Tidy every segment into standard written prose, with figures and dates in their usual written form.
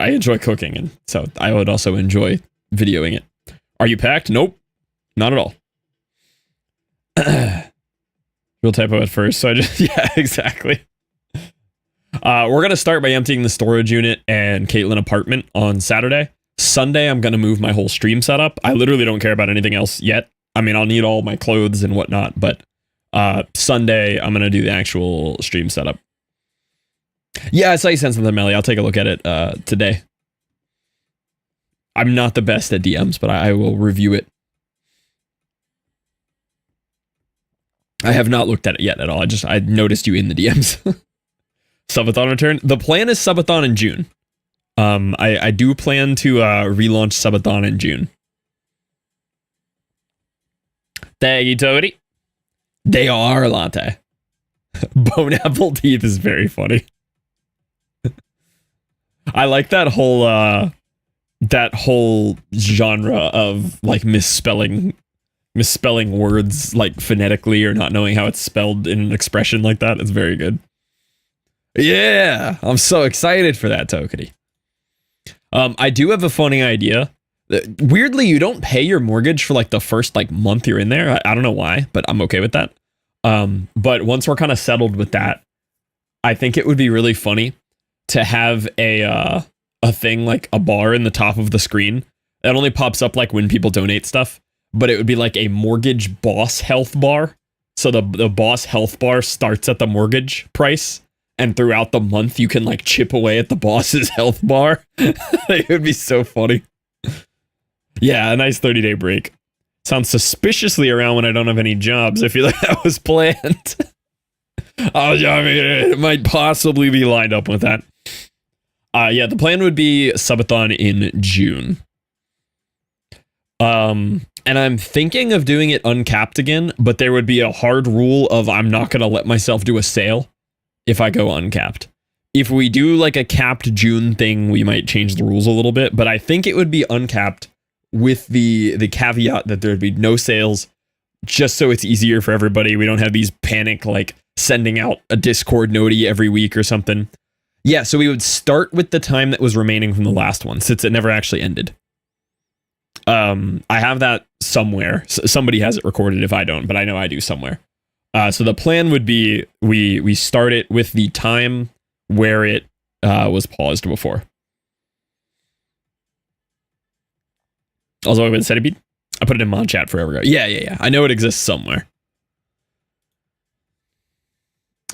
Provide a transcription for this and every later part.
I enjoy cooking, and so I would also enjoy videoing it. Are you packed? Nope, not at all. Real typo at first, so I just yeah, exactly. We're gonna start by emptying the storage unit and Caitlin apartment on Saturday. Sunday, I'm gonna move my whole stream setup. I literally don't care about anything else yet. I mean, I'll need all my clothes and whatnot, but Sunday, I'm gonna do the actual stream setup. Yeah, I saw you sent something, Melly. I'll take a look at it today. I'm not the best at DMs, but I will review it. I have not looked at it yet at all. I noticed you in the DMs. Subathon return. The plan is Subathon in June. I do plan to relaunch Subathon in June. Thank you, Toady. They are latte. Bone apple teeth is very funny. I like that whole genre of like misspelling words like phonetically or not knowing how it's spelled in an expression like that. It's very good. Yeah, I'm so excited for that, Tokity. I do have a funny idea. Weirdly, you don't pay your mortgage for like the first like month you're in there. I don't know why, but I'm okay with that. But once we're kind of settled with that, I think it would be really funny to have a thing like a bar in the top of the screen that only pops up like when people donate stuff, but it would be like a mortgage boss health bar. So the boss health bar starts at the mortgage price, and throughout the month you can like chip away at the boss's health bar. It would be so funny. Yeah, a nice 30-day break. Sounds suspiciously around when I don't have any jobs. I feel like that was planned. I mean, it might possibly be lined up with that. Yeah, the plan would be subathon in June. And I'm thinking of doing it uncapped again, but there would be a hard rule of I'm not going to let myself do a sale if I go uncapped. If we do like a capped June thing, we might change the rules a little bit, but I think it would be uncapped with the caveat that there'd be no sales, just so it's easier for everybody. We don't have these panic like sending out a Discord noti every week or something. Yeah, so we would start with the time that was remaining from the last one, since it never actually ended. I have that somewhere. Somebody has it recorded if I don't, but I know I do somewhere. So the plan would be we start it with the time where it was paused before. Also, I would set it. I put it in mod chat forever ago. Yeah. I know it exists somewhere.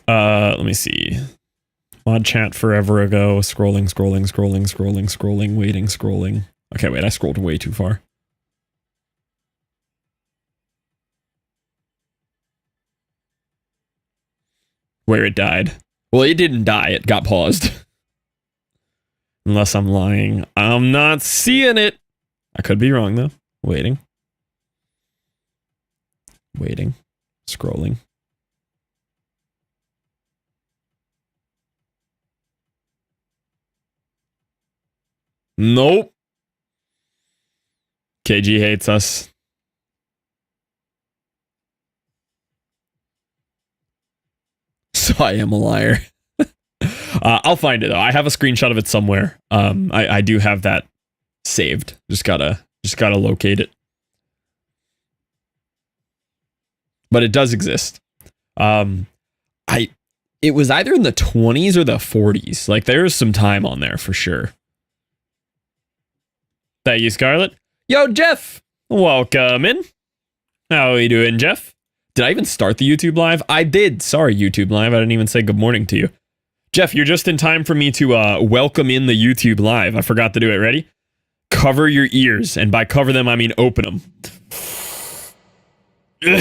Let me see. Mod chat forever ago. Scrolling, waiting, scrolling. Okay, wait, I scrolled way too far. Where it died. Well, it didn't die, it got paused. Unless I'm lying. I'm not seeing it. I could be wrong, though. Waiting. Scrolling. Nope. KG hates us. So I am a liar. I'll find it though. I have a screenshot of it somewhere. I do have that saved. Just gotta locate it. But it does exist. It was either in the 20s or the 40s. Like there's some time on there for sure. Thank you, Scarlett. Yo, Jeff! Welcome in. How are you doing, Jeff? Did I even start the YouTube live? I did. Sorry, YouTube live. I didn't even say good morning to you. Jeff, you're just in time for me to welcome in the YouTube live. I forgot to do it. Ready? Cover your ears. And by cover them, I mean open them. Hello,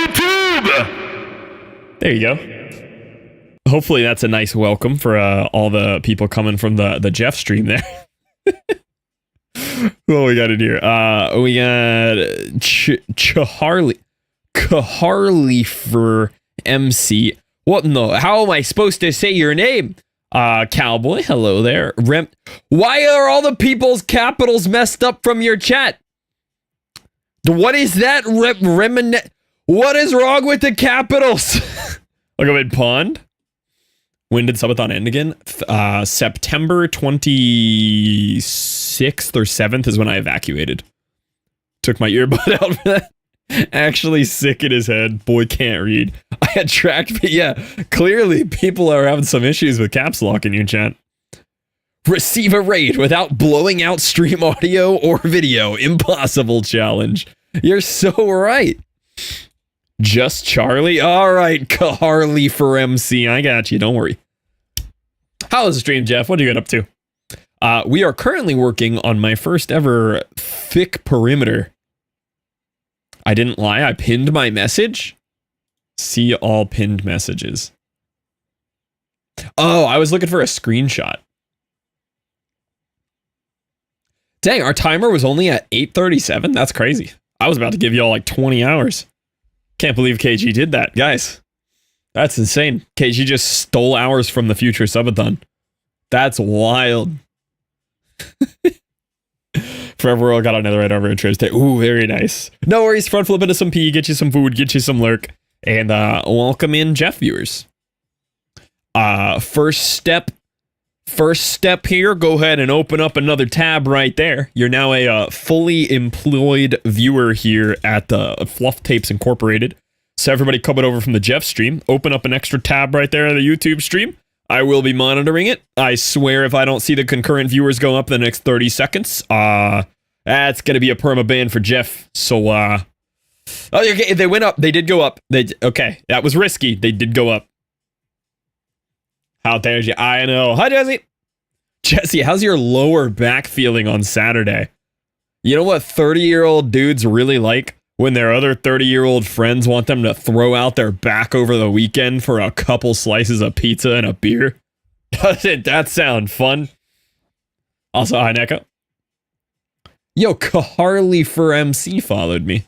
YouTube! There you go. Hopefully that's a nice welcome for all the people coming from the Jeff stream there. What we got in here? We got Caharley for MC. What no? How am I supposed to say your name? Cowboy, hello there. Why are all the people's capitals messed up from your chat? What is that? What is wrong with the capitals? Look at it, Pond. When did Subathon end again? September 26th or 7th is when I evacuated. Took my earbud out for that. Actually sick in his head. Boy can't read. I had tracked, but yeah, clearly people are having some issues with caps lock in your chat. Receive a raid without blowing out stream audio or video. Impossible challenge. You're so right. Just Charlie? Alright, Carly for MC. I got you, don't worry. How was the stream, Jeff? What did you get up to? We are currently working on my first ever thick perimeter. I didn't lie, I pinned my message. See all pinned messages. Oh, I was looking for a screenshot. Dang, our timer was only at 8:37? That's crazy. I was about to give y'all like 20 hours. Can't believe KG did that, guys. That's insane. KG just stole hours from the future subathon. That's wild. Forever World got another right over a trip today. Ooh, very nice. No worries, front flip into some pee, get you some food, get you some lurk, and welcome in Jeff viewers. First step here, go ahead and open up another tab right there. You're now a fully employed viewer here at Fluff Tapes Incorporated. So everybody coming over from the Jeff stream, open up an extra tab right there on the YouTube stream. I will be monitoring it. I swear if I don't see the concurrent viewers go up in the next 30 seconds, that's going to be a perma-ban for Jeff. So, oh, okay, they went up. They did go up. Okay, that was risky. They did go up. How dare you? I know. Hi, Jesse. Jesse, how's your lower back feeling on Saturday? You know what 30-year-old dudes really like? When their other 30-year-old friends want them to throw out their back over the weekend for a couple slices of pizza and a beer. Doesn't that sound fun? Also, hi, Neko. Yo, Carly for MC followed me.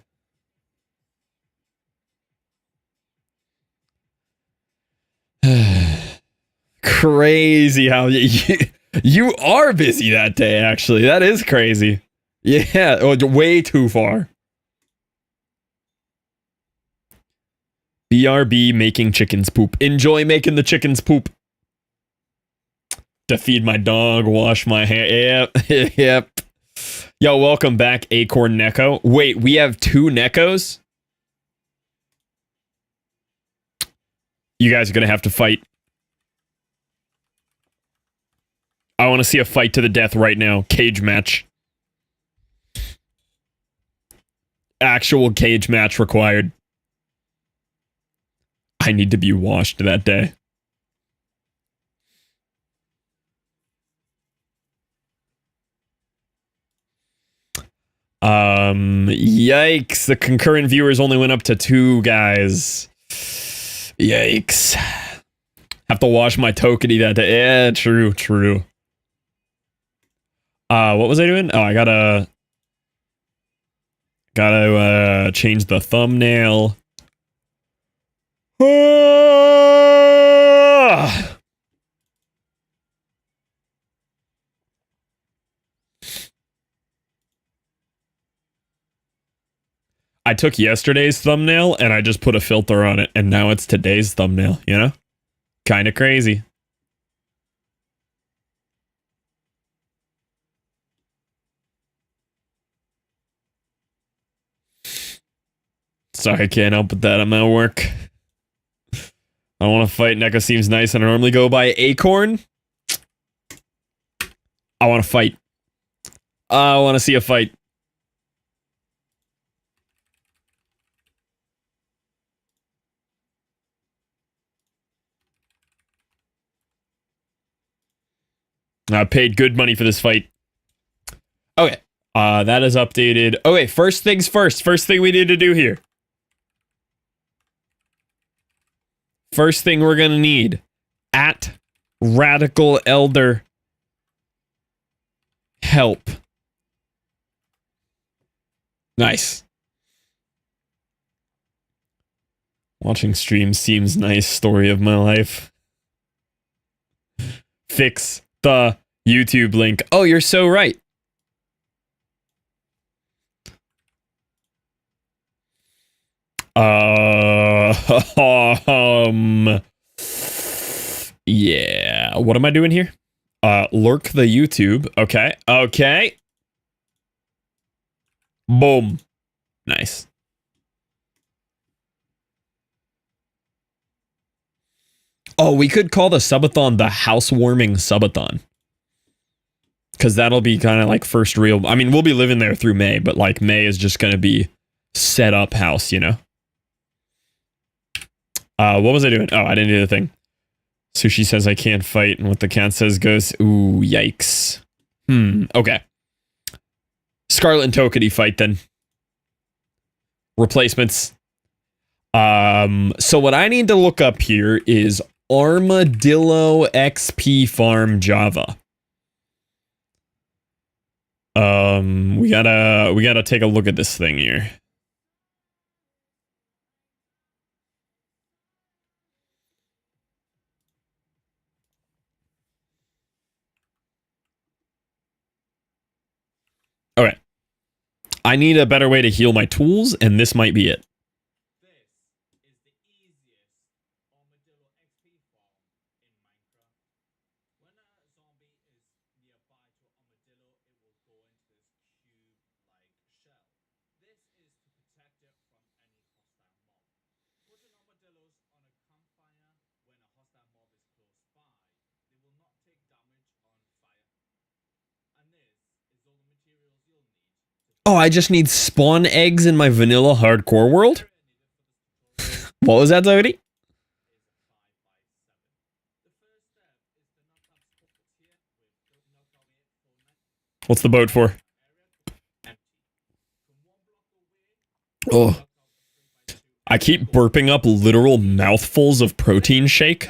Crazy how you are busy that day, actually. That is crazy. Yeah, way too far. BRB making chickens poop. Enjoy making the chickens poop. To feed my dog, wash my hair. Yep. Yep. Yo, welcome back, Acorn Neko. Wait, we have 2 Nekos? You guys are gonna have to fight. I want to see a fight to the death right now. Cage match. Actual cage match required. I need to be washed that day. Yikes. The concurrent viewers only went up to 2 guys. Yikes. Have to wash my tokeny that day. Yeah, true. What was I doing? Oh, I gotta change the thumbnail. I took yesterday's thumbnail and I just put a filter on it, and now it's today's thumbnail, you know? Kind of crazy. Sorry, I can't help with that. I'm at work. I want to fight. Neko seems nice, and I normally go by Acorn. I want to fight. I want to see a fight. I paid good money for this fight. Okay. That is updated. Okay, first things first. First thing we need to do here. First thing we're gonna need. At Radical Elder help. Nice. Watching streams seems nice. Story of my life. Fix the YouTube link. Oh, you're so right. Yeah. What am I doing here? Lurk the YouTube. Okay. Okay. Boom. Nice. Oh, we could call the subathon the housewarming subathon. Because that'll be kind of like first real... I mean, we'll be living there through May, but like May is just going to be set up house, you know? What was I doing? Oh, I didn't do the thing. Sushi says I can't fight, and what the cat says goes, ooh, yikes. Okay. Scarlet and Tokedy fight then. Replacements. So what I need to look up here is Armadillo XP Farm Java. We gotta take a look at this thing here. Okay. I need a better way to heal my tools, and this might be it. Oh, I just need spawn eggs in my vanilla hardcore world? What was that, Tokedy? What's the boat for? Oh. I keep burping up literal mouthfuls of protein shake.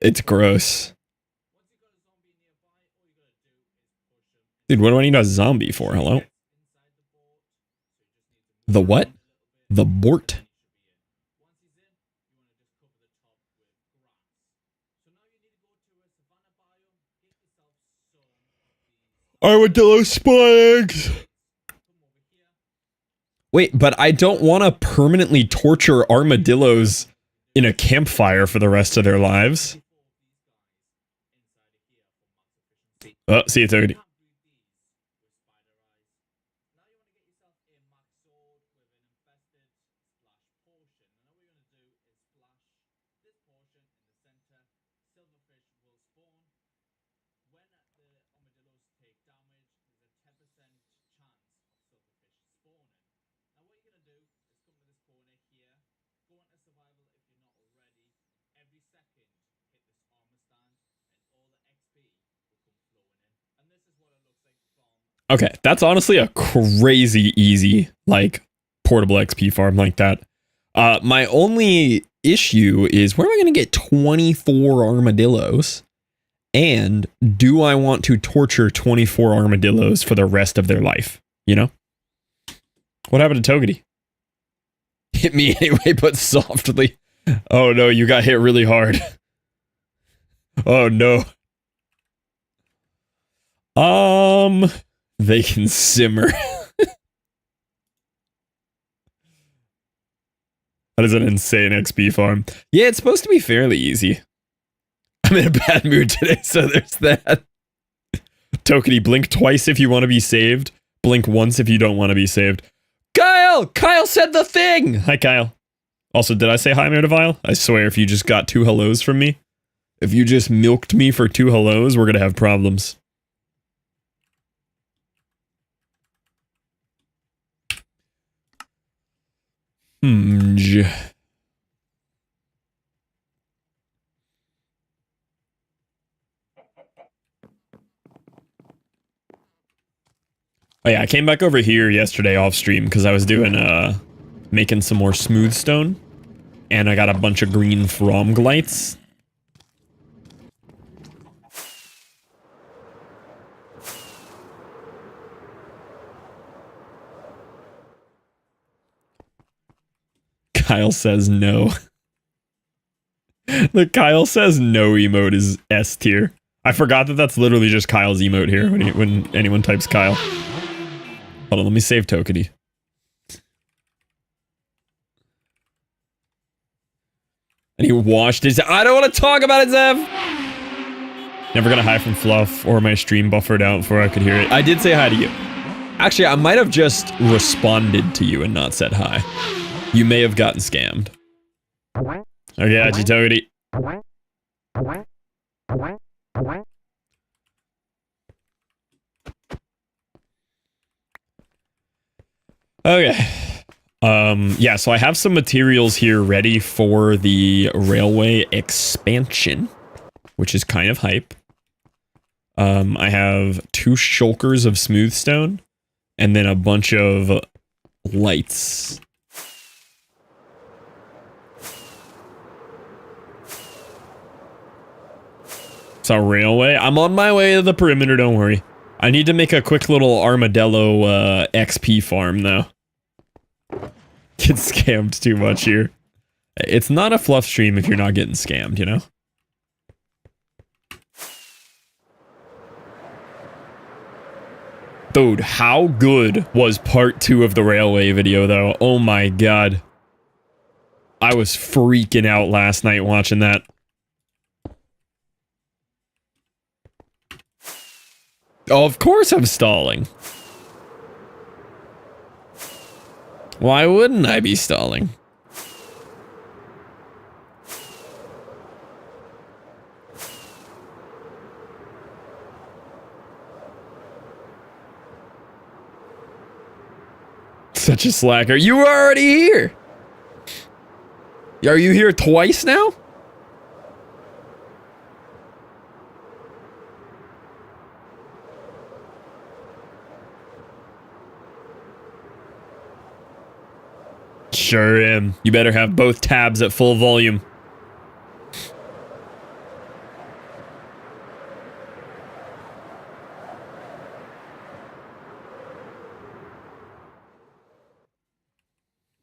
It's gross. Dude, what do I need a zombie for? Hello? The what? The Bort? Armadillo eggs. Wait, but I don't want to permanently torture armadillos in a campfire for the rest of their lives. Oh, see you, Tokedy. Okay, that's honestly a crazy easy, like, portable XP farm like that. My only issue is, where am I going to get 24 armadillos? And do I want to torture 24 armadillos for the rest of their life? You know? What happened to Tokedy? Hit me anyway, but softly. Oh no, you got hit really hard. Oh no. They can simmer. That is an insane XP farm. Yeah, it's supposed to be fairly easy. I'm in a bad mood today, so there's that. Tokedy, blink twice if you want to be saved. Blink once if you don't want to be saved. Kyle! Kyle said the thing! Hi, Kyle. Also, did I say hi, Merdevile? I swear, if you just got 2 hellos from me, if you just milked me for 2 hellos, we're gonna have problems. Oh yeah, I came back over here yesterday off stream because I was doing, making some more smooth stone. And I got a bunch of green fromglites. Kyle says no. The Kyle says no emote is S tier. I forgot that that's literally just Kyle's emote here when anyone types Kyle. Hold on, let me save Tokedy. And he washed his... I don't want to talk about it, Zev! Never got a hi from Fluff, or my stream buffered out before I could hear it. I did say hi to you. Actually, I might have just responded to you and not said hi. You may have gotten scammed. Okay, Achitogity. Okay. Yeah, so I have some materials here ready for the railway expansion, which is kind of hype. I have 2 shulkers of smooth stone, and then a bunch of lights. So railway, I'm on my way to the perimeter, don't worry. I need to make a quick little armadillo XP farm though. Get scammed too much here. It's not a fluff stream if you're not getting scammed, you know? Dude, how good was part 2 of the railway video though? Oh my god. I was freaking out last night watching that. Oh, of course I'm stalling. Why wouldn't I be stalling? Such a slacker. You were already here. Are you here twice now? Sure am. You better have both tabs at full volume.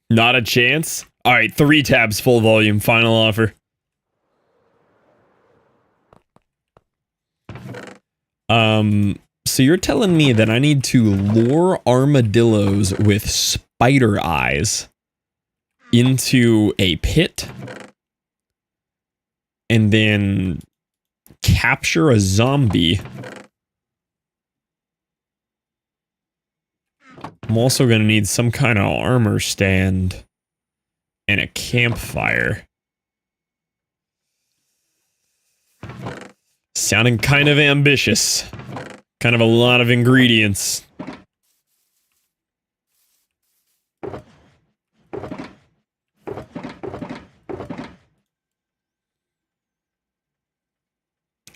Not a chance? Alright, 3 tabs full volume. Final offer. So you're telling me that I need to lure armadillos with spider eyes into a pit and then capture a zombie. I'm also going to need some kind of armor stand and a campfire. Sounding kind of ambitious. Kind of a lot of ingredients.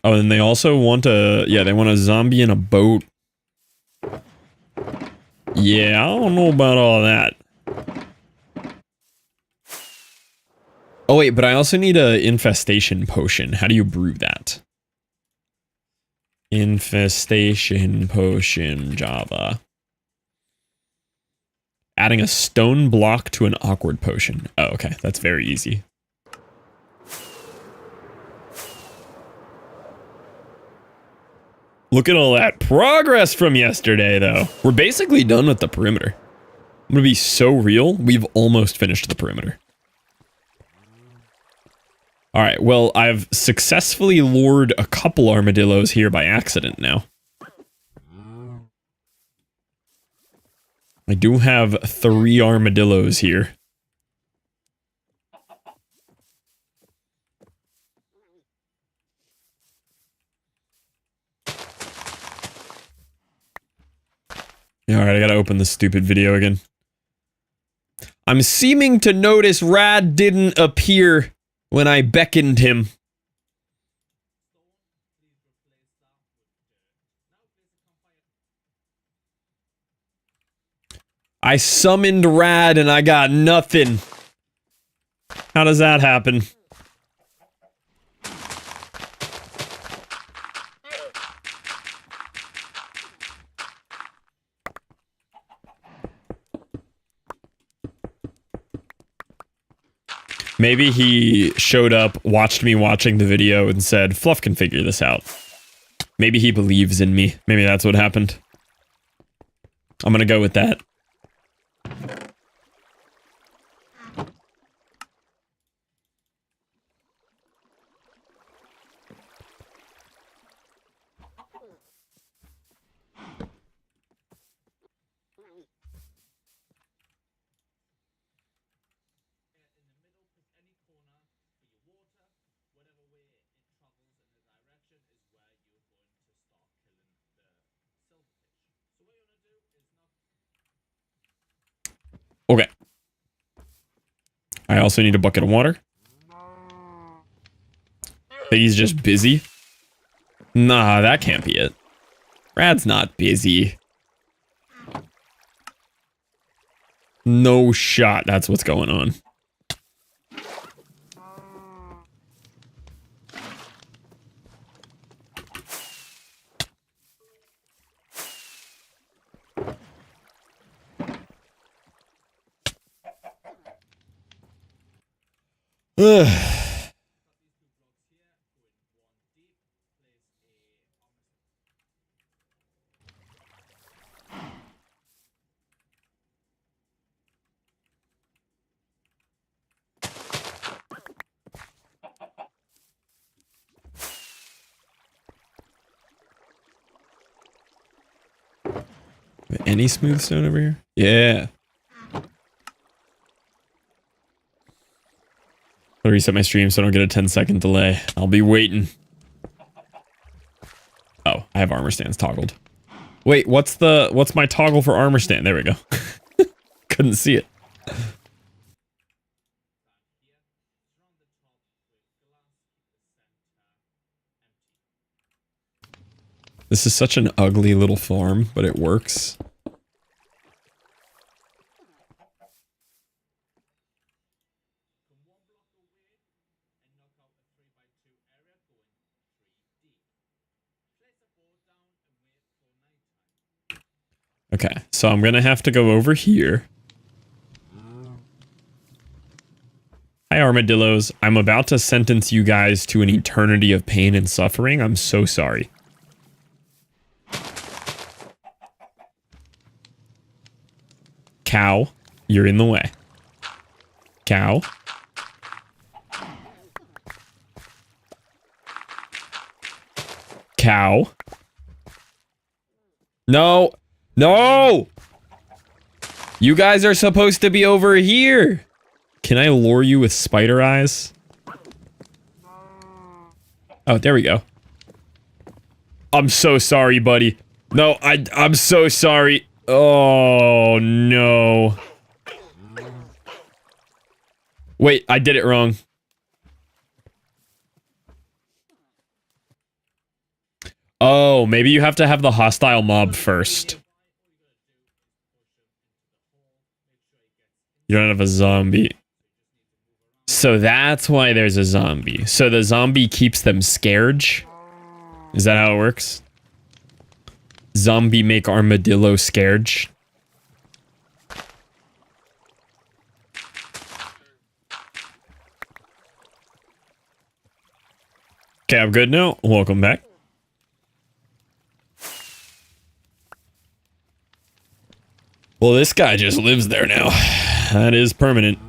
Oh, and they also want a... Yeah, they want a zombie in a boat. Yeah, I don't know about all that. Oh wait, but I also need a infestation potion. How do you brew that? Infestation potion, Java. Adding a stone block to an awkward potion. Oh, okay, that's very easy. Look at all that progress from yesterday, though. We're basically done with the perimeter. I'm gonna be so real, we've almost finished the perimeter. Alright, well, I've successfully lured a couple armadillos here by accident now. I do have 3 armadillos here. Alright, I gotta open this stupid video again. I'm seeming to notice Rad didn't appear when I beckoned him. I summoned Rad and I got nothing. How does that happen? Maybe he showed up, watched me watching the video, and said, Fluff can figure this out. Maybe he believes in me. Maybe that's what happened. I'm gonna go with that. also need a bucket of water. Think he's just busy? Nah, that can't be it. Brad's not busy. No shot that's what's going on. Ugh. Any smooth stone over here? Yeah. I'll reset my stream so I don't get a 10-second delay. I'll be waiting. Oh, I have armor stands toggled. Wait, what's my toggle for armor stand? There we go. Couldn't see it. This is such an ugly little farm, but it works. Okay, so I'm gonna have to go over here. Hi, armadillos. I'm about to sentence you guys to an eternity of pain and suffering. I'm so sorry. Cow, you're in the way. Cow. Cow. No. No! You guys are supposed to be over here. Can I lure you with spider eyes? Oh, there we go. I'm so sorry, buddy. No, I'm so sorry. Oh, no. Wait, I did it wrong. Oh, maybe you have to have the hostile mob first. You don't have a zombie. So that's why there's a zombie. So the zombie keeps them scared. Is that how it works? Zombie make armadillo scared. Okay, I'm good now. Welcome back. Well, this guy just lives there now. That is permanent.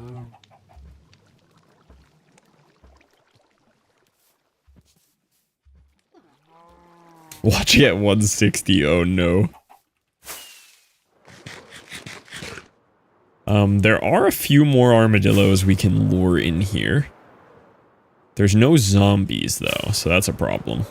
Watch it at 160. Oh no. There are a few more armadillos we can lure in here. There's no zombies though, so that's a problem.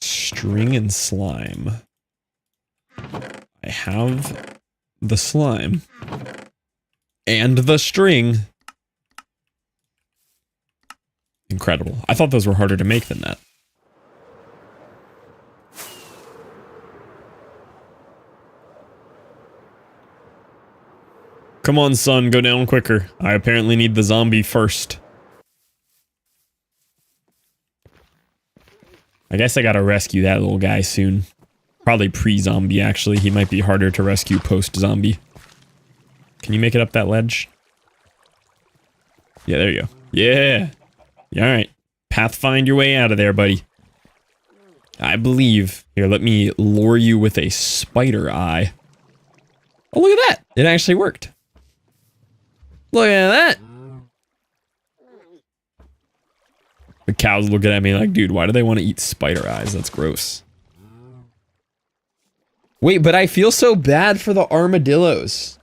String and slime. I have the slime. And the string. Incredible. I thought those were harder to make than that. Come on, son, go down quicker. I apparently need the zombie first. I guess I gotta rescue that little guy soon. Probably pre-zombie, actually. He might be harder to rescue post-zombie. Can you make it up that ledge? Yeah, there you go. Yeah. Alright. Pathfind your way out of there, buddy. I believe. Here, let me lure you with a spider eye. Oh, look at that! It actually worked. Look at that! The cow's looking at me like, dude, why do they want to eat spider eyes? That's gross. Wait, but I feel so bad for the armadillos.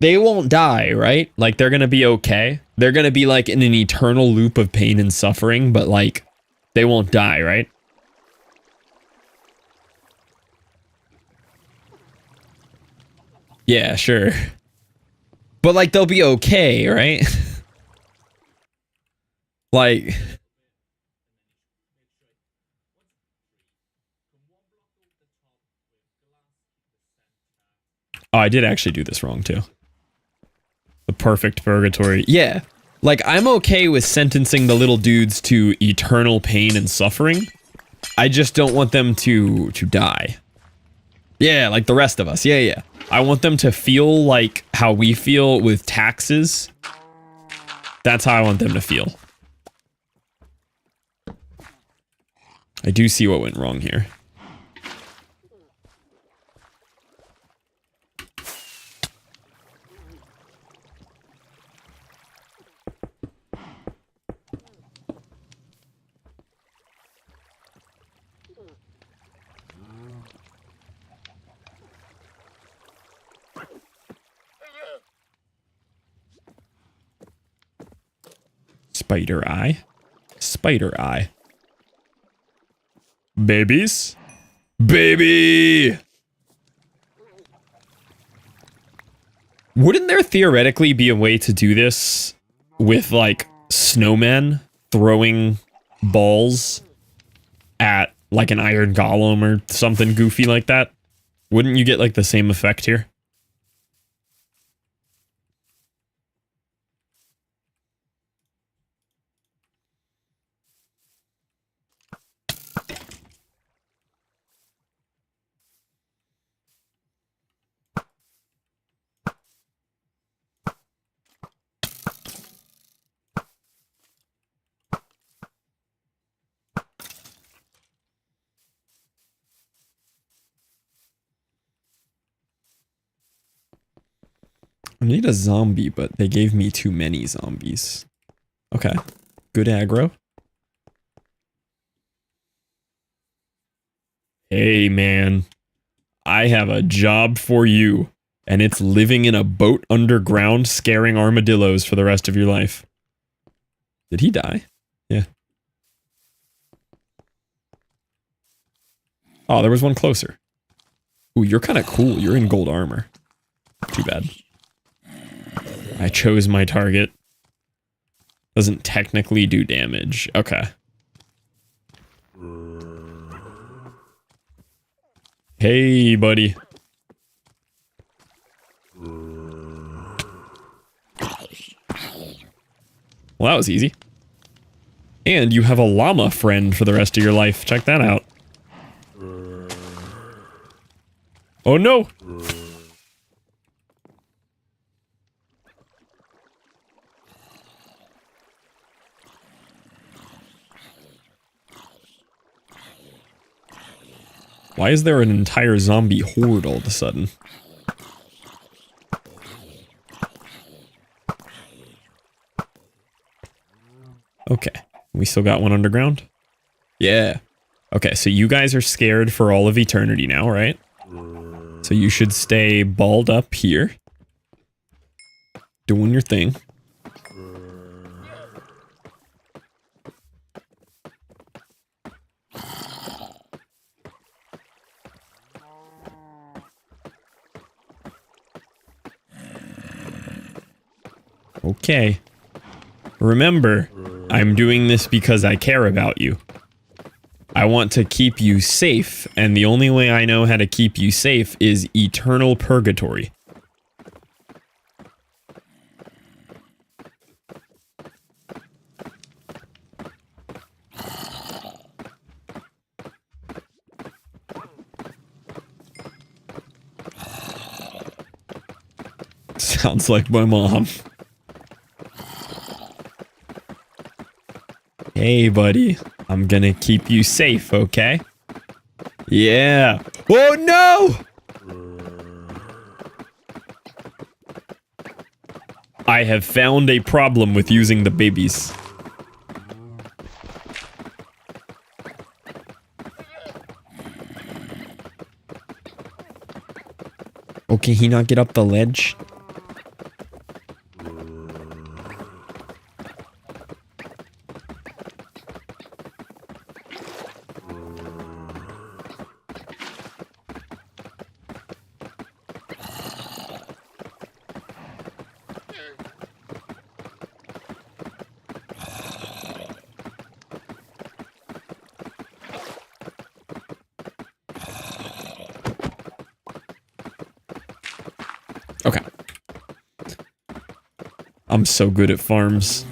They won't die, right? Like, they're gonna be okay. They're gonna be like in an eternal loop of pain and suffering, but like they won't die, right? Yeah, sure. But like they'll be okay, right? Like oh, I did actually do this wrong too. The perfect purgatory. Yeah. Like I'm okay with sentencing the little dudes to eternal pain and suffering. I just don't want them to die. Yeah, like the rest of us. Yeah, yeah. I want them to feel like how we feel with taxes. That's how I want them to feel. I do see what went wrong here. Spider eye. Spider eye. Babies? Baby! Wouldn't there theoretically be a way to do this with, like, snowmen throwing balls at, like, an iron golem or something goofy like that? Wouldn't you get, like, the same effect here? I need a zombie, but they gave me too many zombies. Okay. Good aggro. Hey, man. I have a job for you, and it's living in a boat underground scaring armadillos for the rest of your life. Did he die? Yeah. Oh, there was one closer. Ooh, you're kind of cool. You're in gold armor. Too bad. I chose my target. Doesn't technically do damage. Okay. Hey, buddy. Well, that was easy. And you have a llama friend for the rest of your life. Check that out. Oh, no. Why is there an entire zombie horde all of a sudden? Okay. We still got one underground? Yeah. Okay, so you guys are scared for all of eternity now, right? So you should stay balled up here. Doing your thing. Okay. Remember, I'm doing this because I care about you. I want to keep you safe, and the only way I know how to keep you safe is eternal purgatory. Sounds like my mom. Hey, buddy. I'm gonna keep you safe, okay? Yeah. Oh, no! I have found a problem with using the babies. Oh, can he not get up the ledge? Okay. I'm so good at farms.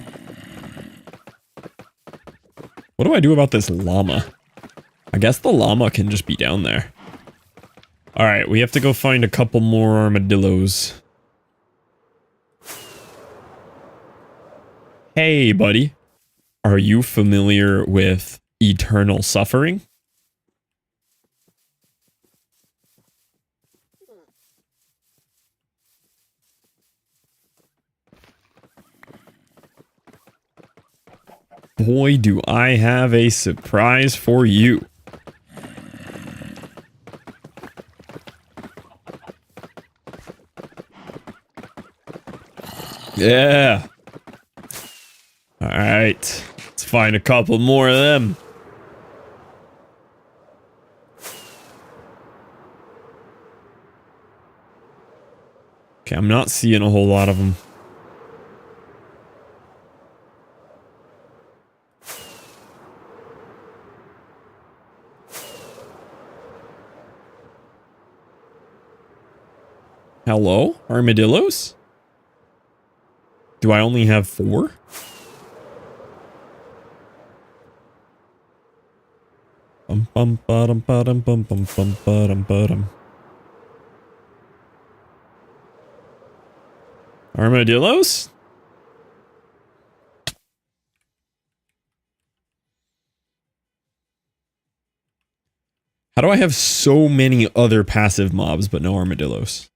What do I do about this llama? I guess the llama can just be down there. Alright, we have to go find a couple more armadillos. Hey, buddy. Are you familiar with eternal suffering? Boy, do I have a surprise for you. Yeah. Alright. Let's find a couple more of them. Okay, I'm not seeing a whole lot of them. Hello? Armadillos? Do I only have 4? Bum bum bum bum bum bum bum bum bum. Armadillos? How do I have so many other passive mobs but no armadillos?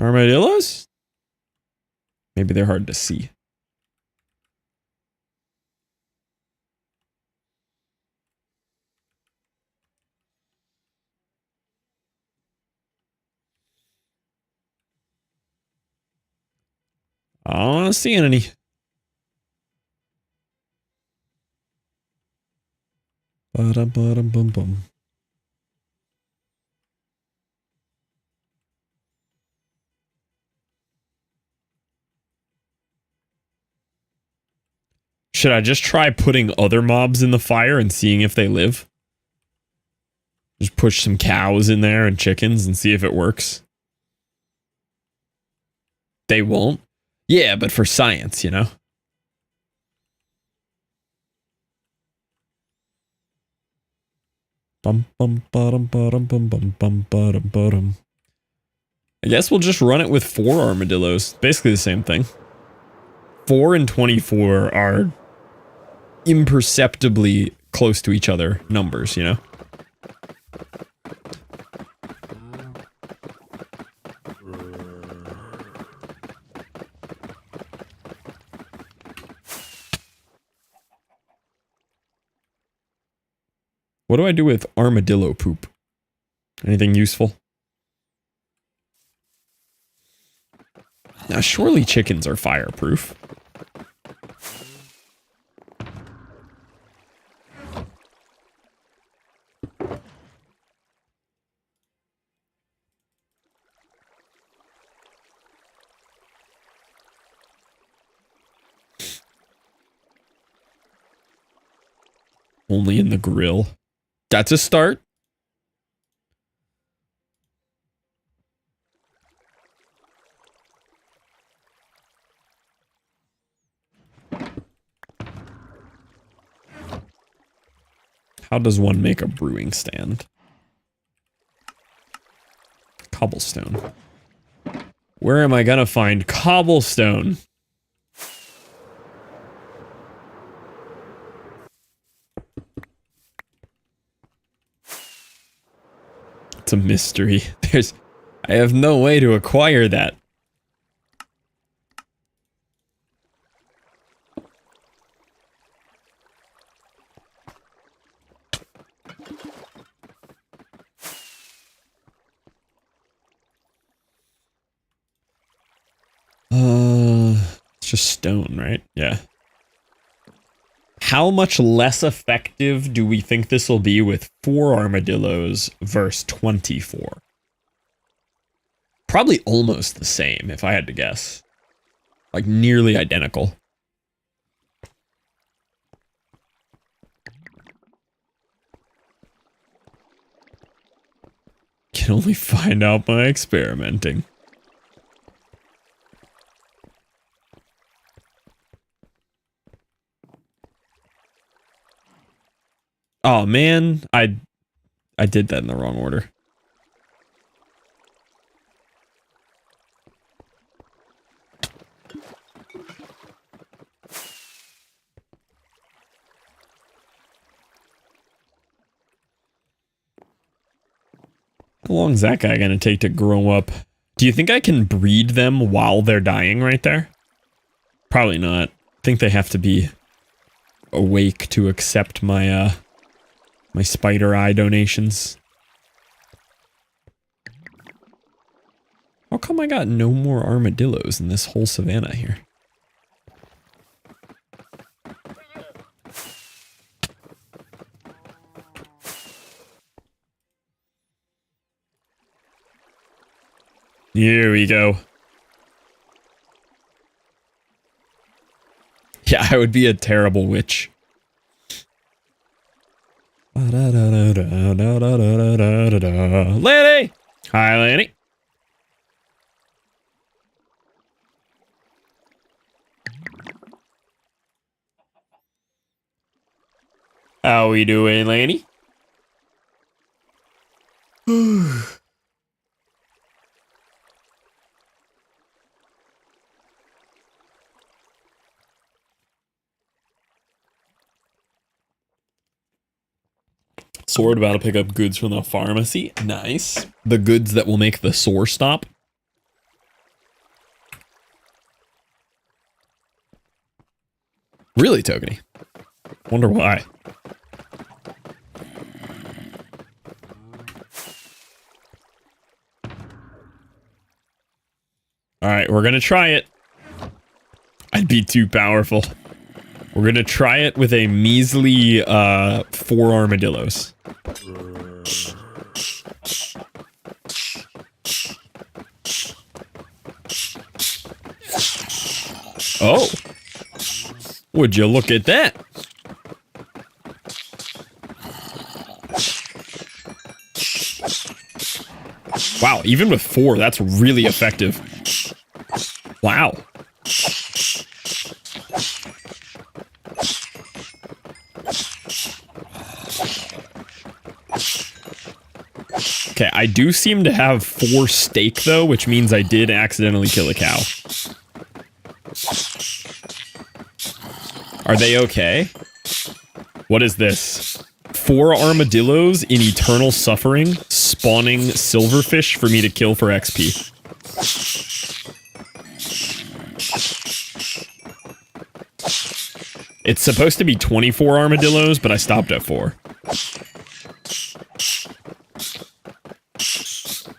Armadillos? Maybe they're hard to see. I'm not seeing any. Ba-dum, ba-dum, bum, bum. Should I just try putting other mobs in the fire and seeing if they live? Just push some cows in there and chickens and see if it works. They won't? Yeah, but for science, you know? Bum bum bottom bottom bum bum bum bottom bottom. I guess we'll just run it with 4 armadillos. Basically the same thing. 4 and 24 are imperceptibly close to each other numbers, you know? What do I do with armadillo poop? Anything useful? Now, surely chickens are fireproof. Only in the grill. That's a start. How does one make a brewing stand? Cobblestone. Where am I gonna find cobblestone? It's a mystery. I have no way to acquire that. just stone, right? Yeah. How much less effective do we think this will be with 4 armadillos versus 24? Probably almost the same, if I had to guess. Like, nearly identical. Can only find out by experimenting. Oh man, I did that in the wrong order. How long is that guy gonna take to grow up? Do you think I can breed them while they're dying right there? Probably not. I think they have to be awake to accept my my spider eye donations. How come I got no more armadillos in this whole savanna here? Here we go. Yeah, I would be a terrible witch. Lanny! Hi, Lanny. How we doing, Lanny? Sword about to pick up goods from the pharmacy. Nice. The goods that will make the sore stop. Really, Tokeny? Wonder why. Alright, we're gonna try it. I'd be too powerful. We're gonna try it with a measly 4 armadillos. Oh! Would you look at that? Wow, even with 4, that's really effective. Wow. Okay, I do seem to have 4 steak though, which means I did accidentally kill a cow. Are they okay? What is this? 4 armadillos in eternal suffering, spawning silverfish for me to kill for XP. It's supposed to be 24 armadillos, but I stopped at 4.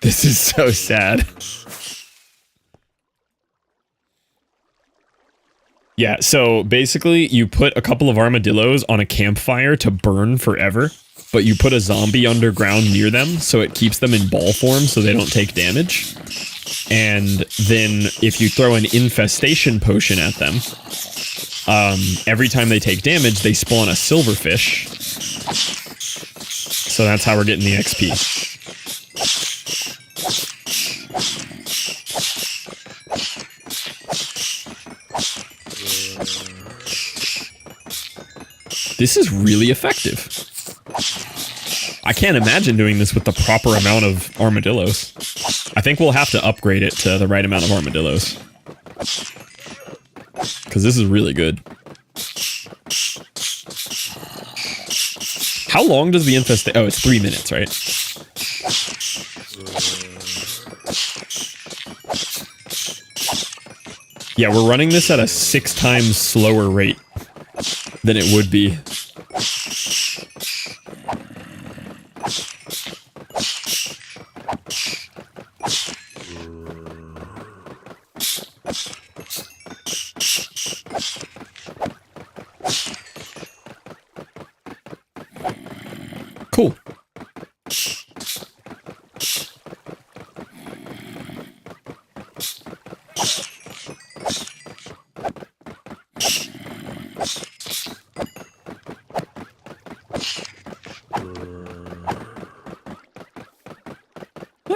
This is so sad. Yeah, so basically you put a couple of armadillos on a campfire to burn forever, but you put a zombie underground near them so it keeps them in ball form so they don't take damage. And then if you throw an infestation potion at them, every time they take damage, they spawn a silverfish. So that's how we're getting the XP. This is really effective. I can't imagine doing this with the proper amount of armadillos. I think we'll have to upgrade it to the right amount of armadillos. Because this is really good. How long does the infestation... Oh, it's 3 minutes, right? Yeah, we're running this at a 6 times slower rate than it would be.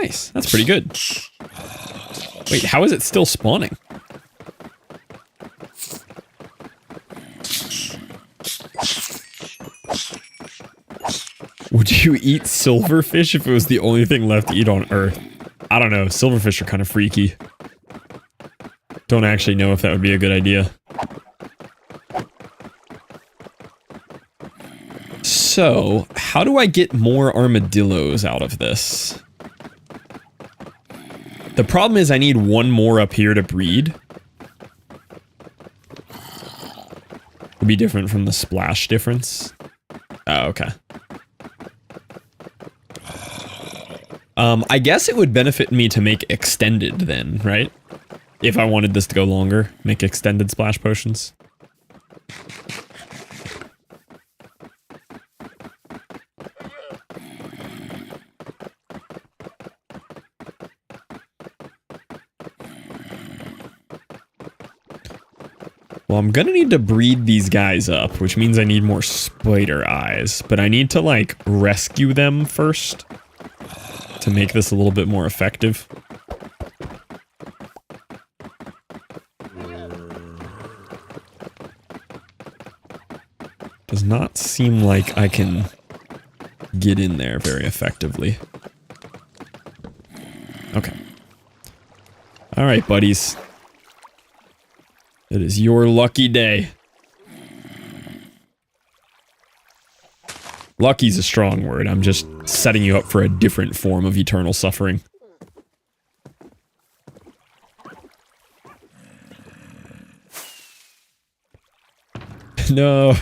Nice. That's pretty good. Wait, how is it still spawning? Would you eat silverfish if it was the only thing left to eat on Earth? I don't know. Silverfish are kind of freaky. Don't actually know if that would be a good idea. So, how do I get more armadillos out of this? The problem is I need one more up here to breed. Would be different from the splash difference. Oh, okay. I guess it would benefit me to make extended then, right? If I wanted this to go longer, make extended splash potions. Well, I'm gonna need to breed these guys up, which means I need more spider eyes, but I need to, like, rescue them first to make this a little bit more effective. Does not seem like I can get in there very effectively. Okay. Alright, buddies. It is your lucky day. Lucky's a strong word. I'm just setting you up for a different form of eternal suffering. No.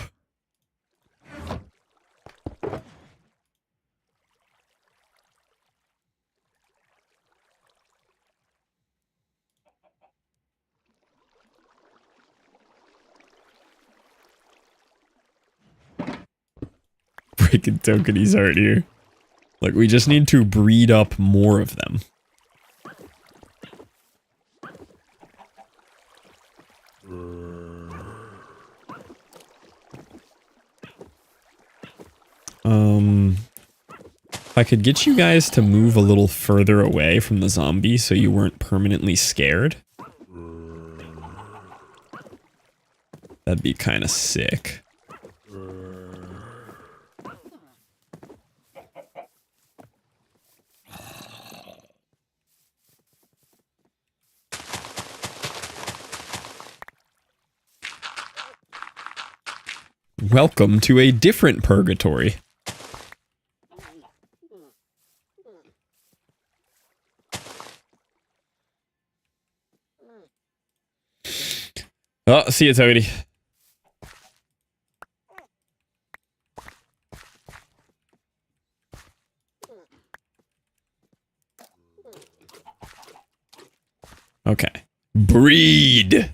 Freaking tokenies aren't here. Like, we just need to breed up more of them. If I could get you guys to move a little further away from the zombie so you weren't permanently scared. That'd be kind of sick. Welcome to a different purgatory. Oh, see you, Toady. Okay. Breed!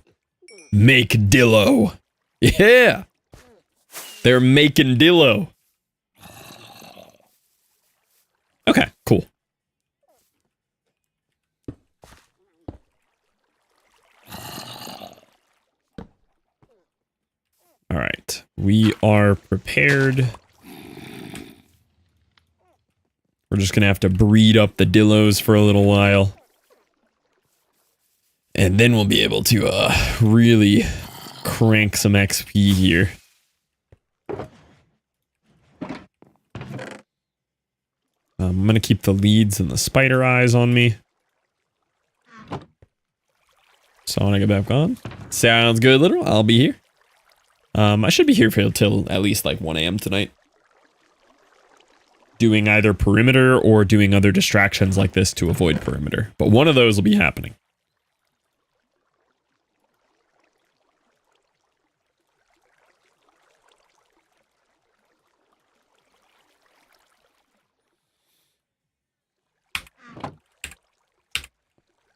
Make Dillo. Yeah! They're making Dillo. Okay, cool. Alright, we are prepared. We're just gonna have to breed up the Dillos for a little while. And then we'll be able to, really crank some XP here. I'm gonna keep the leads and the spider eyes on me. So when I get back on. Sounds good, literal. I'll be here. I should be here till at least like 1 AM tonight. Doing either perimeter or doing other distractions like this to avoid perimeter. But one of those will be happening.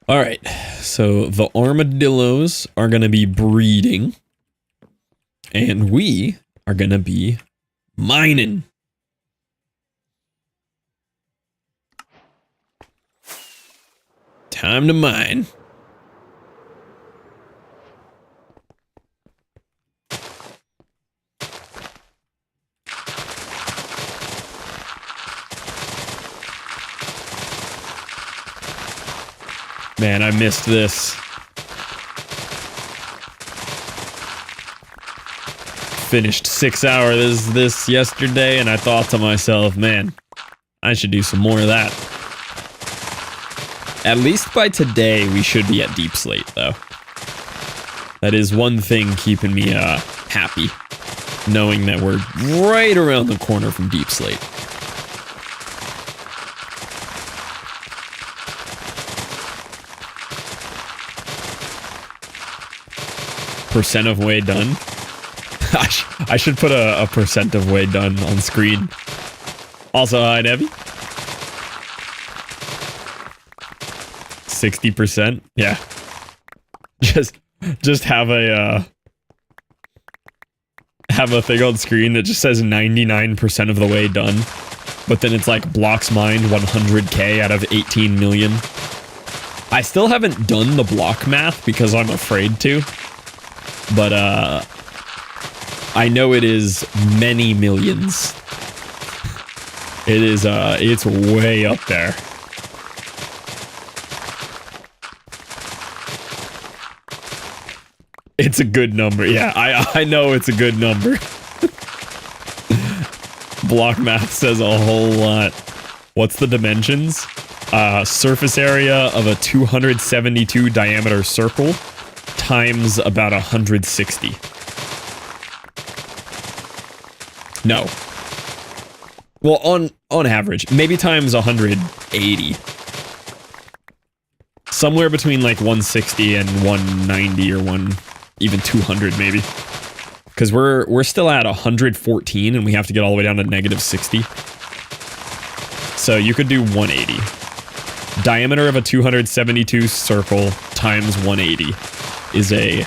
Alright, so the armadillos are gonna be breeding. And we are gonna be mining. Time to mine. Man, I missed this. Finished 6 hours this yesterday, and I thought to myself, man, I should do some more of that. At least by today, we should be at Deep Slate, though. That is one thing keeping me happy, knowing that we're right around the corner from Deep Slate. Percent of way done. I should put a percent of way done on screen. Also, hi, Debbie. 60%. Yeah. Just have a thing on screen that just says 99% of the way done, but then it's like blocks mined 100k out of 18 million. I still haven't done the block math because I'm afraid to, but I know it is many millions. It is it's way up there. It's a good number. Yeah, I know it's a good number. Block math says a whole lot. What's the dimensions? Surface area of a 272 diameter circle times about 160. No. Well, on average, maybe times 180. Somewhere between like 160 and 190 or even 200 maybe. Because we're still at 114 and we have to get all the way down to negative 60. So you could do 180. Diameter of a 272 circle times 180 is a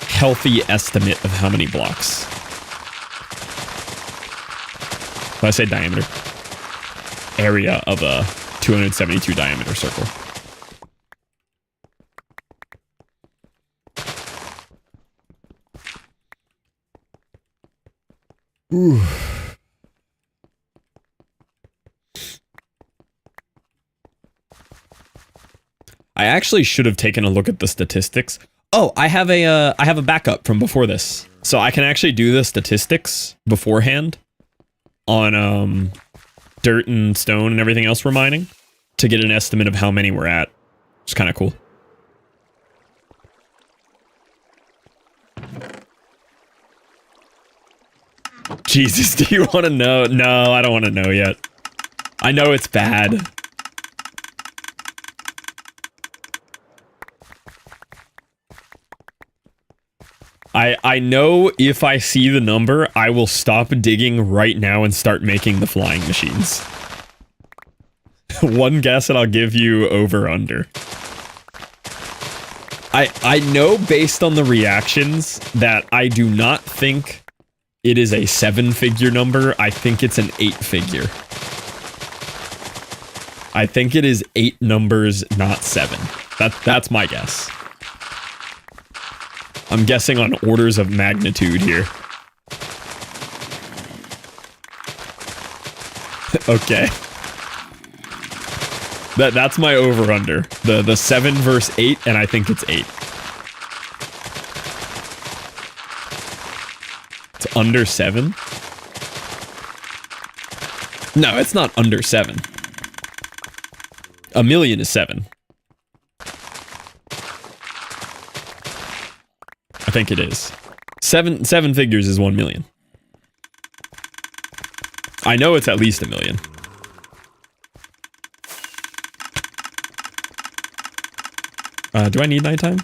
healthy estimate of how many blocks. When I say diameter, area of a 272 diameter circle. Ooh. I actually should have taken a look at the statistics. Oh, I have a backup from before this. So I can actually do the statistics beforehand on dirt and stone and everything else we're mining to get an estimate of how many we're at. It's kind of cool. Jesus, do you want to know? No, I don't want to know yet. I know it's bad. I know if I see the number, I will stop digging right now and start making the flying machines. One guess and I'll give you over under. I know based on the reactions that I do not think it is a 7-figure number. I think it's an 8-figure. I think it is 8 numbers, not 7. That's my guess. I'm guessing on orders of magnitude here. Okay. That's my over-under. The 7 versus 8, and I think it's 8. It's under 7? No, it's not under 7. A million is 7. I think it is. Seven figures is 1 million. I know it's at least 1 million. Do I need nighttime?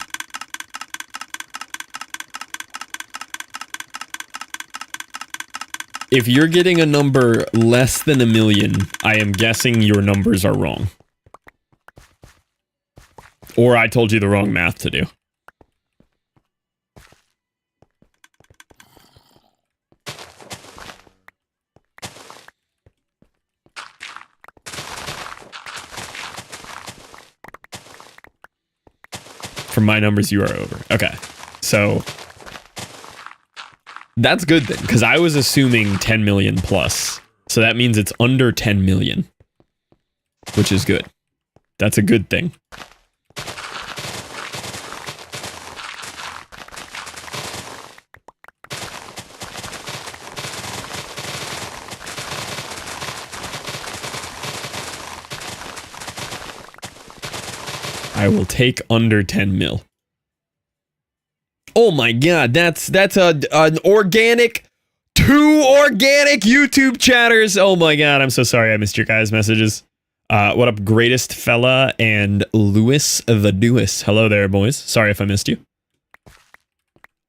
If you're getting a number less than 1 million, I am guessing your numbers are wrong. Or I told you the wrong math to do. From my numbers, you are over. Okay. So that's good then, because I was assuming 10 million plus. So that means it's under 10 million, which is good. That's a good thing. I will take under 10 mil. Oh my god, that's an organic, 2 organic YouTube chatters. Oh my god, I'm so sorry I missed your guys' messages. What up, greatest fella and Lewis the Dewis. Hello there, boys. Sorry if I missed you.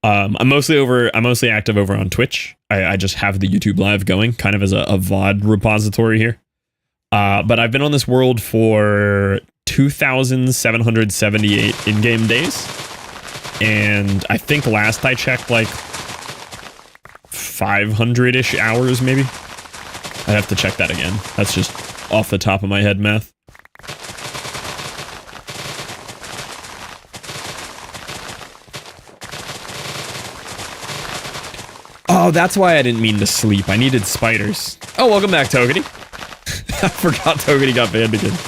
I'm mostly active over on Twitch. I just have the YouTube live going, kind of as a VOD repository here. But I've been on this world for 2,778 in-game days. And I think last I checked, like 500-ish hours, maybe. I'd have to check that again. That's just off the top of my head math. Oh, that's why I didn't mean to sleep. I needed spiders. Oh, welcome back, Togedy. I forgot Togedy got banned again.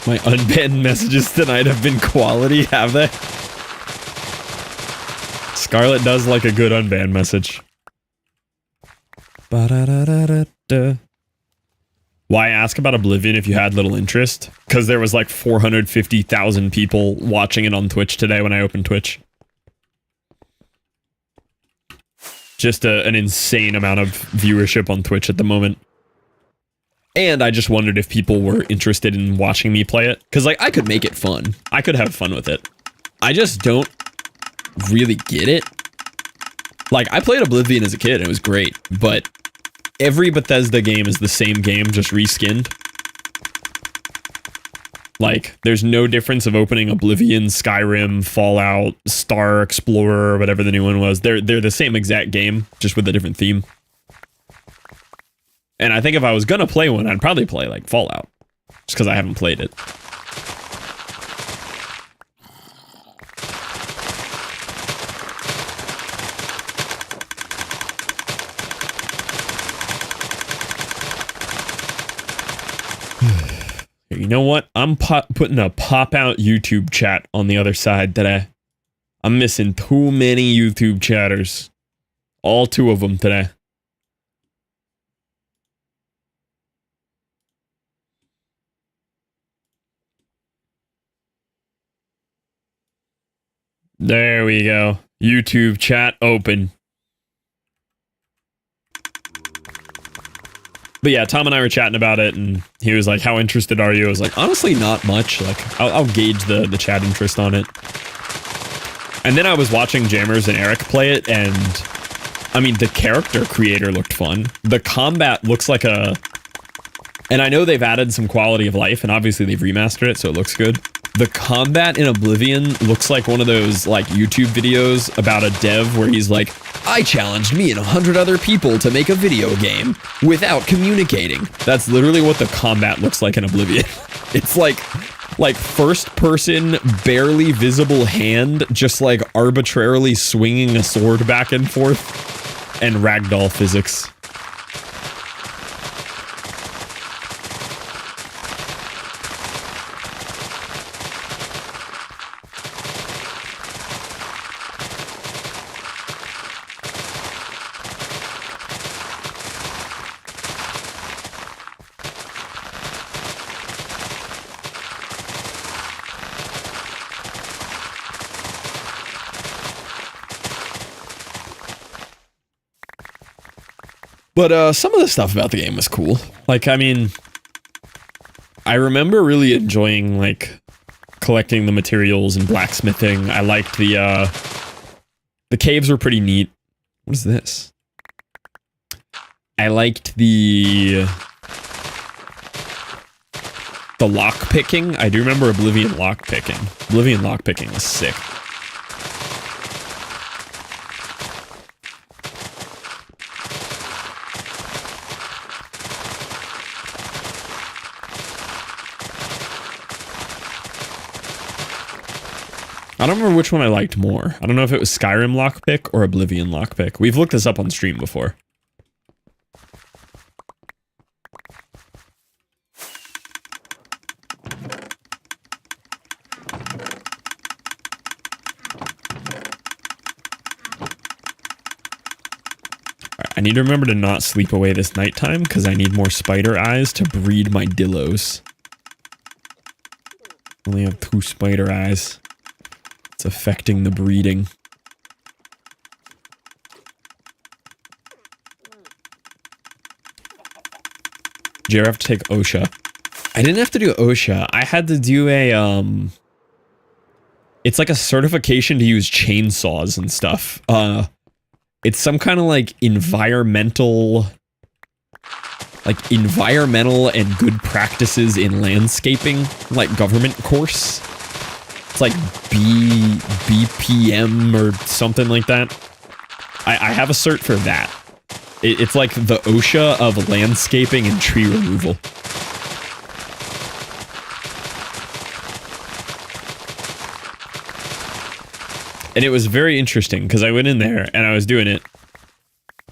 My unbanned messages tonight have been quality, have they? Scarlet does like a good unbanned message. Ba-da-da-da-da-da. Why ask about Oblivion if you had little interest? Because there was like 450,000 people watching it on Twitch today when I opened Twitch. Just an insane amount of viewership on Twitch at the moment. And I just wondered if people were interested in watching me play it. Because, like, I could make it fun. I could have fun with it. I just don't really get it. Like, I played Oblivion as a kid, and it was great. But every Bethesda game is the same game, just reskinned. Like, there's no difference of opening Oblivion, Skyrim, Fallout, Star Explorer, whatever the new one was. They're the same exact game, just with a different theme. And I think if I was gonna play one, I'd probably play, like, Fallout. Just because I haven't played it. You know what? I'm putting a pop-out YouTube chat on the other side today. I'm missing too many YouTube chatters. All 2 of them today. There we go. YouTube chat open. But yeah, Tom and I were chatting about it, and he was like, how interested are you? I was like, honestly, not much. Like, I'll gauge the chat interest on it. And then I was watching Jammers and Eric play it, and I mean, the character creator looked fun. The combat looks like a... And I know they've added some quality of life, and obviously they've remastered it, so it looks good. The combat in Oblivion looks like one of those, like, YouTube videos about a dev where he's like, I challenged me and 100 other people to make a video game without communicating. That's literally what the combat looks like in Oblivion. It's like first person, barely visible hand, just like arbitrarily swinging a sword back and forth, and ragdoll physics. But some of the stuff about the game was cool. Like, I mean, I remember really enjoying, like, collecting the materials and blacksmithing. I liked the caves were pretty neat. What is this? I liked the lock picking. I do remember Oblivion lock picking. Oblivion lock picking was sick. don't remember which one I liked more. I don't know if it was Skyrim lockpick or Oblivion lockpick. We've looked this up on stream before. I need to remember to not sleep away this nighttime because I need more spider eyes to breed my dillos. Only have 2 spider eyes. It's affecting the breeding. Did you ever have to take OSHA? I didn't have to do OSHA. I had to do a, it's like a certification to use chainsaws and stuff. It's some kind of like environmental and good practices in landscaping, like government course. It's like BPM or something like that. I have a cert for that. It's like the OSHA of landscaping and tree removal. And it was very interesting because I went in there and I was doing it.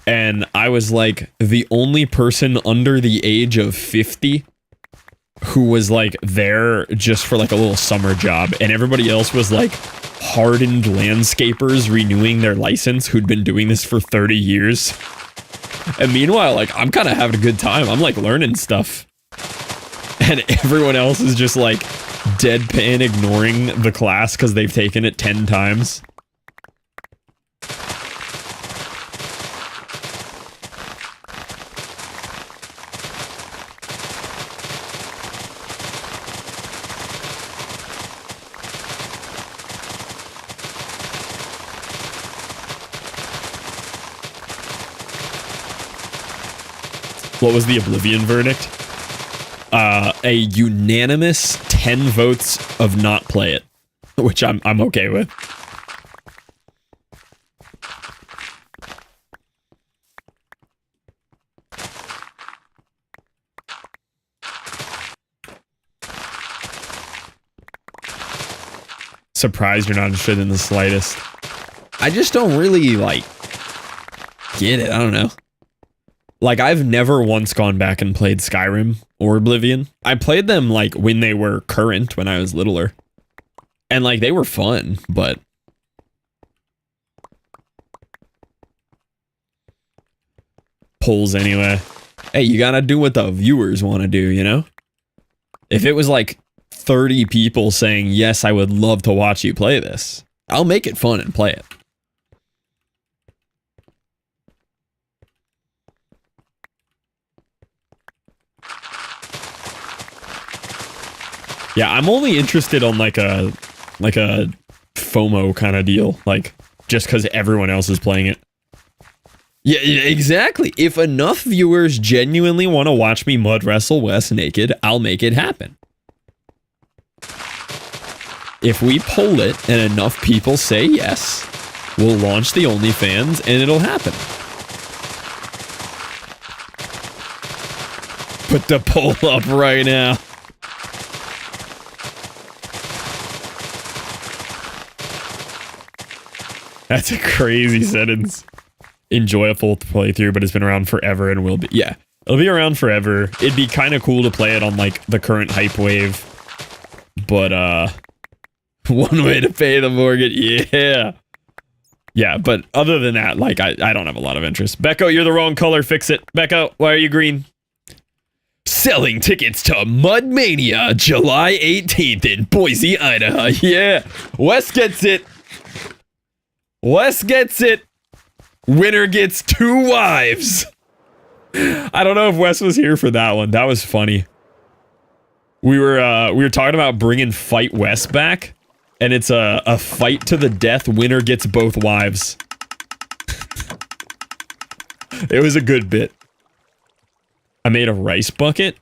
And I was like the only person under the age of 50 who was like there just for like a little summer job. And everybody else was like hardened landscapers renewing their license who'd been doing this for 30 years. And meanwhile, like I'm kind of having a good time. I'm like learning stuff. And everyone else is just like deadpan ignoring the class because they've taken it 10 times. What was the Oblivion verdict? A unanimous 10 votes of not play it, which I'm okay with. Surprised you're not interested in the slightest. I just don't really, like, get it. I don't know. Like, I've never once gone back and played Skyrim or Oblivion. I played them, like, when they were current, when I was littler. And, like, they were fun, but... polls anyway. Hey, you gotta do what the viewers want to do, you know? If it was, like, 30 people saying, yes, I would love to watch you play this, I'll make it fun and play it. Yeah, I'm only interested on like a FOMO kind of deal, like just because everyone else is playing it. Yeah, exactly. If enough viewers genuinely want to watch me mud wrestle Wes naked, I'll make it happen. If we poll it and enough people say yes, we'll launch the OnlyFans and it'll happen. Put the poll up right now. That's a crazy sentence. Enjoyable to play through, but it's been around forever and will be. Yeah, it'll be around forever. It'd be kind of cool to play it on like the current hype wave. But one way to pay the mortgage. Yeah. Yeah, but other than that, like I don't have a lot of interest. Becco, you're the wrong color. Fix it. Becco, why are you green? Selling tickets to Mud Mania July 18th in Boise, Idaho. Yeah. Wes gets it. Wes gets it. Winner gets 2 wives. I don't know if Wes was here for that one. That was funny. We were talking about bringing Fight Wes back, and it's a fight to the death. Winner gets both wives. It was a good bit. I made a rice bucket,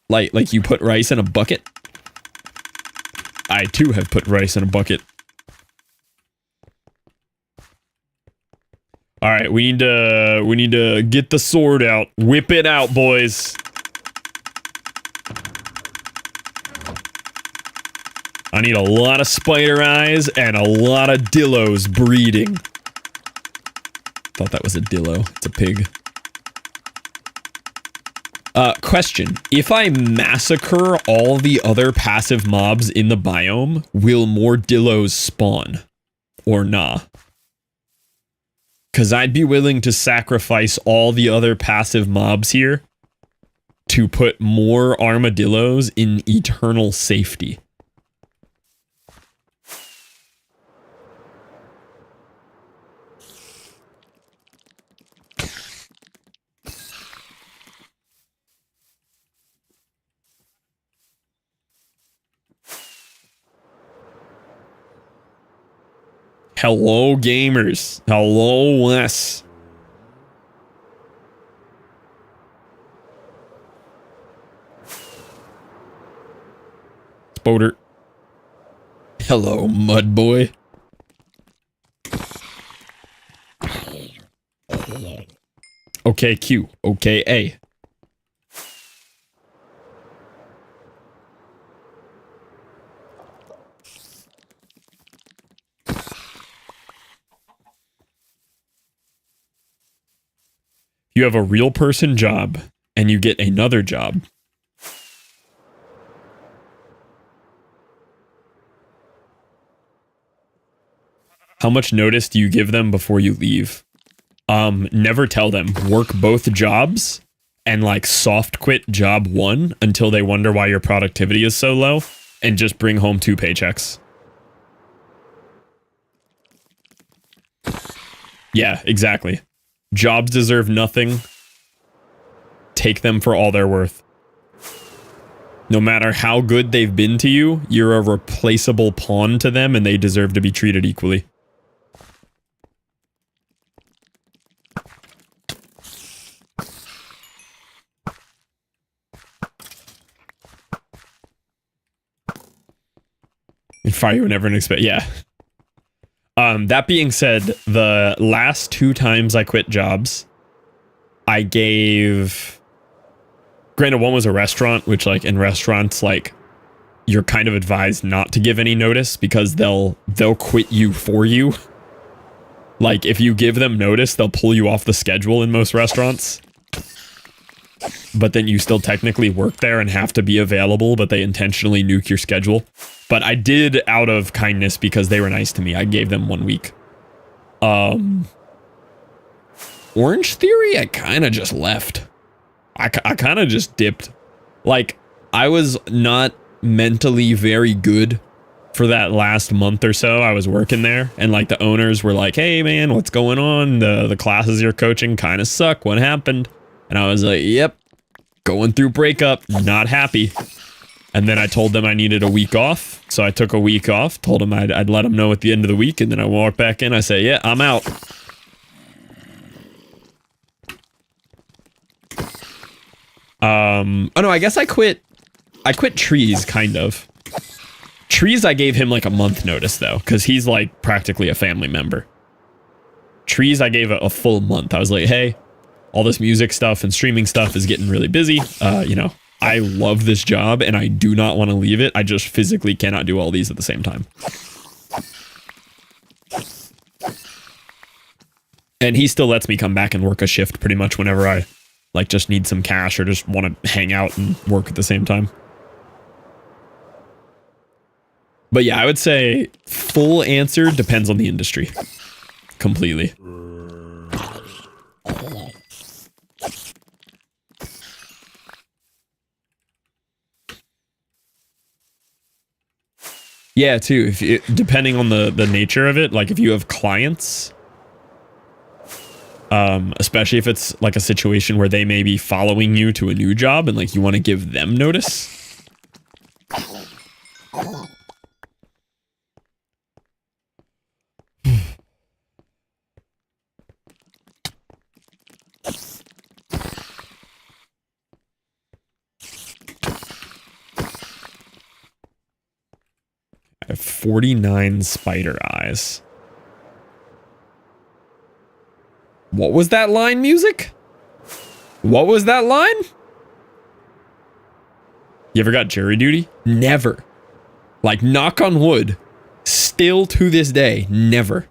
like you put rice in a bucket. I too have put rice in a bucket. All right, we need to get the sword out. Whip it out, boys. I need a lot of spider eyes and a lot of dillos breeding. Thought that was a dillo. It's a pig. Question. If I massacre all the other passive mobs in the biome, will more dillos spawn? Or nah? Because I'd be willing to sacrifice all the other passive mobs here to put more armadillos in eternal safety. Hello, gamers. Hello, Wes. Spoder. Hello, mud boy. Okay, Q. Okay, A. You have a real person job, and you get another job. How much notice do you give them before you leave? Never tell them. Work both jobs and like soft quit job one until they wonder why your productivity is so low, and just bring home 2 paychecks. Yeah, exactly. Jobs deserve nothing. Take them for all they're worth. No matter how good they've been to you, you're a replaceable pawn to them and they deserve to be treated equally. And fire you would never expect. Yeah. That being said, the last 2 times I quit jobs, I gave... Granted, one was a restaurant, which, like, in restaurants, like, you're kind of advised not to give any notice because they'll quit you for you. Like, if you give them notice, they'll pull you off the schedule in most restaurants. But then you still technically work there and have to be available, but they intentionally nuke your schedule. But I did out of kindness because they were nice to me. I gave them 1 week. Orange Theory, I kind of just left. I kind of just dipped. Like, I was not mentally very good for that last month or so I was working there. And, like, the owners were like, hey, man, what's going on? The classes you're coaching kind of suck. What happened? And I was like, yep, going through breakup, not happy. And then I told them I needed a week off. So I took a week off, told them I'd let them know at the end of the week. And then I walked back in. I said, yeah, I'm out. Oh no, I guess I quit Trees, kind of. Trees, I gave him like a month notice though, because he's like practically a family member. Trees, I gave a full month. I was like, hey, all this music stuff and streaming stuff is getting really busy. You know, I love this job and I do not want to leave it. I just physically cannot do all these at the same time. And he still lets me come back and work a shift pretty much whenever I like just need some cash or just want to hang out and work at the same time. But yeah, I would say full answer depends on the industry. Completely. Yeah, too. Depending on the nature of it, like if you have clients, especially if it's like a situation where they may be following you to a new job and like you want to give them notice. I have 49 spider eyes. What was that line, music? What was that line? You ever got jury duty? Never. Like, knock on wood, still to this day, never.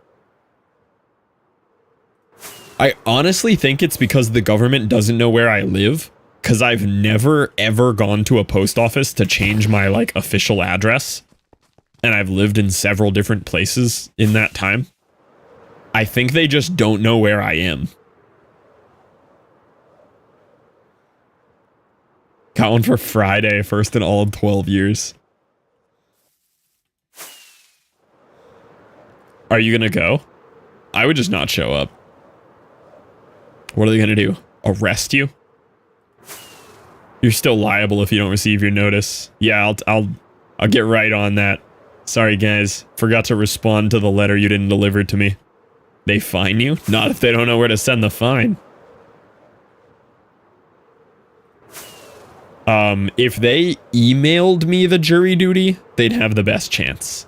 I honestly think it's because the government doesn't know where I live, because I've never ever gone to a post office to change my like official address, and I've lived in several different places in that time. I think they just don't know where I am. Got one for Friday, first in all 12 years. Are you gonna go? I would just not show up. What are they gonna do? Arrest you? You're still liable if you don't receive your notice. Yeah, I'll get right on that. Sorry guys, forgot to respond to the letter you didn't deliver to me. They fine you? Not if they don't know where to send the fine. If they emailed me the jury duty, they'd have the best chance.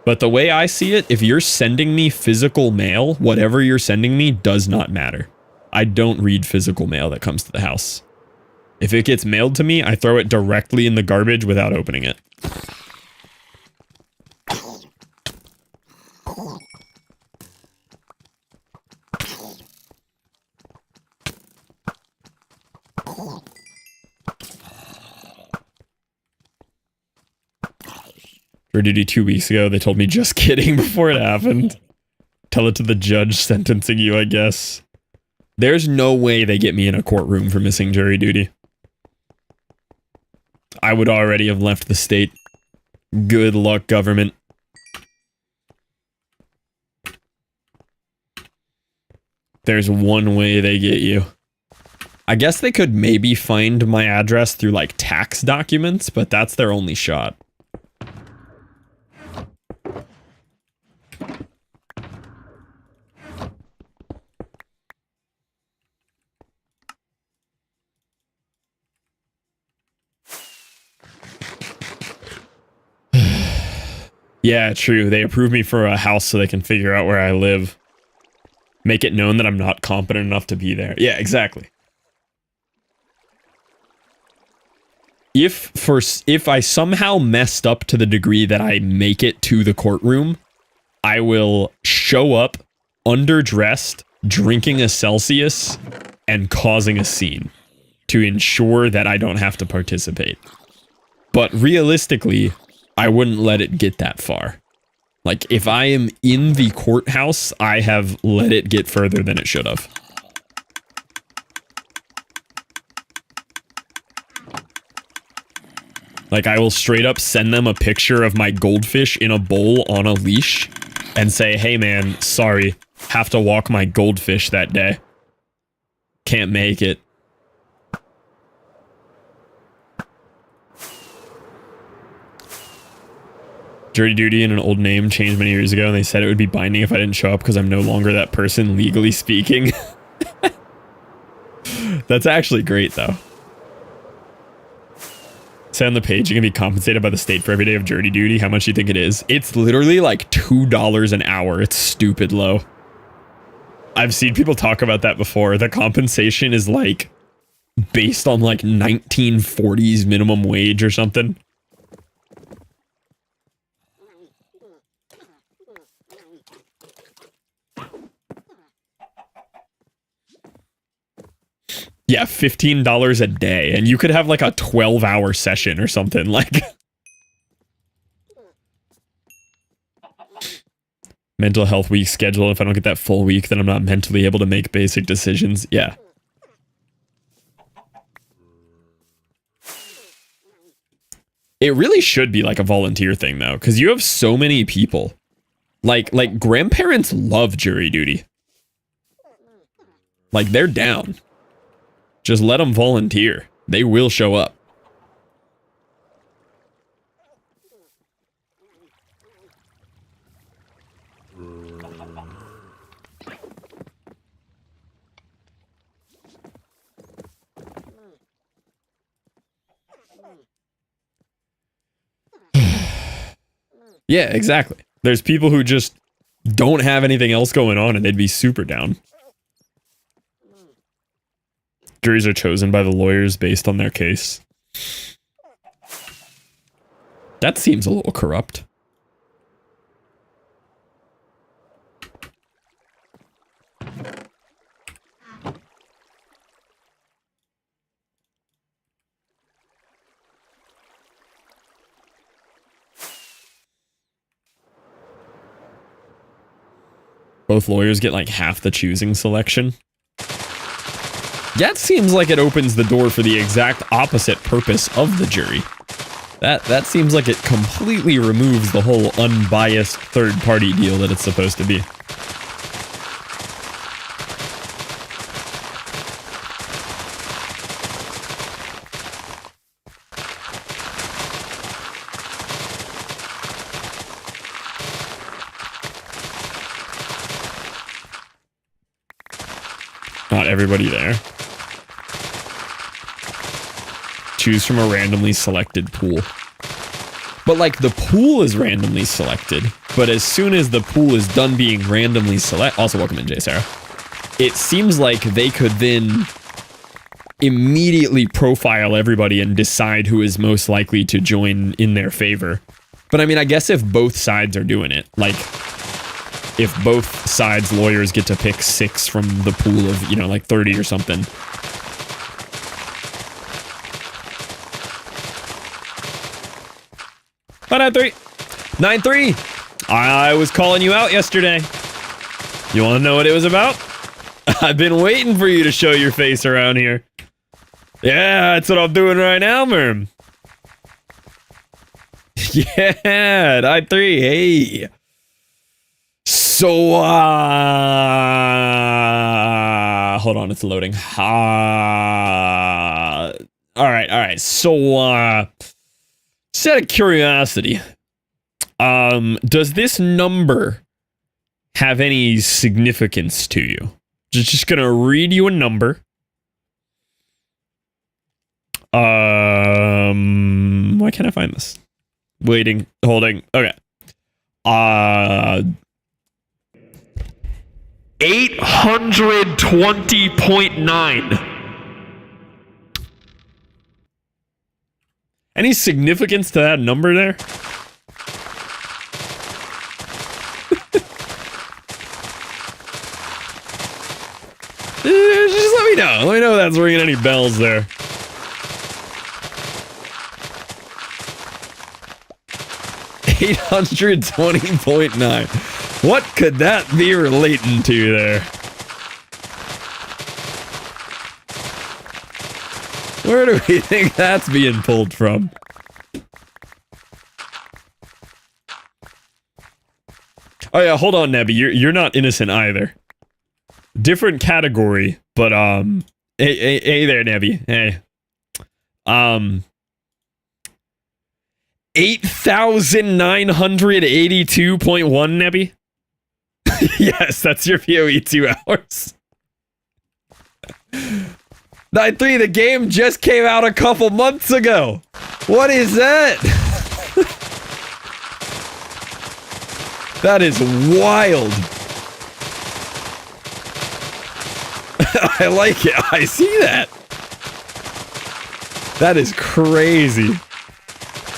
But the way I see it, if you're sending me physical mail, whatever you're sending me does not matter. I don't read physical mail that comes to the house. If it gets mailed to me, I throw it directly in the garbage without opening it. For duty 2 weeks ago, they told me just kidding before it happened. Tell it to the judge sentencing you, I guess. There's no way they get me in a courtroom for missing jury duty. I would already have left the state. Good luck, government. There's one way they get you. I guess they could maybe find my address through, like, tax documents, but that's their only shot. Yeah, true. They approve me for a house so they can figure out where I live. Make it known that I'm not competent enough to be there. Yeah, exactly. If I somehow messed up to the degree that I make it to the courtroom, I will show up underdressed, drinking a Celsius, and causing a scene to ensure that I don't have to participate. But realistically, I wouldn't let it get that far. Like, if I am in the courthouse, I have let it get further than it should have. Like, I will straight up send them a picture of my goldfish in a bowl on a leash and say, hey man, sorry, have to walk my goldfish that day. Can't make it. Jury duty and an old name changed many years ago, and they said it would be binding if I didn't show up because I'm no longer that person, legally speaking. That's actually great, though. Say on the page, you can be compensated by the state for every day of jury duty. How much do you think it is? It's literally like $2 an hour. It's stupid low. I've seen people talk about that before. The compensation is like based on like 1940s minimum wage or something. Yeah, $15 a day, and you could have like a 12-hour session or something, like. Mental health week schedule. If I don't get that full week, then I'm not mentally able to make basic decisions. Yeah. It really should be like a volunteer thing, though, because you have so many people. Like grandparents love jury duty. Like, they're down. Just let them volunteer. They will show up. Yeah, exactly. There's people who just don't have anything else going on and they'd be super down. Juries are chosen by the lawyers based on their case. That seems a little corrupt. Both lawyers get like half the choosing selection. That seems like it opens the door for the exact opposite purpose of the jury. That seems like it completely removes the whole unbiased third-party deal that it's supposed to be. Not everybody there. Choose from a randomly selected pool. But like the pool is randomly selected, but as soon as the pool is done being randomly also welcome in, Jay Sarah. It seems like they could then immediately profile everybody and decide who is most likely to join in their favor. But I mean, I guess if both sides are doing it, like if both sides' lawyers get to pick 6 from the pool of, you know, like 30 or something. Oh, 9-3. 9-3. I was calling you out yesterday. You want to know what it was about? I've been waiting for you to show your face around here. Yeah, that's what I'm doing right now, Merm. Yeah, 9-3. Hey. So, hold on, it's loading. Alright. So, just out of curiosity, does this number have any significance to you? Just gonna read you a number. Why can't I find this? Waiting, holding, okay. 820.9. Any significance to that number there? Just let me know. Let me know if that's ringing any bells there. $820.9. What could that be relating to there? Where do we think that's being pulled from? Oh yeah, hold on, Nebby. You're not innocent either. Different category, but hey there, Nebby. Hey. 8,982.1, Nebby. Yes, that's your PoE 2 hours. 9-3, the game just came out a couple months ago. What is that? That is wild. I like it. I see that. That is crazy.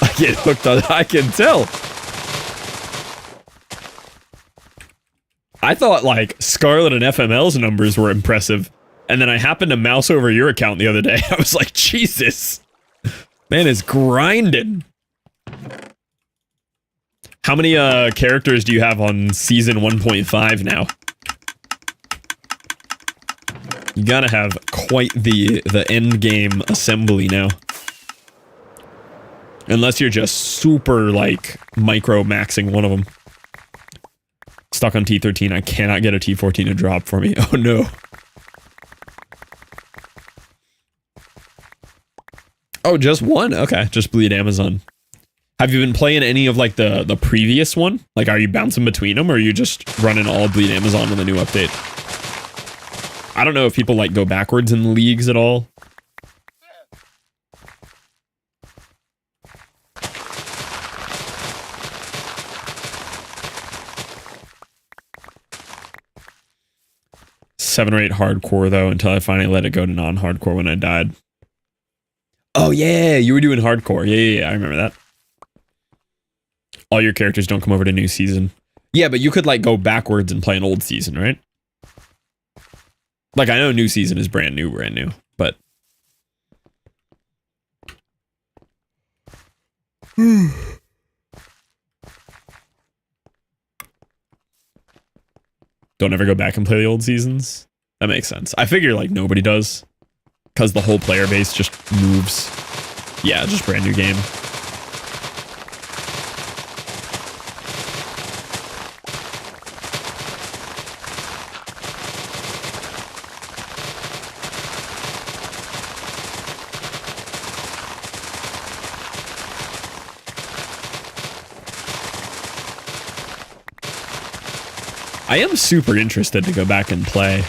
I get hooked on it. I can tell. I thought, like, Scarlet and FML's numbers were impressive. And then I happened to mouse over your account the other day. I was like, Jesus. Man is grinding. How many characters do you have on season 1.5 now? You gotta have quite the end game assembly now. Unless you're just super, like, micro-maxing one of them. Stuck on T13. I cannot get a T14 to drop for me. Oh, no. Oh, just one? Okay, just Bleed Amazon. Have you been playing any of, like, the previous one? Like, are you bouncing between them, or are you just running all Bleed Amazon with a new update? I don't know if people, like, go backwards in the leagues at all. Seven or 8 hardcore, though, until I finally let it go to non-hardcore when I died. Oh, yeah, you were doing hardcore. Yeah, I remember that. All your characters don't come over to new season. Yeah, but you could like go backwards and play an old season, right? Like I know new season is brand new, but don't ever go back and play the old seasons. That makes sense. I figure like nobody does because the whole player base just moves. Yeah, just brand new game. I am super interested to go back and play.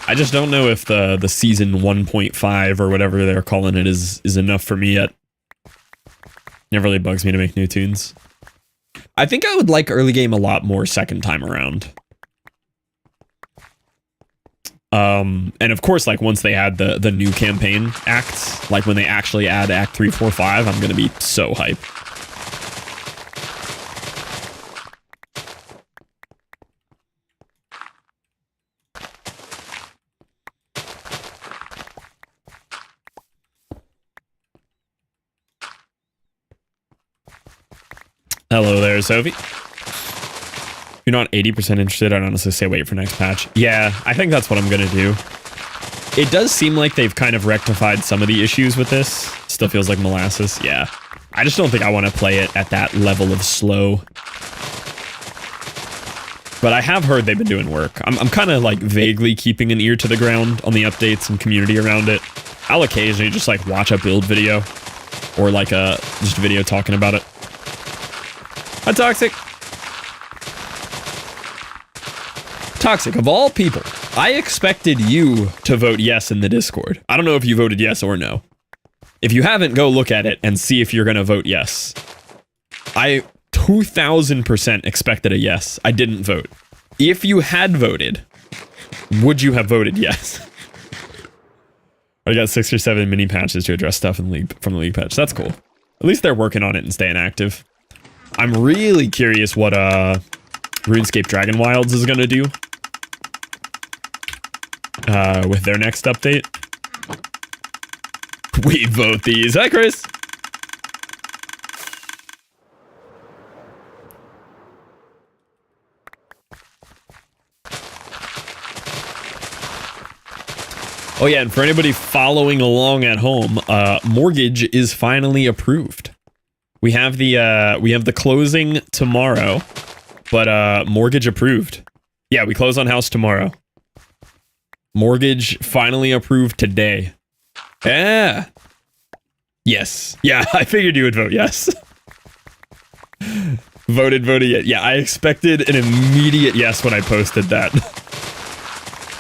I just don't know if the season 1.5 or whatever they're calling it is enough for me yet. It really bugs me to make new tunes. I think I would like early game a lot more second time around. And of course, like once they add the new campaign acts, like when they actually add Act 3, 4, 5, I'm gonna be so hyped. Hello there, Sophie. If you're not 80% interested, I'd honestly say wait for next patch. Yeah, I think that's what I'm gonna do. It does seem like they've kind of rectified some of the issues with this. Still feels like molasses. Yeah. I just don't think I want to play it at that level of slow. But I have heard they've been doing work. I'm kind of like vaguely keeping an ear to the ground on the updates and community around it. I'll occasionally just like watch a build video or like just a video talking about it. Hi, Toxic. Toxic, of all people, I expected you to vote yes in the Discord. I don't know if you voted yes or no. If you haven't, go look at it and see if you're going to vote yes. I 2000% expected a yes. I didn't vote. If you had voted, would you have voted yes? I got 6 or 7 mini patches to address stuff in from the league patch. That's cool. At least they're working on it and staying active. I'm really curious what RuneScape Dragon Wilds is going to do with their next update. We vote these. Hi, Chris. Oh yeah, and for anybody following along at home, mortgage is finally approved. We have the closing tomorrow, but mortgage approved. Yeah, we close on house tomorrow. Mortgage finally approved today. Yeah. Yes. Yeah, I figured you would vote yes. Voted yes. Yeah, I expected an immediate yes when I posted that.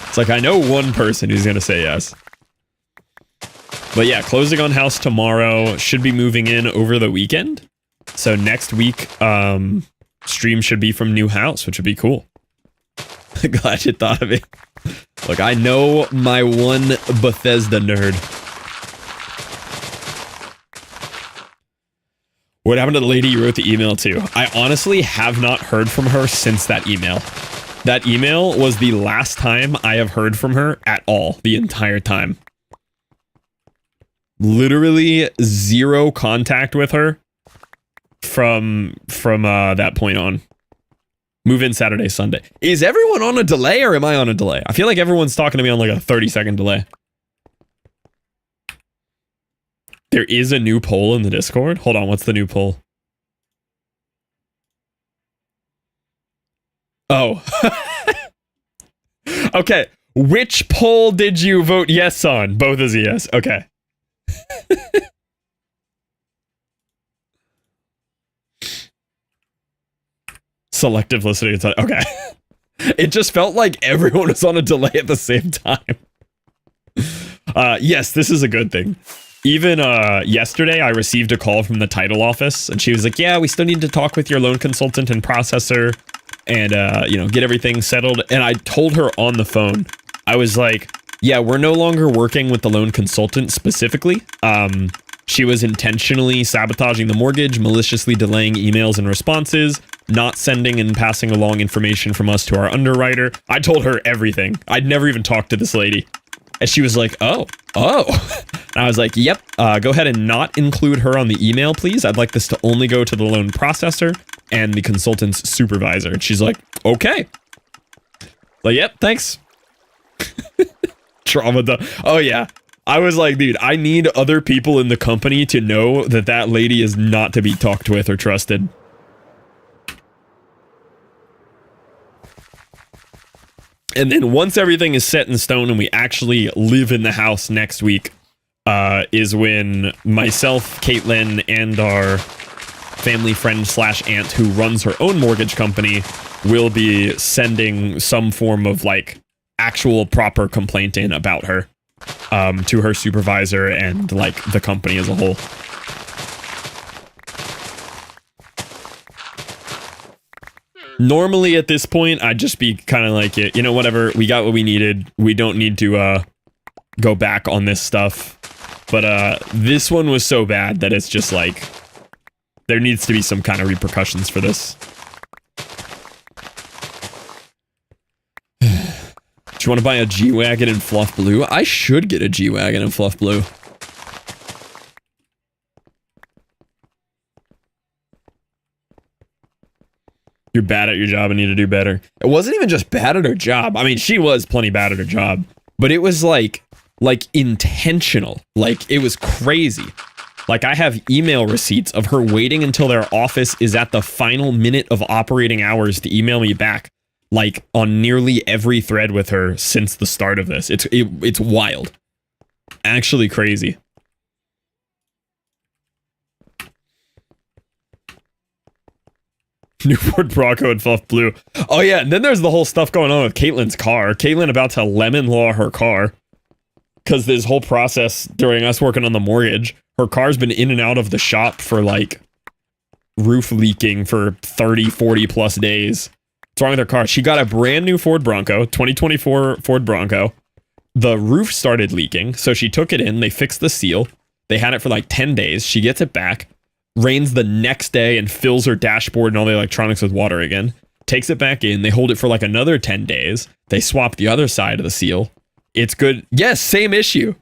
It's like, I know one person who's going to say yes. But yeah, closing on house tomorrow, should be moving in over the weekend. So next week, stream should be from new house, which would be cool. Glad you thought of it. Look, I know my one Bethesda nerd. What happened to the lady you wrote the email to? I honestly have not heard from her since that email. That email was the last time I have heard from her at all, the entire time. Literally zero contact with her from that point on. Move in Saturday, Sunday. Is everyone on a delay or am I on a delay? I feel like everyone's talking to me on like a 30-second delay. There is a new poll in the Discord. Hold on, what's the new poll? Oh. Okay. Which poll did you vote yes on? Both is a yes. Okay. Selective listening. Okay. It just felt like everyone was on a delay at the same time. Yes, this is a good thing. Even yesterday, I received a call from the title office, and she was like, yeah, we still need to talk with your loan consultant and processor and, get everything settled. And I told her on the phone, I was like, yeah, we're no longer working with the loan consultant specifically. She was intentionally sabotaging the mortgage, maliciously delaying emails and responses, not sending and passing along information from us to our underwriter. I told her everything. I'd never even talked to this lady. And she was like, oh. And I was like, yep, go ahead and not include her on the email, please. I'd like this to only go to the loan processor and the consultant's supervisor. And she's like, okay. Like, yep, thanks. Trauma done. Oh, yeah. I was like, dude, I need other people in the company to know that that lady is not to be talked with or trusted. And then once everything is set in stone and we actually live in the house next week, is when myself, Caitlin, and our family friend / aunt who runs her own mortgage company will be sending some form of like actual proper complaint in about her. To her supervisor and like the company as a whole. Normally at this point, I'd just be kind of like, you know, whatever, we got what we needed. We don't need to go back on this stuff. But this one was so bad that it's just like, there needs to be some kind of repercussions for this. Do you want to buy a G-Wagon in Fluff Blue? I should get a G-Wagon in Fluff Blue. You're bad at your job and need to do better. It wasn't even just bad at her job. I mean, she was plenty bad at her job. But it was like intentional. Like, it was crazy. Like, I have email receipts of her waiting until their office is at the final minute of operating hours to email me back. Like, on nearly every thread with her since the start of this. It's wild. Actually crazy. New Ford Bronco and Fluff Blue. Oh yeah, and then there's the whole stuff going on with Caitlin's car. Caitlin about to lemon law her car. Because this whole process during us working on the mortgage, her car's been in and out of the shop for like roof leaking for 30, 40 plus days. What's wrong with her car? She got a brand new Ford Bronco, 2024 Ford Bronco. The roof started leaking, so she took it in. They fixed the seal. They had it for like 10 days. She gets it back, rains the next day and fills her dashboard and all the electronics with water again. Takes it back in. They hold it for like another 10 days. They swap the other side of the seal. It's good. Yes, same issue.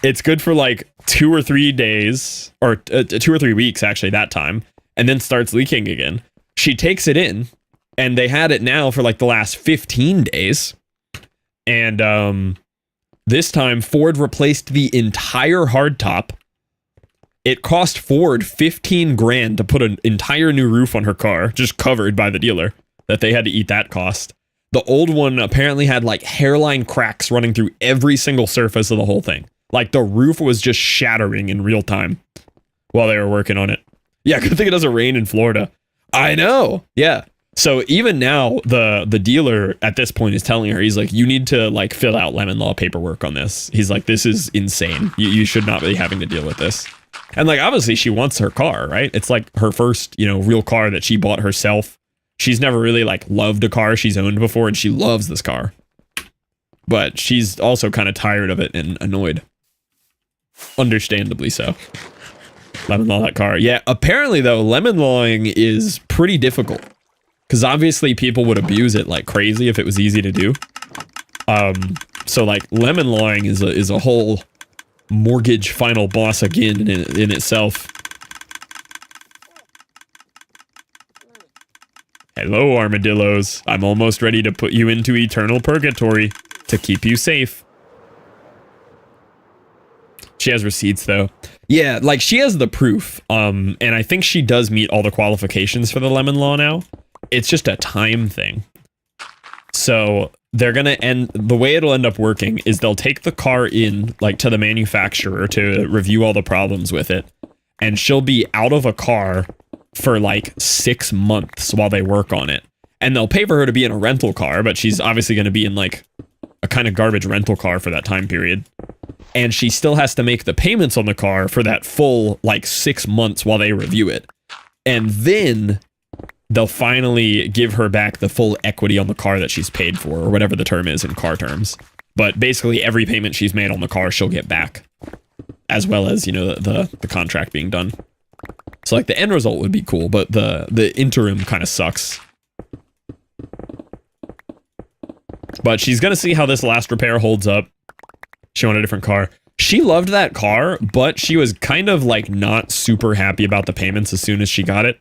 It's good for like 2 or 3 days, or 2 or 3 weeks actually that time, and then starts leaking again. She takes it in. And they had it now for like the last 15 days. And this time Ford replaced the entire hardtop. It cost Ford 15 grand to put an entire new roof on her car, just covered by the dealer, that they had to eat that cost. The old one apparently had like hairline cracks running through every single surface of the whole thing. Like the roof was just shattering in real time while they were working on it. Yeah, good thing it doesn't rain in Florida. I know. Yeah. So even now, the dealer at this point is telling her, he's like, you need to like fill out lemon law paperwork on this. He's like, this is insane. You should not be having to deal with this. And like, obviously she wants her car, right? It's like her first, you know, real car that she bought herself. She's never really like loved a car she's owned before, and she loves this car. But she's also kind of tired of it and annoyed. Understandably so. Lemon law that car. Yeah, apparently though, lemon lawing is pretty difficult. Because obviously people would abuse it like crazy if it was easy to do. So like lemon lawing is a whole mortgage final boss again in itself. Hello, armadillos. I'm almost ready to put you into eternal purgatory to keep you safe. She has receipts though. Yeah, like she has the proof. And I think she does meet all the qualifications for the lemon law now. It's just a time thing. So they're gonna the way it'll end up working is they'll take the car in like to the manufacturer to review all the problems with it, and she'll be out of a car for like 6 months while they work on it. And they'll pay for her to be in a rental car, but she's obviously going to be in like a kind of garbage rental car for that time period. And she still has to make the payments on the car for that full like 6 months while they review it. And then they'll finally give her back the full equity on the car that she's paid for, or whatever the term is in car terms. But basically every payment she's made on the car, she'll get back as well as, you know, the contract being done. So like the end result would be cool, but the interim kind of sucks. But she's gonna see how this last repair holds up. She wanted a different car. She loved that car, but she was kind of like not super happy about the payments as soon as she got it.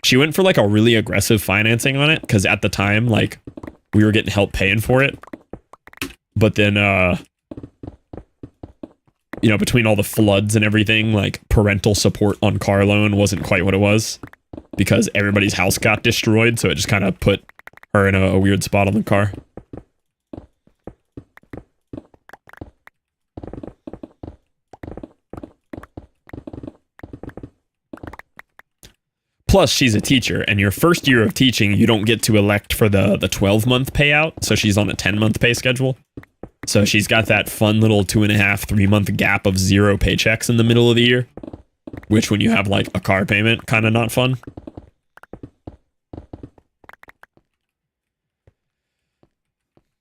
She went for like a really aggressive financing on it because at the time, like, we were getting help paying for it. But then, you know, between all the floods and everything, like, parental support on car loan wasn't quite what it was because everybody's house got destroyed. So it just kind of put her in a weird spot on the car. Plus, she's a teacher, and your first year of teaching, you don't get to elect for the 12-month payout, so she's on a 10-month pay schedule. So she's got that fun little 2.5, 3-month gap of 0 paychecks in the middle of the year, which when you have, like, a car payment, kind of not fun.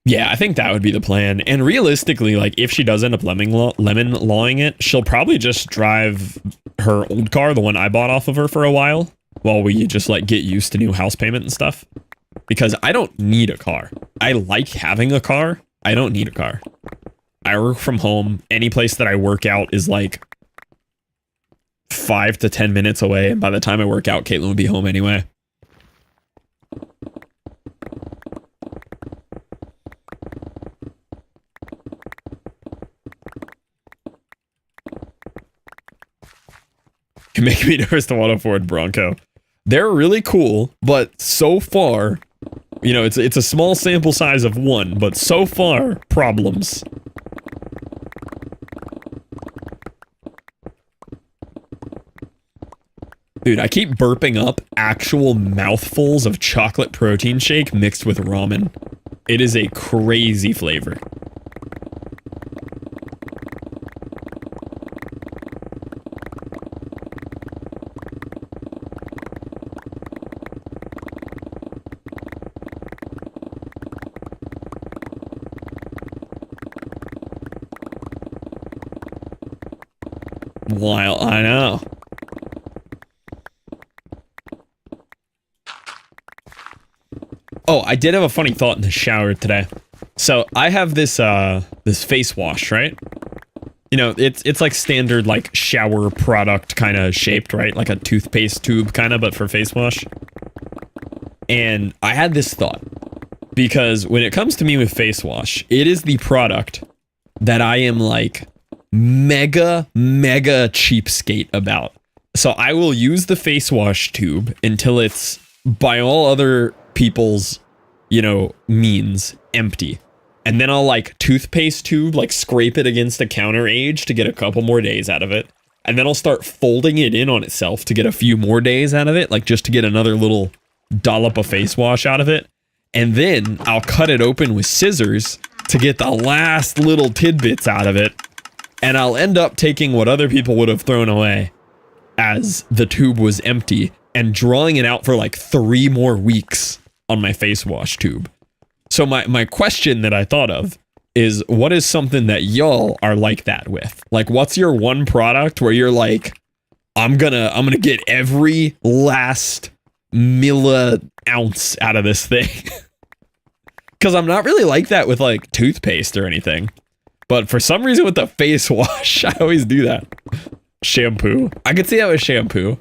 Yeah, I think that would be the plan. And realistically, like, if she does end up lemon lawing it, she'll probably just drive her old car, the one I bought off of her for a while we just, like, get used to new house payment and stuff. Because I don't need a car. I like having a car. I don't need a car. I work from home. Any place that I work out is, like, 5 to 10 minutes away. And by the time I work out, Caitlin would be home anyway. You make me nervous to want a Ford Bronco. They're really cool, but so far, you know, it's a small sample size of one, but so far, problems. Dude, I keep burping up actual mouthfuls of chocolate protein shake mixed with ramen. It is a crazy flavor. Wild, I know. Oh, I did have a funny thought in the shower today. So I have this this face wash, right? You know, it's like standard like shower product kind of shaped, right? Like a toothpaste tube kind of, but for face wash. And I had this thought because when it comes to me with face wash, it is the product that I am like mega cheapskate about. So I will use the face wash tube until it's, by all other people's, you know, means, empty. And then I'll like toothpaste tube, like scrape it against a counter age to get a couple more days out of it. And then I'll start folding it in on itself to get a few more days out of it, like just to get another little dollop of face wash out of it. And then I'll cut it open with scissors to get the last little tidbits out of it. And I'll end up taking what other people would have thrown away as the tube was empty and drawing it out for like 3 more weeks on my face wash tube. So my question that I thought of is, what is something that y'all are like that with? Like, what's your one product where you're like, I'm gonna get every last ounce out of this thing? Because I'm not really like that with like toothpaste or anything. But for some reason with the face wash, I always do that. Shampoo. I could see that with shampoo.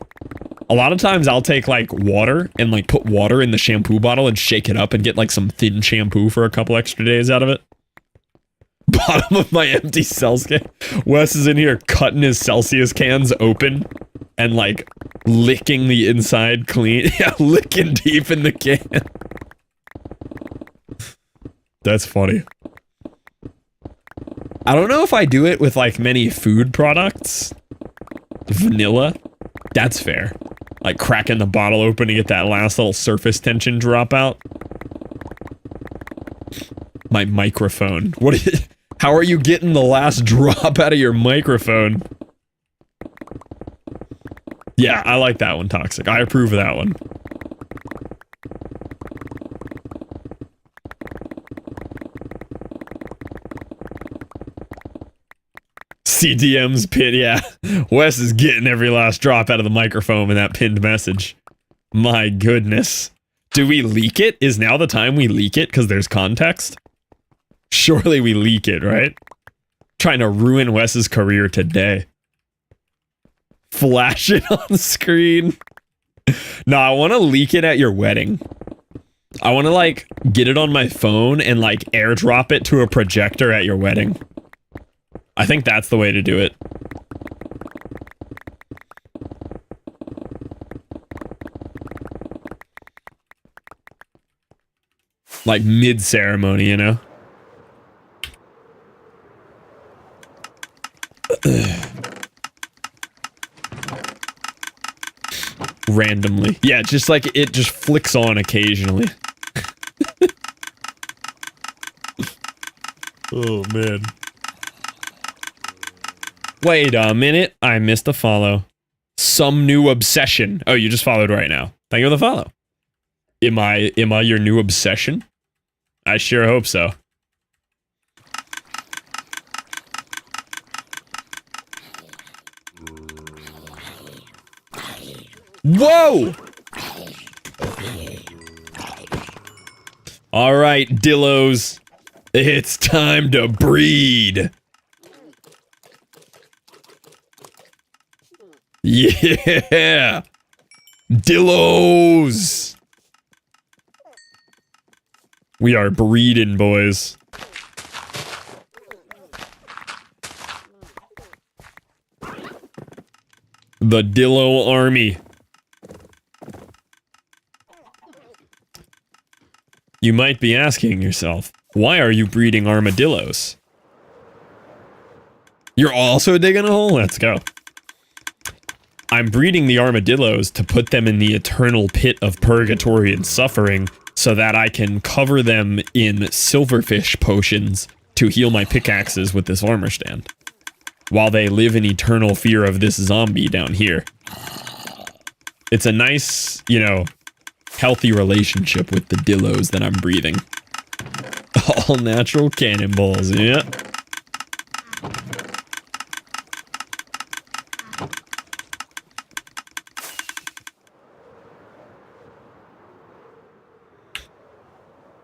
A lot of times I'll take like water and like put water in the shampoo bottle and shake it up and get like some thin shampoo for a couple extra days out of it. Bottom of my empty Celsius can. Wes is in here cutting his Celsius cans open and like licking the inside clean. Yeah, licking deep in the can. That's funny. I don't know if I do it with like many food products. Vanilla. That's fair. Like cracking the bottle open to get that last little surface tension drop out. My microphone. What is it? How are you getting the last drop out of your microphone? Yeah, I like that one, Toxic. I approve of that one. CDM's pin, yeah. Wes is getting every last drop out of the microphone in that pinned message. My goodness. Do we leak it? Is now the time we leak it because there's context? Surely we leak it, right? Trying to ruin Wes's career today. Flash it on screen. No, I want to leak it at your wedding. I want to, like, get it on my phone and, like, airdrop it to a projector at your wedding. I think that's the way to do it. Like, mid-ceremony, you know? Randomly. Yeah, just like, it just flicks on occasionally. Oh, man. Wait a minute. I missed a follow. Some new obsession. Oh, you just followed right now. Thank you for the follow. Am I your new obsession? I sure hope so. Whoa! All right, dillos. It's time to breed. Yeah! Dillos! We are breeding, boys. The Dillo Army. You might be asking yourself, why are you breeding armadillos? You're also digging a hole? Let's go. I'm breeding the armadillos to put them in the eternal pit of purgatory and suffering so that I can cover them in silverfish potions to heal my pickaxes with this armor stand, while they live in eternal fear of this zombie down here. It's a nice, you know, healthy relationship with the dillos that I'm breathing. All natural cannonballs, yeah.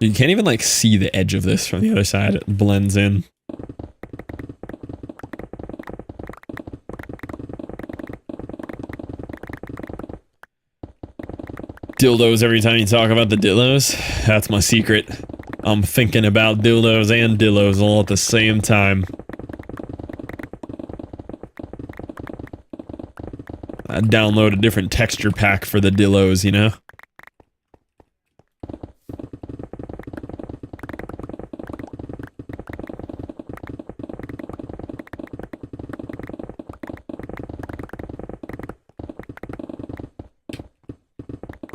You can't even, like, see the edge of this from the other side. It blends in. Dildos every time you talk about the dildos. That's my secret. I'm thinking about dildos and dillos all at the same time. I download a different texture pack for the dillos, you know?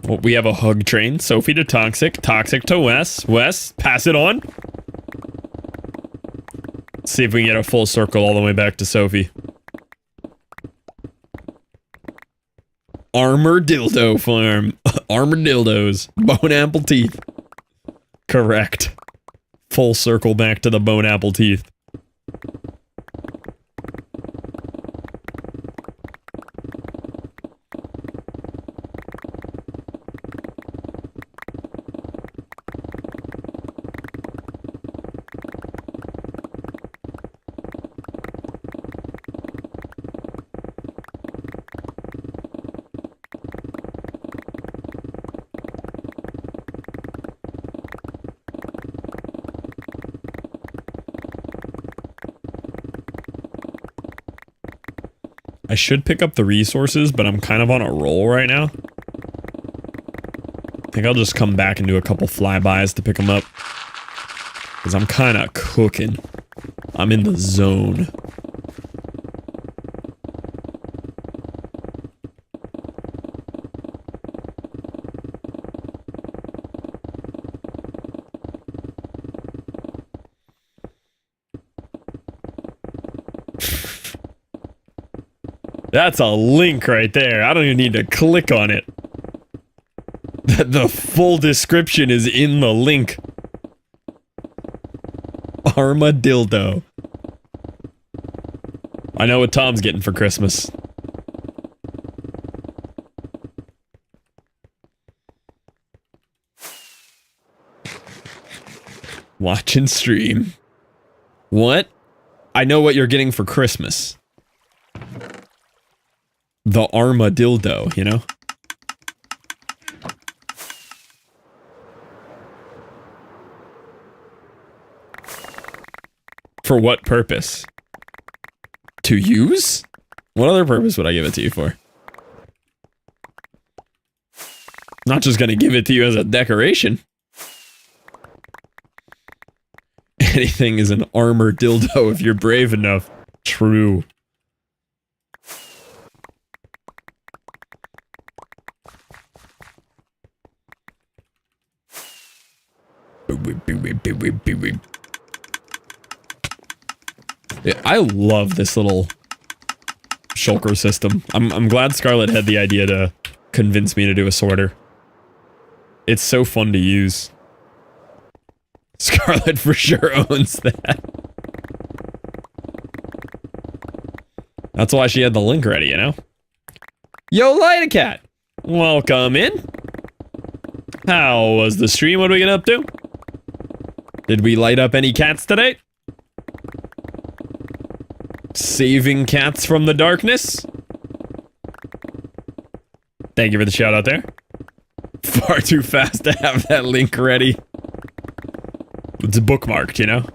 Well, we have a hug train. Sophie to Toxic. Toxic to Wes. Wes, pass it on. Let's see if we can get a full circle all the way back to Sophie. Armor dildo farm. Armor dildos. Bone apple teeth. Correct. Full circle back to the bone apple teeth. I should pick up the resources, but I'm kind of on a roll right now. I think I'll just come back and do a couple flybys to pick them up. Because I'm kind of cooking. I'm in the zone. That's a link right there. I don't even need to click on it. The full description is in the link. Armadildo. I know what Tom's getting for Christmas. Watch and stream. What? I know what you're getting for Christmas. The armadillo, you know? For what purpose? To use? What other purpose would I give it to you for? Not just gonna give it to you as a decoration. Anything is an armor dildo if you're brave enough. True. Yeah, I love this little shulker system. I'm glad Scarlett had the idea to convince me to do a sorter. It's so fun to use. Scarlett for sure owns that. That's why she had the link ready, you know? Yo, Lightacat! Welcome in. How was the stream? What did we get up to? Did we light up any cats today? Saving cats from the darkness? Thank you for the shout out there. Far too fast to have that link ready. It's bookmarked, you know?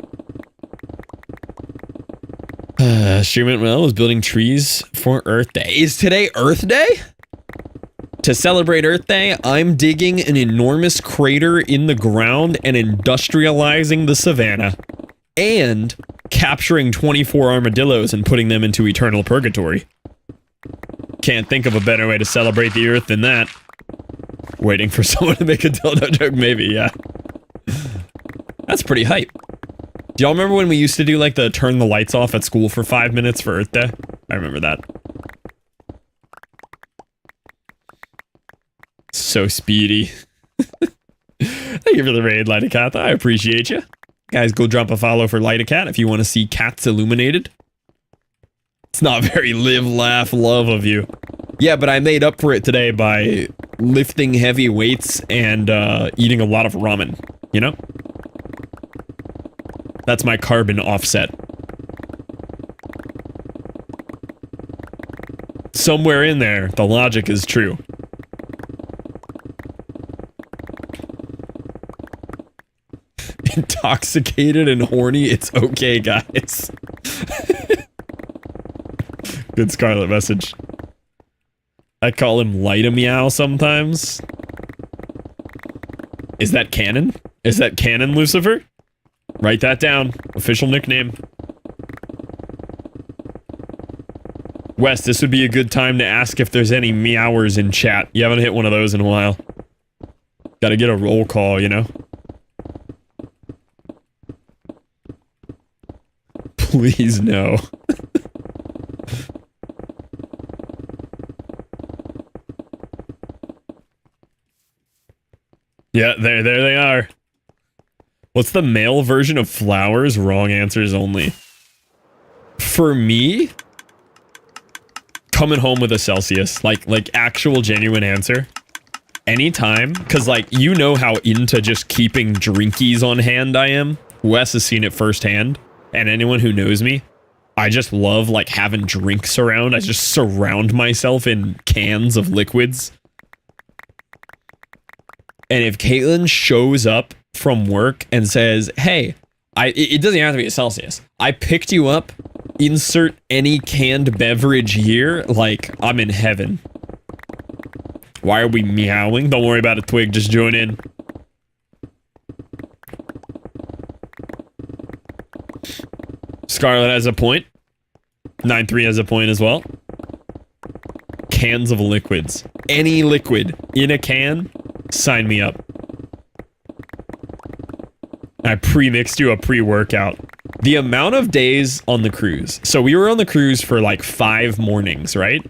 Streaming well was building trees for Earth Day. Is today Earth Day? To celebrate Earth Day, I'm digging an enormous crater in the ground and industrializing the savannah. And capturing 24 armadillos and putting them into eternal purgatory. Can't think of a better way to celebrate the Earth than that. Waiting for someone to make a dildo joke, maybe, yeah. That's pretty hype. Do y'all remember when we used to do like the turn the lights off at school for 5 minutes for Earth Day? I remember that. So speedy. Thank you for the raid, Lightacat. I appreciate you. Guys, go drop a follow for Lightacat if you want to see cats illuminated. It's not very live, laugh, love of you. Yeah, but I made up for it today by lifting heavy weights and eating a lot of ramen, you know? That's my carbon offset. Somewhere in there, the logic is true. Intoxicated and horny, it's okay, guys. Good Scarlet message. I call him Light-a-Meow sometimes. Is that canon? Is that canon, Lucifer? Write that down. Official nickname. Wes, this would be a good time to ask if there's any meowers in chat. You haven't hit one of those in a while. Gotta get a roll call, you know? Please no. Yeah, there they are. What's the male version of flowers? Wrong answers only. For me, coming home with a Celsius, like actual genuine answer. Anytime, cause like you know how into just keeping drinkies on hand I am. Wes has seen it firsthand, and anyone who knows me, I just love like having drinks around. I just surround myself in cans of liquids. And if Caitlin shows up from work and says, hey, it doesn't have to be a Celsius. I picked you up, insert any canned beverage here, like, I'm in heaven. Why are we meowing? Don't worry about it, Twig, just join in. Scarlet has a point. 9-3 has a point as well. Cans of liquids. Any liquid in a can, sign me up. I pre-mixed you a pre-workout. The amount of days on the cruise. So we were on the cruise for like 5 mornings, right?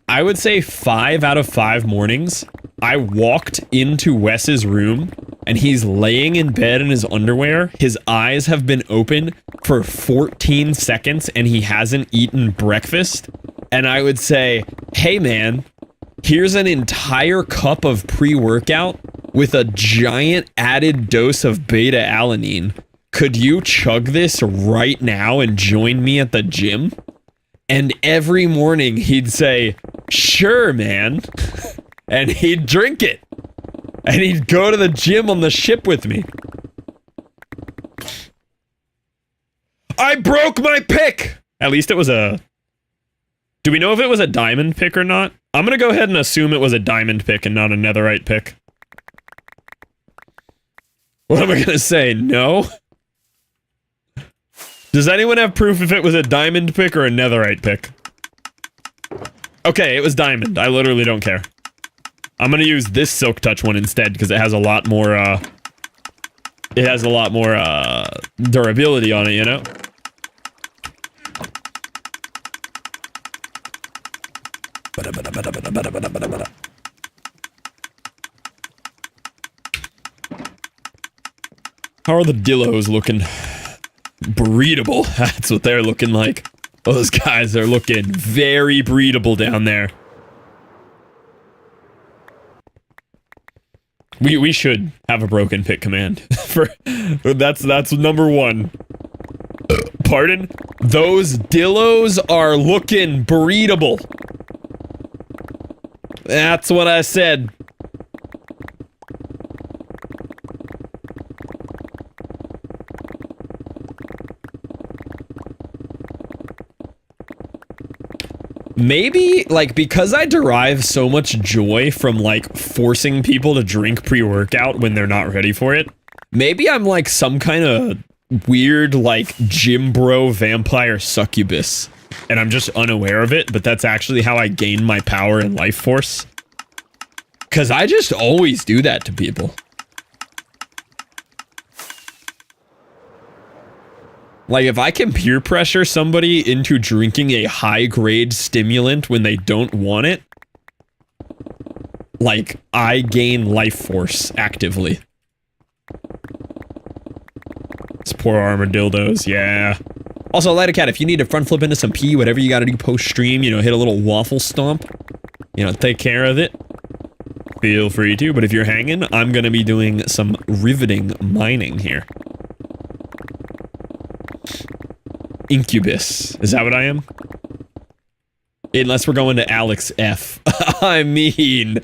I would say 5 out of 5 mornings, I walked into Wes's room and he's laying in bed in his underwear. His eyes have been open for 14 seconds and he hasn't eaten breakfast. And I would say, hey man, here's an entire cup of pre-workout with a giant added dose of beta-alanine. Could you chug this right now and join me at the gym? And every morning he'd say, sure, man. And he'd drink it. And he'd go to the gym on the ship with me. I broke my pick! At least it was a... Do we know if it was a diamond pick or not? I'm gonna go ahead and assume it was a diamond pick and not a netherite pick. What am I gonna say? No? Does anyone have proof if it was a diamond pick or a netherite pick? Okay, it was diamond. I literally don't care. I'm gonna use this silk touch one instead because it has a lot more, durability on it, you know? How are the dillos looking? Breedable. That's what they're looking like. Those guys are looking very breedable down there. We should have a broken pick command. That's number one. Pardon? Those dillos are looking breedable. That's what I said. Maybe, like, because I derive so much joy from, like, forcing people to drink pre-workout when they're not ready for it, maybe I'm, like, some kind of weird, like, gym bro vampire succubus, and I'm just unaware of it, but that's actually how I gain my power and life force. Because I just always do that to people. Like, if I can peer pressure somebody into drinking a high-grade stimulant when they don't want it, like, I gain life force actively. It's poor armored dildos, yeah. Also, Lighter Cat, if you need to front flip into some pee, whatever you gotta do post-stream, you know, hit a little waffle stomp, you know, take care of it, feel free to. But if you're hanging, I'm gonna be doing some riveting mining here. Incubus. Is that what I am? Unless we're going to Alex F. I mean...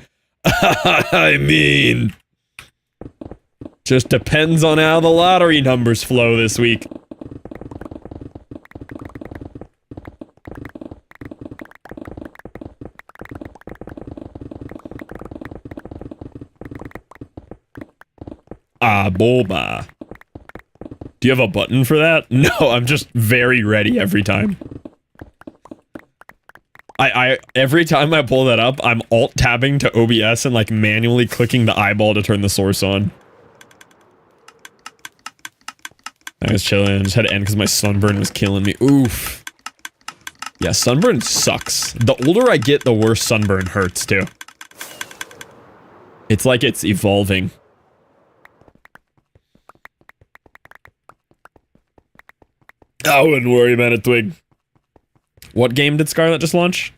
Just depends on how the lottery numbers flow this week. Ah, boba. Do you have a button for that? No, I'm just very ready every time. Every time I pull that up, I'm alt-tabbing to OBS and, like, manually clicking the eyeball to turn the source on. I was chilling, I just had to end because my sunburn was killing me. Oof. Yeah, sunburn sucks. The older I get, the worse sunburn hurts, too. It's like it's evolving. I wouldn't worry about it, Twig. What game did Scarlet just launch?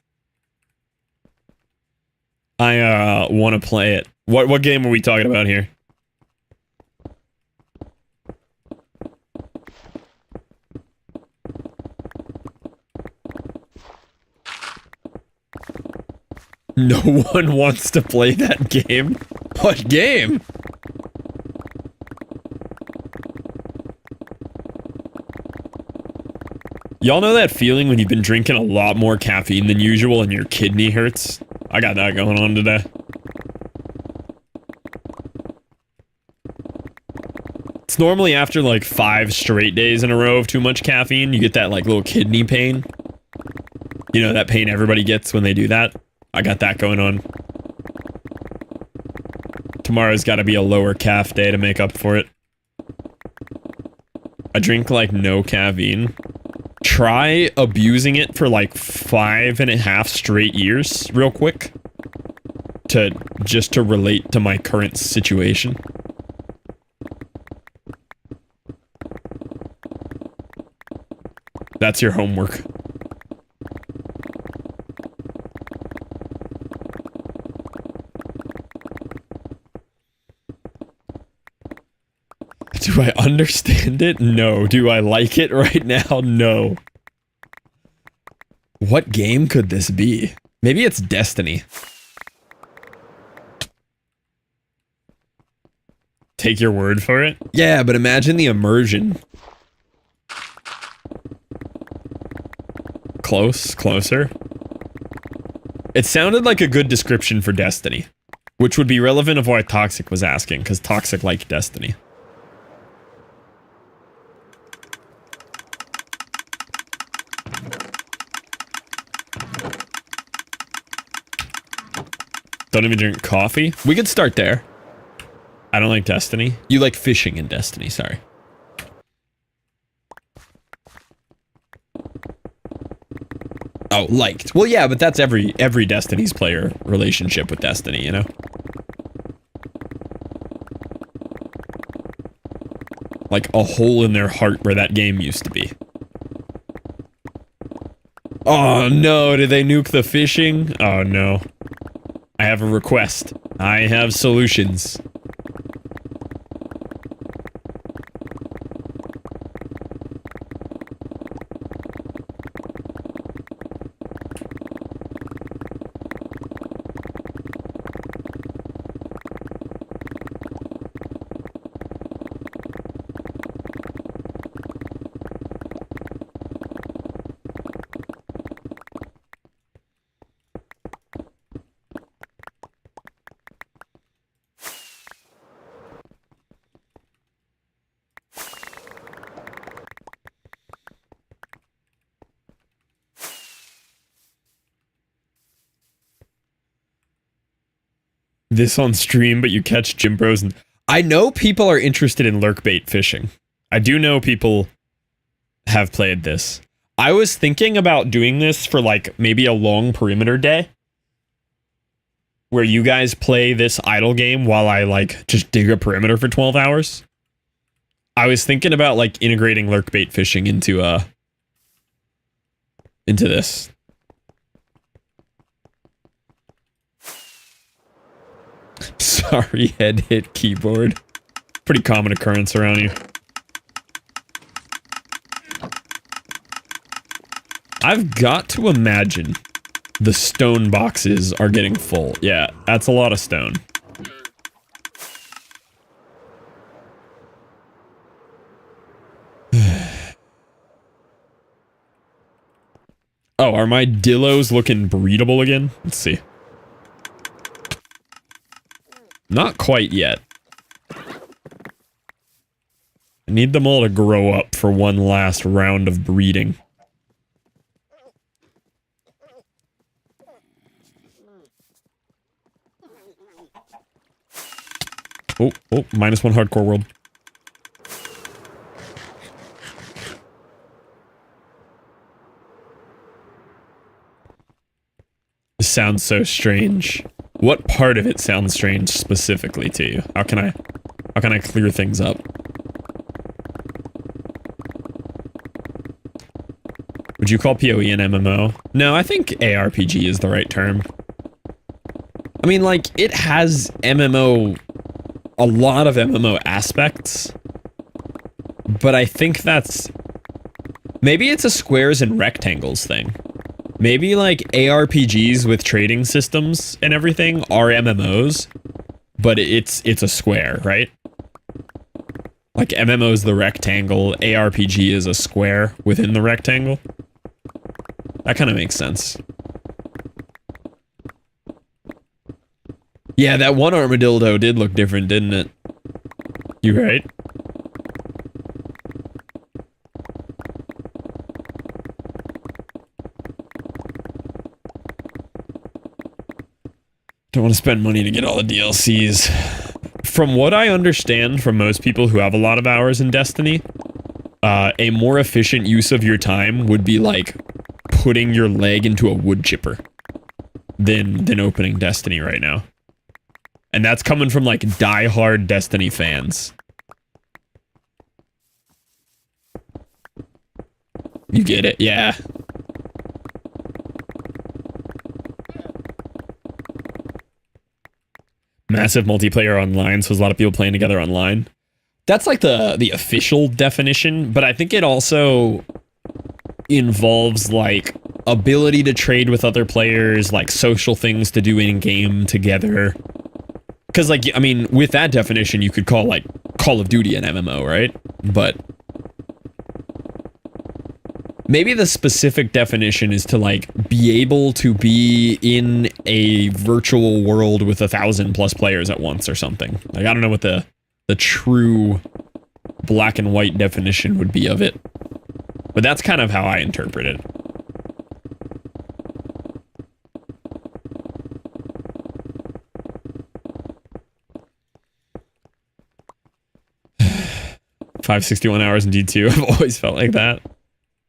I, want to play it. What game are we talking about here? No one wants to play that game? What game? Y'all know that feeling when you've been drinking a lot more caffeine than usual and your kidney hurts? I got that going on today. It's normally after like 5 straight days in a row of too much caffeine, you get that like little kidney pain. You know, that pain everybody gets when they do that? I got that going on. Tomorrow's gotta be a lower caff day to make up for it. I drink like no caffeine. Try abusing it for like 5.5 straight years real quick. Just to relate to my current situation. That's your homework. Do I understand it? No. Do I like it right now? No. What game could this be? Maybe it's Destiny. Take your word for it? Yeah, but imagine the immersion. Closer. It sounded like a good description for Destiny, which would be relevant of why Toxic was asking, because Toxic liked Destiny. Don't even drink coffee? We could start there. I don't like Destiny. You like fishing in Destiny, sorry. Oh, liked. Well, yeah, but that's every Destiny's player relationship with Destiny, you know? Like a hole in their heart where that game used to be. Oh no, did they nuke the fishing? Oh no. I have a request. I have solutions. This on stream, but you catch gym bros and... I know people are interested in lurkbait fishing. I do know people have played this. I was thinking about doing this for like maybe a long perimeter day. Where you guys play this idle game while I like just dig a perimeter for 12 hours. I was thinking about like integrating lurkbait fishing into this. Sorry, head hit keyboard. Pretty common occurrence around here. I've got to imagine the stone boxes are getting full. Yeah, that's a lot of stone. Oh, are my dillos looking breedable again? Let's see. Not quite yet. I need them all to grow up for one last round of breeding. Oh, -1 hardcore world. This sounds so strange. What part of it sounds strange specifically to you? How can I clear things up? Would you call PoE an MMO? No, I think ARPG is the right term. I mean, like, it has MMO, a lot of MMO aspects, but I think that's, maybe it's a squares and rectangles thing. Maybe, like, ARPGs with trading systems and everything are MMOs, but it's a square, right? Like, MMO is the rectangle, ARPG is a square within the rectangle. That kind of makes sense. Yeah, that one armadillo did look different, didn't it? You right? Don't want to spend money to get all the DLCs. From what I understand from most people who have a lot of hours in Destiny, a more efficient use of your time would be like putting your leg into a wood chipper than opening Destiny right now. And that's coming from like die-hard Destiny fans. You get it, yeah. Massive multiplayer online, so there's a lot of people playing together online. That's like the official definition, but I think it also involves like ability to trade with other players, like social things to do in game together. Because like, I mean, with that definition, you could call like Call of Duty an MMO, right? But maybe the specific definition is to like be able to be in a virtual world with 1,000+ players at once or something. Like, I don't know what the true black and white definition would be of it, but that's kind of how I interpret it. $561 hours in D2. I've always felt like that.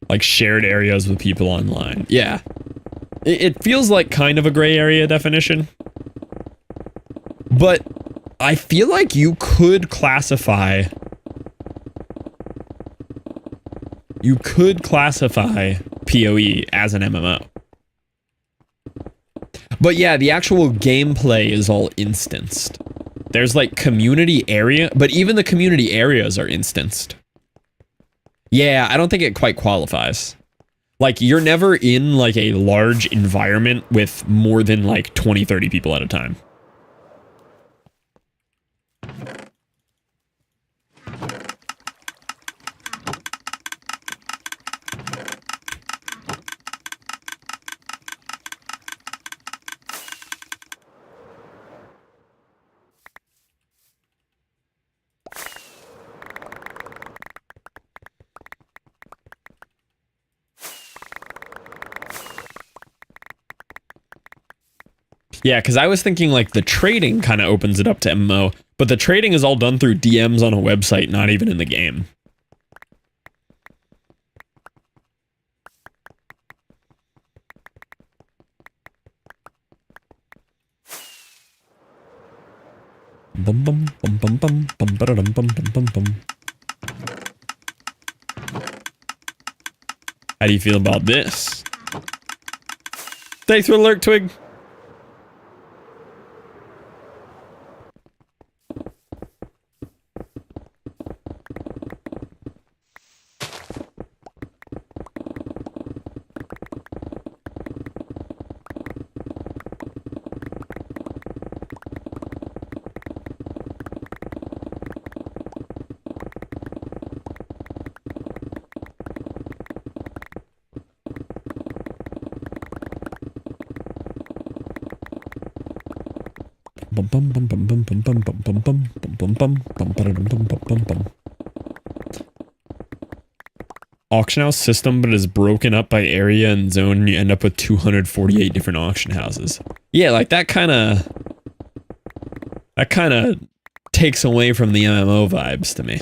Like shared areas with people online. Yeah. It feels like kind of a gray area definition. But I feel like you could classify... You could classify PoE as an MMO. But yeah, the actual gameplay is all instanced. There's like community area, but even the community areas are instanced. Yeah, I don't think it quite qualifies. Like, you're never in like a large environment with more than like 20, 30 people at a time. Yeah, because I was thinking like the trading kind of opens it up to MMO, but the trading is all done through DMs on a website, not even in the game. Bum bum bum bum bum bum bum bum bum bum. How do you feel about this? Thanks for the alert, Twig. Auction house system, but is broken up by area and zone, and you end up with 248 different auction houses. Yeah, like that kind of takes away from the MMO vibes to me.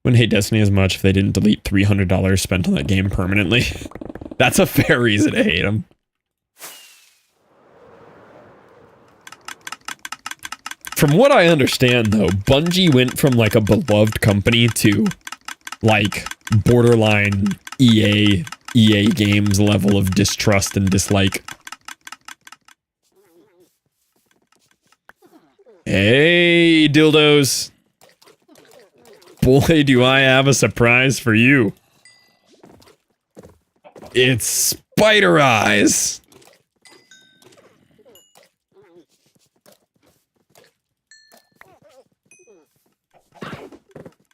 Wouldn't hate Destiny as much if they didn't delete $300 spent on that game permanently. That's a fair reason to hate them. From what I understand, though, Bungie went from like a beloved company to like borderline EA games level of distrust and dislike. Hey, dildos. Boy, do I have a surprise for you. It's spider eyes.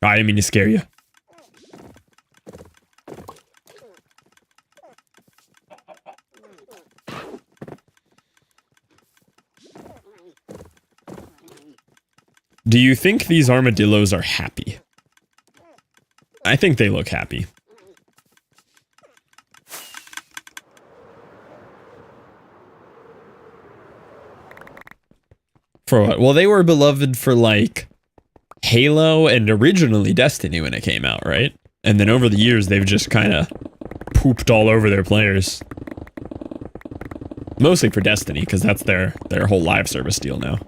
I didn't mean to scare you. Do you think these armadillos are happy? I think they look happy. For what? Well, they were beloved for like Halo and originally Destiny when it came out, right? And then over the years, they've just kind of pooped all over their players. Mostly for Destiny, because that's their whole live service deal now.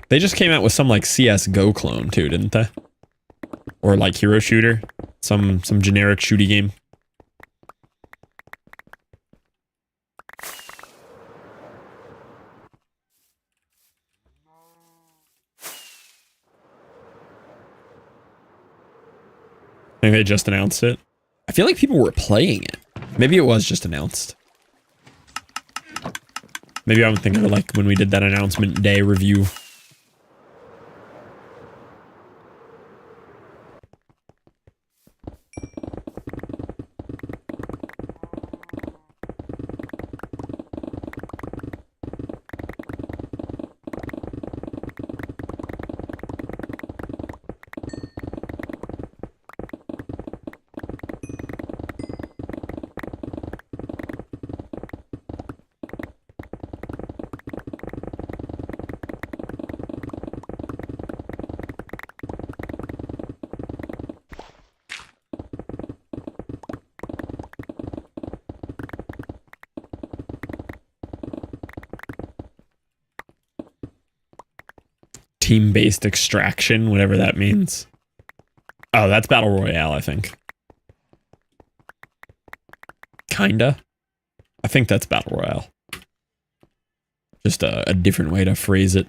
They just came out with some like CS:GO clone too, didn't they? Or like hero shooter, some generic shooty game. I think they just announced it. I feel like people were playing it. Maybe it was just announced. Maybe I'm thinking of like when we did that announcement day review. Team-based extraction, whatever that means. Oh, that's Battle Royale, I think. Kinda. I think that's Battle Royale. Just a different way to phrase it.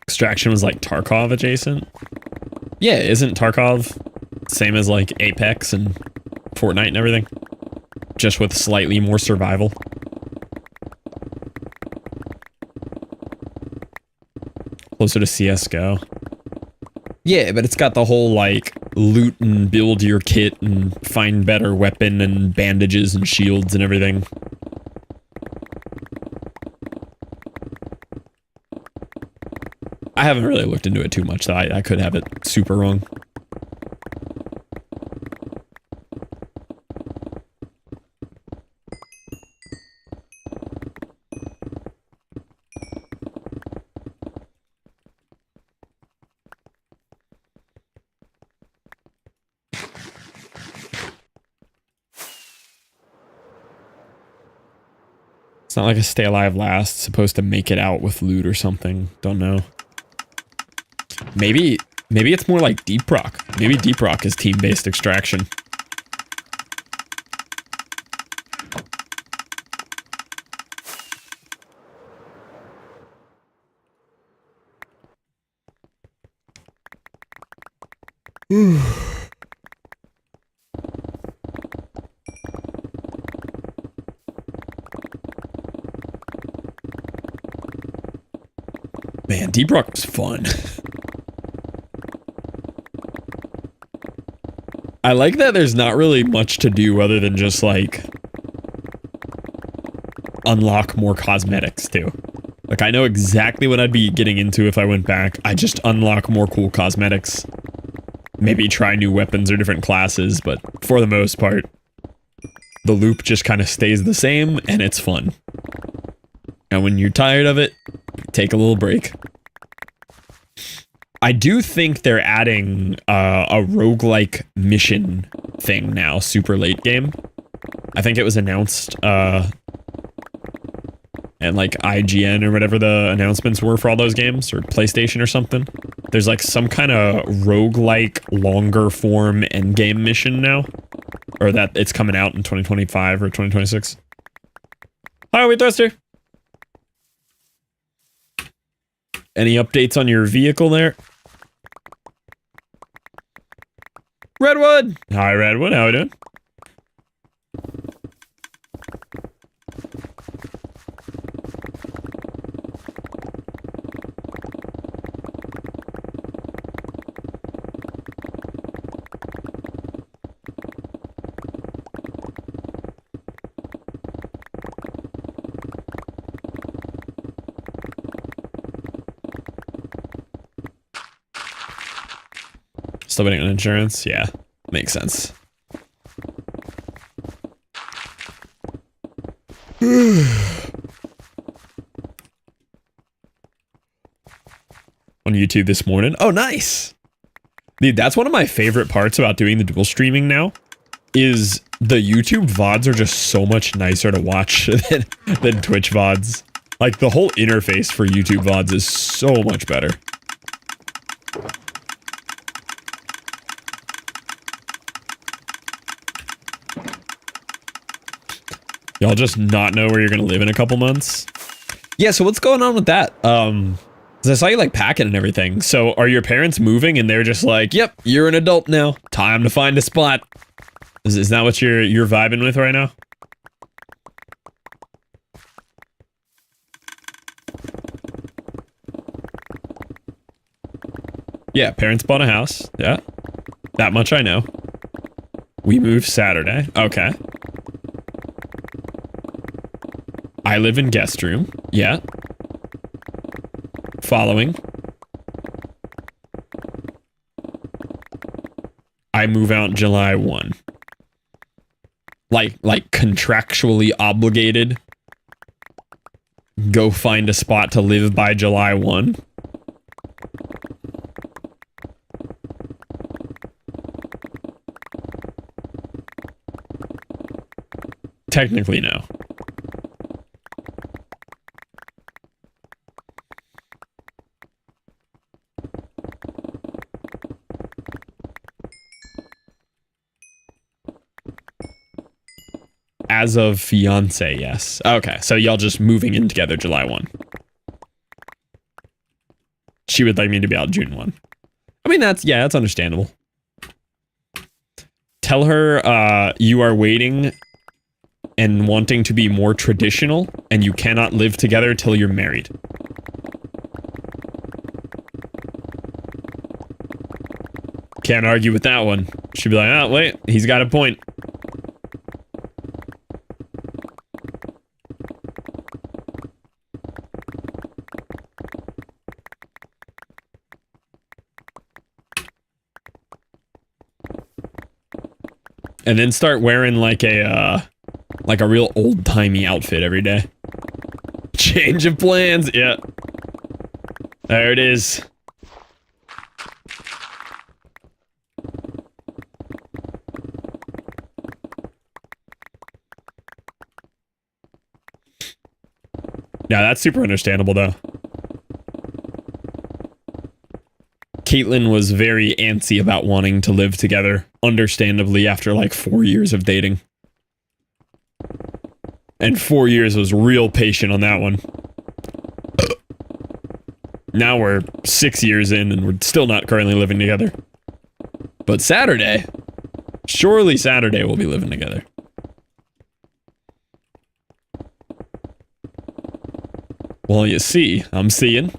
Extraction was like Tarkov adjacent. Yeah, isn't Tarkov same as like Apex and Fortnite and everything? Just with slightly more survival. Closer to CS:GO. Yeah, but it's got the whole like loot and build your kit and find better weapon and bandages and shields and everything. I haven't really looked into it too much, so I could have it super wrong. It's not like a Stay Alive Last, supposed to make it out with loot or something. Don't know. Maybe it's more like Deep Rock. Maybe Deep Rock is team-based extraction. Man, Deep Rock was fun. I like that there's not really much to do other than just like unlock more cosmetics too. Like I know exactly what I'd be getting into if I went back. I just unlock more cool cosmetics. Maybe try new weapons or different classes, but for the most part, the loop just kind of stays the same and it's fun. And when you're tired of it, take a little break. I do think they're adding a roguelike mission thing now, super late game. I think it was announced and like IGN or whatever the announcements were for all those games, or PlayStation or something. There's like some kind of roguelike longer form endgame mission now. Or that it's coming out in 2025 or 2026. Hi, we Thruster. Any updates on your vehicle there? Redwood! Hi, Redwood. How are you doing? Still waiting on insurance? Yeah, makes sense. On YouTube this morning. Oh, nice. Dude, that's one of my favorite parts about doing the dual streaming now, is the YouTube VODs are just so much nicer to watch than Twitch VODs. Like, the whole interface for YouTube VODs is so much better. Y'all just not know where you're gonna live in a couple months? Yeah, so what's going on with that? 'Cause I saw you like packing and everything. So are your parents moving and they're just like, yep, you're an adult now. Time to find a spot. Is that what you're vibing with right now? Yeah, parents bought a house. Yeah. That much I know. We moved Saturday. Okay. I live in guest room. Yeah. Following. I move out July 1. Like contractually obligated. Go find a spot to live by July 1. Technically, no. As of fiance, yes. Okay, so y'all just moving in together July 1. She would like me to be out June 1. I mean, that's understandable. Tell her you are waiting and wanting to be more traditional, and you cannot live together till you're married. Can't argue with that one. She'd be like, oh, wait, he's got a point. And then start wearing like a real old-timey outfit every day. Change of plans, yeah. There it is. Yeah, that's super understandable though. Caitlin was very antsy about wanting to live together, understandably, after like 4 years of dating. And 4 years was real patient on that one. Now we're 6 years in and we're still not currently living together. But Saturday, surely Saturday we'll be living together. Well, you see, I'm seeing.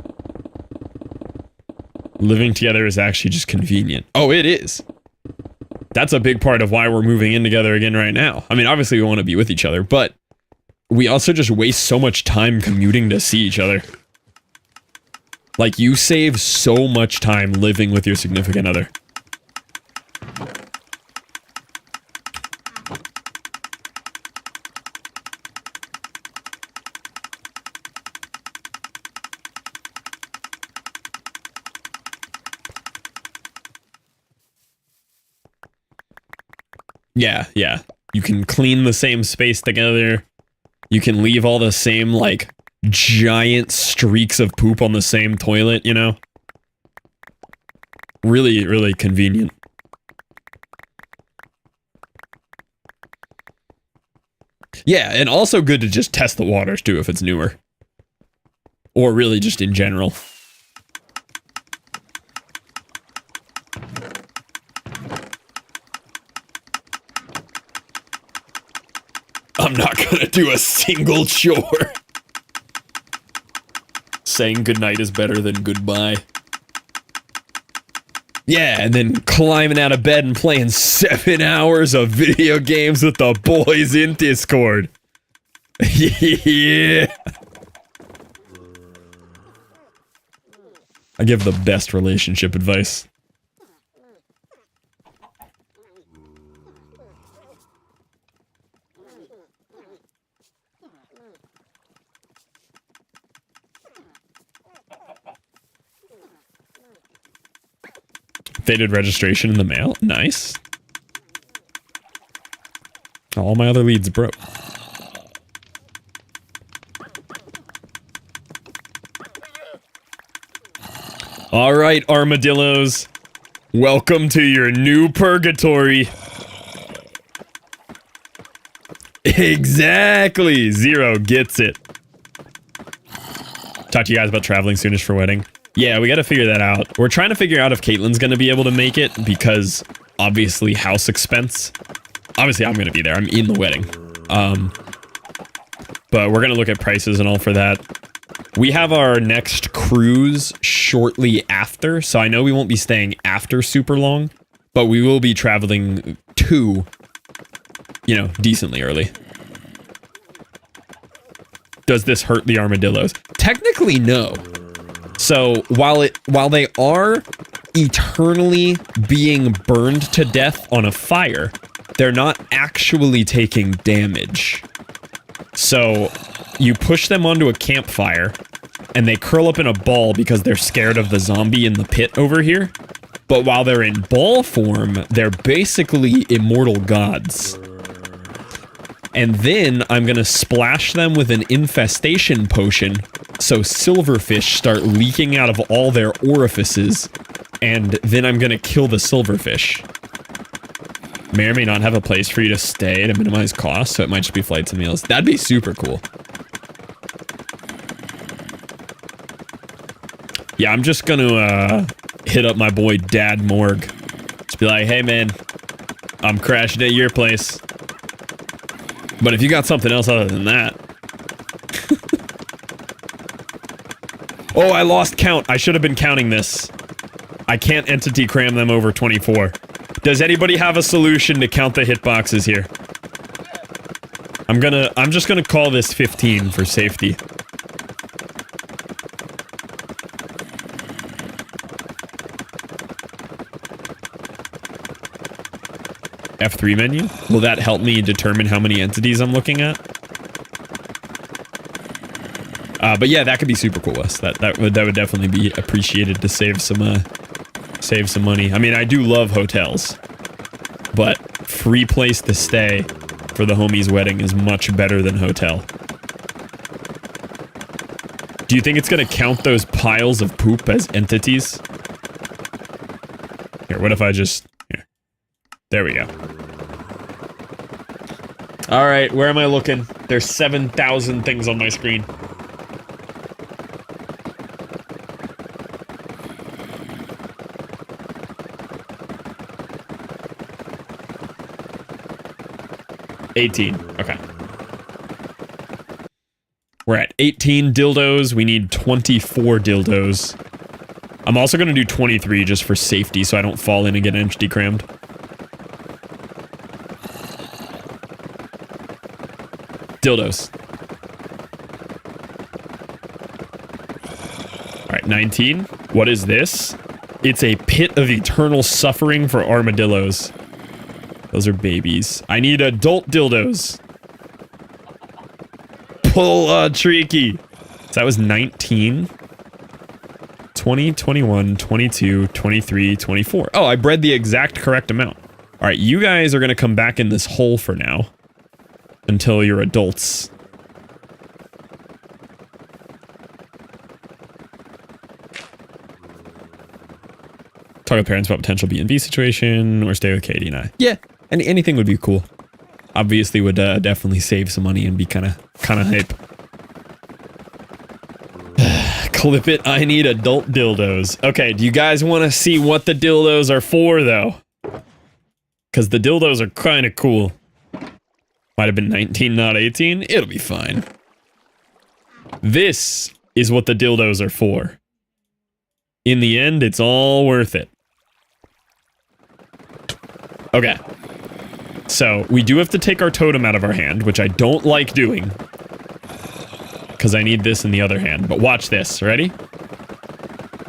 Living together is actually just convenient. Oh, it is. That's a big part of why we're moving in together again right now. I mean, obviously we want to be with each other, but we also just waste so much time commuting to see each other. Like, you save so much time living with your significant other. Yeah. You can clean the same space together. You can leave all the same, like, giant streaks of poop on the same toilet, you know? Really, really convenient. Yeah, and also good to just test the waters, too, if it's newer. Or really just in general. I'm not gonna do a single chore. Saying goodnight is better than goodbye. Yeah, and then climbing out of bed and playing 7 hours of video games with the boys in Discord. Yeah. I give the best relationship advice. Updated registration in the mail. Nice. All my other leads broke. All right, armadillos. Welcome to your new purgatory. Exactly. Zero gets it. Talk to you guys about traveling soonish for wedding. Yeah, we got to figure that out. We're trying to figure out if Caitlin's going to be able to make it because obviously house expense. Obviously, I'm going to be there. I'm in the wedding. But we're going to look at prices and all for that. We have our next cruise shortly after, so I know we won't be staying after super long, but we will be traveling to, you know, decently early. Does this hurt the armadillos? Technically, no. So while they are eternally being burned to death on a fire, they're not actually taking damage. So you push them onto a campfire, and they curl up in a ball because they're scared of the zombie in the pit over here. But while they're in ball form, they're basically immortal gods. And then I'm gonna splash them with an infestation potion, so silverfish start leaking out of all their orifices, and then I'm gonna kill the silverfish. May or may not have a place for you to stay to minimize costs, so it might just be flights and meals. That'd be super cool. Yeah, I'm just gonna hit up my boy Dad Morg. Just be like, hey man, I'm crashing at your place. But if you got something else other than that. Oh, I lost count. I should have been counting this. I can't entity cram them over 24. Does anybody have a solution to count the hitboxes here? I'm just gonna call this 15 for safety. F3 menu? Will that help me determine how many entities I'm looking at? But yeah, that could be super cool, Wes. That would definitely be appreciated to save some money. I mean, I do love hotels, but free place to stay for the homie's wedding is much better than hotel. Do you think it's gonna count those piles of poop as entities? Here, what if I just... Here. There we go. Alright, where am I looking? There's 7,000 things on my screen. Okay. We're at 18 dildos. We need 24 dildos. I'm also going to do 23 just for safety so I don't fall in and get entity crammed. Dildos. Alright, 19. What is this? It's a pit of eternal suffering for armadillos. Those are babies. I need adult dildos. Pull tricky. So that was 19. 20, 21, 22, 23, 24. Oh, I bred the exact correct amount. Alright, you guys are going to come back in this hole for now. Until you're adults. Talk with parents about potential B&B situation or stay with Katie and I. Yeah, anything would be cool. Obviously would definitely save some money and be kind of hype. Clip it, I need adult dildos. Okay, do you guys want to see what the dildos are for though? Because the dildos are kind of cool. Might have been 19, not 18. It'll be fine. This is what the dildos are for. In the end, it's all worth it. Okay. So, we do have to take our totem out of our hand, which I don't like doing. Because I need this in the other hand. But watch this. Ready?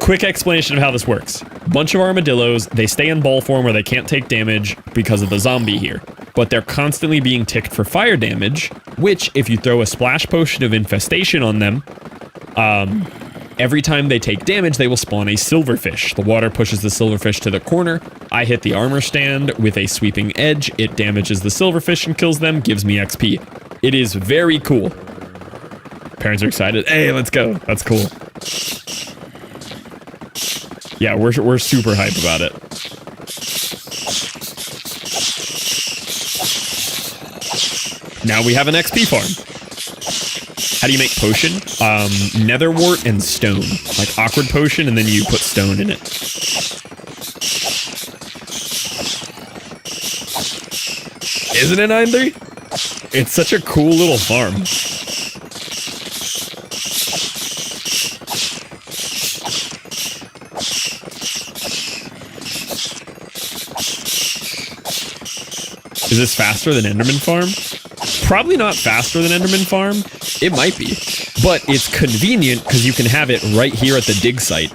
Quick explanation of how this works. Bunch of armadillos, they stay in ball form where they can't take damage because of the zombie here. But they're constantly being ticked for fire damage, which, if you throw a splash potion of infestation on them, Every time they take damage, they will spawn a silverfish. The water pushes the silverfish to the corner. I hit the armor stand with a sweeping edge. It damages the silverfish and kills them, gives me XP. It is very cool. Parents are excited. Hey, let's go. That's cool. Yeah, we're super hype about it. Now we have an XP farm. How do you make potion? Nether wart and stone. Like awkward potion, and then you put stone in it. Isn't it 9-3? It's such a cool little farm. Is this faster than Enderman Farm? Probably not faster than Enderman Farm. It might be. But it's convenient because you can have it right here at the dig site.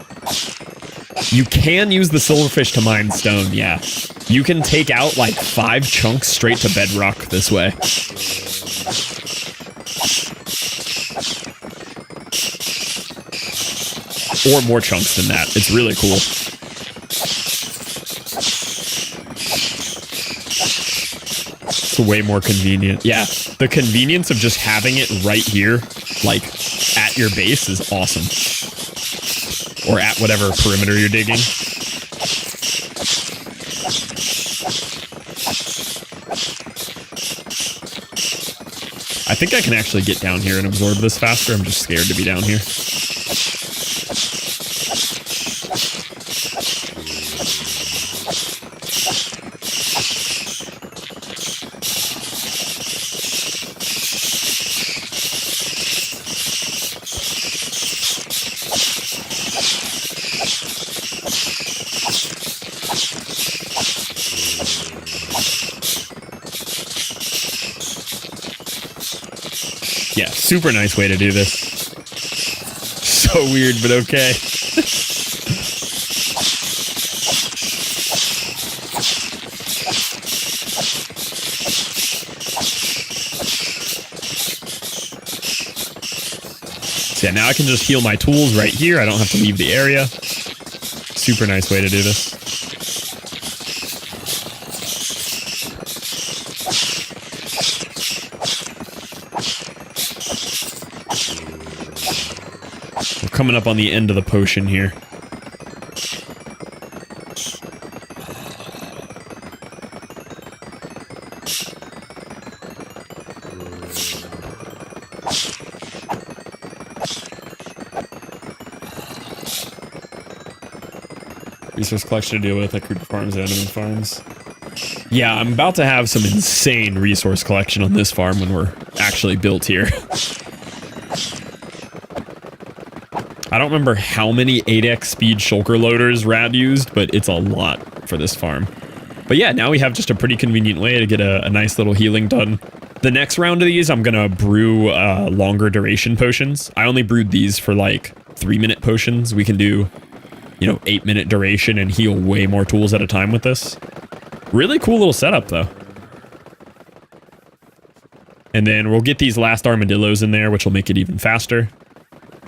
You can use the silverfish to mine stone, yeah. You can take out like 5 chunks straight to bedrock this way. Or more chunks than that. It's really cool. It's way more convenient. Yeah, the convenience of just having it right here, like, at your base is awesome. Or at whatever perimeter you're digging. I think I can actually get down here and absorb this faster. I'm just scared to be down here. Yeah, super nice way to do this. So weird, but okay. So yeah, now I can just heal my tools right here. I don't have to leave the area. Super nice way to do this. Coming up on the end of the potion here. Resource collection to deal with at Creeper Farms and Enderman Farms. Yeah, I'm about to have some insane resource collection on this farm when we're actually built here. I don't remember how many 8x speed shulker loaders Rad used, but it's a lot for this farm. But yeah, now we have just a pretty convenient way to get a nice little healing done. The next round of these, I'm gonna brew longer duration potions. I only brewed these for like 3-minute potions. We can do, you know, 8-minute duration and heal way more tools at a time with this. Really cool little setup though. And then we'll get these last armadillos in there, which will make it even faster.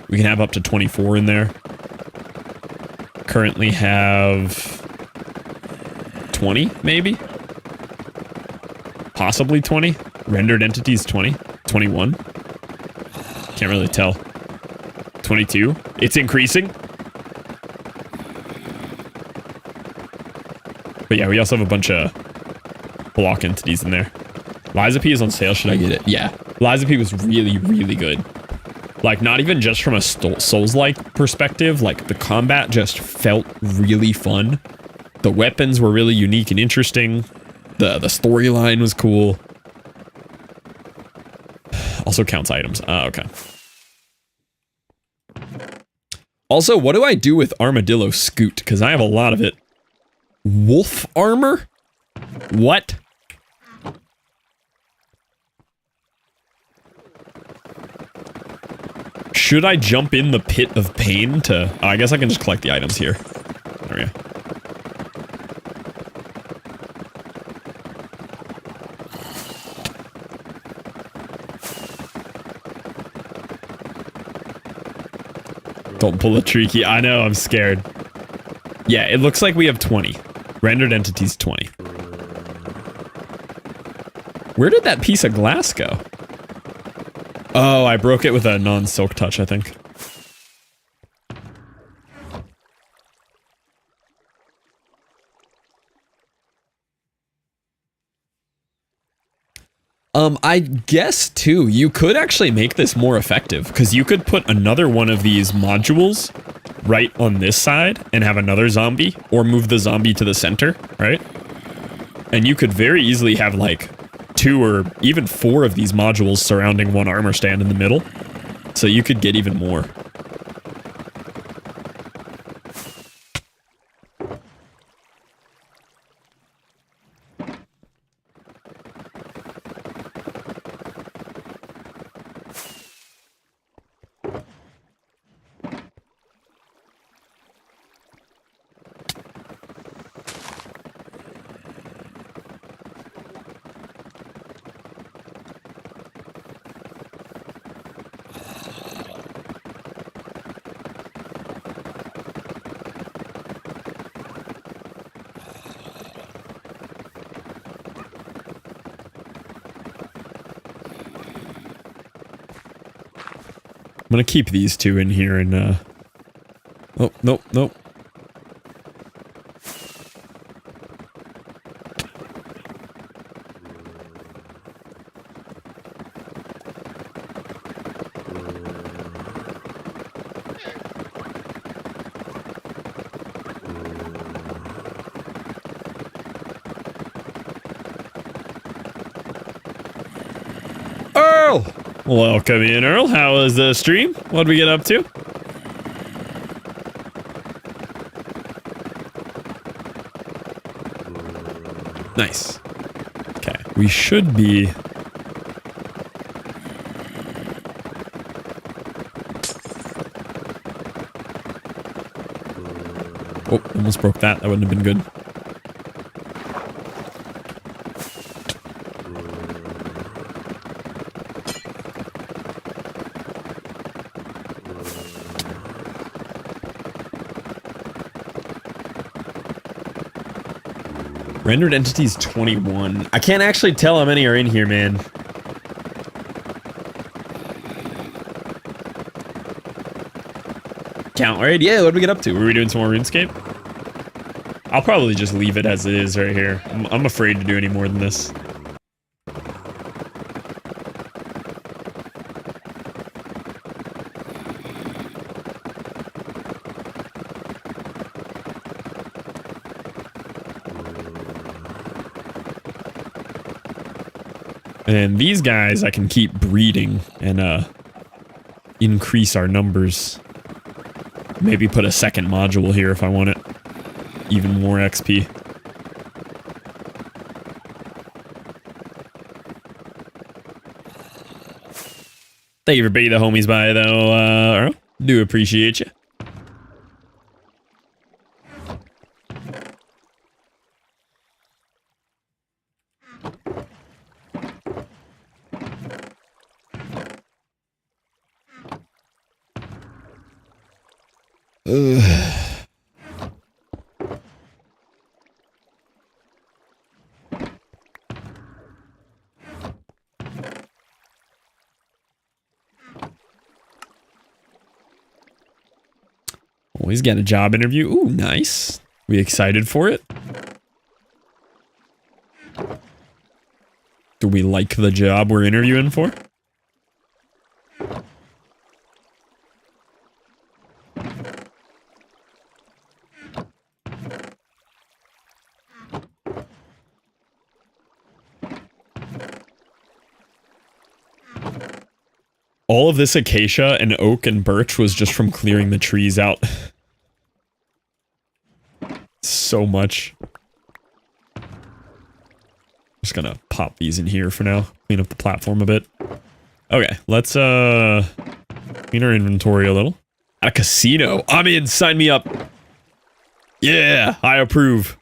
We can have up to 24 in there. Currently have 20, maybe? Possibly 20? Rendered entities 20? 21? Can't really tell. 22? It's increasing? But yeah, we also have a bunch of block entities in there. Lizapie is on sale. Should I get it? Yeah. Lizapie was really, really good. Like, not even just from a Souls-like perspective, like, the combat just felt really fun. The weapons were really unique and interesting. The storyline was cool. Also counts items. Okay. Also, what do I do with Armadillo Scoot? Because I have a lot of it. Wolf armor? What? Should I jump in the pit of pain to... Oh, I guess I can just collect the items here. There we go. Don't pull a tricky. I know, I'm scared. Yeah, it looks like we have 20. Rendered entities 20. Where did that piece of glass go? Oh, I broke it with a non-silk touch, I think. I guess too, you could actually make this more effective, because you could put another one of these modules right on this side and have another zombie, or move the zombie to the center, right? And you could very easily have like 2 or even 4 of these modules surrounding one armor stand in the middle. So you could get even more. I'm gonna keep these 2 in here and, oh, nope, nope. Earl! Welcome in, Earl. How was the stream? What'd we get up to? Nice. Okay, we should be... Oh, almost broke that. That wouldn't have been good. Rendered entities 21. I can't actually tell how many are in here, man. Count raid? Yeah, what did we get up to? Were we doing some more RuneScape? I'll probably just leave it as it is right here. I'm afraid to do any more than this. And these guys I can keep breeding and increase our numbers. Maybe put a second module here if I want it. Even more XP. Thank you for being the homies by though, Earl. Do appreciate you. Oh, he's got a job interview. Ooh, nice. We excited for it? Do we like the job we're interviewing for? All of this acacia and oak and birch was just from clearing the trees out. So much. Just gonna pop these in here for now. Clean up the platform a bit. Okay, let's clean our inventory a little. At a casino. I'm in, sign me up. Yeah, I approve.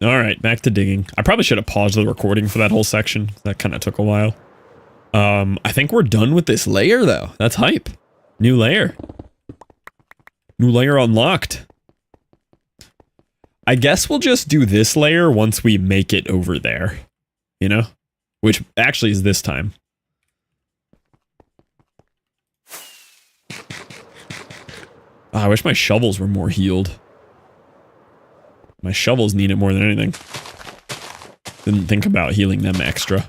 All right, back to digging. I probably should have paused the recording for that whole section. That kind of took a while. I think we're done with this layer, though. That's hype. New layer. New layer unlocked. I guess we'll just do this layer once we make it over there. You know? Which actually is this time. Oh, I wish my shovels were more healed. My shovels need it more than anything. Didn't think about healing them extra.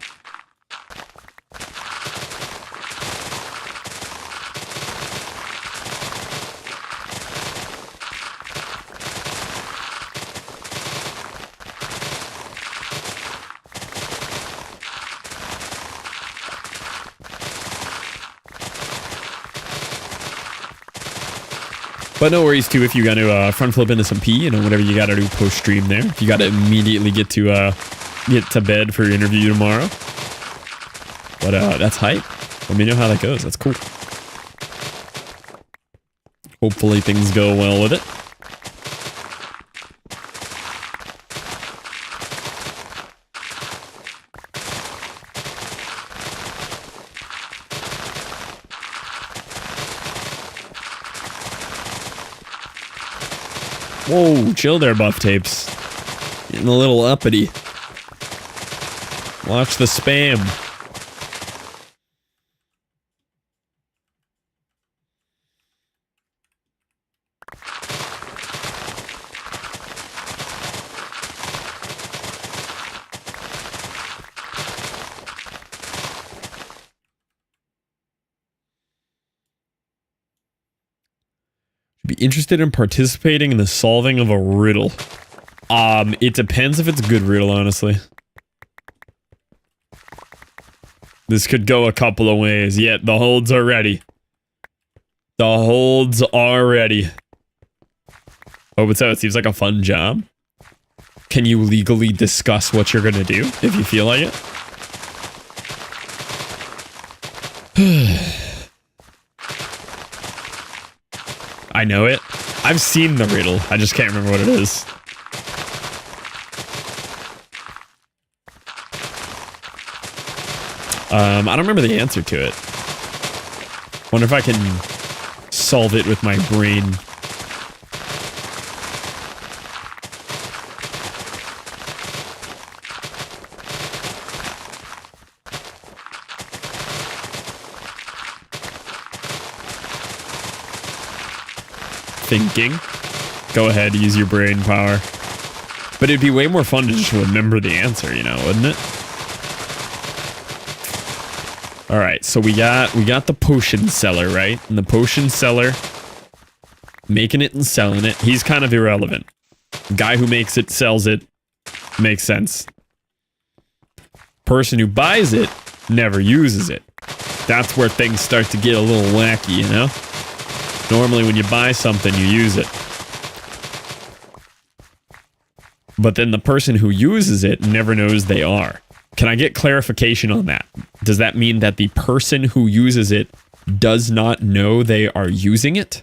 But no worries too if you got to front flip into some pee, you know, whatever you got to do post stream there. If you got to immediately get to bed for your interview tomorrow. But that's hype. Let me know how that goes. That's cool. Hopefully things go well with it. Whoa, chill there, buff tapes. Getting a little uppity. Watch the spam. Be interested in participating in the solving of a riddle. It depends if it's a good riddle, honestly. This could go a couple of ways. Yeah, the holds are ready. The holds are ready. Oh, but so it seems like a fun job. Can you legally discuss what you're gonna do if you feel like it? I know it. I've seen the riddle. I just can't remember what it is. I don't remember the answer to it. Wonder if I can solve it with my brain. Thinking. Go ahead, use your brain power. But it'd be way more fun to just remember the answer, you know, wouldn't it? Alright, so we got the potion seller, right? And the potion seller making it and selling it. He's kind of irrelevant. Guy who makes it, sells it, makes sense. Person who buys it never uses it. That's where things start to get a little wacky, you know? Normally when you buy something, you use it. But then the person who uses it never knows they are. Can I get clarification on that? Does that mean that the person who uses it does not know they are using it?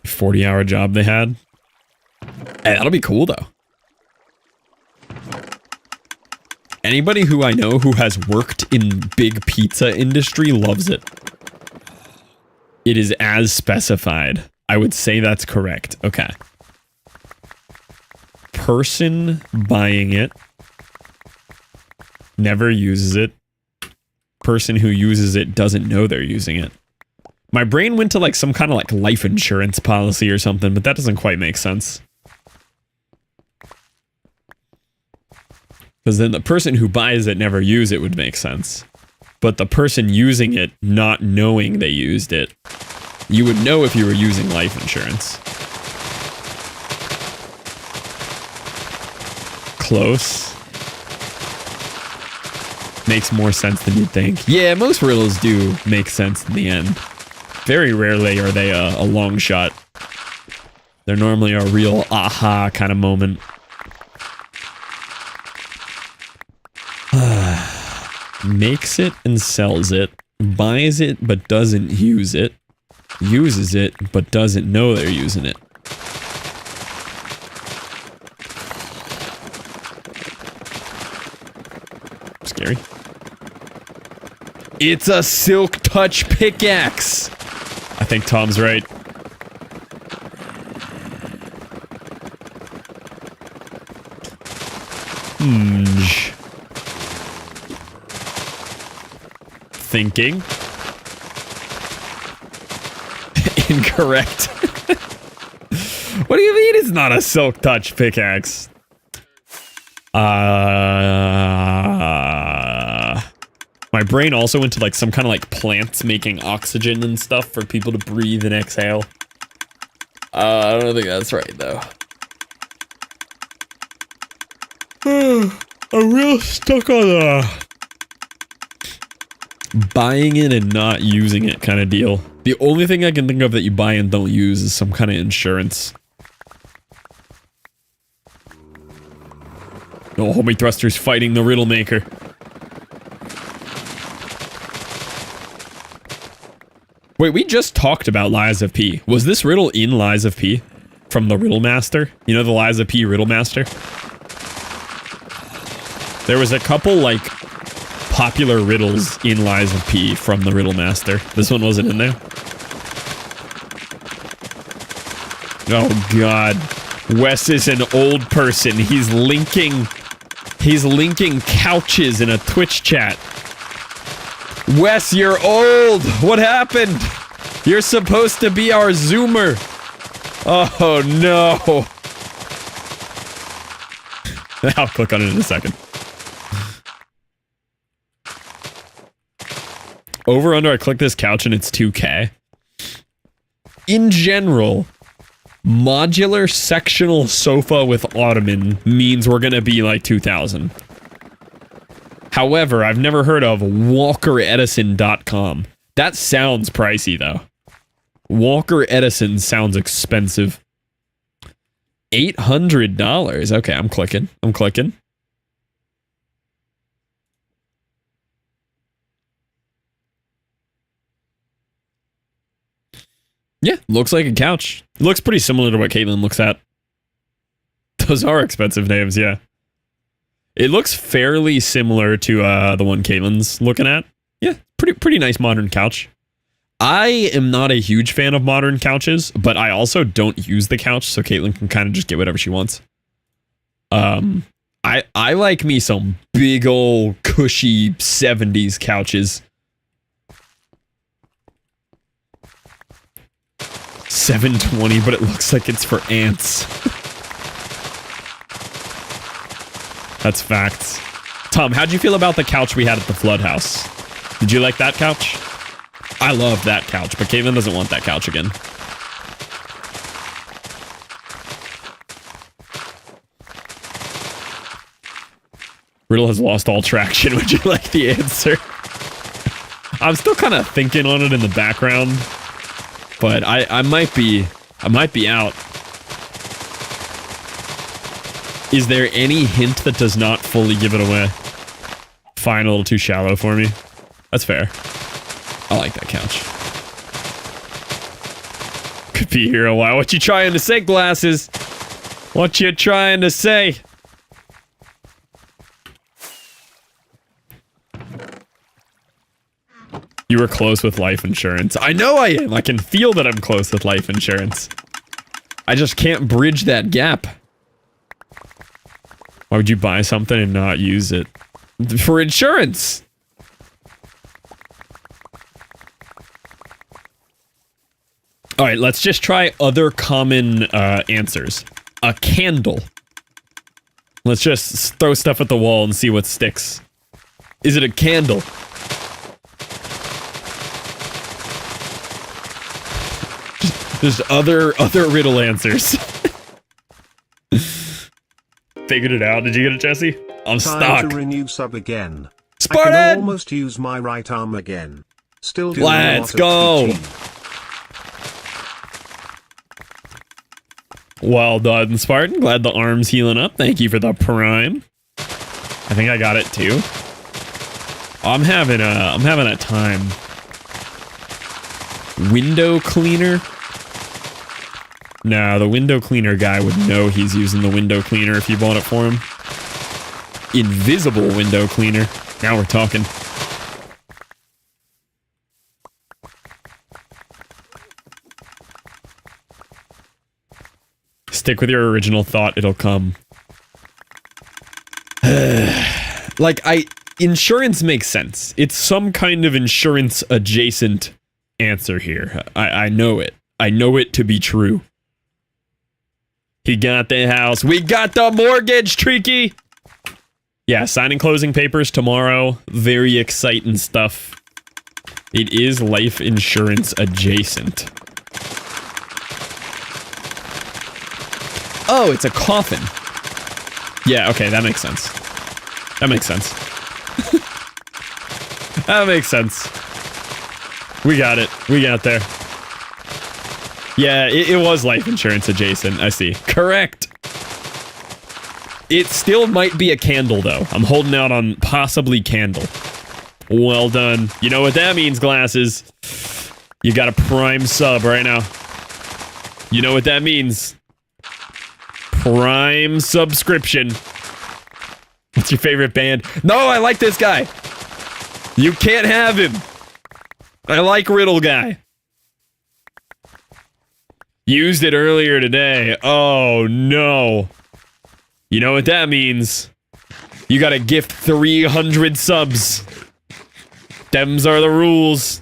$40-hour job they had? Hey, that'll be cool though. Anybody who I know who has worked in big pizza industry loves it. It is as specified. I would say that's correct. Okay. Person buying it never uses it. Person who uses it doesn't know they're using it. My brain went to like some kind of like life insurance policy or something, but that doesn't quite make sense. Because then the person who buys it never use it would make sense. But the person using it not knowing they used it, you would know if you were using life insurance. Close. Makes more sense than you'd think. Yeah, most riddles do make sense in the end. Very rarely are they a long shot. They're normally a real aha kind of moment. Makes it and sells it. buys it but doesn't use it, uses it but doesn't know they're using it. Scary. It's a silk touch pickaxe. I think Tom's right. Thinking. Incorrect. What do you mean it's not a silk touch pickaxe? My brain also went to like some kind of like plants making oxygen and stuff for people to breathe and exhale. I don't think that's right though. I'm real stuck on buying it and not using it kind of deal. The only thing I can think of that you buy and don't use is some kind of insurance. No, homie thrusters fighting the riddle maker. Wait, we just talked about Lies of P. Was this riddle in Lies of P? From the Riddle Master? You know the Lies of P Riddle Master? There was a couple, like, popular riddles in Lies of P from the Riddle Master. This one wasn't in there? Oh, God. Wes is an old person. He's linking couches in a Twitch chat. Wes, you're old! What happened? You're supposed to be our Zoomer! Oh no! I'll click on it in a second. Over under, I click this couch and it's 2K. In general, modular sectional sofa with ottoman means we're gonna be like 2,000. However, I've never heard of WalkerEdison.com. That sounds pricey, though. Walker Edison sounds expensive. $800. Okay, I'm clicking. I'm clicking. Yeah, looks like a couch. It looks pretty similar to what Caitlin looks at. Those are expensive names, yeah. It looks fairly similar to the one Caitlin's looking at. Yeah, pretty nice modern couch. I am not a huge fan of modern couches, but I also don't use the couch, so Caitlin can kind of just get whatever she wants. I like me some big old cushy 70s couches. $720, but it looks like it's for ants. That's facts. Tom, how'd you feel about the couch we had at the Flood House? Did you like that couch? I love that couch, but Caitlin doesn't want that couch again. Riddle has lost all traction. Would you like the answer? I'm still kind of thinking on it in the background, but I might be out. Is there any hint that does not fully give it away? Fine, a little too shallow for me. That's fair. I like that couch. Could be here a while. What you trying to say, Glasses? What you trying to say? You were close with life insurance. I know I am. I can feel that I'm close with life insurance. I just can't bridge that gap. Why would you buy something and not use it? For insurance! Alright, let's just try other common answers. A candle. Let's just throw stuff at the wall and see what sticks. Is it a candle? Just other riddle answers. Figured it out. Did you get it, Jesse? I'm stuck. Time to renew sub again. Spartan! I can almost use my right arm again. Still doing Let's a lot go. of PT. Well done, Spartan. Glad the arm's healing up. Thank you for the prime. I think I got it too. I'm having a time. Window cleaner? No, the window cleaner guy would know he's using the window cleaner if you bought it for him. Invisible window cleaner. Now we're talking. Stick with your original thought, it'll come. Like, insurance makes sense. It's some kind of insurance adjacent answer here. I know it. I know it to be true. He got the house. We got the mortgage, Treaky! Yeah, signing closing papers tomorrow. Very exciting stuff. It is life insurance adjacent. Oh, it's a coffin. Yeah, okay, that makes sense. That makes sense. That makes sense. We got it. We got there. Yeah, it was life insurance adjacent. I see. Correct. It still might be a candle, though. I'm holding out on possibly candle. Well done. You know what that means, Glasses. You got a prime sub right now. You know what that means. Prime subscription. What's your favorite band? No, I like this guy. You can't have him. I like Riddle Guy. Used it earlier today. Oh, no. You know what that means. You gotta gift 300 subs. Dems are the rules.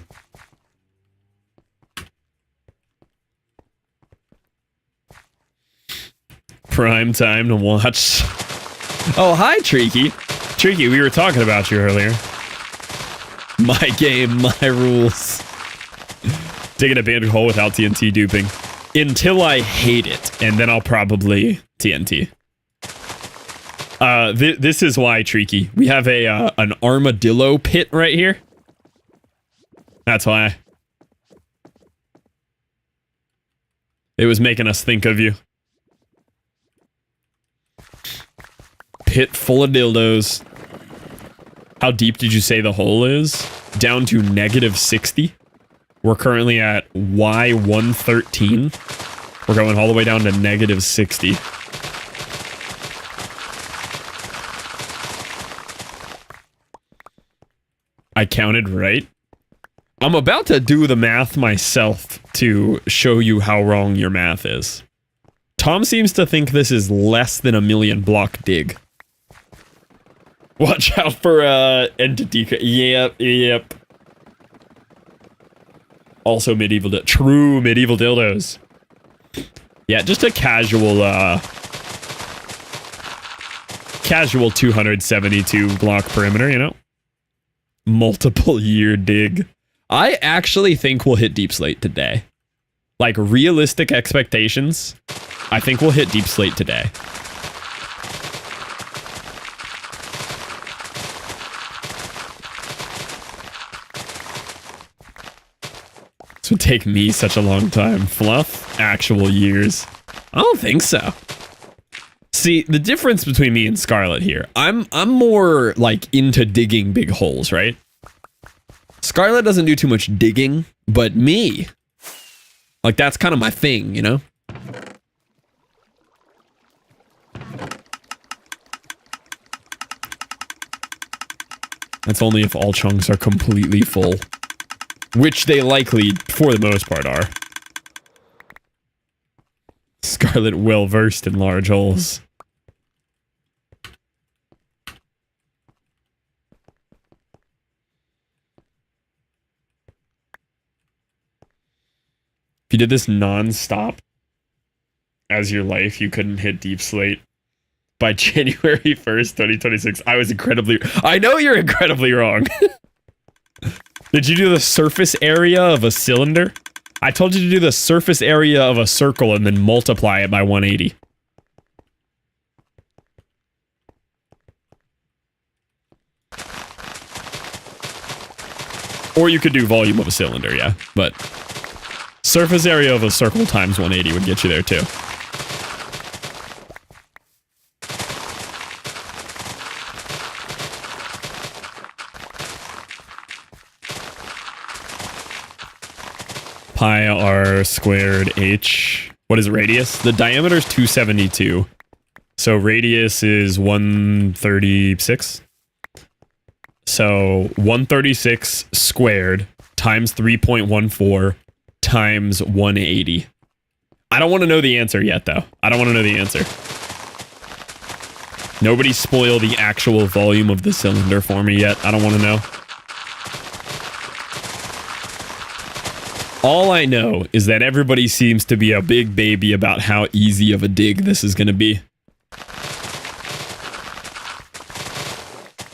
Prime time to watch. Oh, hi, Treaky. Treaky, we were talking about you earlier. My game, my rules. Digging a bandit hole without TNT duping. Until I hate it, and then I'll probably TNT. This is why, Treaky. We have an armadillo pit right here. That's why. It was making us think of you. Pit full of dildos. How deep did you say the hole is? Down to -60. We're currently at Y113. We're going all the way down to -60. I counted right. I'm about to do the math myself to show you how wrong your math is. Tom seems to think this is less than a million block dig. Watch out for entity. Yep. Also medieval, true medieval dildos. Yeah, just a casual 272 block perimeter, you know? Multiple year dig. I actually think we'll hit deep slate today. Like, realistic expectations, I think we'll hit deep slate today. This would take me such a long time. Fluff? Actual years. I don't think so. See, the difference between me and Scarlet here, I'm more, like, into digging big holes, right? Scarlet doesn't do too much digging, but me, like, that's kind of my thing, you know? That's only if all chunks are completely full. Which they likely, for the most part, are. Scarlet well-versed in large holes. If you did this non-stop as your life, you couldn't hit deep slate. By January 1st, 2026, I know you're incredibly wrong. Did you do the surface area of a cylinder? I told you to do the surface area of a circle and then multiply it by 180. Or you could do volume of a cylinder, yeah, but surface area of a circle times 180 would get you there too. pi r squared h. What is radius? The diameter is 272. So radius is 136. So 136 squared times 3.14 times 180. I don't want to know the answer yet, though. I don't want to know the answer. Nobody spoil the actual volume of the cylinder for me yet. I don't want to know. All I know is that everybody seems to be a big baby about how easy of a dig this is going to be.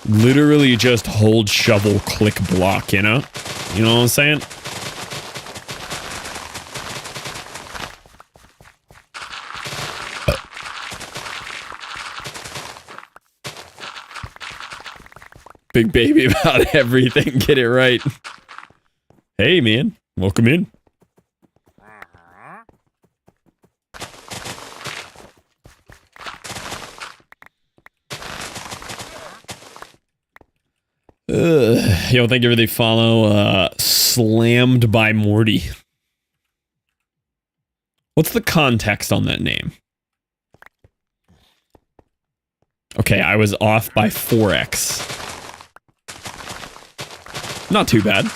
Literally just hold, shovel, click, block, you know? You know what I'm saying? Big baby about everything. Get it right. Hey, man. Welcome in. Yo, thank you for the follow. Slammed by Morty. What's the context on that name? Okay, I was off by 4x. Not too bad.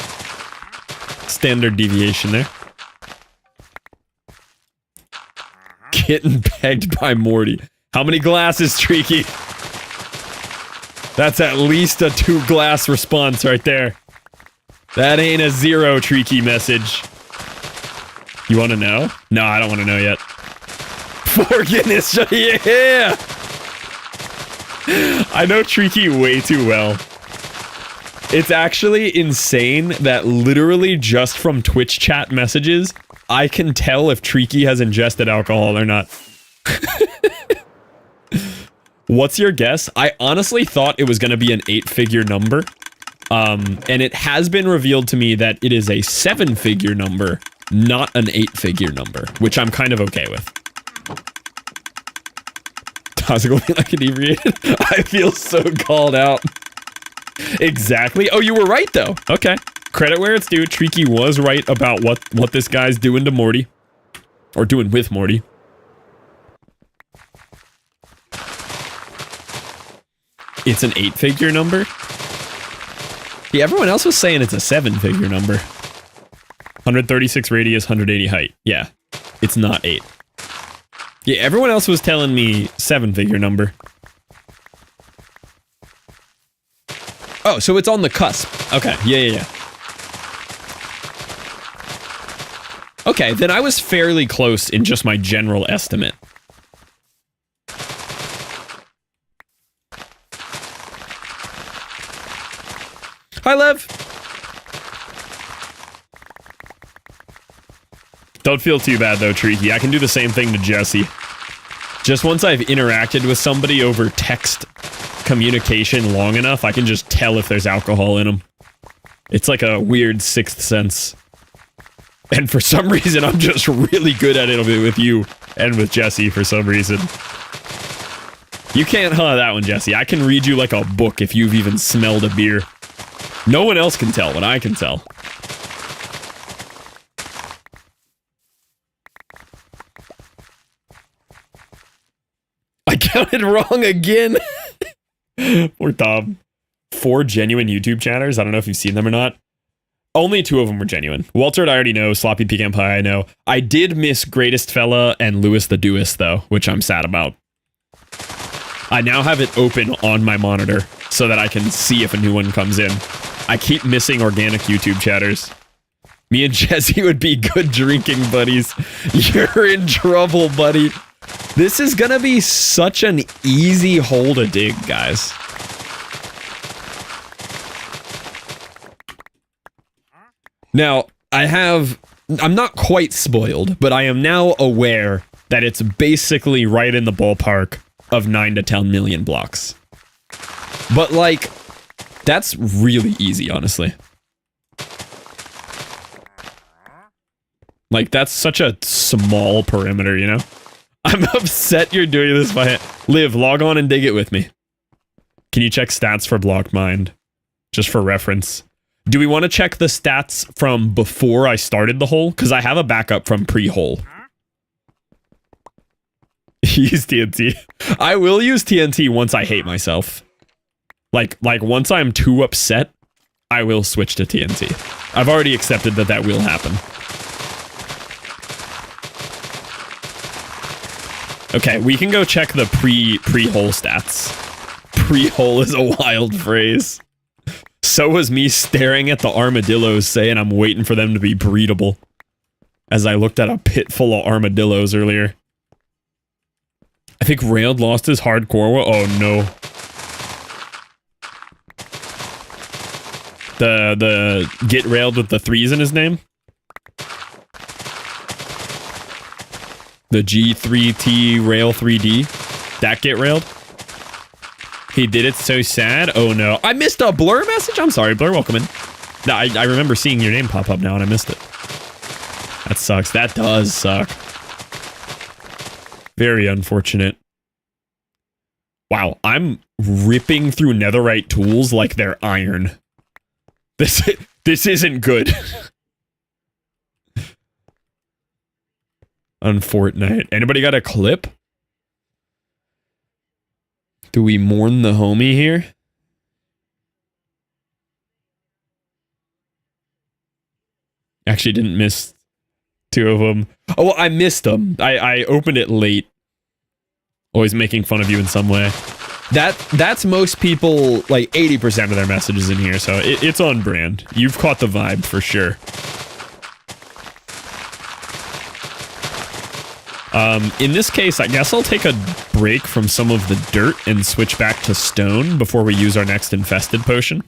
Standard deviation there. Getting pegged by Morty. How many glasses, Treaky? That's at least a 2 glass response right there. That ain't a 0 Treaky message. You want to know? No, I don't want to know yet. For Guinness, yeah! I know Treaky way too well. It's actually insane that literally just from Twitch chat messages, I can tell if Treaky has ingested alcohol or not. What's your guess? I honestly thought it was going to be an 8-figure number. And it has been revealed to me that it is a 7-figure number, not an 8-figure number, which I'm kind of okay with. How's it going to be like inebriated? I feel so called out. Exactly. Oh, you were right, though. Okay. Credit where it's due. Treaky was right about what this guy's doing to Morty. Or doing with Morty. It's an 8-figure number? Yeah, everyone else was saying it's a 7-figure number. 136 radius, 180 height. Yeah. It's not 8. Yeah, everyone else was telling me 7-figure number. Oh, so it's on the cusp. Okay, yeah. Okay, then I was fairly close in just my general estimate. Hi, Lev. Don't feel too bad, though, Treaky. I can do the same thing to Jesse. Just once I've interacted with somebody over text communication long enough, I can just tell if there's alcohol in them. It's like a weird sixth sense. And for some reason, I'm just really good at it with you and with Jesse for some reason. You can't that one, Jesse. I can read you like a book if you've even smelled a beer. No one else can tell what I can tell. I counted wrong again. Poor Tom. 4 genuine YouTube chatters. I don't know if you've seen them or not. Only 2 of them were genuine. Walter, I already know. Sloppy Pecan Pie, I know. I did miss Greatest Fella and Lewis the Doist, though, which I'm sad about. I now have it open on my monitor so that I can see if a new one comes in. I keep missing organic YouTube chatters. Me and Jesse would be good drinking buddies. You're in trouble, buddy. This is gonna be such an easy hole to dig, guys. Now, I'm not quite spoiled, but I am now aware that it's basically right in the ballpark of 9 to 10 million blocks. But, like, that's really easy, honestly. Like, that's such a small perimeter, you know? I'm upset you're doing this by hand. Liv, log on and dig it with me. Can you check stats for Blocked Mind? Just for reference. Do we want to check the stats from before I started the hole? Because I have a backup from pre-hole. Use TNT. I will use TNT once I hate myself. Like once I'm too upset, I will switch to TNT. I've already accepted that that will happen. Okay, we can go check the pre-hole stats. Pre-hole is a wild phrase. So was me staring at the armadillos saying I'm waiting for them to be breedable. As I looked at a pit full of armadillos earlier. I think Railed lost his hardcore. Oh no. The get railed with the 3s in his name? The G3T Rail 3D? That get railed? He did it so sad? Oh no. I missed a Blur message? I'm sorry, Blur, welcome in. No, I remember seeing your name pop up now and I missed it. That sucks. That does suck. Very unfortunate. Wow, I'm ripping through netherite tools like they're iron. This isn't good. On Fortnite. Anybody got a clip? Do we mourn the homie here? Actually didn't miss 2 of them. Oh, well, I missed them. I opened it late. Always making fun of you in some way. That's most people, like 80% of their messages in here, so it's on brand. You've caught the vibe for sure. In this case, I guess I'll take a break from some of the dirt and switch back to stone before we use our next infested potion.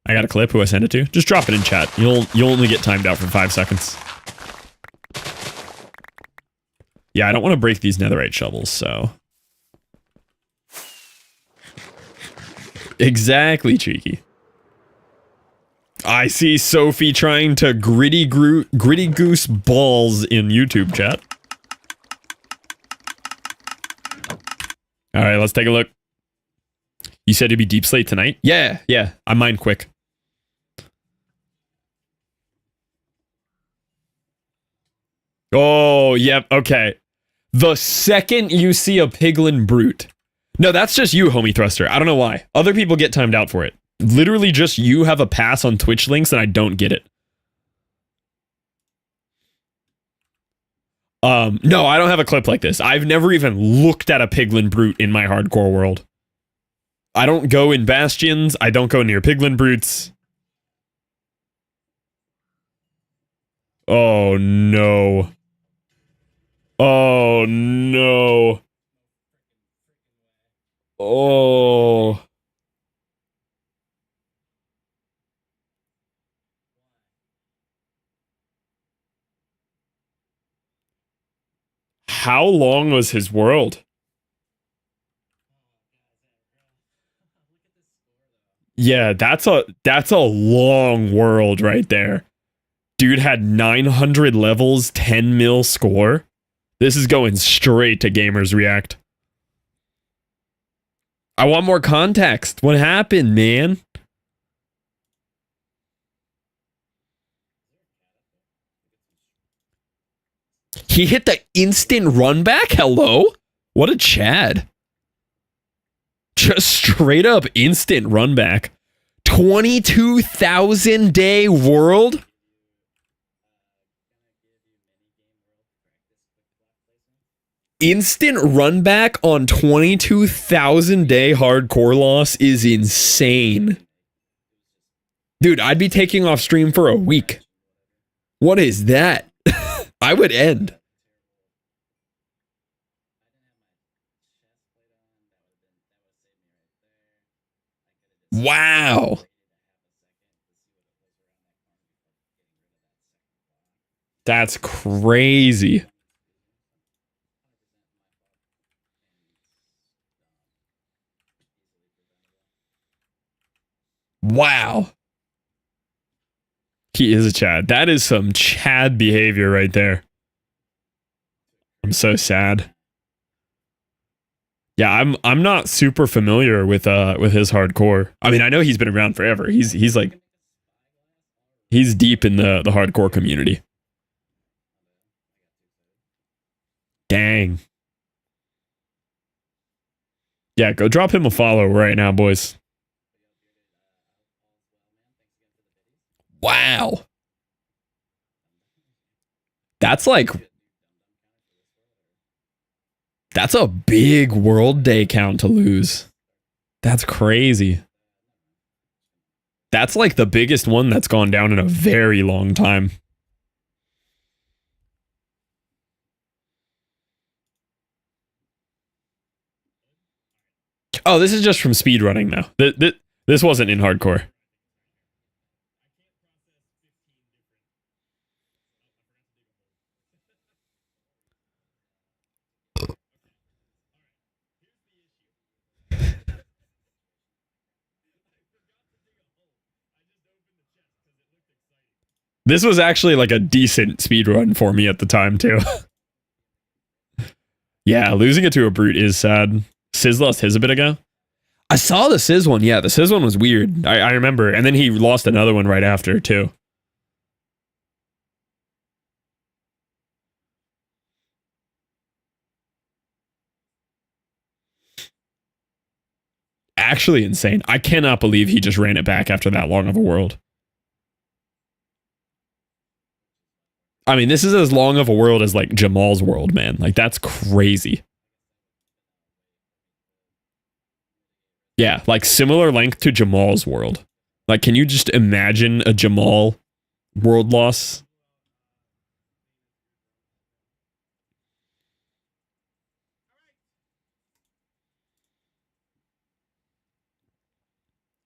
I got a clip. Who I send it to? Just drop it in chat. You'll only get timed out for 5 seconds. Yeah, I don't want to break these netherite shovels, so... Exactly, Cheeky. I see Sophie trying to gritty goose balls in YouTube chat. Alright, let's take a look. You said it'd be deep slate tonight? Yeah, I mine quick. Oh, yep, okay. The second you see a piglin brute... No, that's just you, homie thruster. I don't know why. Other people get timed out for it. Literally just you have a pass on Twitch links and I don't get it. No, I don't have a clip like this. I've never even looked at a piglin brute in my hardcore world. I don't go in bastions. I don't go near piglin brutes. Oh, no. Oh, no. Oh. How long was his world? Yeah, that's a long world right there. Dude had 900 levels, 10 mil score. This is going straight to Gamers React. I want more context. What happened, man? He hit the instant run back? Hello? What a Chad. Just straight up instant run back. 22,000 day world? Instant run back on 22,000 day hardcore loss is insane. Dude, I'd be taking off stream for a week. What is that? I would end. Wow. That's crazy. Wow. He is a Chad. That is some Chad behavior right there. I'm so sad. Yeah, I'm not super familiar with his hardcore. I mean, I know he's been around forever. He's like He's deep in the hardcore community. Dang. Yeah, go drop him a follow right now, boys. Wow. That's like... That's a big world day count to lose. That's crazy. That's like the biggest one that's gone down in a very long time. Oh, this is just from speedrunning now. This wasn't in hardcore. This was actually like a decent speedrun for me at the time, too. Yeah, losing it to a brute is sad. Sizz lost his a bit ago. I saw the Sizz one. Yeah, the Sizz one was weird. I remember. And then he lost another one right after, too. Actually insane. I cannot believe he just ran it back after that long of a world. I mean, this is as long of a world as like Jamal's world, man. Like, that's crazy. Yeah, like similar length to Jamal's world. Like, can you just imagine a Jamal world loss?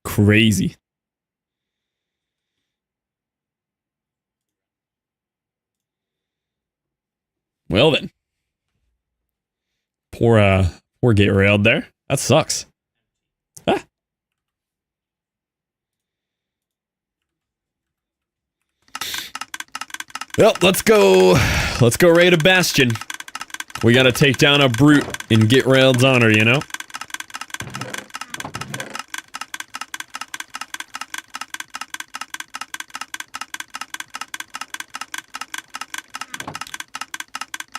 Crazy. Well then. Poor get railed there. That sucks. Ah. Well, let's go raid a bastion. We gotta take down a brute in get railed's honor, you know?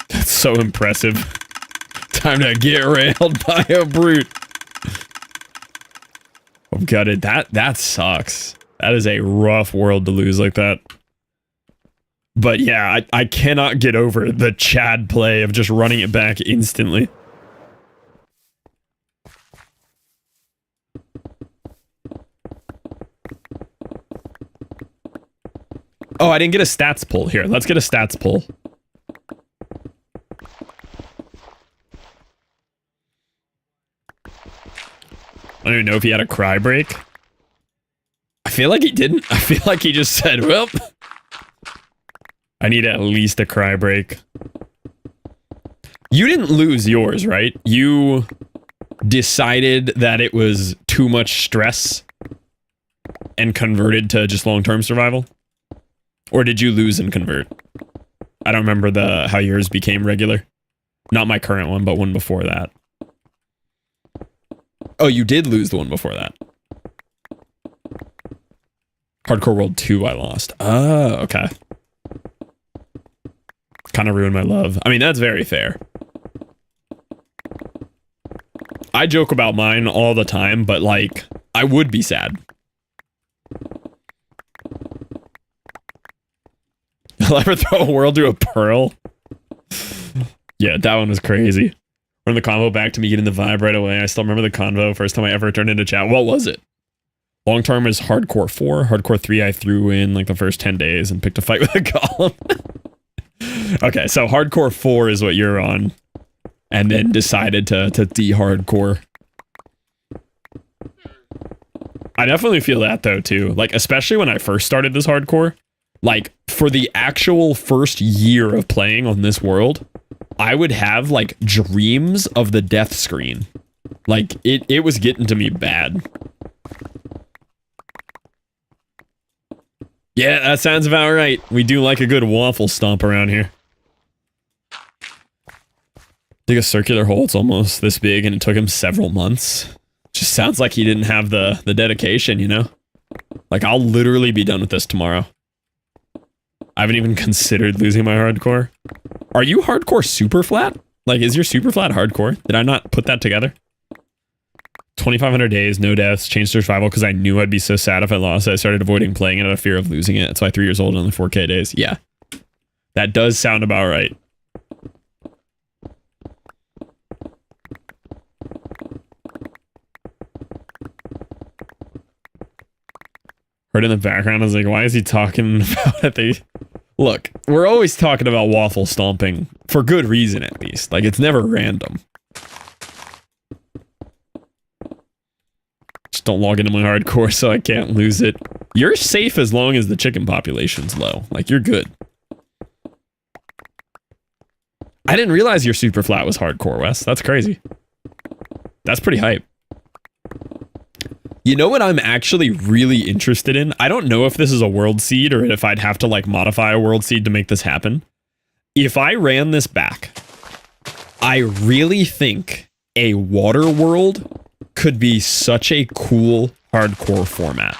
That's so impressive. Time to get railed by a brute. I'm gutted. That sucks. That is a rough world to lose like that. But yeah, I cannot get over the Chad play of just running it back instantly. Oh, I didn't get a stats pull. Here, let's get a stats pull. I don't even know if he had a cry break. I feel like he didn't. I feel like he just said, well, I need at least a cry break. You didn't lose yours, right? You decided that it was too much stress and converted to just long-term survival? Or did you lose and convert? I don't remember how yours became regular. Not my current one, but one before that. Oh, you did lose the one before that. Hardcore World 2 I lost. Oh, okay. Kind of ruined my love. I mean, that's very fair. I joke about mine all the time, but like, I would be sad. I'll ever throw a world to a pearl? Yeah, that one was crazy. Run the convo back to me getting the vibe right away. I still remember the convo first time I ever turned into chat. What was it? Long term is Hardcore 4. Hardcore 3 I threw in like the first 10 days and picked a fight with a golem. Okay, so Hardcore 4 is what you're on. And then decided to de-hardcore. I definitely feel that though too. Like, especially when I first started this hardcore. Like, for the actual first year of playing on this world, I would have like dreams of the death screen. Like, it was getting to me bad. Yeah, that sounds about right. We do like a good waffle stomp around here. Dig a circular hole, it's almost this big and it took him several months. Just sounds like he didn't have the dedication, you know? Like, I'll literally be done with this tomorrow. I haven't even considered losing my hardcore. Are you hardcore super flat? Like, is your super flat hardcore? Did I not put that together? 2,500 days, no deaths, changed to survival because I knew I'd be so sad if I lost it. I started avoiding playing it out of fear of losing it. That's why 3 years old and only 4K days. Yeah. That does sound about right. Heard in the background, I was like, why is he talking about it? Look, we're always talking about waffle stomping. For good reason, at least. Like, it's never random. Just don't log into my hardcore so I can't lose it. You're safe as long as the chicken population's low. Like, you're good. I didn't realize your super flat was hardcore, Wes. That's crazy. That's pretty hype. You know what I'm actually really interested in? I don't know if this is a world seed or if I'd have to like modify a world seed to make this happen. If I ran this back, I really think a water world could be such a cool hardcore format.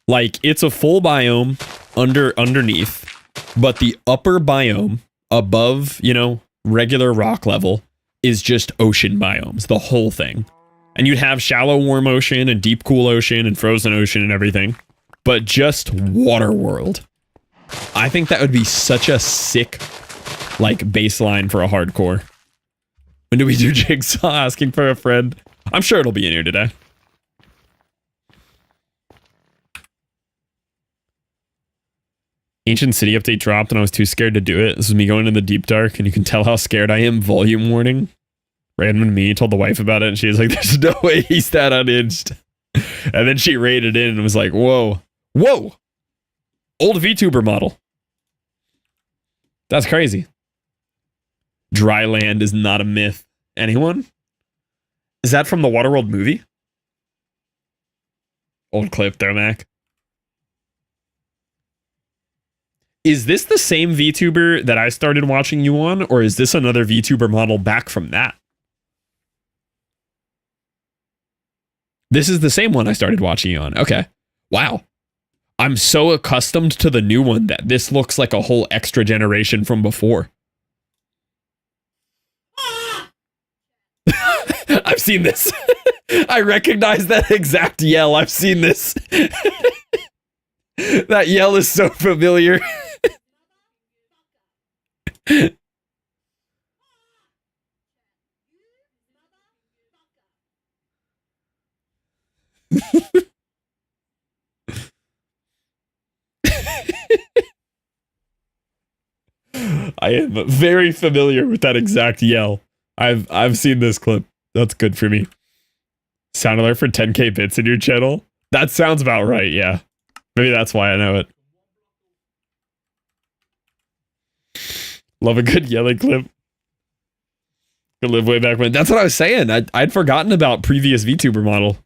Like, it's a full biome underneath, but the upper biome above, you know, regular rock level is just ocean biomes, the whole thing. And you'd have shallow warm ocean and deep cool ocean and frozen ocean and everything, but just water world. I think that would be such a sick, like, baseline for a hardcore. When do we do Jigsaw? Asking for a friend. I'm sure it'll be in here today. Ancient City update dropped and I was too scared to do it. This is me going in the deep dark and you can tell how scared I am. Volume warning. Random me told the wife about it and she was like, there's no way he's that unhinged. And then she raided in and was like, whoa. Whoa! Old VTuber model. That's crazy. Dry land is not a myth. Anyone? Is that from the Waterworld movie? Old clip there, Mac. Is this the same VTuber that I started watching you on, or is this another VTuber model back from that? This is the same one I started watching you on. Okay. Wow. I'm so accustomed to the new one that this looks like a whole extra generation from before. I've seen this. I recognize that exact yell. I've seen this. That yell is so familiar. I am very familiar with that exact yell. I've seen this clip. That's good for me. Sound alert for 10k bits in your channel? That sounds about right, yeah. Maybe that's why I know it. Love a good yelling clip. Could live way back when. That's what I was saying. I'd forgotten about previous VTuber model.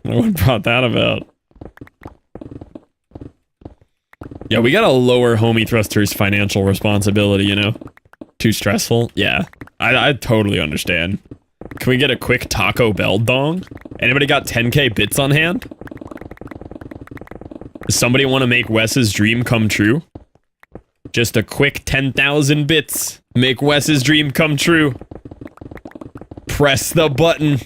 No one brought that about. Yeah, we gotta lower homie thruster's financial responsibility, you know? Too stressful? Yeah. I totally understand. Can we get a quick Taco Bell dong? Anybody got 10k bits on hand? Does somebody want to make Wes's dream come true? Just a quick 10,000 bits. Make Wes's dream come true. Press the button.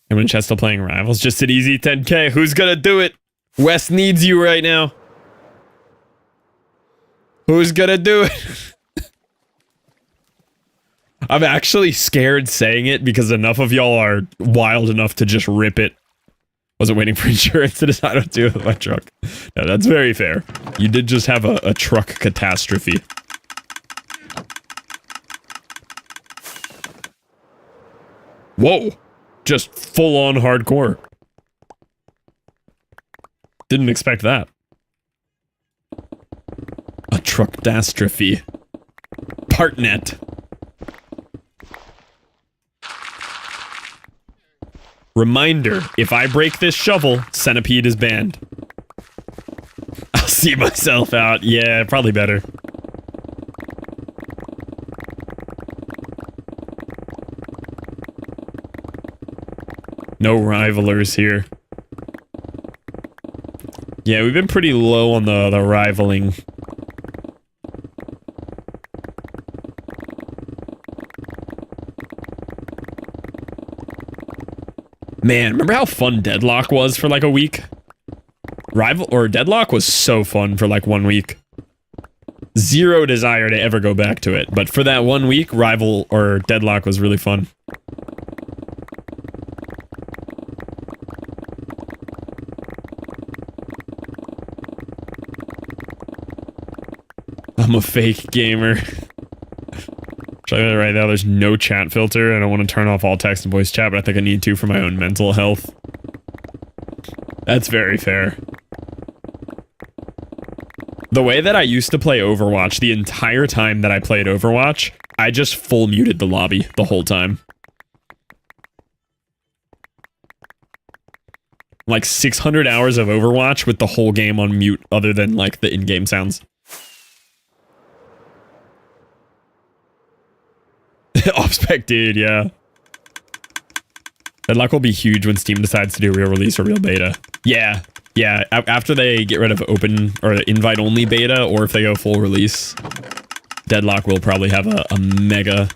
Everyone in chat still playing Rivals. Just an easy 10k. Who's gonna do it? Wes needs you right now. Who's gonna do it? I'm actually scared saying it because enough of y'all are wild enough to just rip it. Wasn't waiting for insurance to decide what to do with my truck. No, that's very fair. You did just have a truck catastrophe. Whoa. Just full on hardcore. Didn't expect that. A truckdastrophe. Partnet. Reminder, if I break this shovel, Centipede is banned. I'll see myself out. Yeah, probably better. No rivalers here. Yeah, we've been pretty low on the rivaling. Man, remember how fun Deadlock was for like a week? Deadlock was so fun for like 1 week. Zero desire to ever go back to it, but for that 1 week, Deadlock was really fun. I'm a fake gamer. Right now, there's no chat filter. I don't want to turn off all text and voice chat, but I think I need to for my own mental health. That's very fair. The way that I used to play Overwatch, the entire time that I played Overwatch, I just full muted the lobby the whole time. Like 600 hours of Overwatch with the whole game on mute other than like the in-game sounds. Off-spec dude, yeah. Deadlock will be huge when Steam decides to do real release or real beta. Yeah, yeah. After they get rid of open or invite-only beta, or if they go full release, Deadlock will probably have a mega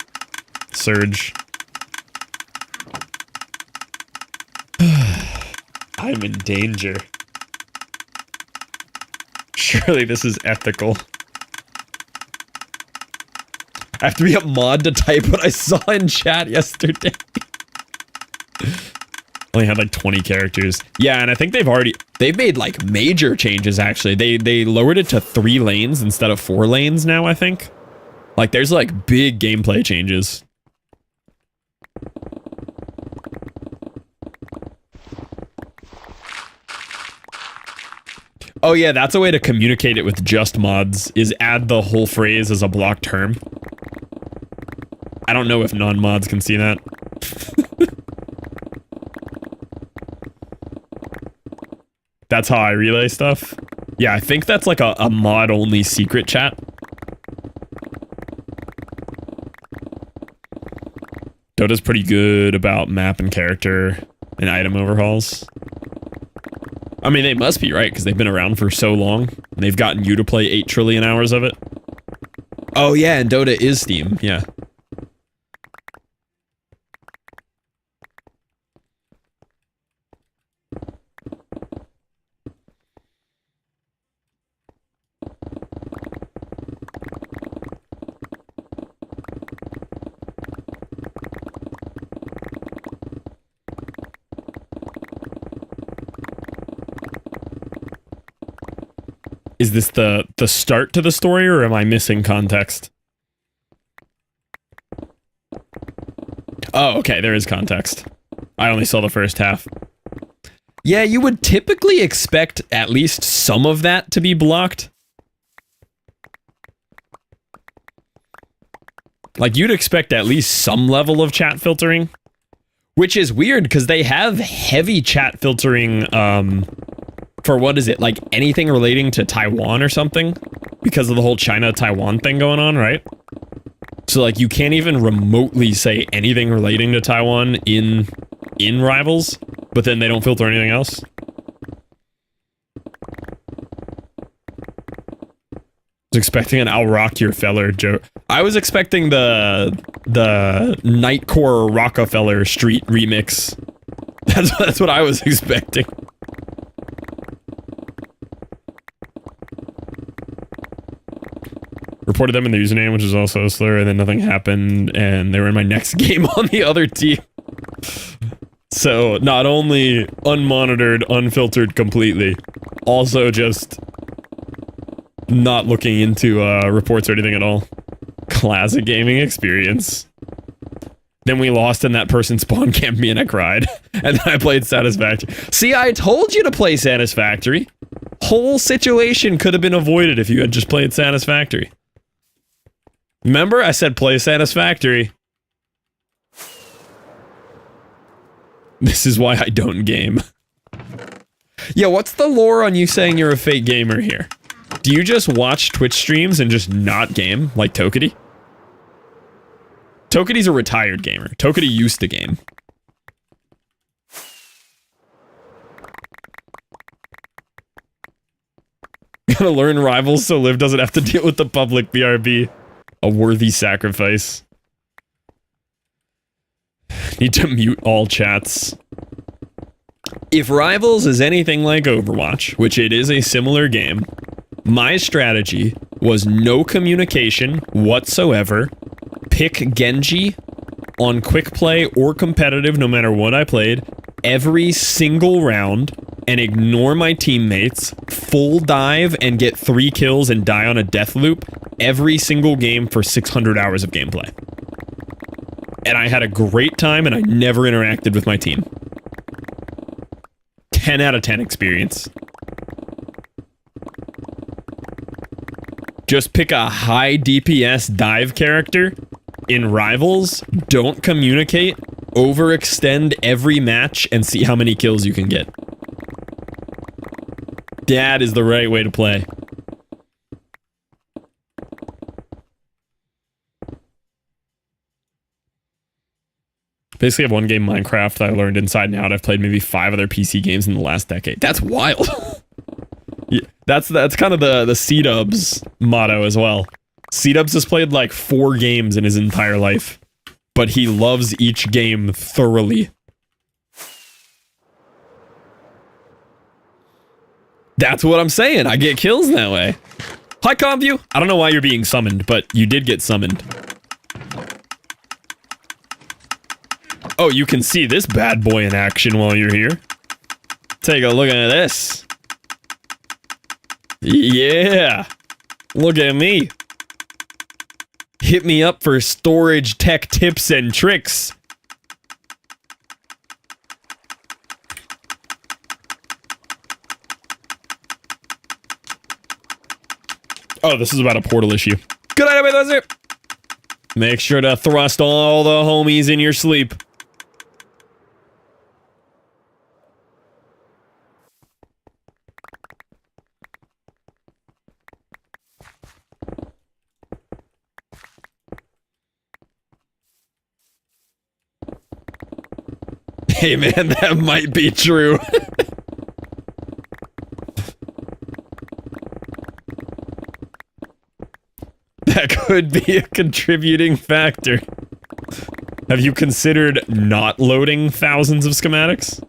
surge. I'm in danger. Surely this is ethical. I have to be a mod to type what I saw in chat yesterday. Only had like 20 characters. Yeah, and I think they've made like major changes actually. They lowered it to 3 lanes instead of 4 lanes now, I think. Like there's like big gameplay changes. Oh yeah, that's a way to communicate it with just mods, is add the whole phrase as a block term. I don't know if non-mods can see that. That's how I relay stuff. Yeah, I think that's like a mod-only secret chat. Dota's pretty good about map and character and item overhauls. I mean, they must be, right? Because they've been around for so long. And they've gotten you to play 8 trillion hours of it. Oh yeah, and Dota is Steam, yeah. Is this the start to the story, or am I missing context? Oh, okay, there is context. I only saw the first half. Yeah, you would typically expect at least some of that to be blocked. Like, you'd expect at least some level of chat filtering. Which is weird, because they have heavy chat filtering, for what is it, like anything relating to Taiwan or something? Because of the whole China-Taiwan thing going on, right? So like you can't even remotely say anything relating to Taiwan in Rivals, but then they don't filter anything else. I was expecting an I'll Rock Your Feller joke. I was expecting the Nightcore Rockefeller Street remix. That's what I was expecting. Reported them in the username, which is also a slur, and then nothing happened, and they were in my next game on the other team. So, not only unmonitored, unfiltered completely, also just not looking into reports or anything at all. Classic gaming experience. Then we lost and that person spawn camped me and I cried. And then I played Satisfactory. See, I told you to play Satisfactory. whole situation could have been avoided if you had just played Satisfactory. Remember, I said play Satisfactory. This is why I don't game. Yeah, what's the lore on you saying you're a fake gamer here? Do you just watch Twitch streams and just not game, like Tokity? Tokity's a retired gamer. Tokity used to game. Gotta learn Rivals so Liv doesn't have to deal with the public BRB. A worthy sacrifice. Need to mute all chats. If Rivals is anything like Overwatch, which it is a similar game, my strategy was no communication whatsoever, pick Genji on quick play or competitive no matter what I played, every single round, and ignore my teammates, full dive and get 3 kills and die on a death loop every single game for 600 hours of gameplay. And I had a great time and I never interacted with my team. 10 out of 10 experience. Just pick a high DPS dive character in Rivals, don't communicate, overextend every match, and see how many kills you can get. That is the right way to play. Basically, I have one game Minecraft that I learned inside and out. I've played maybe 5 other PC games in the last decade. That's wild. Yeah, that's kind of the C-Dubs motto as well. C-Dubs has played like 4 games in his entire life, but he loves each game thoroughly. That's what I'm saying. I get kills that way. Hi, Comview. I don't know why you're being summoned, but you did get summoned. Oh, you can see this bad boy in action while you're here. Take a look at this. Yeah. Look at me. Hit me up for storage tech tips and tricks. Oh, this is about a portal issue. Good night, everybody. That's it. Make sure to thrust all the homies in your sleep. Hey man, that might be true. That could be a contributing factor. Have you considered not loading thousands of schematics?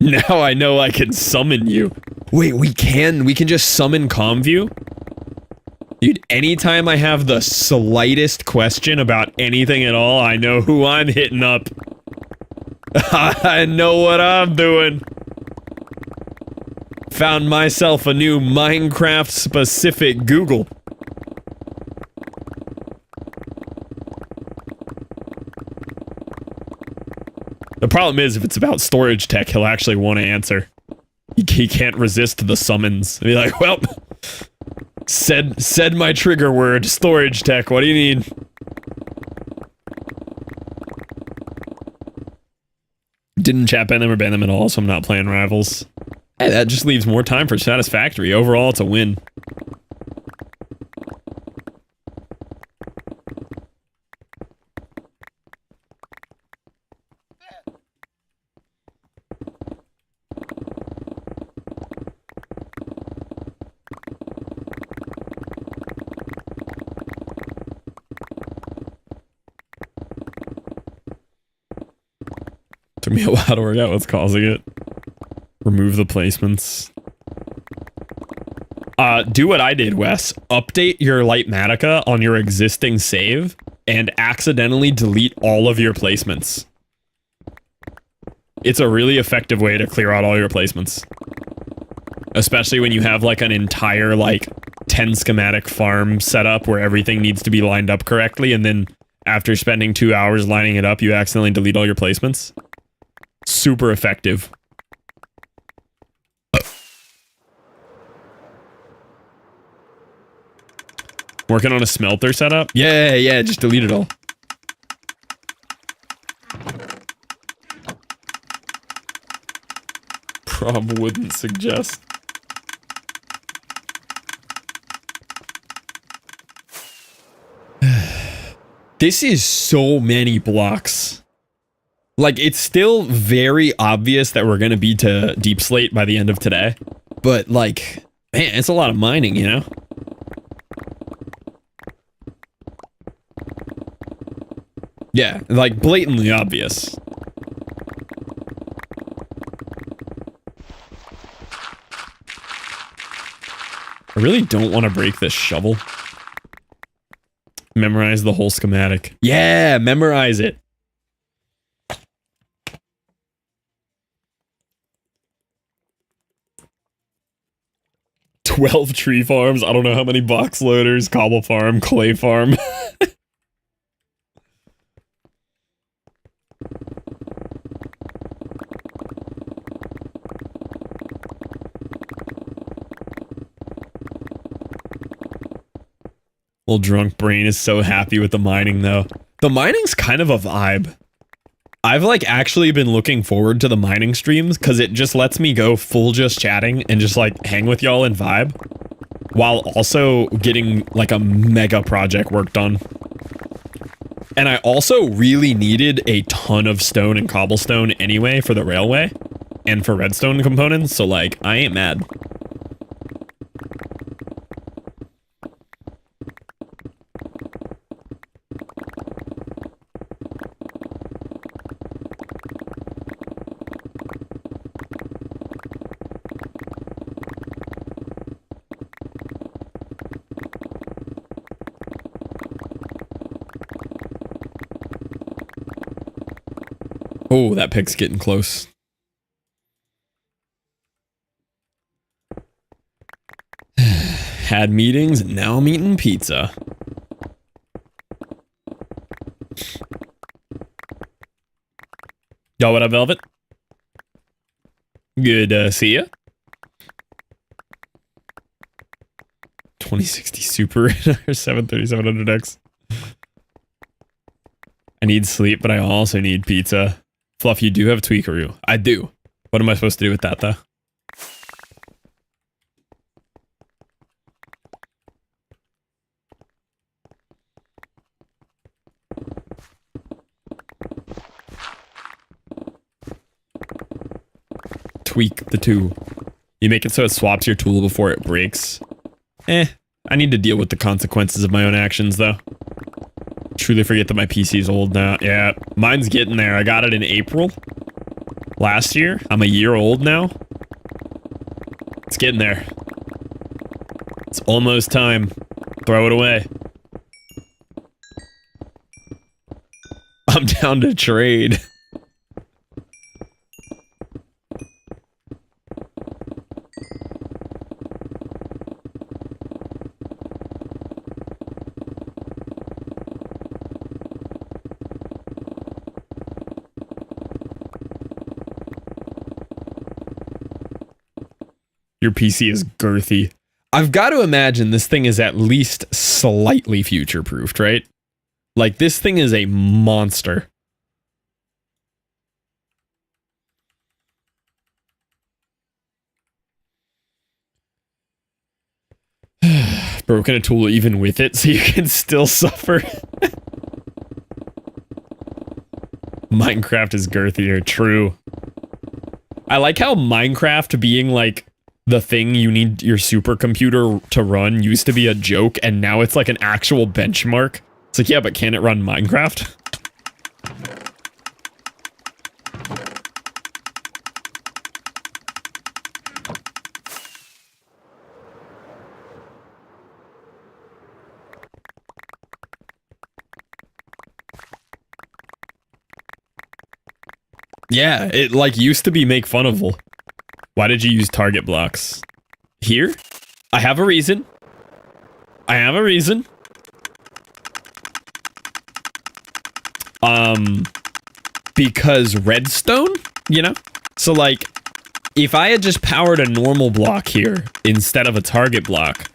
Now I know I can summon you. Wait, we can just summon Comview? Dude, anytime I have the slightest question about anything at all, I know who I'm hitting up. I know what I'm doing. Found myself a new Minecraft-specific Google. The problem is, if it's about storage tech, he'll actually want to answer. He can't resist the summons. He'll be like, well, said my trigger word, storage tech, what do you need? Didn't chat ban them or ban them at all, so I'm not playing Rivals. Hey, that just leaves more time for Satisfactory. Overall, it's a win. Took me a while to work out what's causing it. Remove the placements. Do what I did, Wes. Update your Lightmatica on your existing save and accidentally delete all of your placements. It's a really effective way to clear out all your placements. Especially when you have like an entire like 10 schematic farm setup where everything needs to be lined up correctly, and then after spending 2 hours lining it up, you accidentally delete all your placements. Super effective. Working on a smelter setup? Yeah, just delete it all. Prob wouldn't suggest. This is so many blocks. Like, it's still very obvious that we're gonna be to Deep Slate by the end of today. But, like, man, it's a lot of mining, you know? Yeah, like, blatantly obvious. I really don't want to break this shovel. Memorize the whole schematic. Yeah, memorize it. "12 tree farms. I don't know how many box loaders, cobble farm, clay farm." Little drunk brain is so happy with the mining, though. The mining's kind of a vibe. I've, like, actually been looking forward to the mining streams because it just lets me go full just chatting and just, like, hang with y'all and vibe while also getting, like, a mega project worked on. And I also really needed a ton of stone and cobblestone anyway for the railway and for redstone components, so, like, I ain't mad. Oh, that pig's getting close. Had meetings, and now I'm eating pizza. Yo, what up, Velvet? Good to see ya. 2060 Super or 73700X. I need sleep, but I also need pizza. Fluff, you do have Tweakaroo. I do. What am I supposed to do with that, though? Tweak the tool. You make it so it swaps your tool before it breaks. I need to deal with the consequences of my own actions, though. Truly forget that my PC is old now. Yeah, mine's getting there. I got it in April last year. I'm a year old now. It's getting there. It's almost time. Throw it away. I'm down to trade. Your PC is girthy. I've got to imagine this thing is at least slightly future-proofed, right? Like, this thing is a monster. Broken a tool even with it, so you can still suffer. Minecraft is girthier, true. I like how Minecraft being, like, the thing you need your supercomputer to run used to be a joke, and now it's like an actual benchmark. It's like, yeah, but can it run Minecraft? Yeah, it, like, used to be make funnable. Why did you use target blocks? Here? I have a reason. I have a reason. Because redstone, you know? So, like, if I had just powered a normal block here instead of a target block,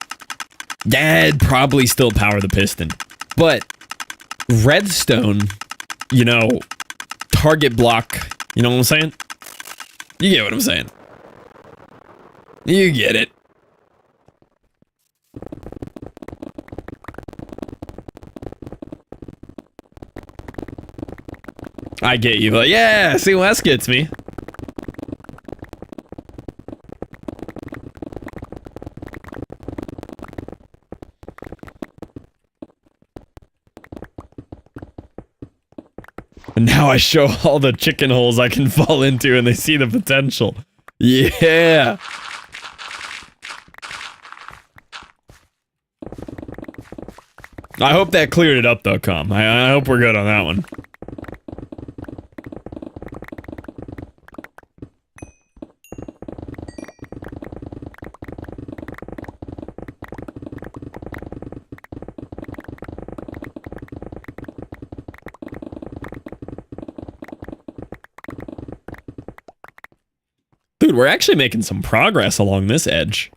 that'd probably still power the piston. But redstone, you know, target block, you know what I'm saying? You get what I'm saying. You get it. I get you, but yeah, see, Wes gets me. And now I show all the chicken holes I can fall into and they see the potential. Yeah. I hope that cleared it up though, Com. I hope we're good on that one. Dude, we're actually making some progress along this edge.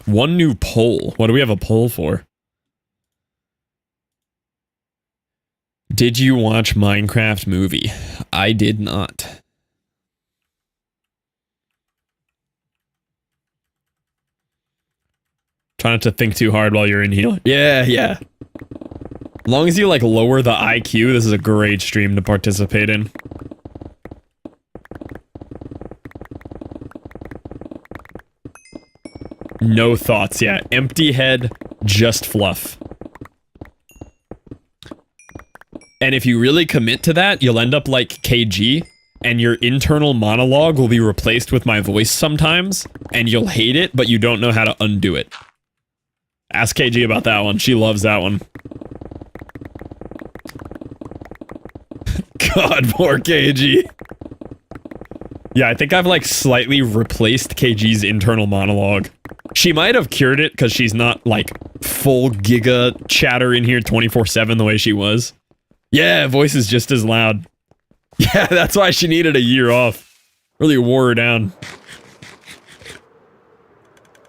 One new pole. What do we have a pole for? Did you watch Minecraft movie? I did not. Try not to think too hard while you're in here. Yeah, yeah. As long as you, like, lower the IQ, this is a great stream to participate in. No thoughts, yeah. Empty head, just fluff. And if you really commit to that, you'll end up like KG, and your internal monologue will be replaced with my voice sometimes, and you'll hate it, but you don't know how to undo it. Ask KG about that one. She loves that one. God, poor KG. Yeah, I think I've like slightly replaced KG's internal monologue. She might have cured it because she's not like full giga chatter in here 24/7 the way she was. Yeah, voice is just as loud. Yeah, that's why she needed a year off. Really wore her down.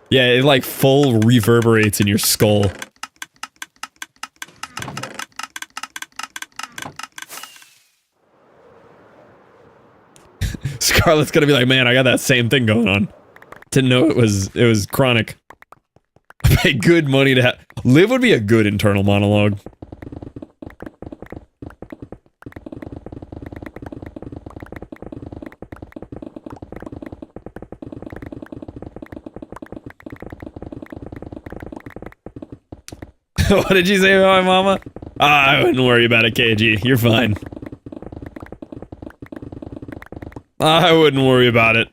Yeah, it like full reverberates in your skull. Scarlett's gonna be like, man, I got that same thing going on. Didn't know it was chronic. I pay good money to have. Liv would be a good internal monologue. What did you say about my mama? I wouldn't worry about it, KG. You're fine. I wouldn't worry about it.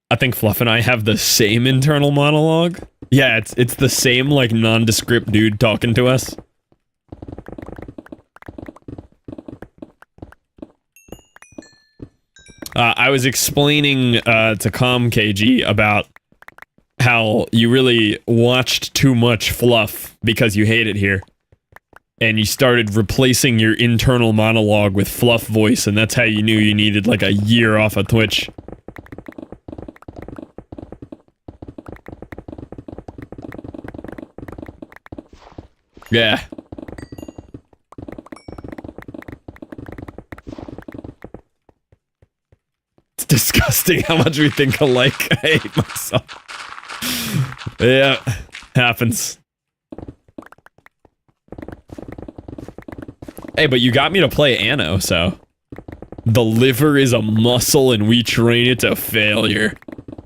I think Fluff and I have the same internal monologue. Yeah, it's the same, like, nondescript dude talking to us. I was explaining to Com KG about how you really watched too much Fluff because you hate it here. And you started replacing your internal monologue with Fluff voice, and that's how you knew you needed, like, a year off of Twitch. Yeah. It's disgusting how much we think alike. I hate myself. Yeah, happens. Hey, but you got me to play Anno, so... The liver is a muscle and we train it to failure.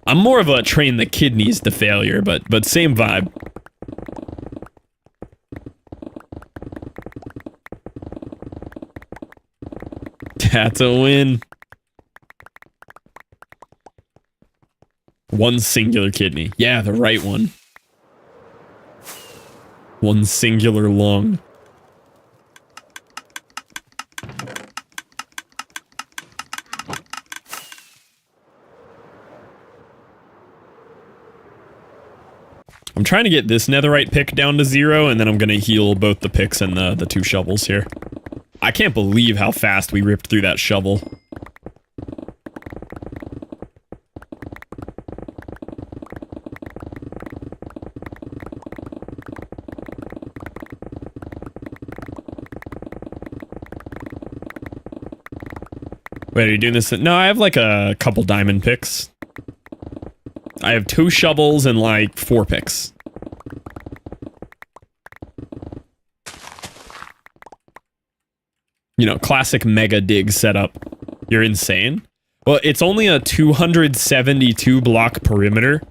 I'm more of a train the kidneys to failure, but same vibe. That's a win. One singular kidney. Yeah, the right one. One singular lung. I'm trying to get this netherite pick down to 0, and then I'm gonna heal both the picks and the 2 shovels here. I can't believe how fast we ripped through that shovel. Wait, are you doing this? No, I have like a couple diamond picks. I have 2 shovels and like 4 picks. You know, classic mega dig setup. You're insane. Well, it's only a 272 block perimeter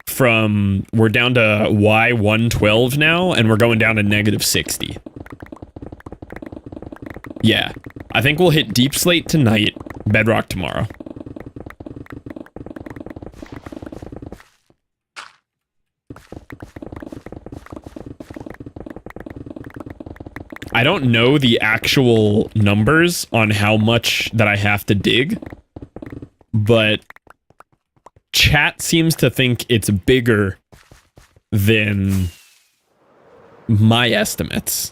from, we're down to Y112 now, and we're going down to -60. Yeah. I think we'll hit deep slate tonight, bedrock tomorrow. I don't know the actual numbers on how much that I have to dig, but chat seems to think it's bigger than my estimates.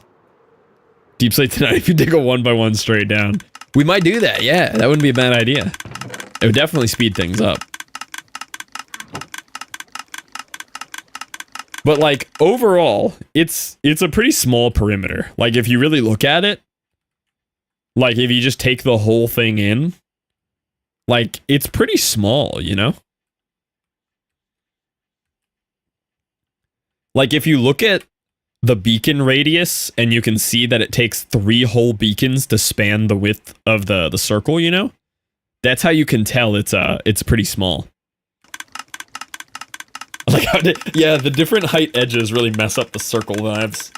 Deep slate tonight if you dig a 1x1 straight down. We might do that, yeah. That wouldn't be a bad idea. It would definitely speed things up. But like overall, it's a pretty small perimeter. Like if you really look at it, like if you just take the whole thing in, like it's pretty small, you know? Like if you look at the beacon radius and you can see that it takes 3 whole beacons to span the width of the circle, you know? That's how you can tell it's pretty small. Like, yeah, the different height edges really mess up the circle vibes.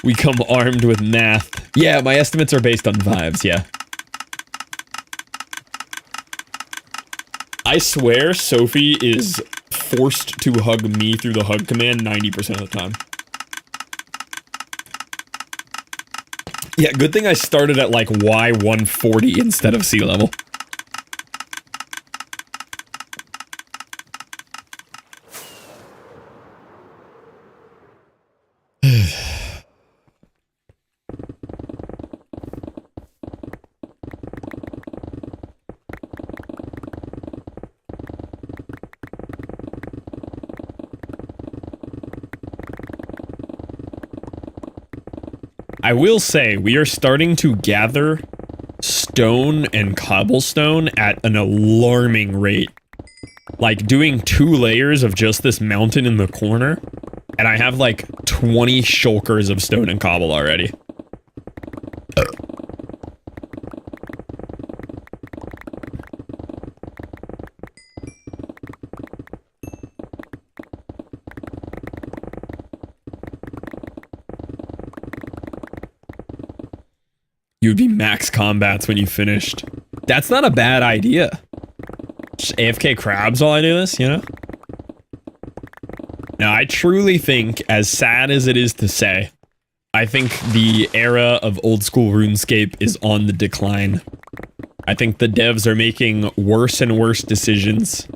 We come armed with math. Yeah, my estimates are based on vibes, yeah. I swear Sophie is forced to hug me through the hug command 90% of the time. Yeah, good thing I started at like Y140 instead of sea level. I will say, we are starting to gather stone and cobblestone at an alarming rate. Like, doing 2 layers of just this mountain in the corner, and I have like 20 shulkers of stone and cobble already. You'd be max combats when you finished. That's not a bad idea. Just AFK crabs while I do this, you know? Now, I truly think, as sad as it is to say, I think the era of old school RuneScape is on the decline. I think the devs are making worse and worse decisions.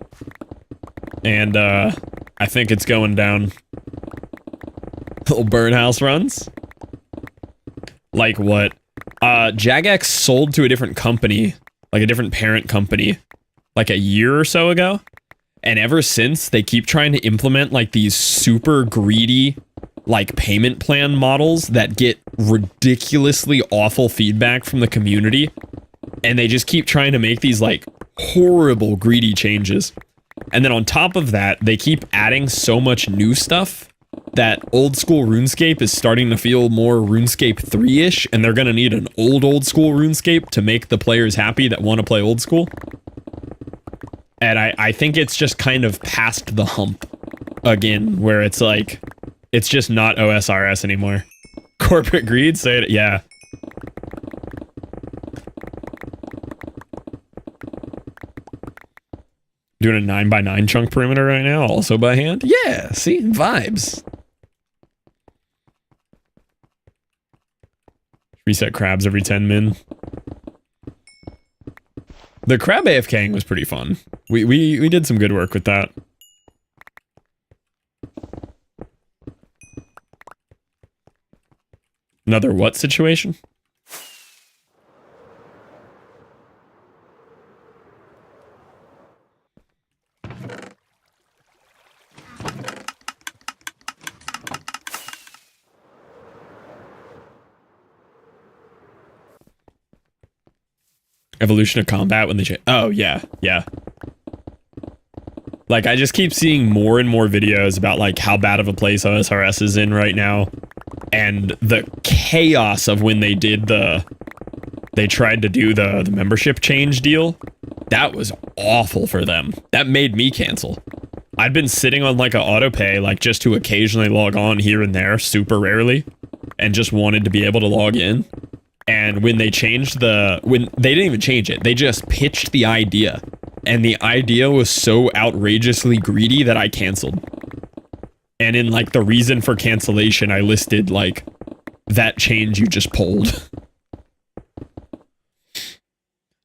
And, I think it's going down. Little birdhouse runs? Like what? Jagex sold to a different company, like a different parent company, like a year or so ago. And ever since, they keep trying to implement like these super greedy, like payment plan models that get ridiculously awful feedback from the community. And they just keep trying to make these like horrible greedy changes. And then on top of that, they keep adding so much new stuff that old school RuneScape is starting to feel more RuneScape 3-ish, and they're gonna need an old school RuneScape to make the players happy that want to play old school. And I think it's just kind of past the hump again, where it's like, it's just not OSRS anymore. Corporate greed, say it, yeah. Doing a 9x9 chunk perimeter right now, also by hand? Yeah, see? Vibes. Reset crabs every 10 min. The crab AFKing was pretty fun. We did some good work with that. Another what situation? Evolution of combat when they change. Oh, yeah, yeah. Like, I just keep seeing more and more videos about, like, how bad of a place OSRS is in right now. And the chaos of when they did they tried to do the membership change deal. That was awful for them. That made me cancel. I'd been sitting on, like, a auto pay, like, just to occasionally log on here and there, super rarely. And just wanted to be able to log in. And when they changed they didn't even change it. They just pitched the idea. And the idea was so outrageously greedy that I canceled. And in, like, the reason for cancellation, I listed, like, that change you just pulled.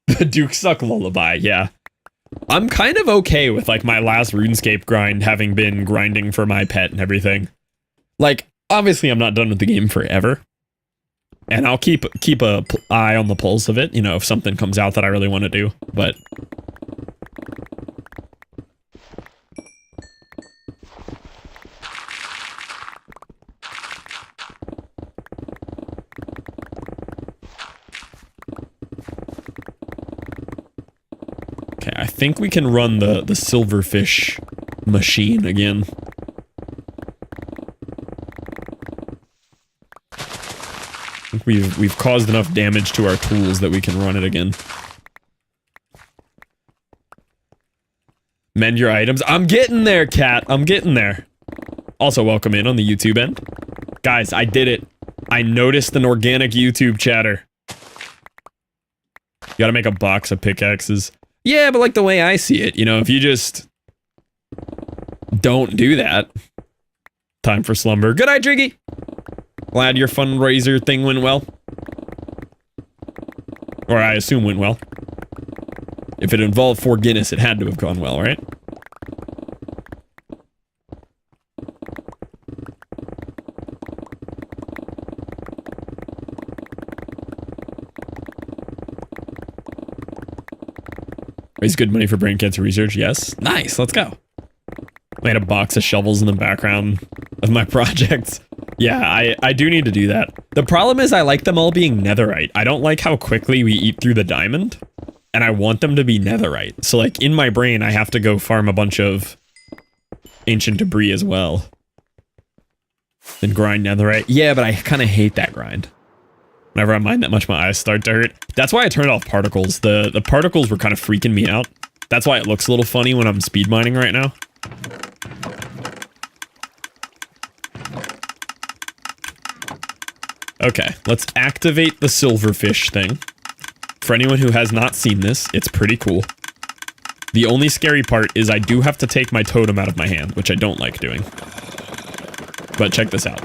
The Duke Suck Lullaby, yeah. I'm kind of okay with, like, my last RuneScape grind having been grinding for my pet and everything. Like, obviously I'm not done with the game forever. And I'll keep a eye on the pulse of it, you know, if something comes out that I really want to do, but... Okay, I think we can run the silverfish machine again. We've caused enough damage to our tools that we can run it again. Mend your items. I'm getting there, cat. I'm getting there. Also, welcome in on the YouTube end. Guys, I did it. I noticed an organic YouTube chatter. You gotta make a box of pickaxes. Yeah, but like the way I see it, you know, if you just don't do that. Time for slumber. Good night, Driggy. Glad your fundraiser thing went well. Or I assume went well. If it involved 4 Guinness, it had to have gone well, right? Raise good money for brain cancer research, yes. Nice, let's go. I had a box of shovels in the background of my projects. Yeah, I do need to do that. The problem is I like them all being netherite. I don't like how quickly we eat through the diamond. And I want them to be netherite. So like in my brain, I have to go farm a bunch of ancient debris as well. Then grind netherite. Yeah, but I kind of hate that grind. Whenever I mine that much, my eyes start to hurt. That's why I turned off particles. The particles were kind of freaking me out. That's why it looks a little funny when I'm speed mining right now. Okay, let's activate the silverfish thing. For anyone who has not seen this, it's pretty cool. The only scary part is I do have to take my totem out of my hand, which I don't like doing. But check this out.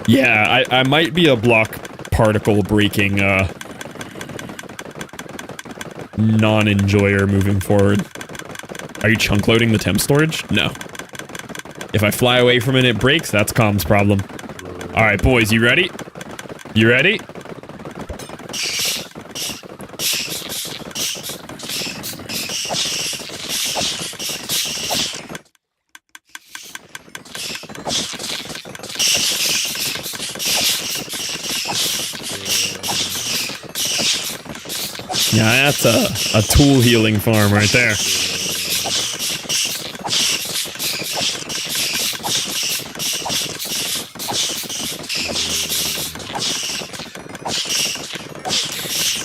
Yeah, I might be a block particle breaking non-enjoyer moving forward. Are you chunk loading the temp storage? No. If I fly away from it, it breaks. That's Com's problem. All right, boys, you ready? You ready? Yeah, that's a tool healing farm right there.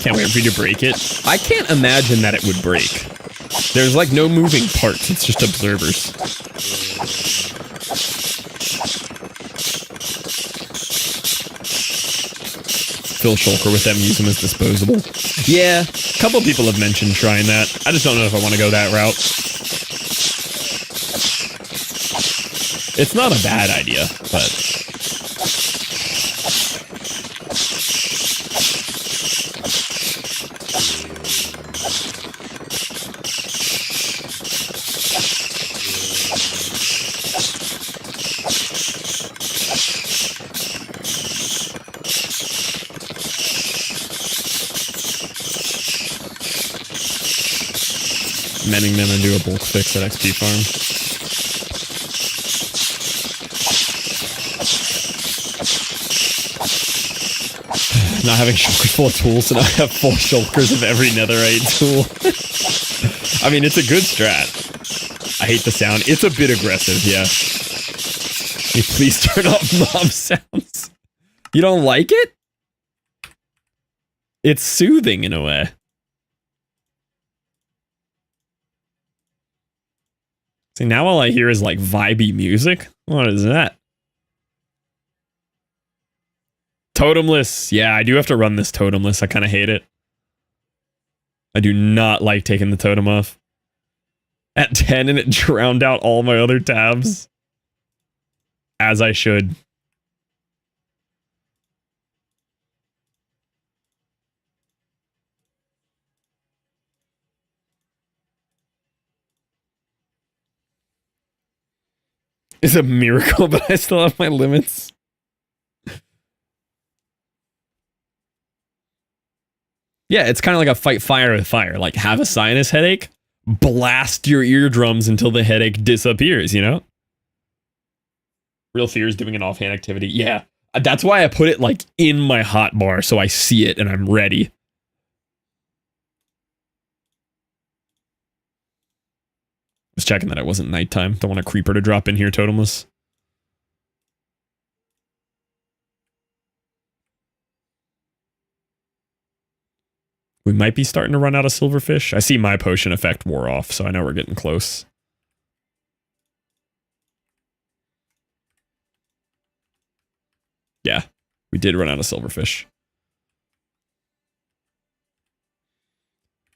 Can't wait for you to break it. I can't imagine that it would break. There's like no moving parts, it's just observers. Phil Shulker with them, use them as disposable. Yeah, a couple people have mentioned trying that. I just don't know if I want to go that route. It's not a bad idea, but... mending them and do a bulk fix at XP farm. Not having shulker full of tools, and I have 4 shulkers of every netherite tool. I mean, it's a good strat. I hate the sound. It's a bit aggressive, yeah. Can you please turn off mob sounds? You don't like it? It's soothing in a way. See, now all I hear is like vibey music. What is that? Totemless. Yeah, I do have to run this totemless. I kind of hate it. I do not like taking the totem off. At 10 and it drowned out all my other tabs. As I should. It's a miracle, but I still have my limits. Yeah, it's kind of like a fight fire with fire. Like, have a sinus headache, blast your eardrums until the headache disappears, you know? Real fear is doing an offhand activity. Yeah, that's why I put it, like, in my hotbar so I see it and I'm ready. Just checking that it wasn't nighttime. Don't want a creeper to drop in here totemless. We might be starting to run out of silverfish. I see my potion effect wore off, so I know we're getting close. Yeah, we did run out of silverfish.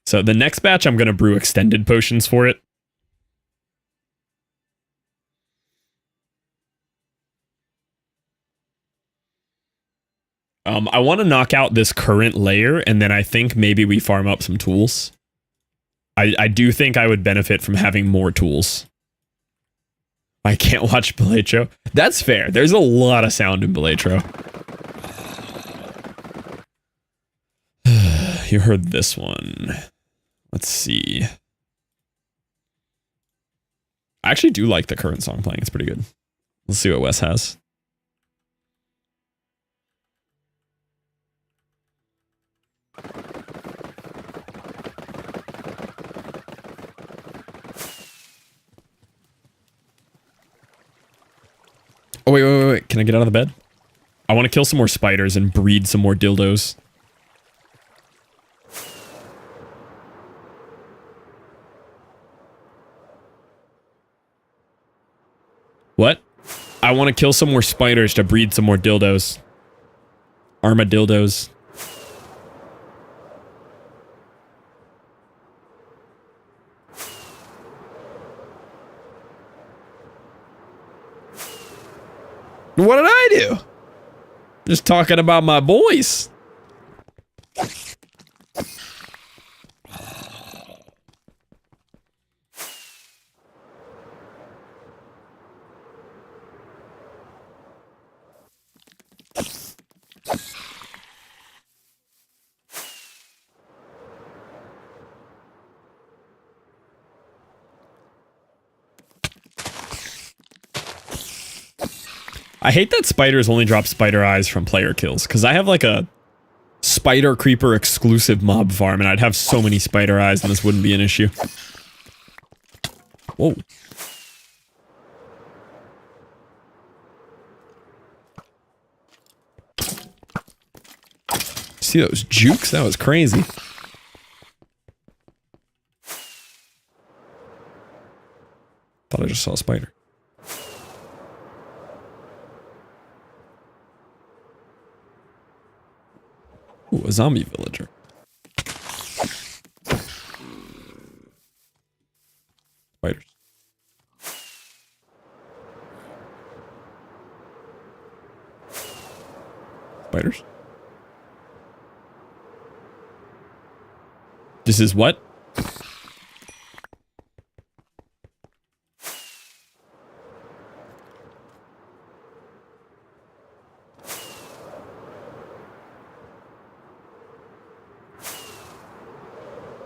So the next batch, I'm going to brew extended potions for it. I want to knock out this current layer, and then I think maybe we farm up some tools. I do think I would benefit from having more tools. I can't watch Belatro. That's fair. There's a lot of sound in Belatro. You heard this one. Let's see. I actually do like the current song playing. It's pretty good. Let's see what Wes has. Oh, wait. Can I get out of the bed? I want to kill some more spiders and breed some more dildos. What? I want to kill some more spiders to breed some more dildos. Armadildos. What did I do? Just talking about my boys. I hate that spiders only drop spider eyes from player kills, because I have like a spider creeper exclusive mob farm, and I'd have so many spider eyes and this wouldn't be an issue. Whoa. See those jukes? That was crazy. Thought I just saw a spider. Ooh, a zombie villager. Spiders. Spiders. This is what?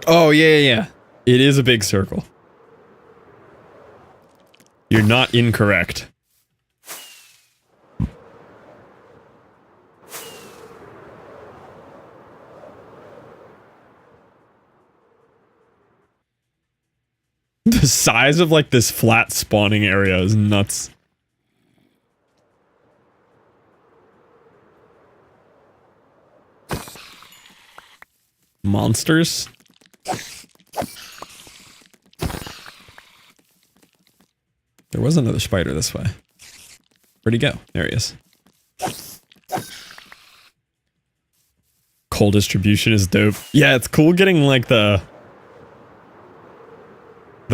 Oh, yeah. It is a big circle. You're not incorrect. The size of like this flat spawning area is nuts. Monsters? There was another spider this way. Where'd he go? There he is. Coal distribution is dope. Yeah, it's cool getting like the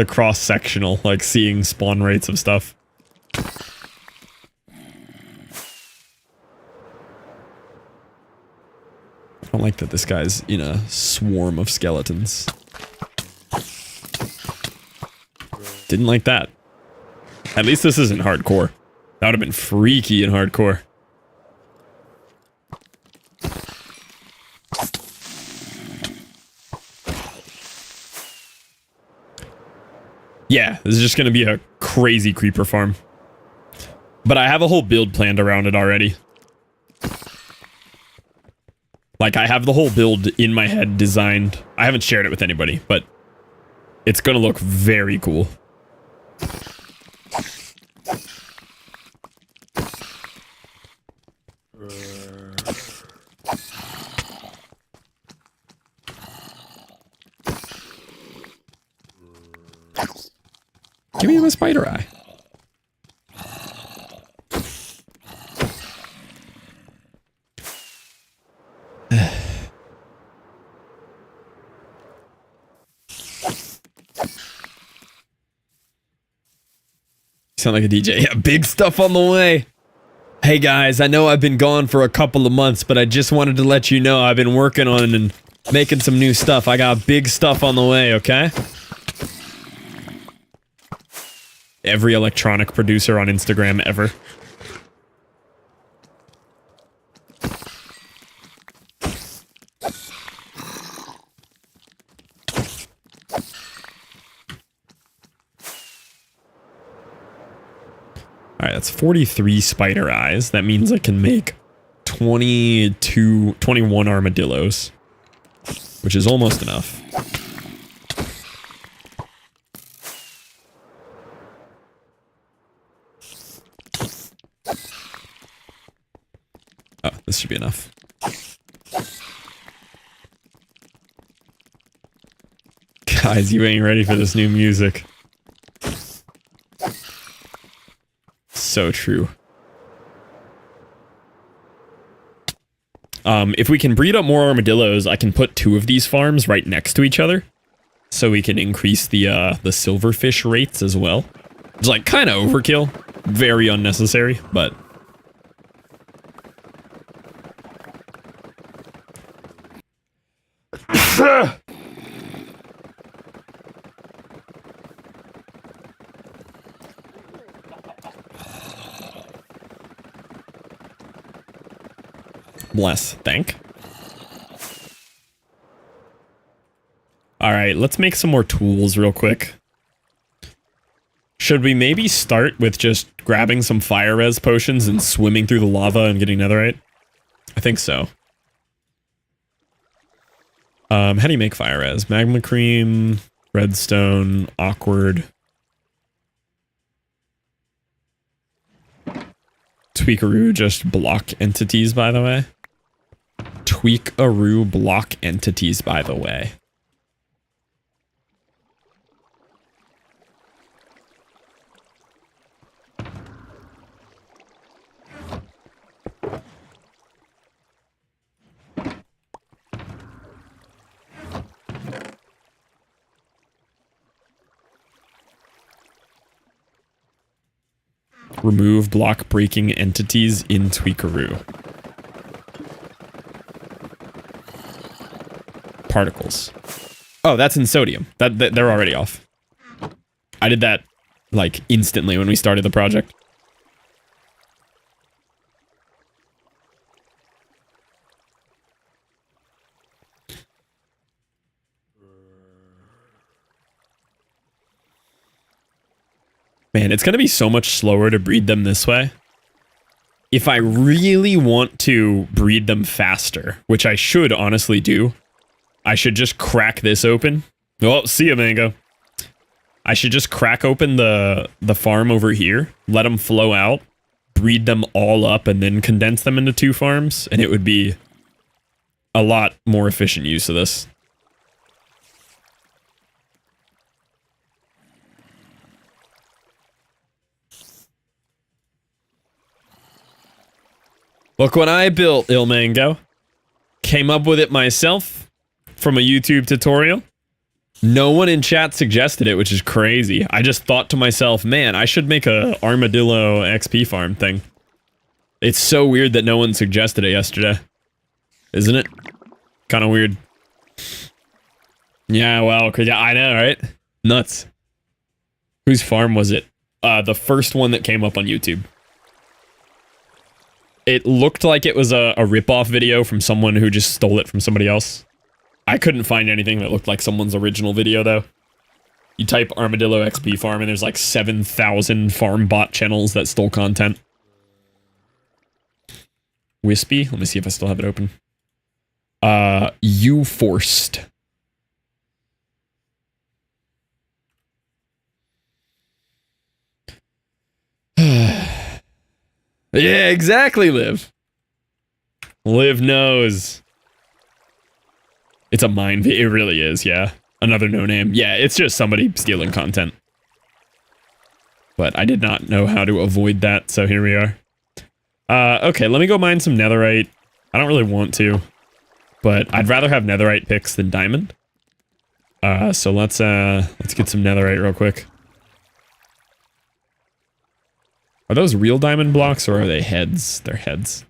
cross-sectional, like seeing spawn rates of stuff. I don't like that this guy's in a swarm of skeletons. Didn't like that. At least this isn't hardcore. That would have been freaky in hardcore. Yeah, this is just gonna be a crazy creeper farm. But I have a whole build planned around it already. Like, I have the whole build in my head designed. I haven't shared it with anybody, but it's gonna look very cool. Give me my spider eye. You sound like a DJ. Yeah, big stuff on the way. Hey guys, I know I've been gone for a couple of months, but I just wanted to let you know I've been working on and making some new stuff. I got big stuff on the way, okay? Every electronic producer on Instagram ever. Alright, that's 43 spider eyes. That means I can make 21 armadillos. Which is almost enough. Oh, this should be enough. Guys, you ain't ready for this new music. So true. If we can breed up more armadillos, I can put 2 of these farms right next to each other. So we can increase the silverfish rates as well. It's like kind of overkill. Very unnecessary, but... Bless. Thank. Alright, let's make some more tools real quick. Should we maybe start with just grabbing some fire res potions and swimming through the lava and getting netherite? I think so. How do you make fire res? Magma cream, redstone, awkward. Tweakaroo just block entities, by the way. Tweakaroo block entities, by the way. Remove block breaking entities in Tweakaroo. Particles. Oh, that's in sodium. That they're already off. I did that like instantly when we started the project. Man, it's going to be so much slower to breed them this way. If I really want to breed them faster, which I should honestly do, I should just crack this open. Oh, see ya, Mango. I should just crack open the farm over here, let them flow out, breed them all up, and then condense them into 2 farms, and it would be a lot more efficient use of this. Look what I built, Ilmango. Came up with it myself from a YouTube tutorial. No one in chat suggested it, which is crazy. I just thought to myself, man, I should make a armadillo XP farm thing. It's so weird that no one suggested it yesterday. Isn't it? Kind of weird. Yeah, well, yeah, I know, right? Nuts. Whose farm was it? The first one that came up on YouTube. It looked like it was a rip-off video from someone who just stole it from somebody else. I couldn't find anything that looked like someone's original video, though. You type Armadillo XP farm, and there's like 7,000 farm bot channels that stole content. Wispy? Let me see if I still have it open. You forced. Yeah, exactly, Liv. Liv knows. It's a mine. It really is, yeah. Another no name. Yeah, it's just somebody stealing content. But I did not know how to avoid that, so here we are. Okay, let me go mine some netherite. I don't really want to, but I'd rather have netherite picks than diamond. So let's get some netherite real quick. Are those real diamond blocks or are they heads? They're heads.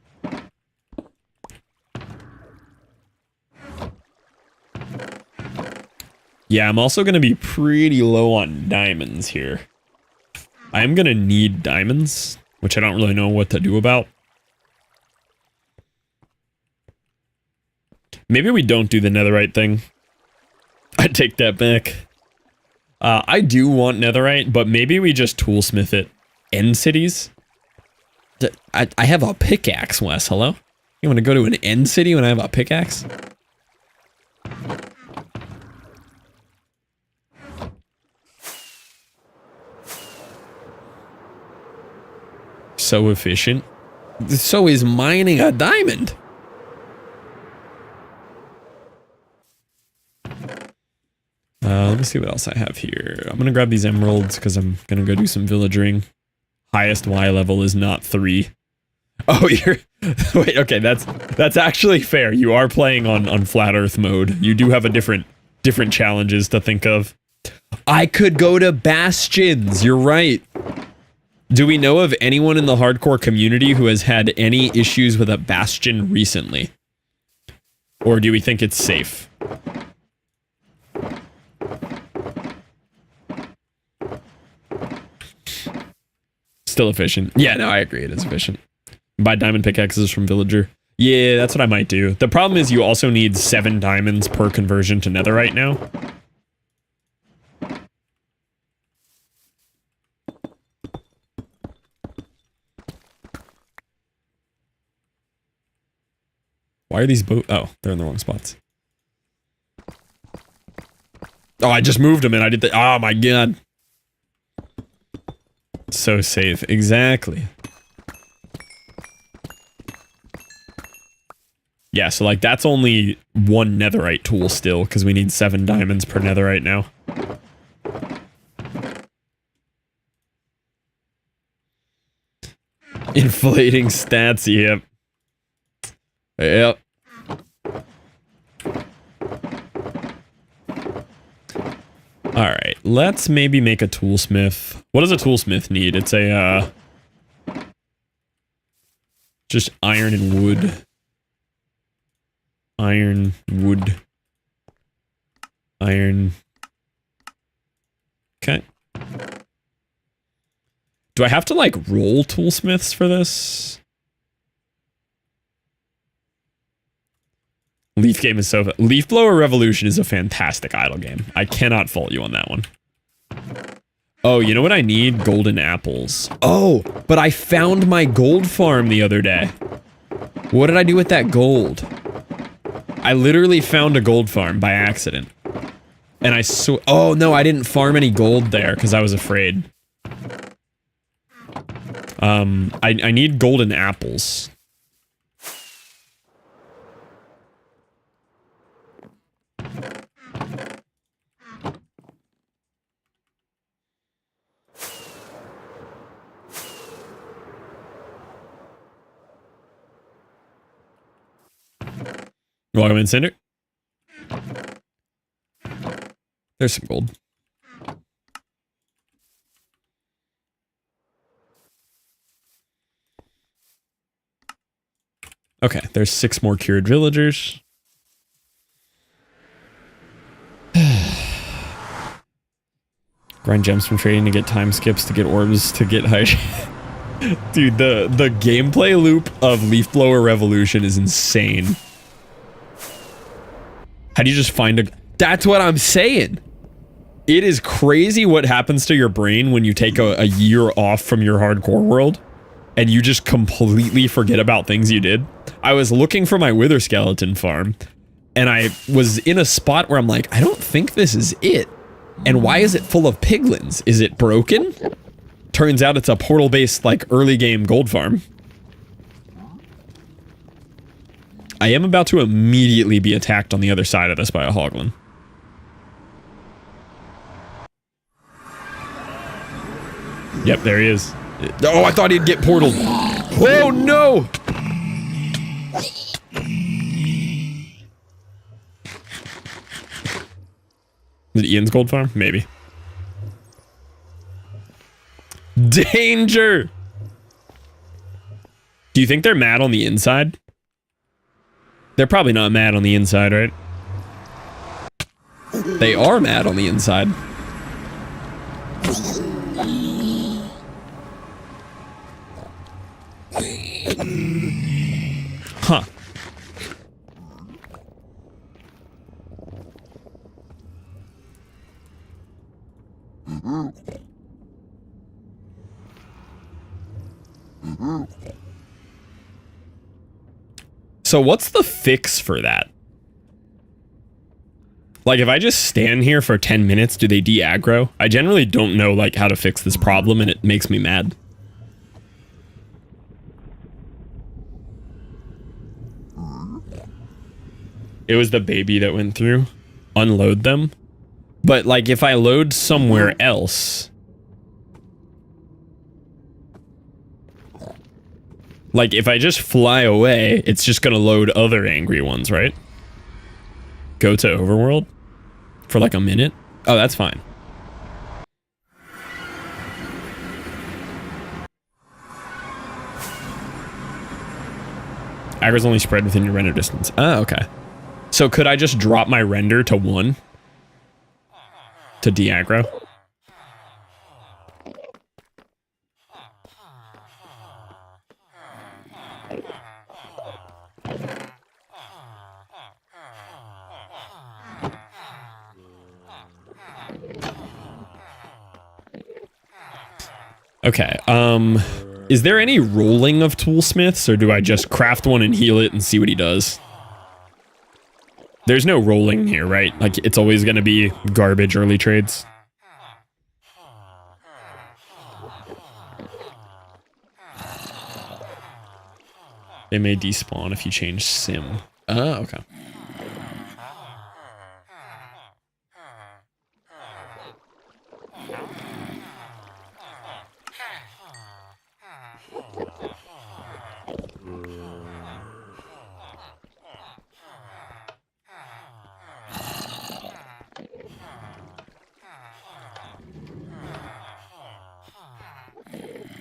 Yeah, I'm also going to be pretty low on diamonds here. I'm going to need diamonds, which I don't really know what to do about. Maybe we don't do the netherite thing. I take that back. I do want netherite, but maybe we just toolsmith it. End cities? I have a pickaxe, Wes. Hello? You want to go to an end city when I have a pickaxe? So efficient. So is mining a diamond. Let me see what else I have here. I'm gonna grab these emeralds because I'm gonna go do some villagering. Highest Y level is not 3. Oh, you're... Wait, okay, that's actually fair. You are playing on flat earth mode. You do have a different challenges to think of. I could go to bastions. You're right. Do we know of anyone in the hardcore community who has had any issues with a bastion recently? Or do we think it's safe? Still efficient. Yeah, no, I agree. It is efficient. Buy diamond pickaxes from villager. Yeah, that's what I might do. The problem is you also need 7 diamonds per conversion to netherite now. Why are these oh, they're in the wrong spots. Oh, I just moved them and I did the... Oh my god. So safe. Exactly. Yeah, so like that's only 1 netherite tool still, because we need 7 diamonds per netherite now. Inflating stats, yep. Yep. Alright, let's maybe make a toolsmith. What does a toolsmith need? It's a, just iron and wood. Iron, wood. Iron. Okay. Do I have to, like, roll toolsmiths for this? Leaf game is so... Leaf Blower Revolution is a fantastic idle game. I cannot fault you on that one. Oh, you know what I need? Golden apples. Oh, but I found my gold farm the other day. What did I do with that gold? I literally found a gold farm by accident. And oh no, I didn't farm any gold there because I was afraid. I need golden apples. Welcome in, Cinder. There's some gold. Okay, there's 6 more cured villagers. Grind gems from trading to get time skips to get orbs to get high. Dude, the gameplay loop of Leaf Blower Revolution is insane. How do you just find a... That's what I'm saying. It is crazy what happens to your brain when you take a year off from your hardcore world and you just completely forget about things you did. I was looking for my wither skeleton farm and I was in a spot where I'm like, I don't think this is it. And why is it full of piglins? Is it broken? Turns out it's a portal-based, like, early game gold farm. I am about to immediately be attacked on the other side of this by a hoglin. Yep, there he is. Oh, I thought he'd get portaled. Oh, no! Is it Ian's gold farm? Maybe. Danger! Do you think they're mad on the inside? They're probably not mad on the inside, right? They are mad on the inside. Huh. So what's the fix for that? Like, if I just stand here for 10 minutes, do they de-aggro? I generally don't know, like, how to fix this problem, and it makes me mad. It was the baby that went through. Unload them. But, like, if I load somewhere else... Like, if I just fly away, it's just gonna load other angry ones, right? Go to overworld? For like a minute? Oh, that's fine. Aggro's only spread within your render distance. Ah, okay. So could I just drop my render to 1? To de-aggro? Okay, is there any rolling of toolsmiths, or do I just craft one and heal it and see what he does? There's no rolling here, right? Like, it's always gonna be garbage early trades. They may despawn if you change sim. Oh, okay.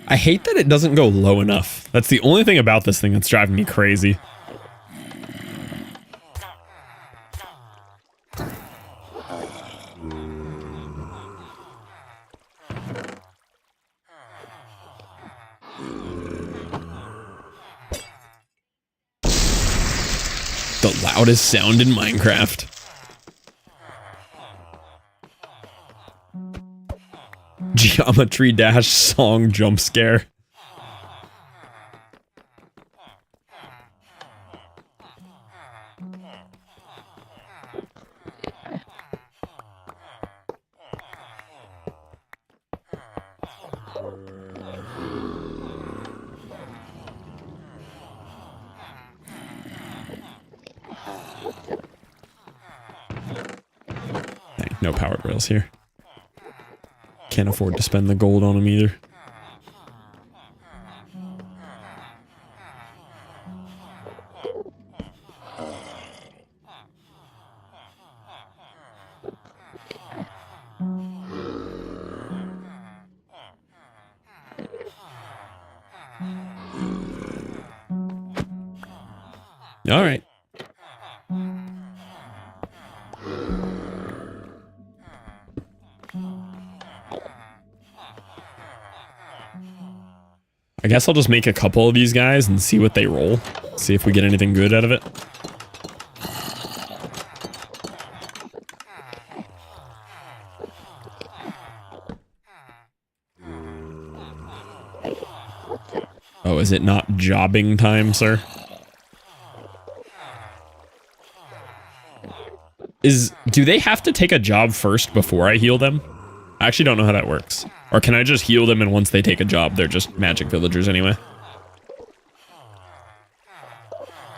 I hate that it doesn't go low enough. That's the only thing about this thing that's driving me crazy. The loudest sound in Minecraft. Geometry Dash song jump scare. Dang, no powered rails here. Can't afford to spend the gold on them either. All right. I guess I'll just make a couple of these guys and see what they roll. See if we get anything good out of it. Oh, is it not jobbing time, sir? Do they have to take a job first before I heal them? I actually don't know how that works. Or can I just heal them and once they take a job, they're just magic villagers anyway?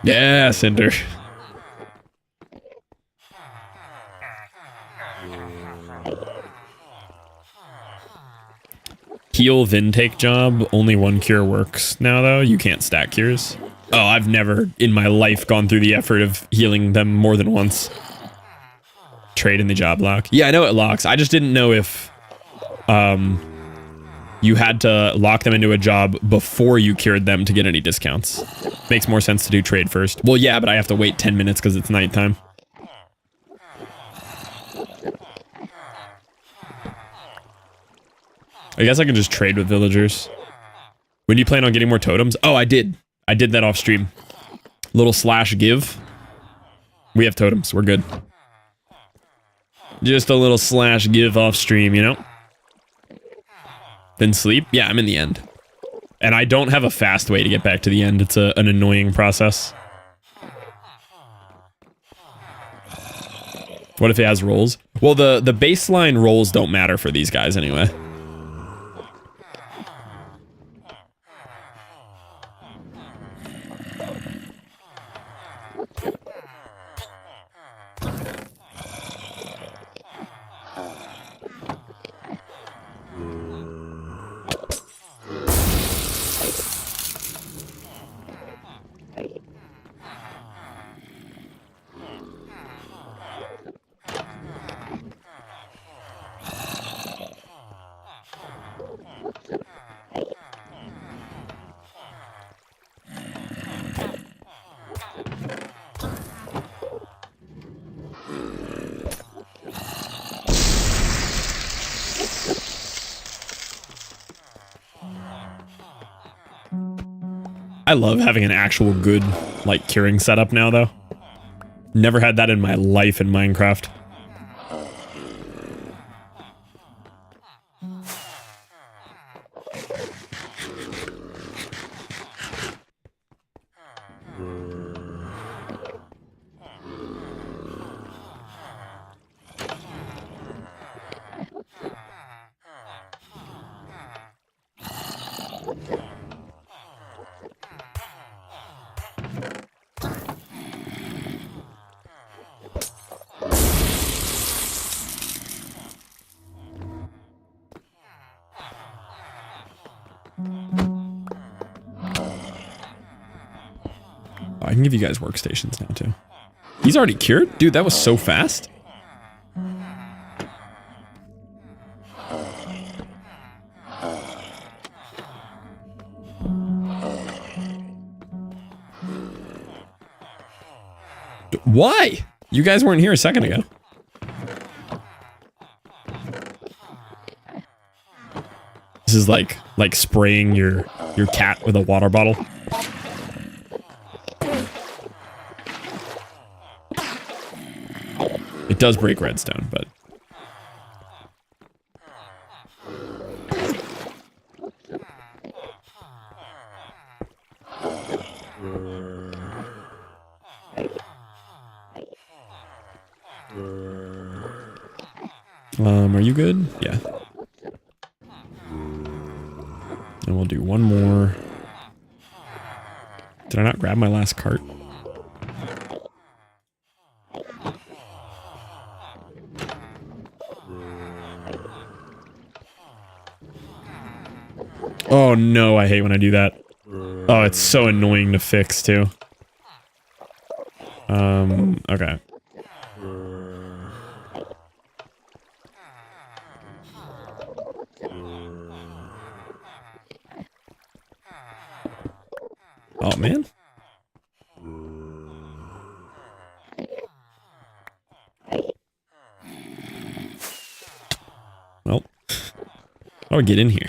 Yeah, Cinder. Heal, then take job. Only one cure works now, though. You can't stack cures. Oh, I've never in my life gone through the effort of healing them more than once. Trade in the job lock. Yeah, I know it locks. I just didn't know if you had to lock them into a job before you cured them to get any discounts. Makes more sense to do trade first. Well, yeah, but I have to wait 10 minutes because it's nighttime. I guess I can just trade with villagers. When do you plan on getting more totems? Oh, I did. I did that off stream. Little slash give. We have totems. We're good. Just a little slash give off stream, you know? Then sleep? Yeah, I'm in the end. And I don't have a fast way to get back to the end. It's an annoying process. What if it has rolls? Well, the baseline rolls don't matter for these guys anyway. I love having an actual good, like, curing setup now, though. Never had that in my life in Minecraft. I can give you guys workstations now, too. He's already cured? Dude, that was so fast. Why? You guys weren't here a second ago. This is like spraying your cat with a water bottle. It does break redstone, but Are you good? Yeah. And we'll do one more. Did I not grab my last cart? Oh no, I hate when I do that. Oh, it's so annoying to fix too. Okay. Oh man. Well, how do I get in here?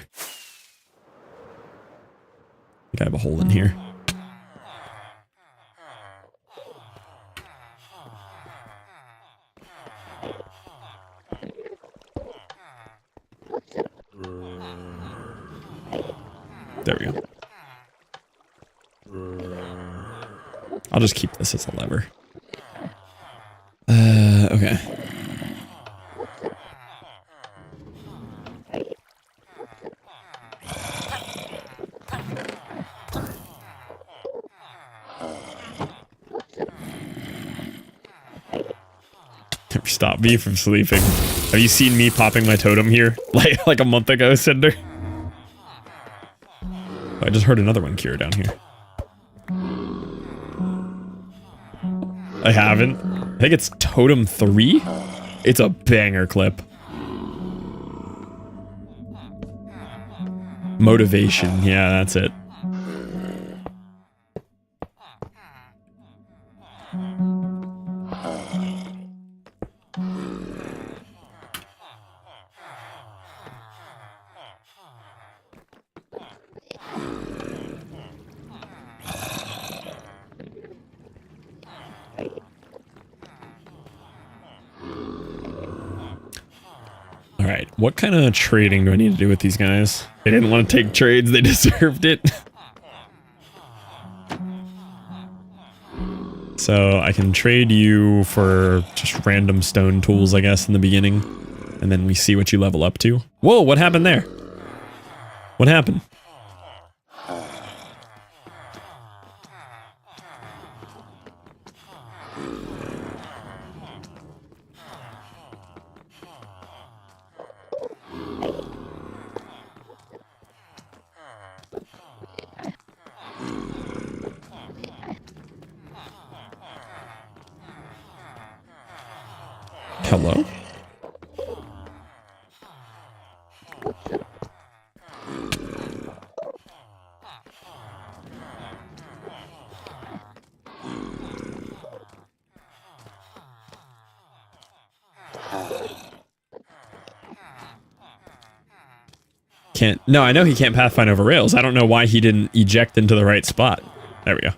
I think I have a hole in here. There we go. I'll just keep this as a lever. Okay. Stop me from sleeping. Have you seen me popping my totem here? Like a month ago, Cinder? Oh, I just heard another one cure down here. I haven't. I think it's totem 3. It's a banger clip. Motivation. Yeah, that's it. Alright, what kind of trading do I need to do with these guys? They didn't want to take trades, they deserved it. So I can trade you for just random stone tools, I guess, in the beginning. And then we see what you level up to. Whoa, what happened there? What happened? Hello? Can't. No, I know he can't pathfind over rails. I don't know why he didn't eject into the right spot. There we go.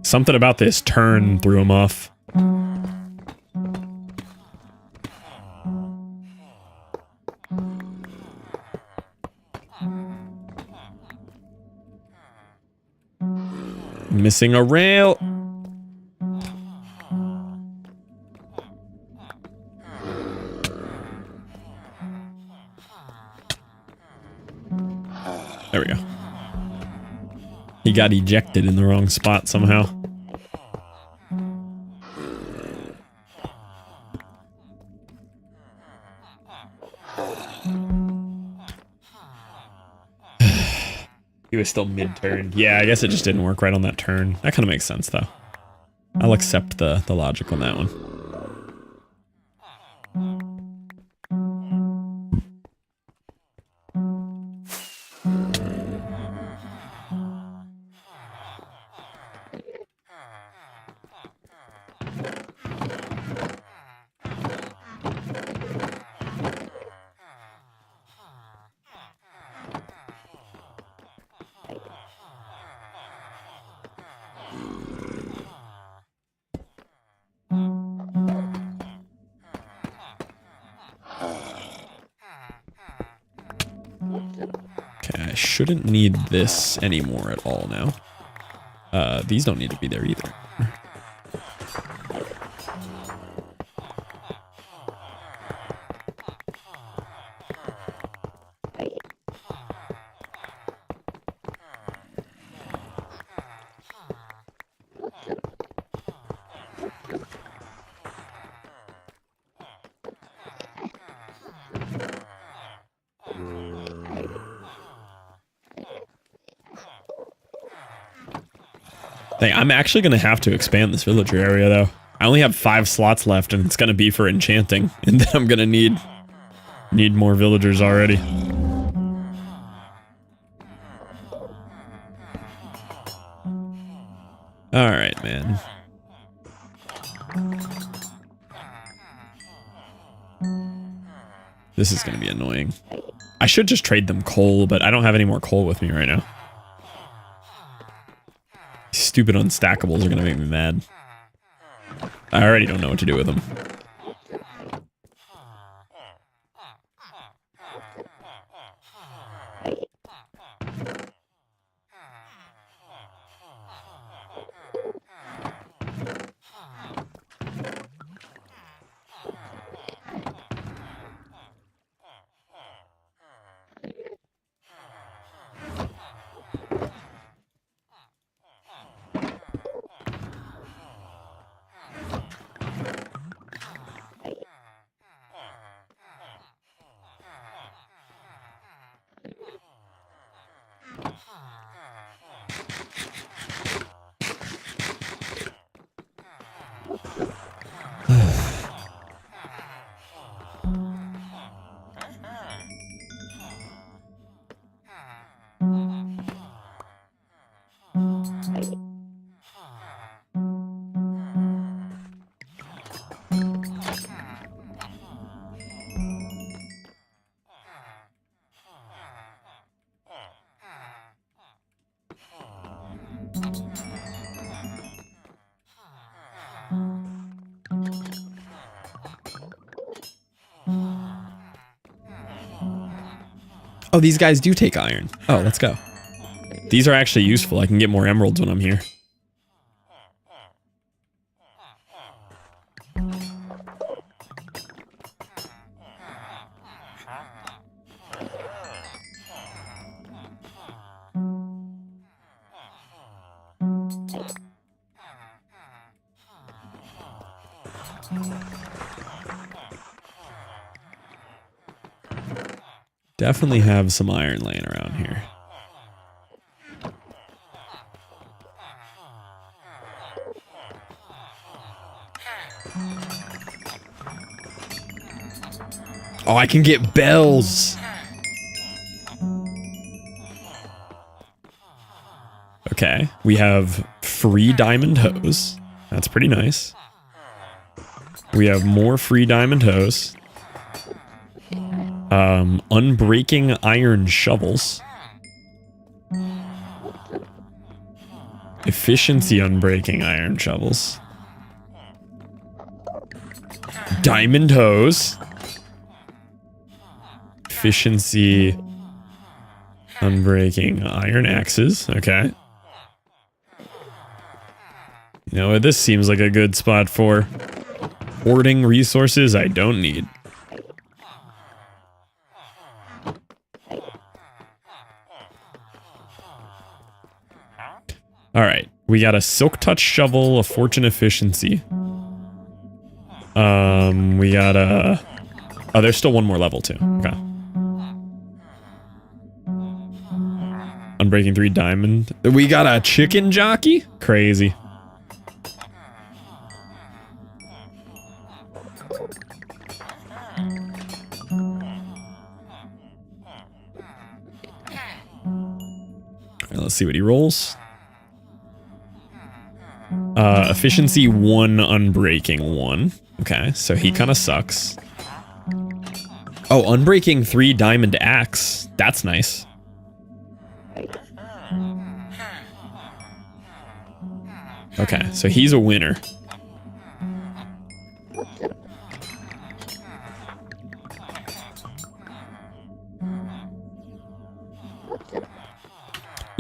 Something about this turn threw him off. Missing a rail. There we go. He got ejected in the wrong spot somehow. He was still mid-turn. Yeah, I guess it just didn't work right on that turn. That kind of makes sense, though. I'll accept the logic on that one. I shouldn't need this anymore at all now. These don't need to be there either. I'm actually going to have to expand this villager area, though. I only have 5 slots left, and it's going to be for enchanting. And then I'm going to need more villagers already. Alright, man. This is going to be annoying. I should just trade them coal, but I don't have any more coal with me right now. Stupid unstackables are gonna make me mad. I already don't know what to do with them. Oh, these guys do take iron. Oh, let's go. These are actually useful. I can get more emeralds when I'm here. Definitely have some iron laying around here. Oh, I can get bells. Okay, we have free diamond hose. That's pretty nice. We have more free diamond hose. Unbreaking iron shovels. Efficiency unbreaking iron shovels. Diamond hose. Efficiency unbreaking iron axes. Okay. You know what this seems like a good spot for? Hoarding resources I don't need. Alright, we got a silk touch shovel, a fortune efficiency. We got a... Oh, there's still one more level too. Okay. Unbreaking 3 diamond. We got a chicken jockey? Crazy. Alright, let's see what he rolls. Efficiency 1, unbreaking 1. Okay, so he kind of sucks. Oh, unbreaking 3 diamond axe. That's nice. Okay, so he's a winner.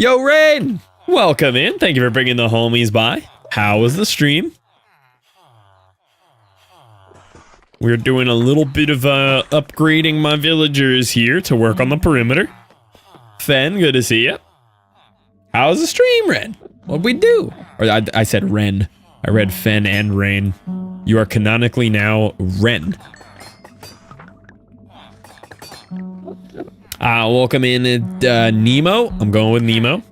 Yo, Rain! Welcome in. Thank you for bringing the homies by. How was the stream? We're doing a little bit of upgrading my villagers here to work on the perimeter. Fen, good to see you. How was the stream, Ren? What'd we do? Or I said Ren. I read Fen and Rain. You are canonically now Ren. Welcome in Nemo. I'm going with Nemo.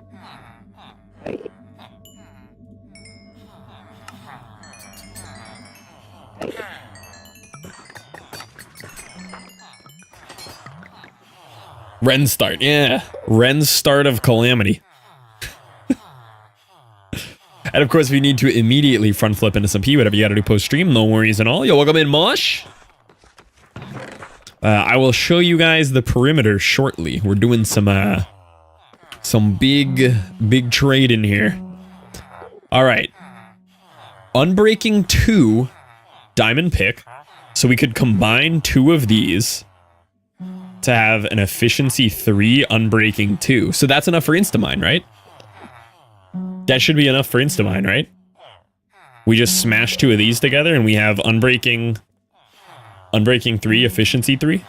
Ren's start, yeah. Ren's start of calamity. And of course, if you need to immediately front flip into some P, whatever you gotta do post stream, no worries at all. Yo, welcome in, Mosh. I will show you guys the perimeter shortly. We're doing some big trade in here. All right. Unbreaking 2 diamond pick. So we could combine 2 of these to have an efficiency 3 unbreaking 2. So that's enough for Instamine, right? That should be enough for Instamine, right? We just smash 2 of these together and we have unbreaking 3, efficiency 3.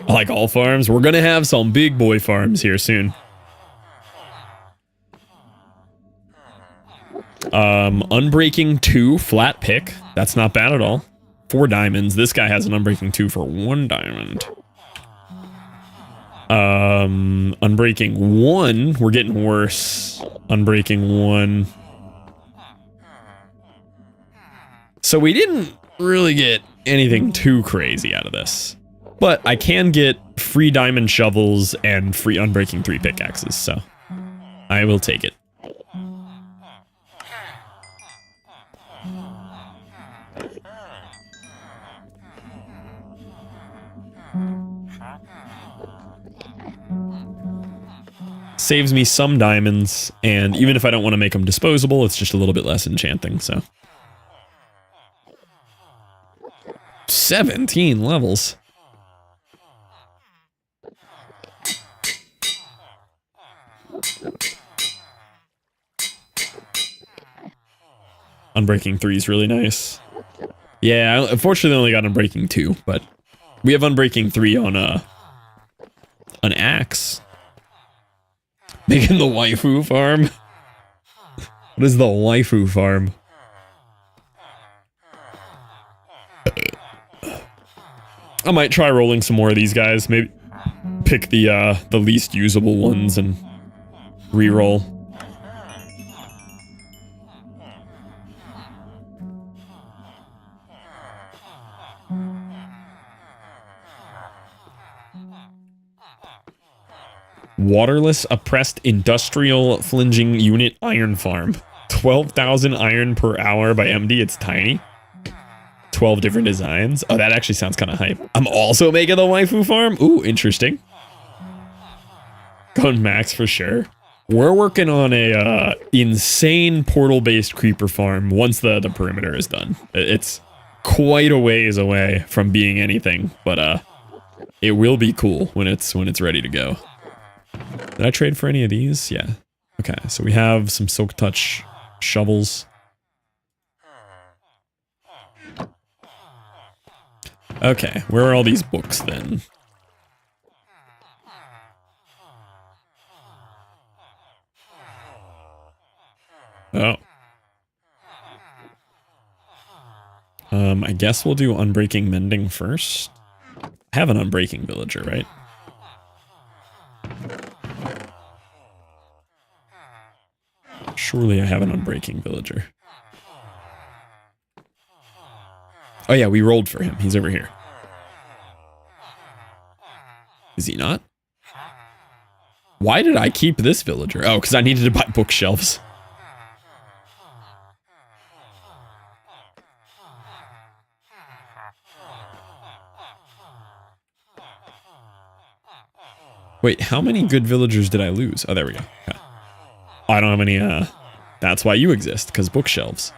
I like all farms. We're gonna have some big boy farms here soon. Unbreaking 2, flat pick. That's not bad at all. 4 diamonds. This guy has an unbreaking 2 for 1 diamond. Unbreaking 1. We're getting worse. Unbreaking 1. So we didn't really get anything too crazy out of this. But I can get free diamond shovels and free unbreaking 3 pickaxes, so I will take it. Saves me some diamonds, and even if I don't want to make them disposable, it's just a little bit less enchanting, so. 17 levels. Unbreaking 3 is really nice. Yeah, I unfortunately only got Unbreaking 2, but we have Unbreaking 3 on an axe. Making the waifu farm? What is the waifu farm? I might try rolling some more of these guys. Maybe pick the least usable ones and re-roll. Waterless oppressed industrial flinging unit iron farm. 12,000 iron per hour by MD. It's tiny. 12 different designs. Oh, that actually sounds kind of hype. I'm also making the waifu farm. Ooh, interesting. Going max for sure. We're working on a insane portal-based creeper farm once the perimeter is done. It's quite a ways away from being anything, but it will be cool when it's ready to go. Did I trade for any of these? Yeah. Okay, so we have some Silk Touch shovels. Okay, where are all these books then? Oh. I guess we'll do Unbreaking Mending first. I have an Unbreaking Villager, right? Surely I have an Unbreaking Villager. Oh yeah, we rolled for him. He's over here. Is he not? Why did I keep this villager? Oh, because I needed to buy bookshelves. Wait, how many good villagers did I lose? Oh, there we go. Okay. I don't have any, that's why you exist, because bookshelves.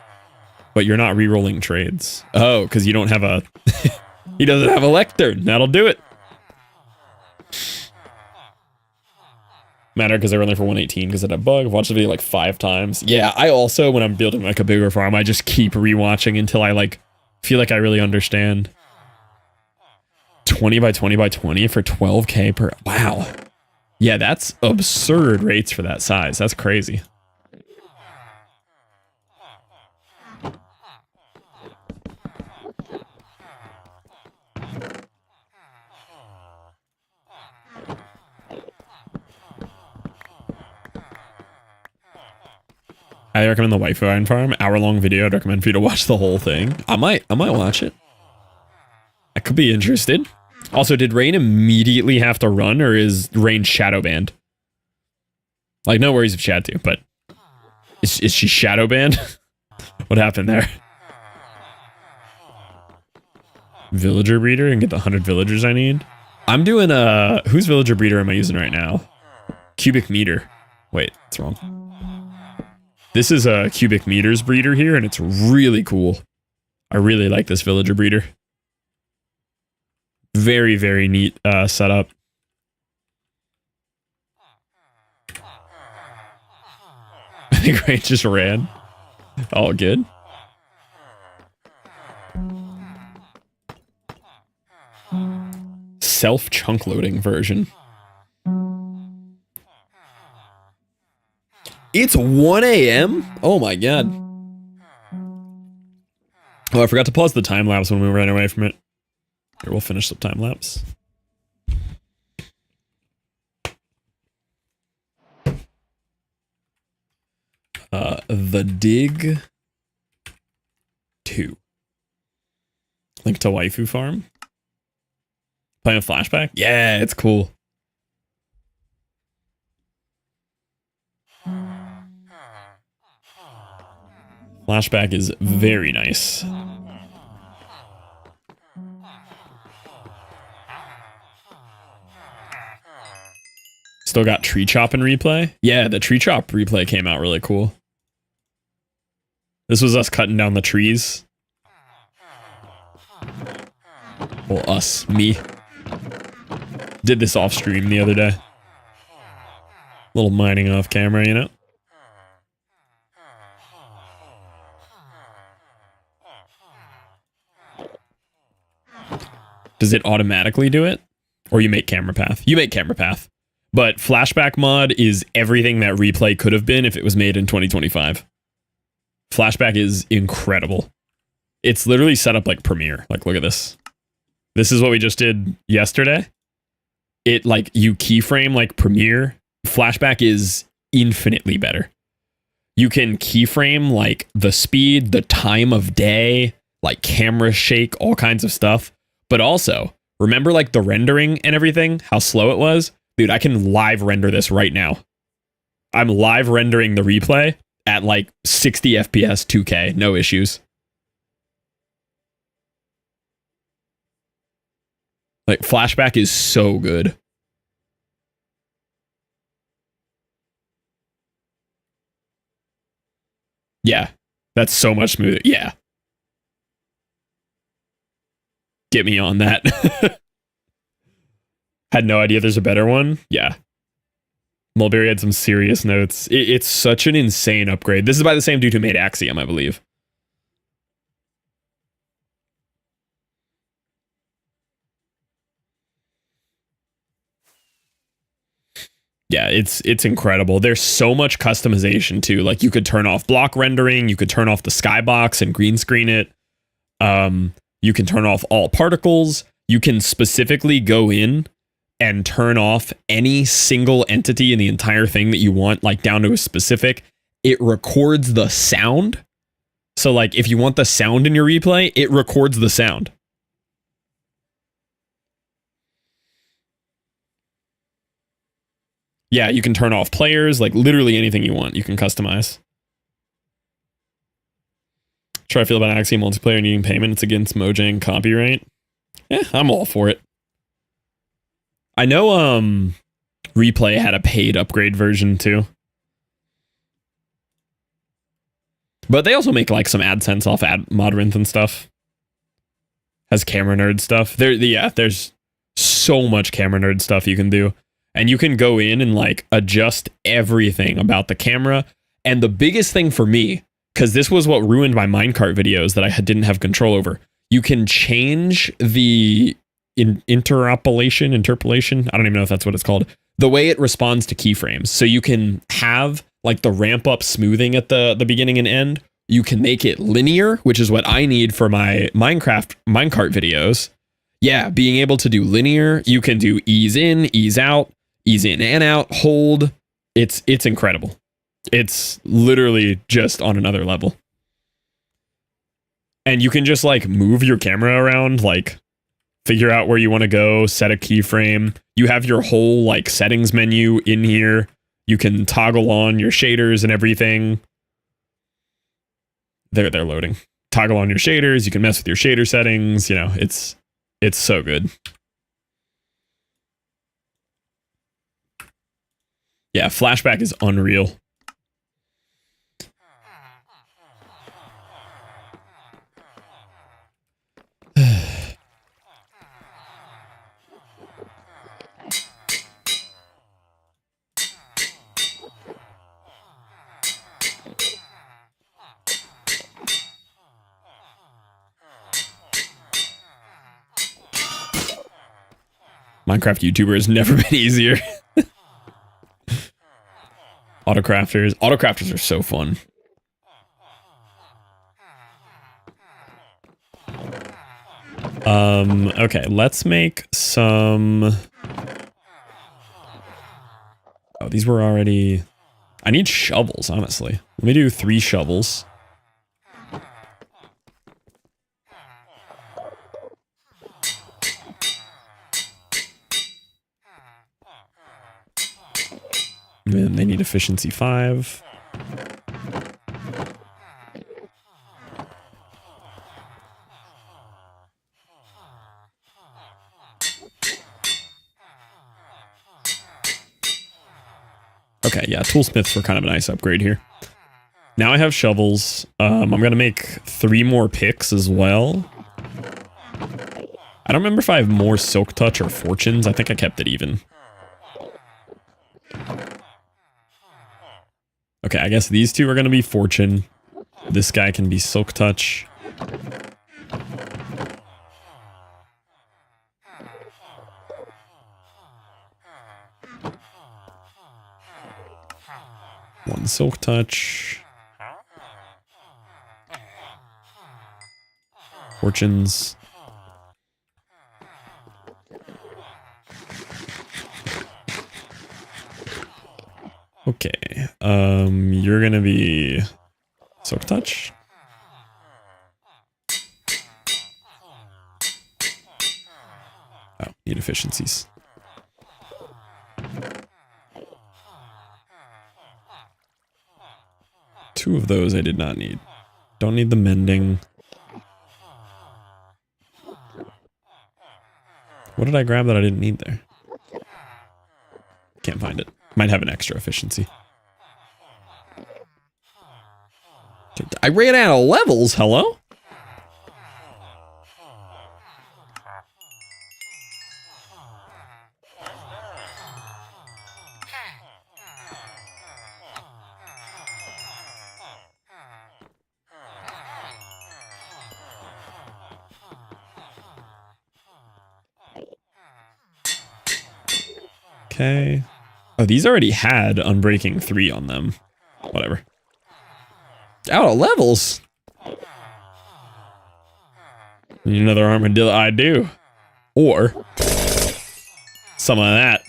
But you're not re-rolling trades. Oh, because you don't have a... He doesn't have a lectern. That'll do it. matter because they were only for 118 because it had a bug. I've watched the video like 5 times. Yeah, I also, when I'm building like a bigger farm, I just keep rewatching until I like feel like I really understand. 20 by 20 by 20 for 12k per. Wow. Yeah, that's absurd rates for that size. That's crazy. I recommend the Waifu Iron Farm. Hour-long video. I'd recommend for you to watch the whole thing. I might watch it. I could be interested. Also, did Rain immediately have to run, or is Rain shadow banned? Like, no worries if she had to, but is she shadow banned? What happened there? Villager breeder and get the 100 villagers I need. I'm doing whose villager breeder am I using right now? Cubic meter. Wait, that's wrong. This is a cubic meters breeder here, and it's really cool. I really like this villager breeder. Very, very neat setup. I think Rain just ran. All good. Self-chunk loading version. It's 1 a.m.? Oh my god. Oh, I forgot to pause the time lapse when we ran away from it. Here, we'll finish the time lapse. The Dig 2. Link to Waifu Farm. Playing a flashback? Yeah, it's cool. Flashback is very nice. Still got tree chop in replay? Yeah, the tree chop replay came out really cool. This was us cutting down the trees. Well, us, me. Did this off stream the other day. Little mining off camera, you know? Does it automatically do it? Or you make camera path? You make camera path. But flashback mod is everything that replay could have been if it was made in 2025. Flashback is incredible. It's literally set up like Premiere. Like, look at this. This is what we just did yesterday. It like you keyframe like Premiere. Flashback is infinitely better. You can keyframe like the speed, the time of day, like camera shake, all kinds of stuff. But also, remember like the rendering and everything, how slow it was? Dude, I can live render this right now. I'm live rendering the replay at like 60 FPS 2K, no issues. Like flashback is so good. Yeah, that's so much smoother. Yeah. Get me on that. Had no idea there's a better one. Yeah. Mulberry had some serious notes. It's such an insane upgrade. This is by the same dude who made Axiom, I believe. Yeah, it's incredible. There's so much customization too. Like you could turn off block rendering, you could turn off the skybox and green screen it. You can turn off all particles. You can specifically go in and turn off any single entity in the entire thing that you want, like down to a specific. It records the sound. So like if you want the sound in your replay, it records the sound. Yeah, you can turn off players, like literally anything you want, you can customize. Try to feel about Axiom multiplayer needing payment. It's against Mojang copyright. Yeah, I'm all for it. I know Replay had a paid upgrade version too. But they also make like some AdSense off Modrinth and stuff. Has camera nerd stuff. There's so much camera nerd stuff you can do. And you can go in and like adjust everything about the camera. And the biggest thing for me, because this was what ruined my minecart videos that I didn't have control over, you can change the interpolation. I don't even know if that's what it's called. The way it responds to keyframes. So you can have like the ramp up smoothing at the beginning and end. You can make it linear, which is what I need for my minecart videos. Yeah, being able to do linear. You can do ease in, ease out, ease in and out, hold. It's incredible. It's literally just on another level. And you can just like move your camera around, like figure out where you want to go, set a keyframe. You have your whole like settings menu in here. You can toggle on your shaders and everything. They're loading. Toggle on your shaders. You can mess with your shader settings. You know, it's so good. Yeah, flashback is unreal. Minecraft YouTuber has never been easier. Autocrafters. Autocrafters are so fun. Okay, let's make some... Oh, these were already... I need shovels, honestly. Let me do 3 shovels. And they need efficiency 5. Okay, yeah, toolsmiths were kind of a nice upgrade here. Now I have shovels. I'm going to make 3 more picks as well. I don't remember if I have more silk touch or fortunes. I think I kept it even. Okay, I guess these 2 are going to be fortune. This guy can be silk touch. One silk touch. Fortunes. Okay, you're gonna be silk touch. Oh, need efficiencies. Two of those I did not need. Don't need the mending. What did I grab that I didn't need there? Can't find it. Might have an extra efficiency. I ran out of levels, hello? Okay. Oh, these already had Unbreaking 3 on them. Whatever. Out of levels. Need another armadillo, I do. Or some of that.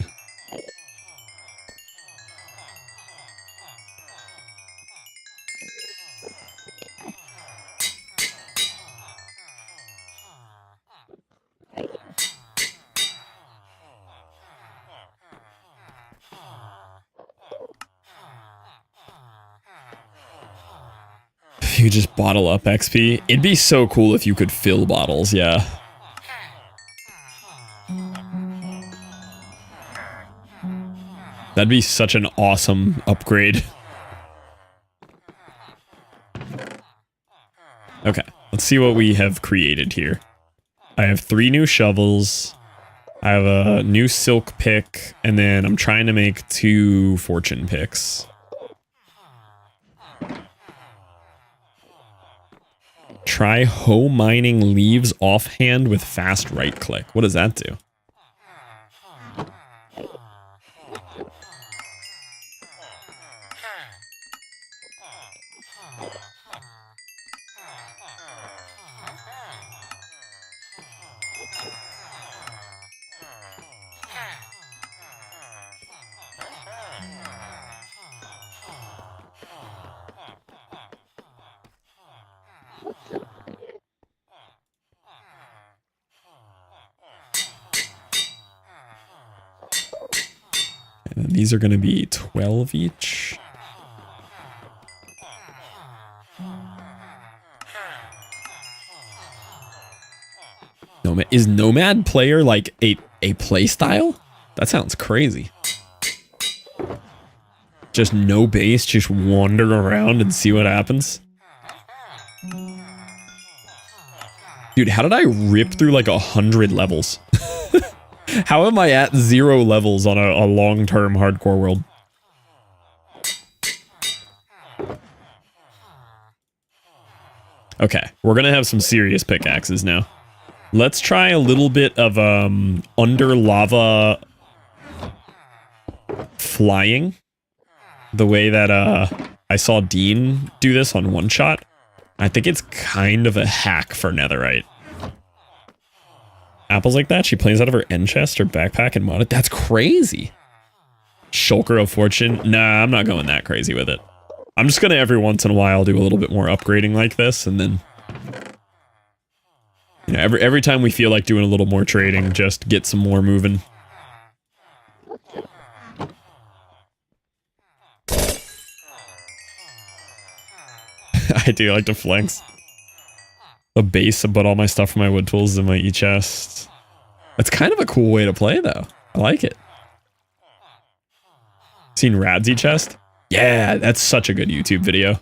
You could just bottle up XP. It'd be so cool if you could fill bottles, yeah. That'd be such an awesome upgrade. Okay, let's see what we have created here. I have 3 new shovels. I have a new silk pick, and then I'm trying to make 2 fortune picks. Try hoe mining leaves offhand with fast right click. What does that do? And these are going to be 12 each. Is Nomad Player like a play style? That sounds crazy. Just no base, just wander around and see what happens. Dude, how did I rip through like 100 levels? How am I at 0 levels on a long-term hardcore world? Okay, we're gonna have some serious pickaxes now. Let's try a little bit of under lava flying. The way that I saw Dean do this on One Shot. I think it's kind of a hack for netherite. Apples like that, she plays out of her end chest or backpack and mod it. That's crazy. Shulker of Fortune. Nah, I'm not going that crazy with it. I'm just gonna every once in a while do a little bit more upgrading like this, and then you know, every time we feel like doing a little more trading, just get some more moving. I do like to flex. A base and put all my stuff from my wood tools in my e-chest. That's kind of a cool way to play, though. I like it. Seen Rad's e-chest? Yeah, that's such a good YouTube video.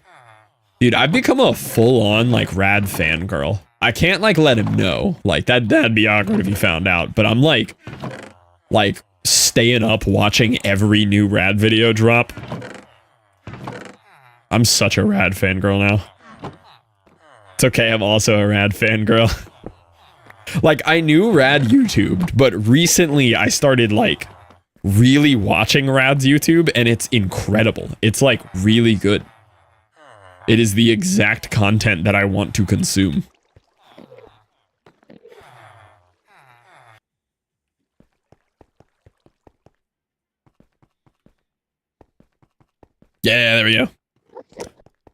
Dude, I've become a full-on, like, Rad fangirl. I can't, like, let him know. Like, that'd be awkward if he found out. But I'm, like, staying up watching every new Rad video drop. I'm such a Rad fangirl now. It's okay, I'm also a Rad fangirl. Like, I knew Rad YouTubed, but recently I started, like, really watching Rad's YouTube, and it's incredible. It's, like, really good. It is the exact content that I want to consume. Yeah, there we go.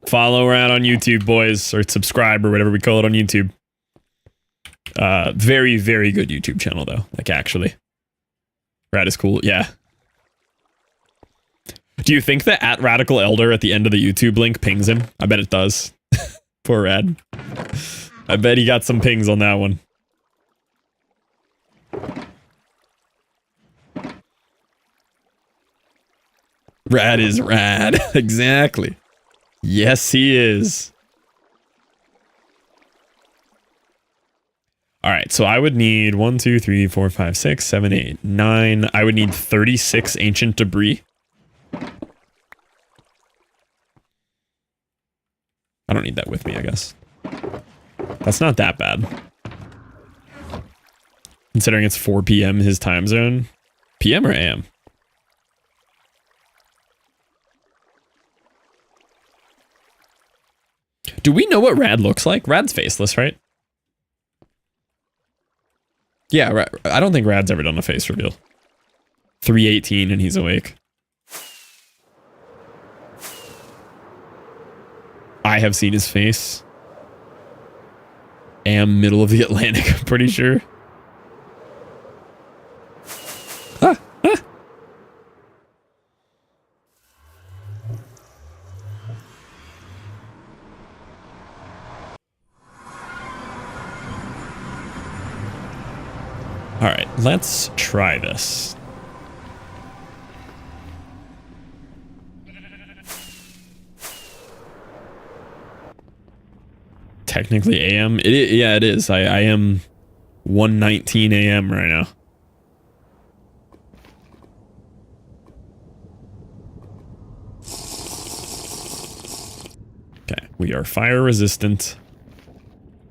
Follow Rad on YouTube, boys, or subscribe, or whatever we call it on YouTube. Very, very good YouTube channel, though. Like, actually. Rad is cool, yeah. Do you think that @Radical Elder at the end of the YouTube link pings him? I bet it does. Poor Rad. I bet he got some pings on that one. Rad is rad. Exactly. Yes, he is. All right, so I would need 1, 2, 3, 4, 5, 6, 7, 8, 9. I would need 36 ancient debris. I don't need that with me, I guess. That's not that bad. Considering it's 4 p.m. his time zone. PM or AM? Do we know what Rad looks like? Rad's faceless, right? Yeah, I don't think Rad's ever done a face reveal. 3:18 and he's awake. I have seen his face. Am middle of the Atlantic, I'm pretty sure. Ah, ah. All right, let's try this. Technically AM. Yeah, it is. I am 1:19 AM right now. We are fire resistant.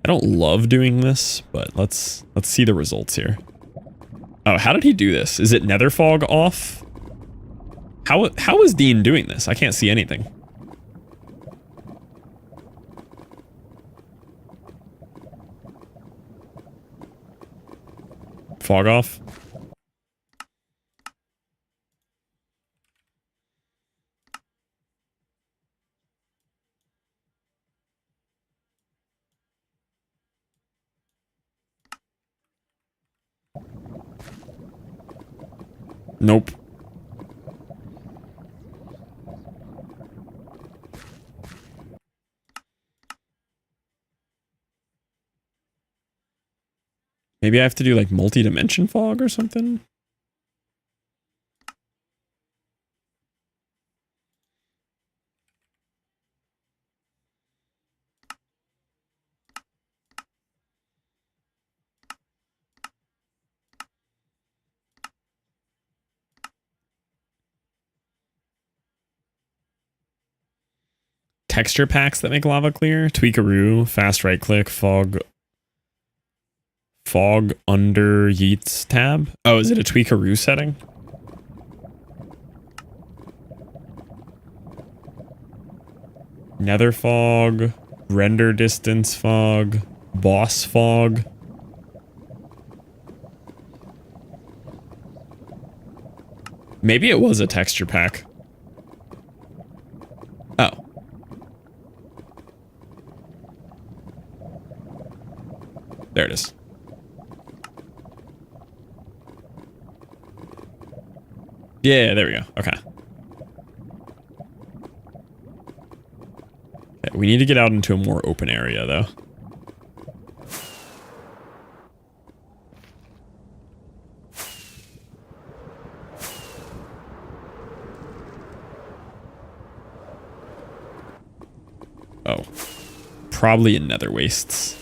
I don't love doing this, but let's see the results here. Oh, how did he do this? Is it nether fog off? How is Dean doing this? I can't see anything. Fog off. Nope. Maybe I have to do like multi-dimension fog or something? Texture packs that make lava clear. Tweakaroo, fast right click, fog under Yeats tab. Oh, is it a Tweakaroo setting? Nether fog, render distance fog, boss fog. Maybe it was a texture pack. Oh. There it is. Yeah, there we go. Okay. Okay, we need to get out into a more open area, though. Oh. Probably in nether wastes.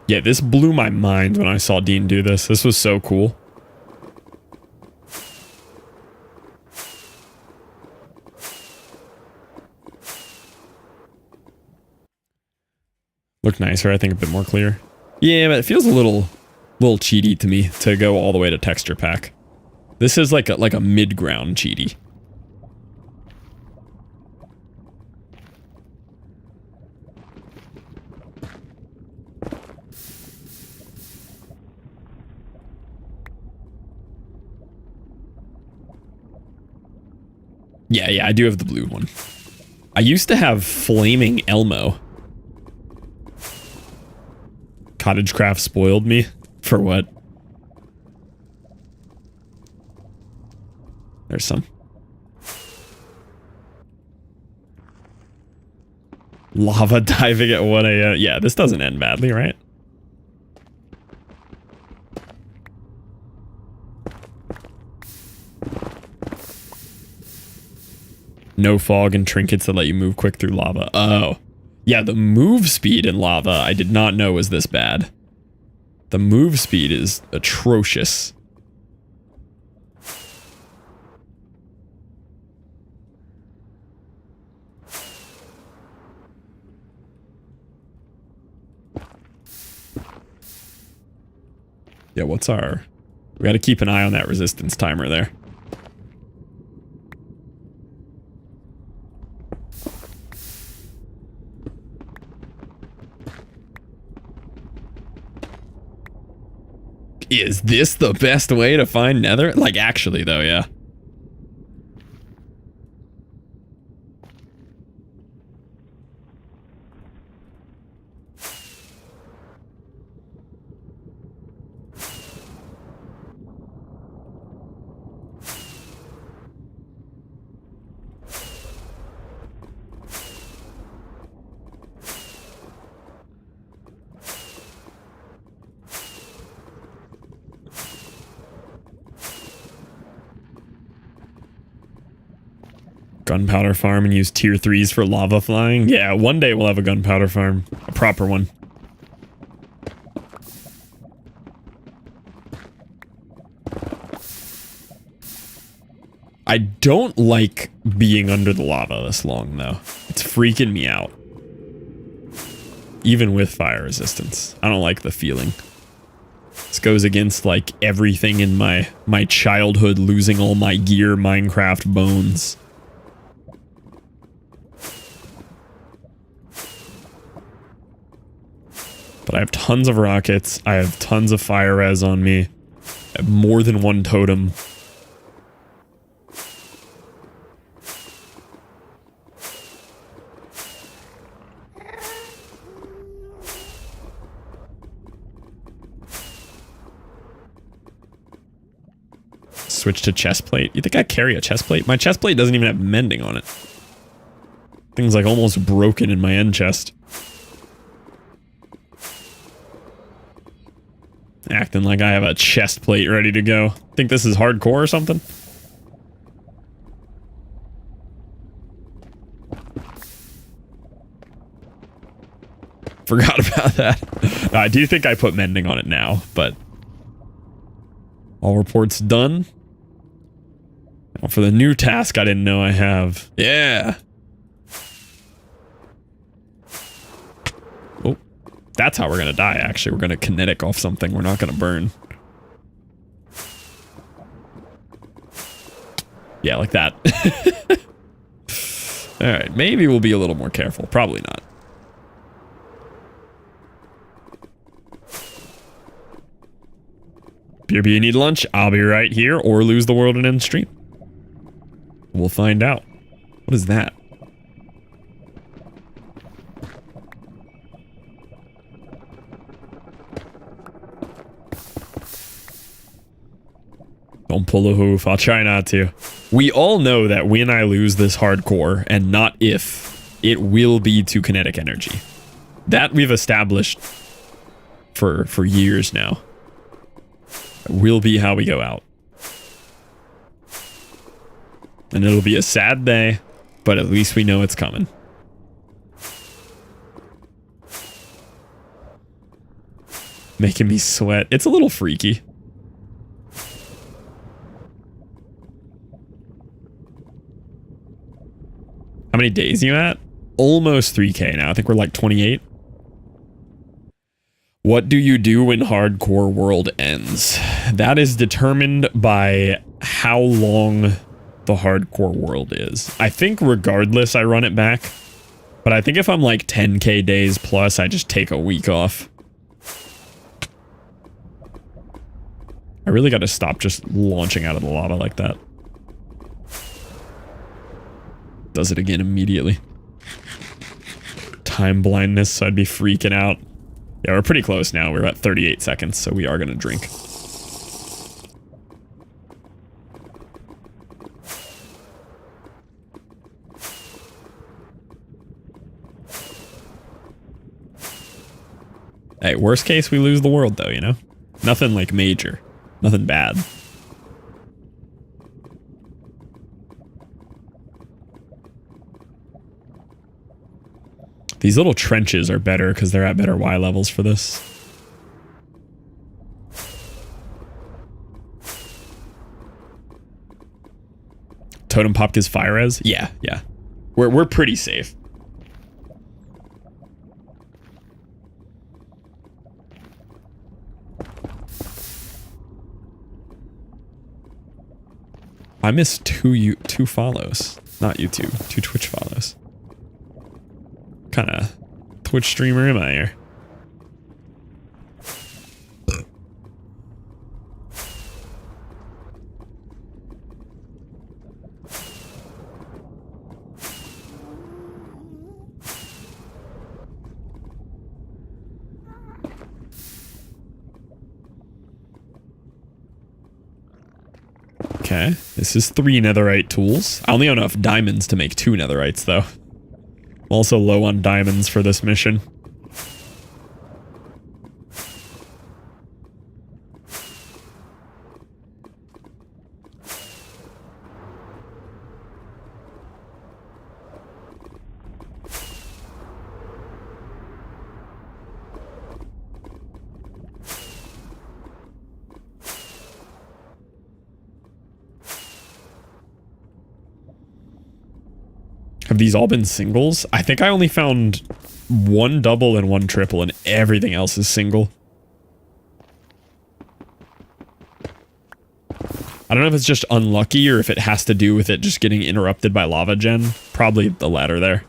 Yeah, this blew my mind when I saw Dean do this. This was so cool. Looked nicer, I think a bit more clear. Yeah, but it feels a little cheaty to me to go all the way to texture pack. This is like a mid-ground cheaty. Yeah, I do have the blue one. I used to have Flaming Elmo. Cottagecraft spoiled me. For what? There's some. Lava diving at 1 a.m. Yeah, this doesn't end badly, right? No fog and trinkets that let you move quick through lava. Oh. Yeah, the move speed in lava I did not know was this bad. The move speed is atrocious. Yeah, what's our... We gotta keep an eye on that resistance timer there. Is this the best way to find nether? Like, actually, though, yeah. Gunpowder farm and use tier 3s for lava flying. Yeah, one day we'll have a gunpowder farm. A proper one. I don't like being under the lava this long, though. It's freaking me out. Even with fire resistance. I don't like the feeling. This goes against, like, everything in my childhood, losing all my gear, Minecraft bones. But I have tons of rockets. I have tons of fire res on me. I have more than one totem. Switch to chest plate. You think I carry a chest plate? My chest plate doesn't even have mending on it. Thing's like almost broken in my end chest. Acting like I have a chest plate ready to go. Think this is hardcore or something? Forgot about that. I do think I put mending on it now, but all reports done. Now for the new task I didn't know I have. Yeah. Oh, that's how we're gonna die, actually. We're gonna kinetic off something. We're not gonna burn. Yeah, like that. Alright, maybe we'll be a little more careful. Probably not. BRB, you need lunch? I'll be right here, or lose the world and end stream. We'll find out. What is that? Don't pull a hoof. I'll try not to. We all know that when I lose this hardcore, and not if, it will be to kinetic energy. That we've established for years now. It will be how we go out. And it'll be a sad day, but at least we know it's coming. Making me sweat. It's a little freaky. How many days are you at? Almost 3K now. I think we're like 28. What do you do when hardcore world ends? That is determined by how long the hardcore world is. I think regardless I run it back. But I think if I'm like 10K days plus, I just take a week off. I really got to stop just launching out of the lava like that. Does it again immediately. Time blindness, so I'd be freaking out. Yeah, we're pretty close now. We're at 38 seconds, so we are going to drink. Hey, worst case, we lose the world, though, you know? Nothing, like, major. Nothing bad. These little trenches are better because they're at better Y levels for this. Totem pop gives fire res? Yeah, yeah. We're pretty safe. I missed two follows. Not YouTube, 2 Twitch follows. Kind of Twitch streamer am I here? Okay, this is 3 netherite tools. I only have enough diamonds to make 2 netherites though. I'm also low on diamonds for this mission. Have these all been singles? I think I only found one double and one triple, and everything else is single. I don't know if it's just unlucky or if it has to do with it just getting interrupted by lava gen. Probably the latter there.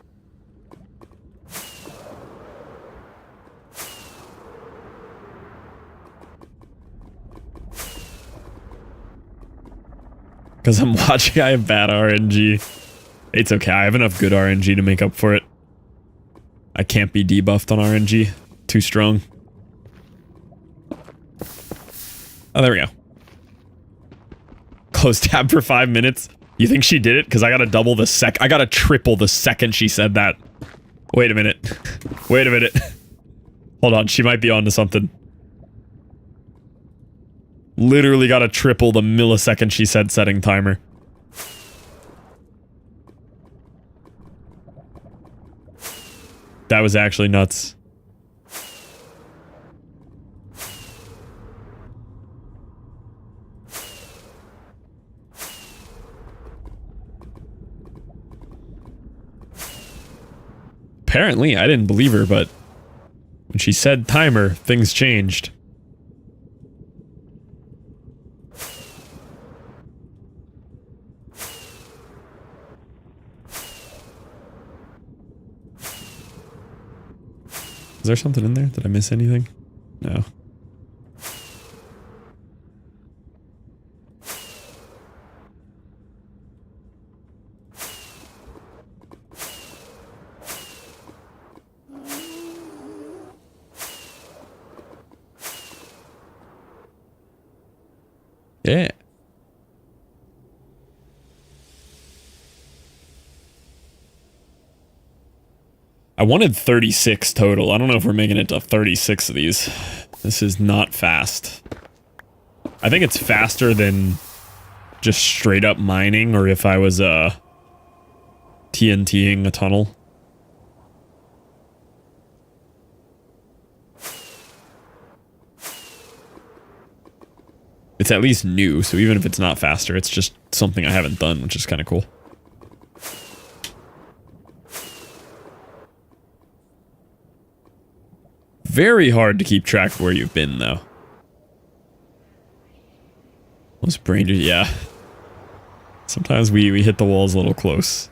Because I'm watching, I have bad RNG. It's okay, I have enough good RNG to make up for it. I can't be debuffed on RNG. Too strong. Oh, there we go. Close tab for 5 minutes. You think she did it? Because I gotta double the I gotta triple the second she said that. Wait a minute. Wait a minute. Hold on, she might be onto something. Literally gotta triple the millisecond she said setting timer. That was actually nuts. Apparently, I didn't believe her, but when she said timer, things changed. Is there something in there? Did I miss anything? No. Yeah. I wanted 36 total. I don't know if we're making it to 36 of these. This is not fast. I think it's faster than just straight up mining, or if I was TNTing a tunnel. It's at least new, so even if it's not faster, it's just something I haven't done, which is kind of cool. Very hard to keep track of where you've been, though. Those brain, yeah. Sometimes we hit the walls a little close.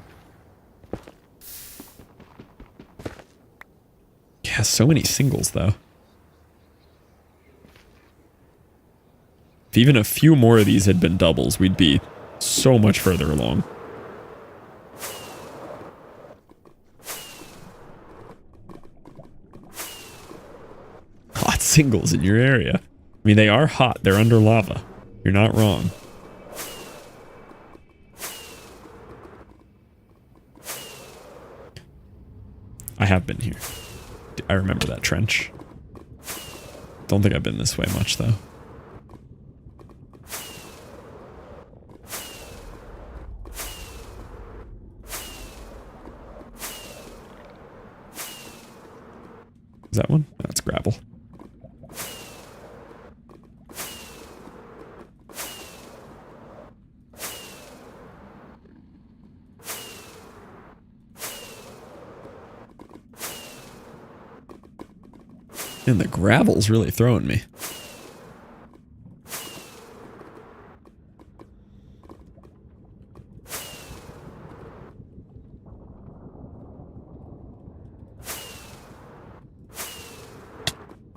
Yeah, so many singles, though. If even a few more of these had been doubles, we'd be so much further along. Hot singles in your area. I mean, they are hot. They're under lava. You're not wrong. I have been here. I remember that trench. Don't think I've been this way much, though. Is that one? That's gravel. And the gravel's really throwing me.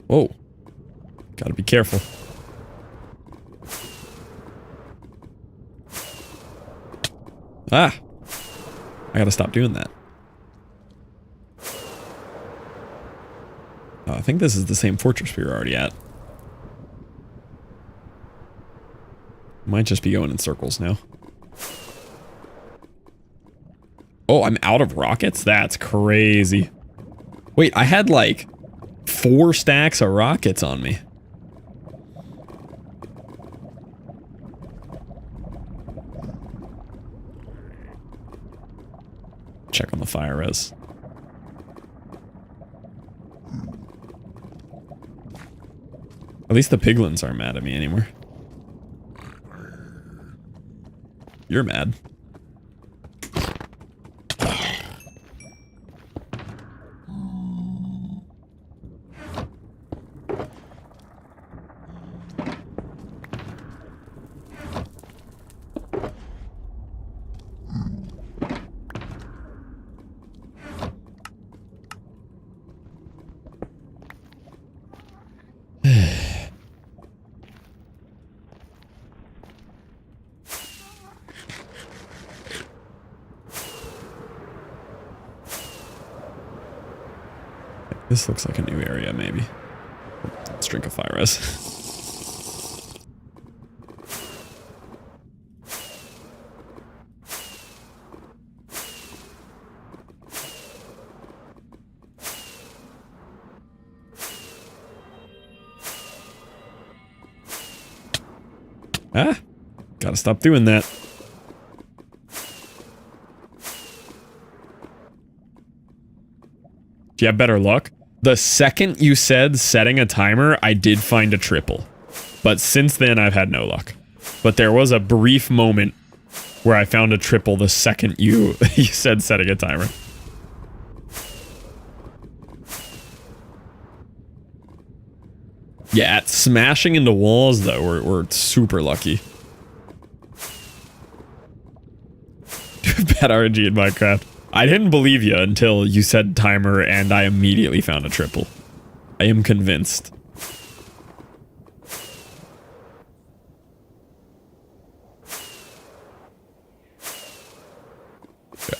Whoa. Gotta be careful. Ah! I gotta stop doing that. Oh, I think this is the same fortress we were already at. Might just be going in circles now. Oh, I'm out of rockets? That's crazy. Wait, I had like 4 stacks of rockets on me. Check on the fire res. At least the piglins aren't mad at me anymore. You're mad. This looks like a new area, maybe. Let's drink a fire res. Ah, gotta stop doing that. Do you have better luck? The second you said setting a timer, I did find a triple. But since then, I've had no luck. But there was a brief moment where I found a triple the second you, you said setting a timer. Yeah, at smashing into walls, though, we're super lucky. Bad RNG in Minecraft. I didn't believe you until you said timer and I immediately found a triple. I am convinced.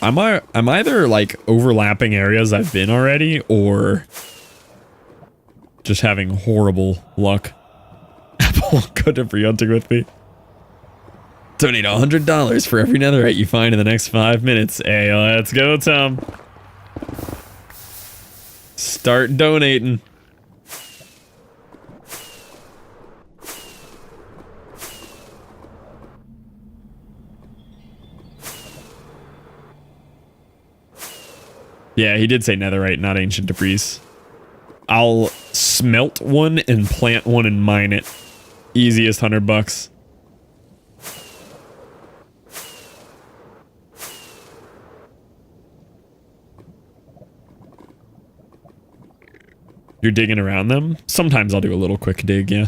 I'm either like overlapping areas I've been already or just having horrible luck. Apple, go to free hunting with me. Donate $100 for every netherite you find in the next 5 minutes. Hey, let's go, Tom. Start donating. Yeah, he did say netherite, not ancient debris. I'll smelt one and plant one and mine it. Easiest $100. You're digging around them? Sometimes I'll do a little quick dig, yeah.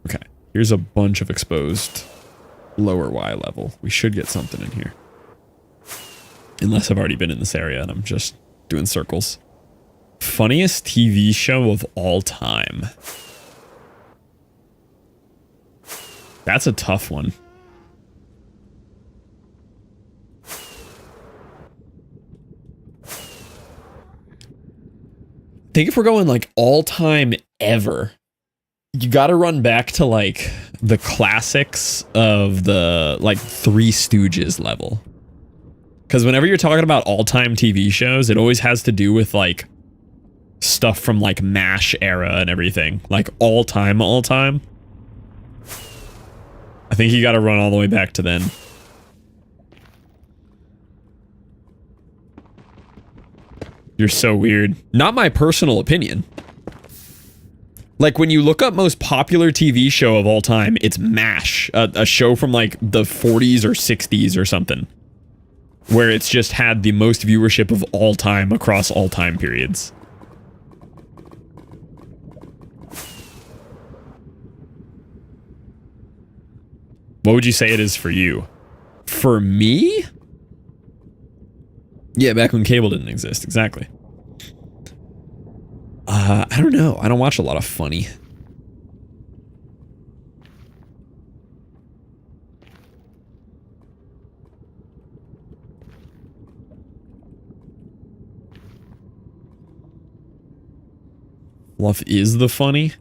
Okay, here's a bunch of exposed lower Y level. We should get something in here. Unless I've already been in this area and I'm just doing circles. Funniest TV show of all time. That's a tough one. I think if we're going like all time ever, you got to run back to like the classics of the like Three Stooges level. Because whenever you're talking about all time TV shows, it always has to do with like stuff from like MASH era and everything. Like all time, all time. I think you got to run all the way back to then. You're so weird. Not my personal opinion. Like when you look up most popular TV show of all time, it's MASH, a show from like the 40s or 60s or something, where it's just had the most viewership of all time across all time periods. What would you say it is for you? For me? Yeah, back when cable didn't exist, exactly. I don't know. I don't watch a lot of funny. Fluff is the funny?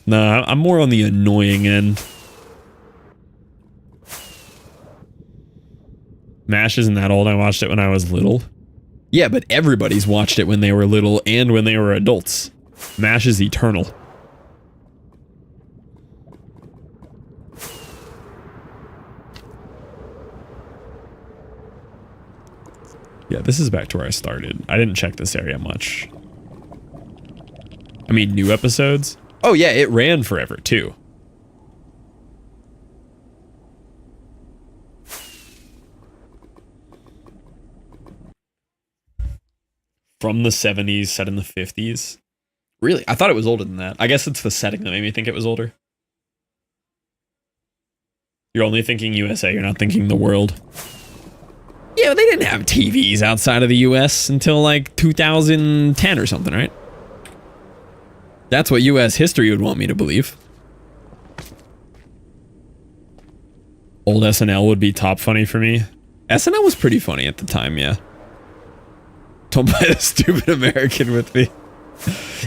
Nah, I'm more on the annoying end. MASH isn't that old. I watched it when I was little. Yeah, but everybody's watched it when they were little and when they were adults. MASH is eternal. Yeah, this is back to where I started. I didn't check this area much. I mean, new episodes? Oh yeah, it ran forever too. From the 70s, set in the 50s. Really? I thought it was older than that. I guess it's the setting that made me think it was older. You're only thinking USA, you're not thinking the world. Yeah, they didn't have TVs outside of the US until like 2010 or something, right? That's what U.S. history would want me to believe. Old SNL would be top funny for me. SNL was pretty funny at the time, yeah. Don't buy the stupid American with me.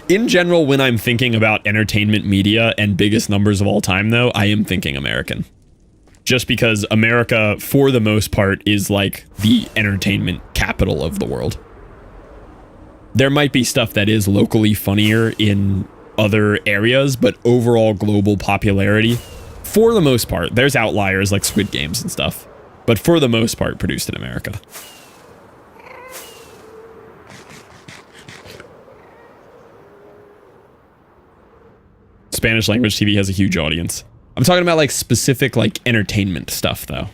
In general, when I'm thinking about entertainment media and biggest numbers of all time, though, I am thinking American. Just because America, for the most part, is like the entertainment capital of the world. There might be stuff that is locally funnier in other areas, but overall global popularity, for the most part, there's outliers like Squid Games and stuff, but for the most part, produced in America. Spanish language TV has a huge audience. I'm talking about like specific like entertainment stuff though.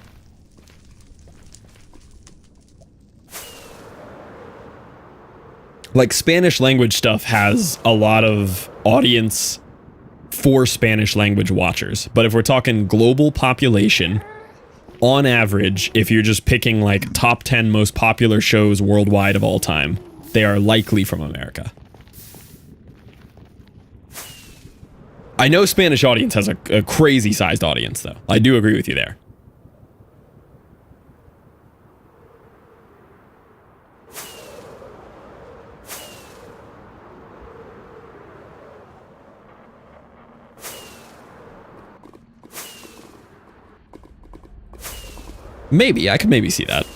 Like Spanish language stuff has a lot of audience for Spanish language watchers. But if we're talking global population, on average, if you're just picking like top 10 most popular shows worldwide of all time, they are likely from America. I know Spanish audience has a crazy sized audience though. I do agree with you there. Maybe, I could maybe see that.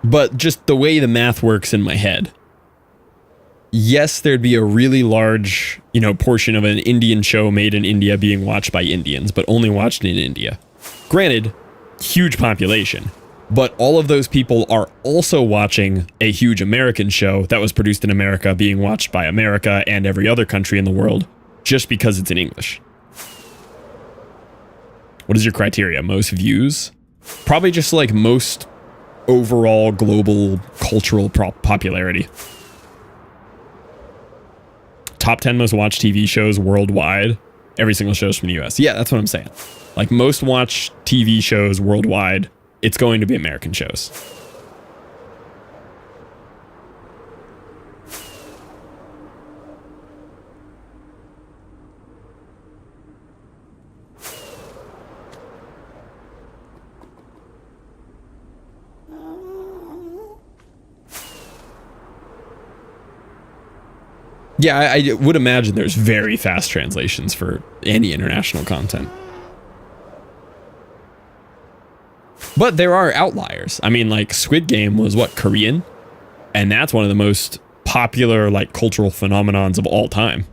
But just the way the math works in my head. Yes, there'd be a really large, portion of an Indian show made in India being watched by Indians, but only watched in India. Granted, huge population, but all of those people are also watching a huge American show that was produced in America being watched by America and every other country in the world just because it's in English. What is your criteria? Most views? Probably just like most overall global cultural popularity. Top 10 most watched TV shows worldwide. Every single show is from the US. Yeah, that's what I'm saying. Like most watched TV shows worldwide, it's going to be American shows. Yeah, I would imagine there's very fast translations for any international content. But there are outliers. I mean, like Squid Game was what, Korean? And that's one of the most popular like cultural phenomenons of all time.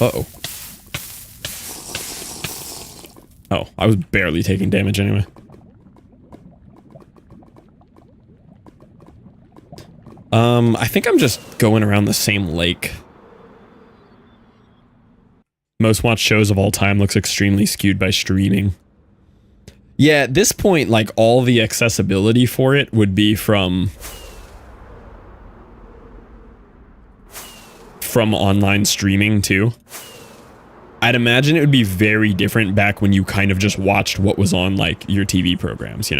Uh-oh. Oh, I was barely taking damage anyway. I think I'm just going around the same lake. Most watched shows of all time looks extremely skewed by streaming. Yeah, at this point, like all the accessibility for it would be from online streaming too. I'd imagine it would be very different back when you kind of just watched what was on like your TV programs,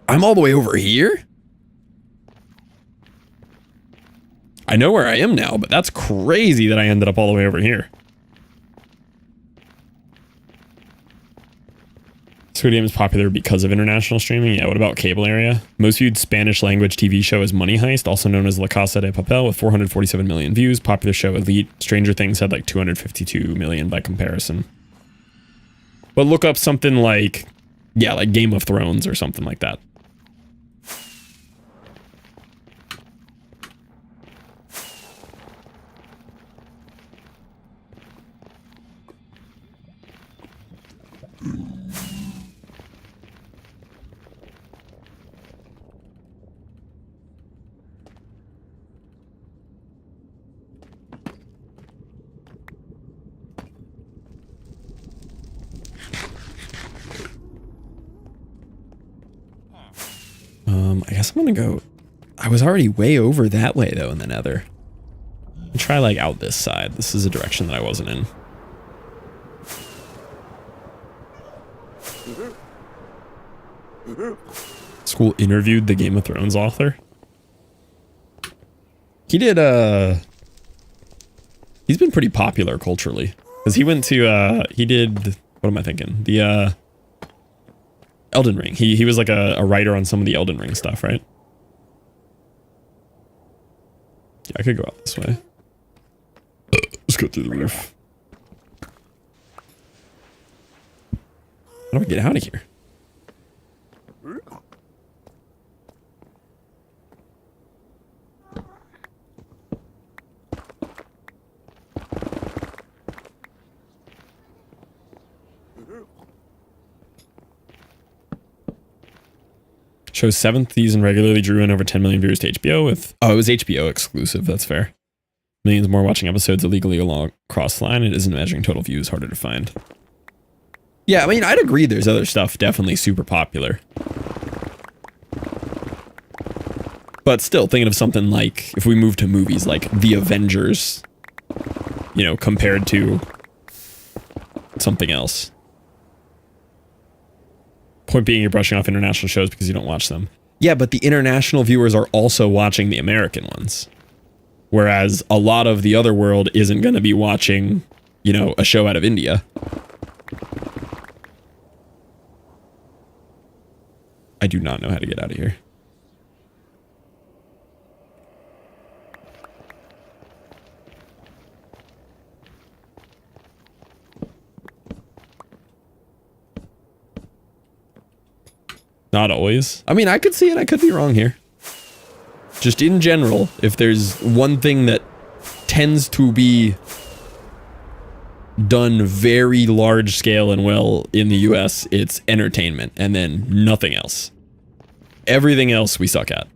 I'm all the way over here? I know where I am now, but that's crazy that I ended up all the way over here. Squid Game is popular because of international streaming. Yeah, what about cable area? Most viewed Spanish language TV show is Money Heist, also known as La Casa de Papel, with 447 million views. Popular show Elite. Stranger Things had like 252 million by comparison. But look up something like, yeah, like Game of Thrones or something like that. guess I'm gonna go. I was already way over that way though in the nether. Try like out this side. This is a direction that I wasn't in. School interviewed the Game of Thrones author. He did he's been pretty popular culturally. Because he went to he did, what am I thinking? The Elden Ring. He was like a writer on some of the Elden Ring stuff, right? Yeah, I could go out this way. Let's go through the roof. How do I get out of here? Shows 7th season regularly drew in over 10 million viewers to HBO with... Oh, it was HBO exclusive. That's fair. Millions more watching episodes illegally along across the line. It isn't measuring total views. Harder to find. Yeah, I mean, I'd agree there's other stuff definitely super popular. But still, thinking of something like, if we move to movies like The Avengers, you know, compared to something else. Point being, you're brushing off international shows because you don't watch them. Yeah, but the international viewers are also watching the American ones. Whereas a lot of the other world isn't going to be watching, you know, a show out of India. I do not know how to get out of here. Not always. I mean, I could see it. I could be wrong here. Just in general, if there's one thing that tends to be done very large scale and well in the US, it's entertainment and then nothing else. Everything else we suck at.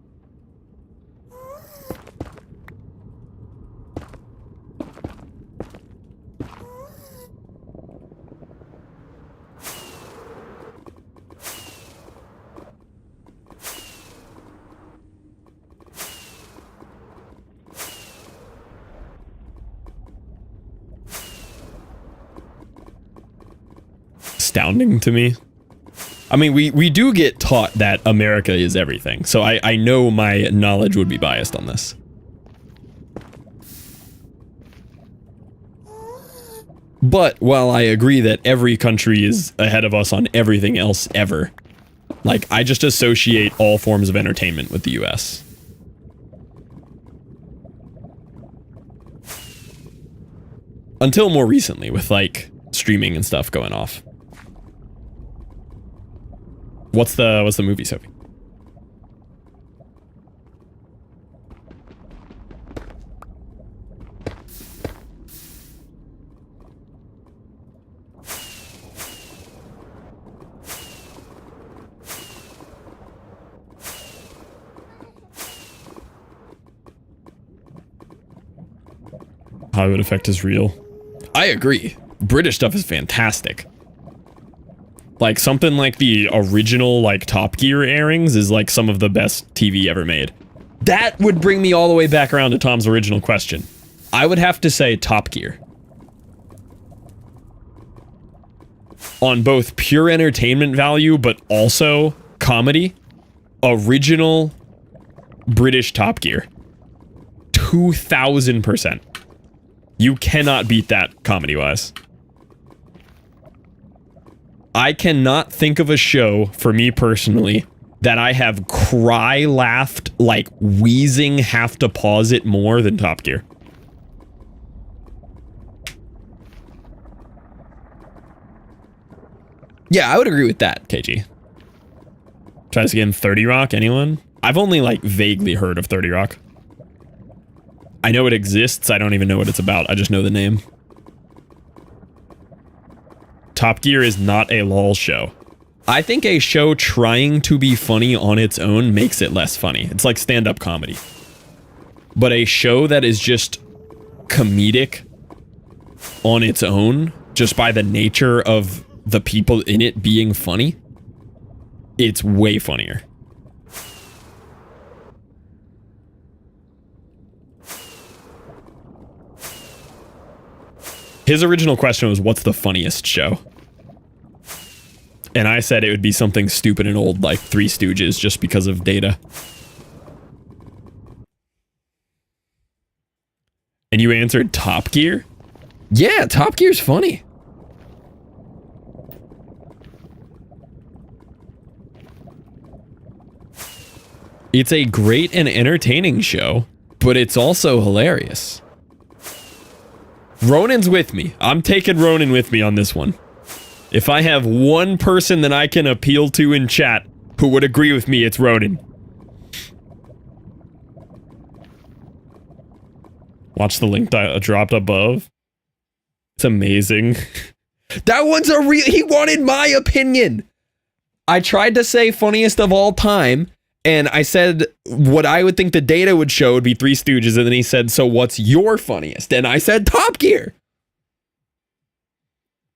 Astounding to me. I mean, we do get taught that America is everything, so I know my knowledge would be biased on this. But while I agree that every country is ahead of us on everything else ever, like, I just associate all forms of entertainment with the US. Until more recently, with, like, streaming and stuff going off. What's the movie, Sophie? Hollywood effect is real. I agree. British stuff is fantastic. Like, something like the original, like, Top Gear airings is, like, some of the best TV ever made. That would bring me all the way back around to Tom's original question. I would have to say Top Gear. On both pure entertainment value, but also comedy. Original British Top Gear. 2000%. You cannot beat that comedy-wise. I cannot think of a show, for me personally, that I have laughed, like wheezing, have to pause it more than Top Gear. Yeah, I would agree with that, KG. Try this again, 30 Rock, anyone? I've only, like, vaguely heard of 30 Rock. I know it exists, I don't even know what it's about, I just know the name. Top Gear is not a lol show. I think a show trying to be funny on its own makes it less funny. It's like stand-up comedy. But a show that is just comedic on its own, just by the nature of the people in it being funny, it's way funnier. His original question was, what's the funniest show? And I said it would be something stupid and old like Three Stooges just because of Data. And you answered Top Gear? Yeah, Top Gear's funny. It's a great and entertaining show, but it's also hilarious. Ronan's with me. I'm taking Ronan with me on this one. If I have one person that I can appeal to in chat who would agree with me, it's Ronan. Watch the link dropped above. It's amazing. That one's a real... He wanted my opinion. I tried to say funniest of all time, and I said what I would think the Data would show would be Three Stooges, and then he said, so what's your funniest? And I said Top Gear.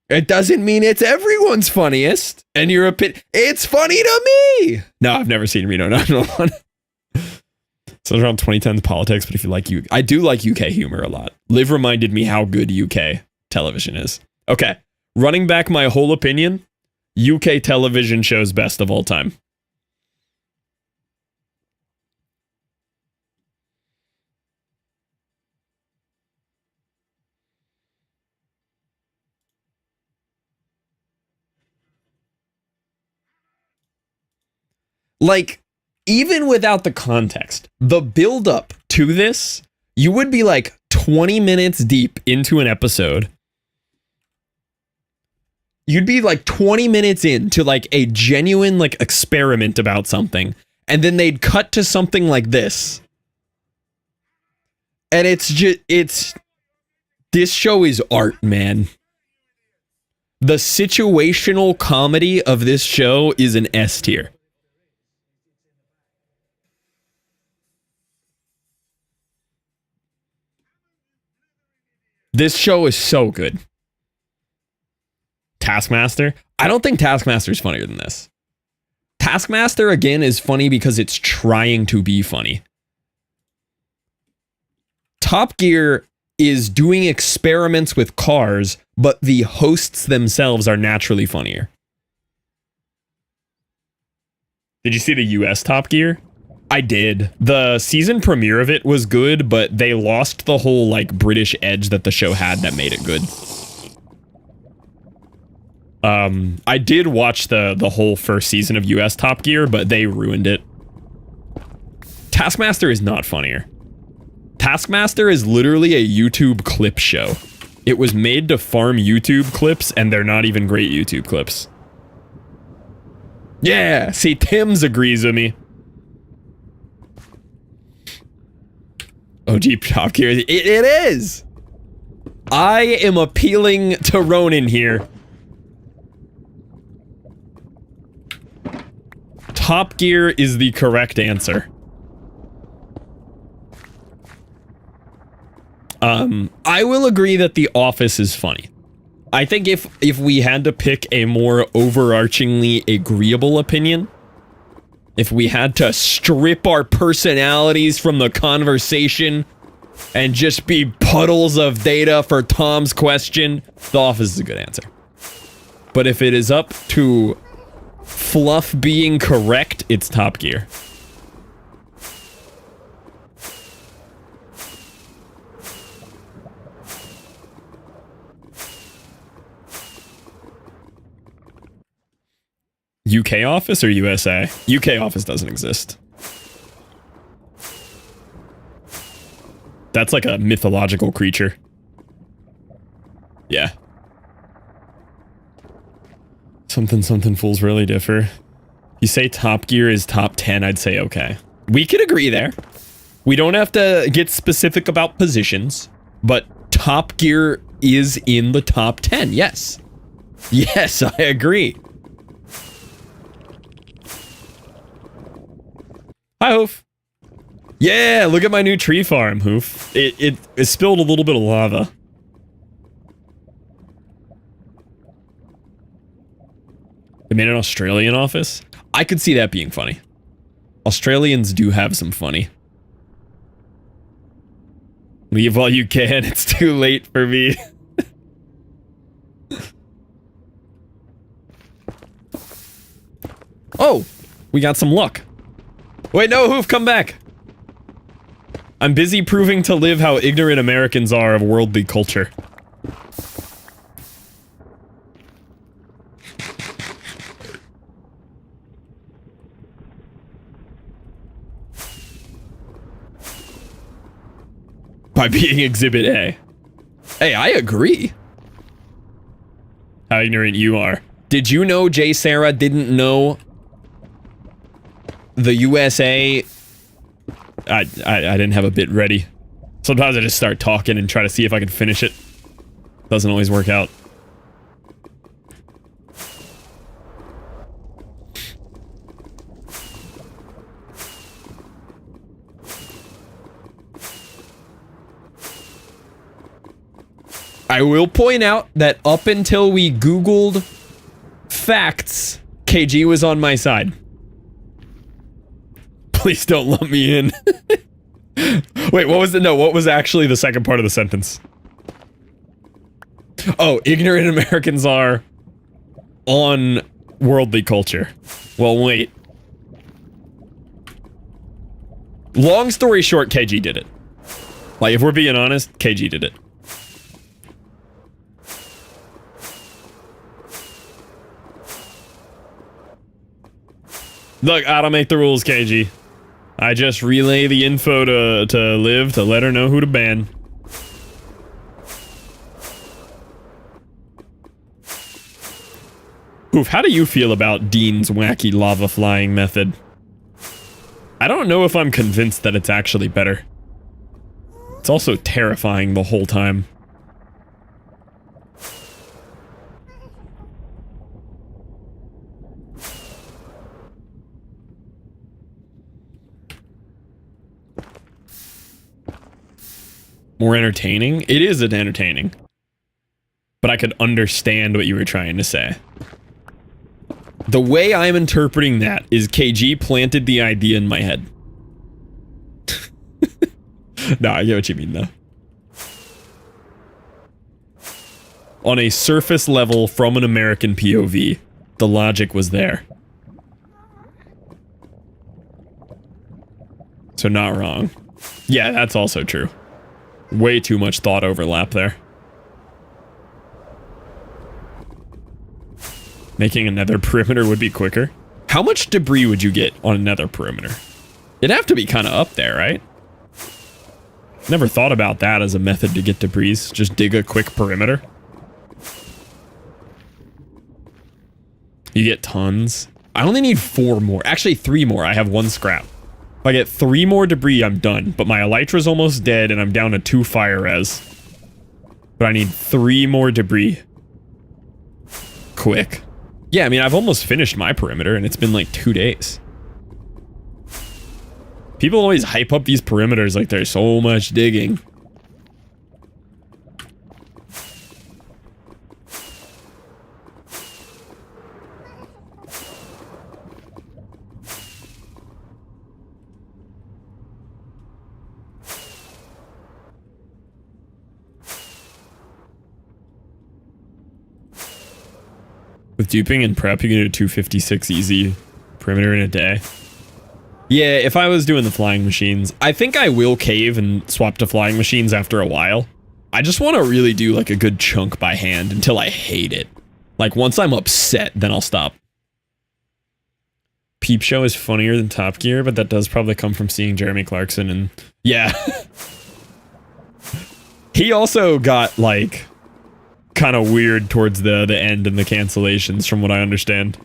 It doesn't mean it's everyone's funniest, and your opinion... It's funny to me! No, I've never seen Reno 911. So it's around 2010s politics, but if you like... I do like UK humor a lot. Liv reminded me how good UK television is. Okay, running back my whole opinion, UK television shows best of all time. Like, even without the context, the build-up to this, you would be like 20 minutes deep into an episode. You'd be like 20 minutes into like a genuine like experiment about something, and then they'd cut to something like this. And this show is art, man. The situational comedy of this show is an S tier. This show is so good. Taskmaster? I don't think Taskmaster is funnier than this. Taskmaster, again, is funny because it's trying to be funny. Top Gear is doing experiments with cars, but the hosts themselves are naturally funnier. Did you see the US Top Gear? I did. The season premiere of it was good, but they lost the whole like British edge that the show had that made it good. I did watch the whole first season of US Top Gear, but they ruined it. Taskmaster is not funnier. Taskmaster is literally a YouTube clip show. It was made to farm YouTube clips, and they're not even great YouTube clips. Yeah, see, Tim's agrees with me. OG Top Gear, it is! I am appealing to Ronan here. Top Gear is the correct answer. I will agree that The Office is funny. I think if we had to pick a more overarchingly agreeable opinion, if we had to strip our personalities from the conversation and just be puddles of data for Tom's question, The Office is a good answer. But if it is up to Fluff being correct, it's Top Gear. UK office or USA? UK office doesn't exist. That's like a mythological creature. Yeah. Something fools really differ. You say Top Gear is top 10, I'd say okay. We could agree there. We don't have to get specific about positions, but Top Gear is in the top 10, yes. Yes, I agree. Hi, Hoof. Yeah, look at my new tree farm, Hoof. It spilled a little bit of lava. They made an Australian office? I could see that being funny. Australians do have some funny. Leave while you can, it's too late for me. Oh, we got some luck. Wait, no, Hoof, come back. I'm busy proving to Liv how ignorant Americans are of worldly culture. By being Exhibit A. Hey, I agree. How ignorant you are. Did you know Jay Sarah didn't know the USA? I didn't have a bit ready. Sometimes I just start talking and try to see if I can finish it. Doesn't always work out. I will point out that up until we Googled facts, KG was on my side. Please don't lump me in. Wait, what was the— no, what was actually the second part of the sentence? Oh, ignorant Americans are on worldly culture. Well, wait. Long story short, KG did it. Like, if we're being honest, KG did it. Look, I don't make the rules, KG. I just relay the info to Liv to let her know who to ban. Oof, how do you feel about Dean's wacky lava flying method? I don't know if I'm convinced that it's actually better. It's also terrifying the whole time. More entertaining? It is entertaining. But I could understand what you were trying to say. The way I'm interpreting that is KG planted the idea in my head. No, I get what you mean though. On a surface level from an American POV, the logic was there. So not wrong. Yeah, that's also true. Way too much thought overlap there. Making another perimeter would be quicker. How much debris would you get on another perimeter? It'd have to be kind of up there, right? Never thought about that as a method to get debris. Just dig a quick perimeter. You get tons. I only need 4 more. Actually, 3 more. I have 1 scrap. If I get 3 more debris, I'm done. But my elytra's almost dead, and I'm down to 2 fire res. But I need 3 more debris. Quick. Yeah, I mean, I've almost finished my perimeter, and it's been like 2 days. People always hype up these perimeters like there's so much digging. With duping and prep, you can do 256 easy perimeter in a day. Yeah, if I was doing the flying machines, I think I will cave and swap to flying machines after a while. I just want to really do like a good chunk by hand until I hate it. Like once I'm upset, then I'll stop. Peep Show is funnier than Top Gear, but that does probably come from seeing Jeremy Clarkson and yeah. He also got like kind of weird towards the end and the cancellations from what I understand.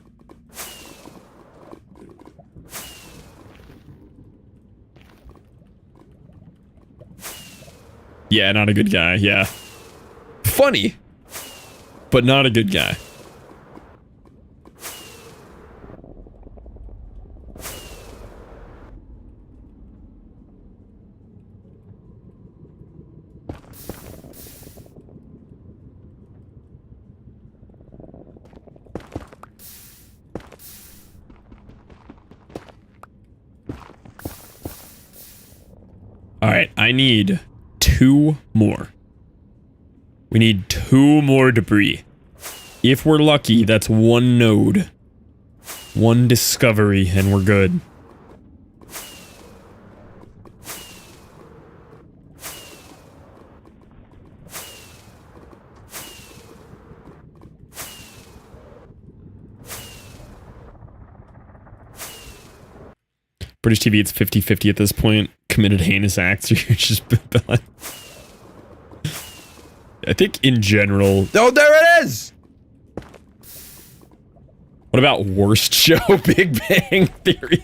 Yeah, not a good guy, yeah. Funny, but not a good guy. Alright, I need 2 more. We need 2 more debris. If we're lucky, that's 1 node. One discovery and we're good. British TV, it's 50-50 at this point. Committed heinous acts, or you're just... I think in general... Oh, there it is! What about worst show? Big Bang Theory.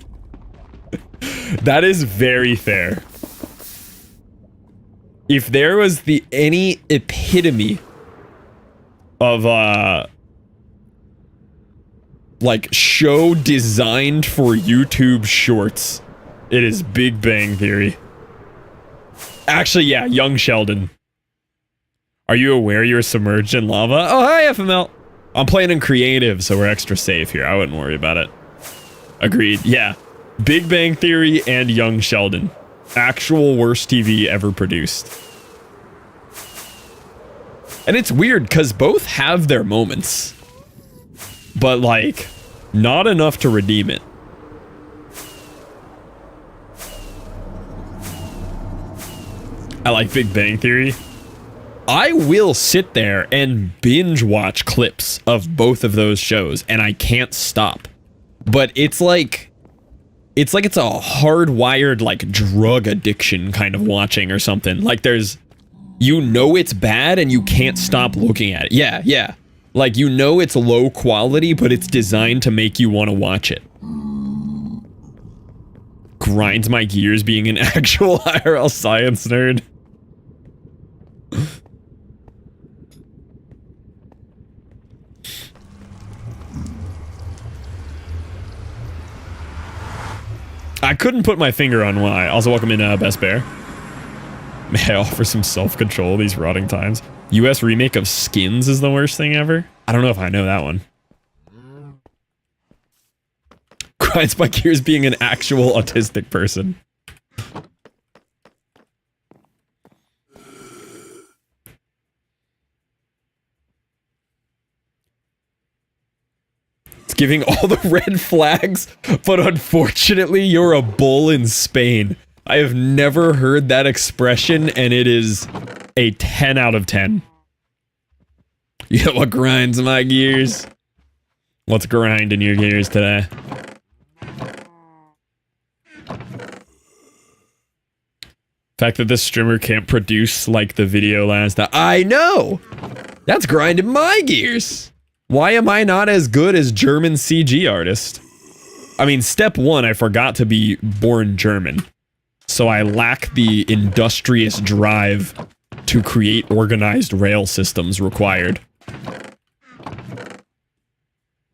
That is very fair. If there was any epitome of like show designed for YouTube Shorts, it is Big Bang Theory. Actually, yeah, Young Sheldon. Are you aware you're submerged in lava? Oh, hi, FML. I'm playing in creative, so we're extra safe here. I wouldn't worry about it. Agreed. Yeah. Big Bang Theory and Young Sheldon. Actual worst TV ever produced. And it's weird, because both have their moments. But, like, not enough to redeem it. I like Big Bang Theory. I will sit there and binge watch clips of both of those shows, and I can't stop. But it's like it's a hardwired, like, drug addiction kind of watching or something. Like, there's, you know it's bad and you can't stop looking at it. Yeah, yeah. Like, you know it's low quality, but it's designed to make you want to watch it. Grinds my gears being an actual IRL science nerd. I couldn't put my finger on why. Also, welcome in, Best Bear. May I offer some self-control these rotting times? US remake of Skins is the worst thing ever? I don't know if I know that one. Grinds my gears being an actual autistic person. It's giving all the red flags, but unfortunately you're a bull in Spain. I have never heard that expression, and it is a 10 out of 10. You know what grinds my gears? What's grinding your gears today? Fact that this streamer can't produce like the video last time. I know! That's grinding my gears! Why am I not as good as German CG artist? I mean, step one, I forgot to be born German. So I lack the industrious drive to create organized rail systems required.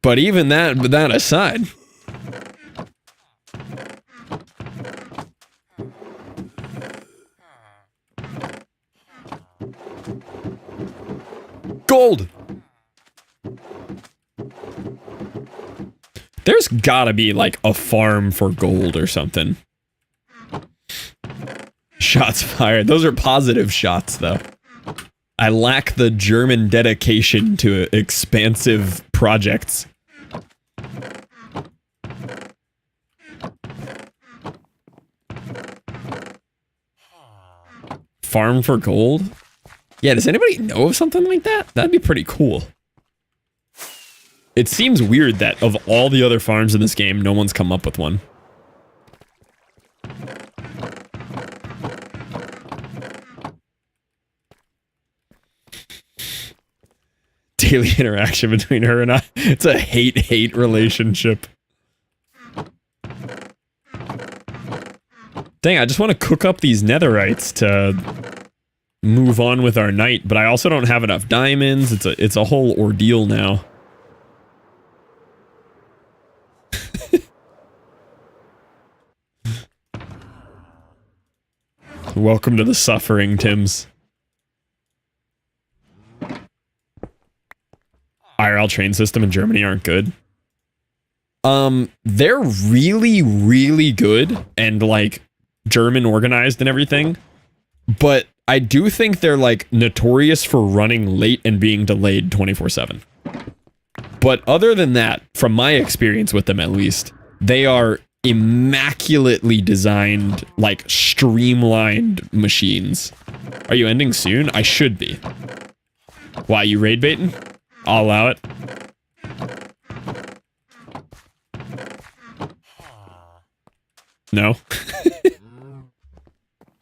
But even that aside... Gold! There's gotta be, like, a farm for gold or something. Shots fired. Those are positive shots, though. I lack the German dedication to expansive projects. Farm for gold? Yeah, does anybody know of something like that? That'd be pretty cool. It seems weird that of all the other farms in this game, no one's come up with one. Daily interaction between her and I. It's a hate-hate relationship. Dang, I just want to cook up these netherites to move on with our night, but I also don't have enough diamonds. It's a whole ordeal now. Welcome to the suffering, Tims. IRL train system in Germany aren't good. They're really, really good and like German organized and everything. But I do think they're like notorious for running late and being delayed 24/7. But other than that, from my experience with them at least, they are immaculately designed, like streamlined machines. Are you ending soon? I should be. Why, you raid baiting? I'll allow it. No.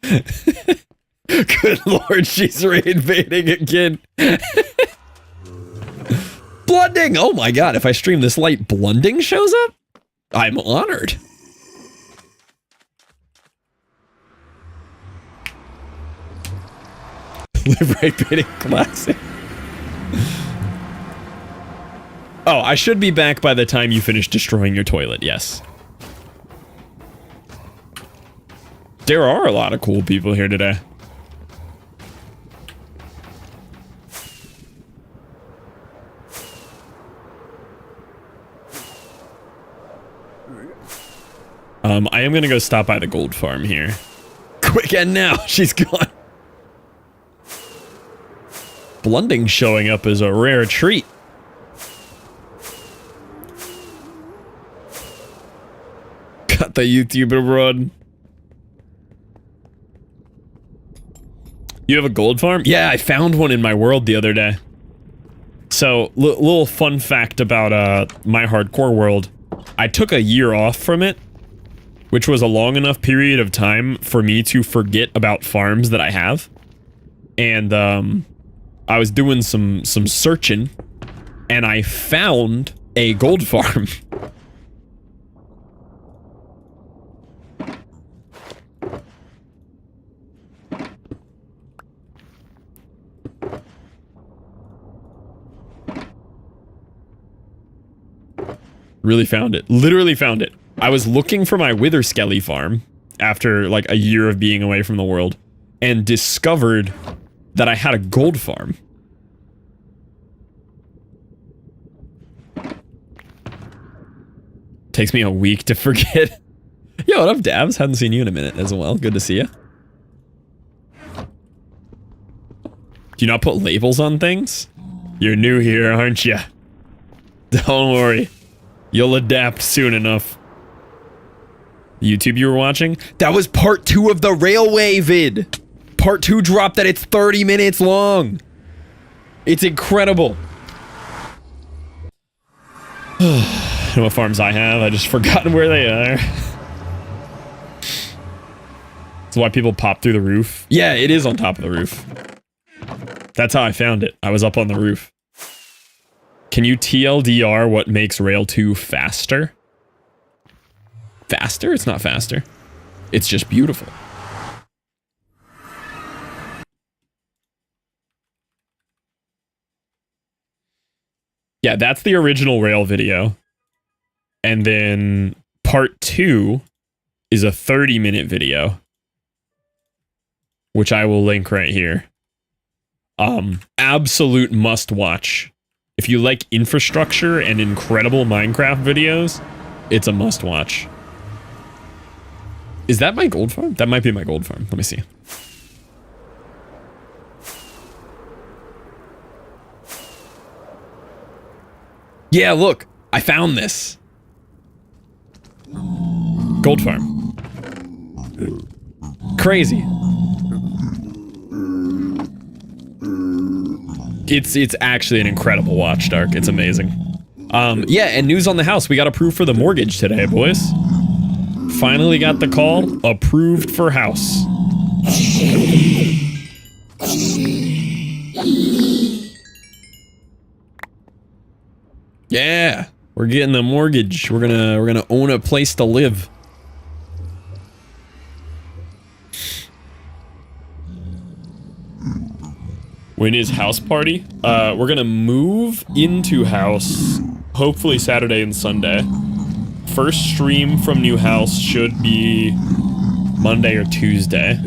Good lord, she's raid baiting again. Blunding! Oh my god, if I stream this light, Blunding shows up? I'm honored. Live raid baiting classic. Oh, I should be back by the time you finish destroying your toilet, yes. There are a lot of cool people here today. I am gonna go stop by the gold farm here. Quick end now, she's gone. Blunding showing up is a rare treat. Got the YouTuber run. You have a gold farm? Yeah, I found one in my world the other day. So, little fun fact about my hardcore world. I took a year off from it, which was a long enough period of time for me to forget about farms that I have. And I was doing some searching, and I found a gold farm. Really found it. Literally found it. I was looking for my Wither Skelly farm after like a year of being away from the world and discovered that I had a gold farm. Takes me a week to forget. Yo, what up, Dabs? Hadn't seen you in a minute as well. Good to see you. Do you not put labels on things? You're new here, aren't you? Don't worry. You'll adapt soon enough. YouTube you were watching? That was part 2 of the railway vid. Part 2 dropped that it's 30 minutes long. It's incredible. I know what farms I have. I just forgotten where they are. That's why people pop through the roof. Yeah, it is on top of the roof. That's how I found it. I was up on the roof. Can you TLDR what makes Rail 2 faster? Faster? It's not faster. It's just beautiful. Yeah, that's the original Rail video. And then part 2 is a 30-minute video, which I will link right here. Absolute must-watch. If you like infrastructure and incredible Minecraft videos, it's a must-watch. Is that my gold farm? That might be my gold farm. Let me see. Yeah, look. I found this. Gold farm. Crazy. It's actually an incredible watch, Dark. It's amazing. Yeah, and news on the house. We got approved for the mortgage today, boys. Finally got the call. Approved for house. Yeah, we're getting the mortgage. We're gonna own a place to live. When is house party? We're gonna move into house, hopefully Saturday and Sunday. First stream from new house should be Monday or Tuesday.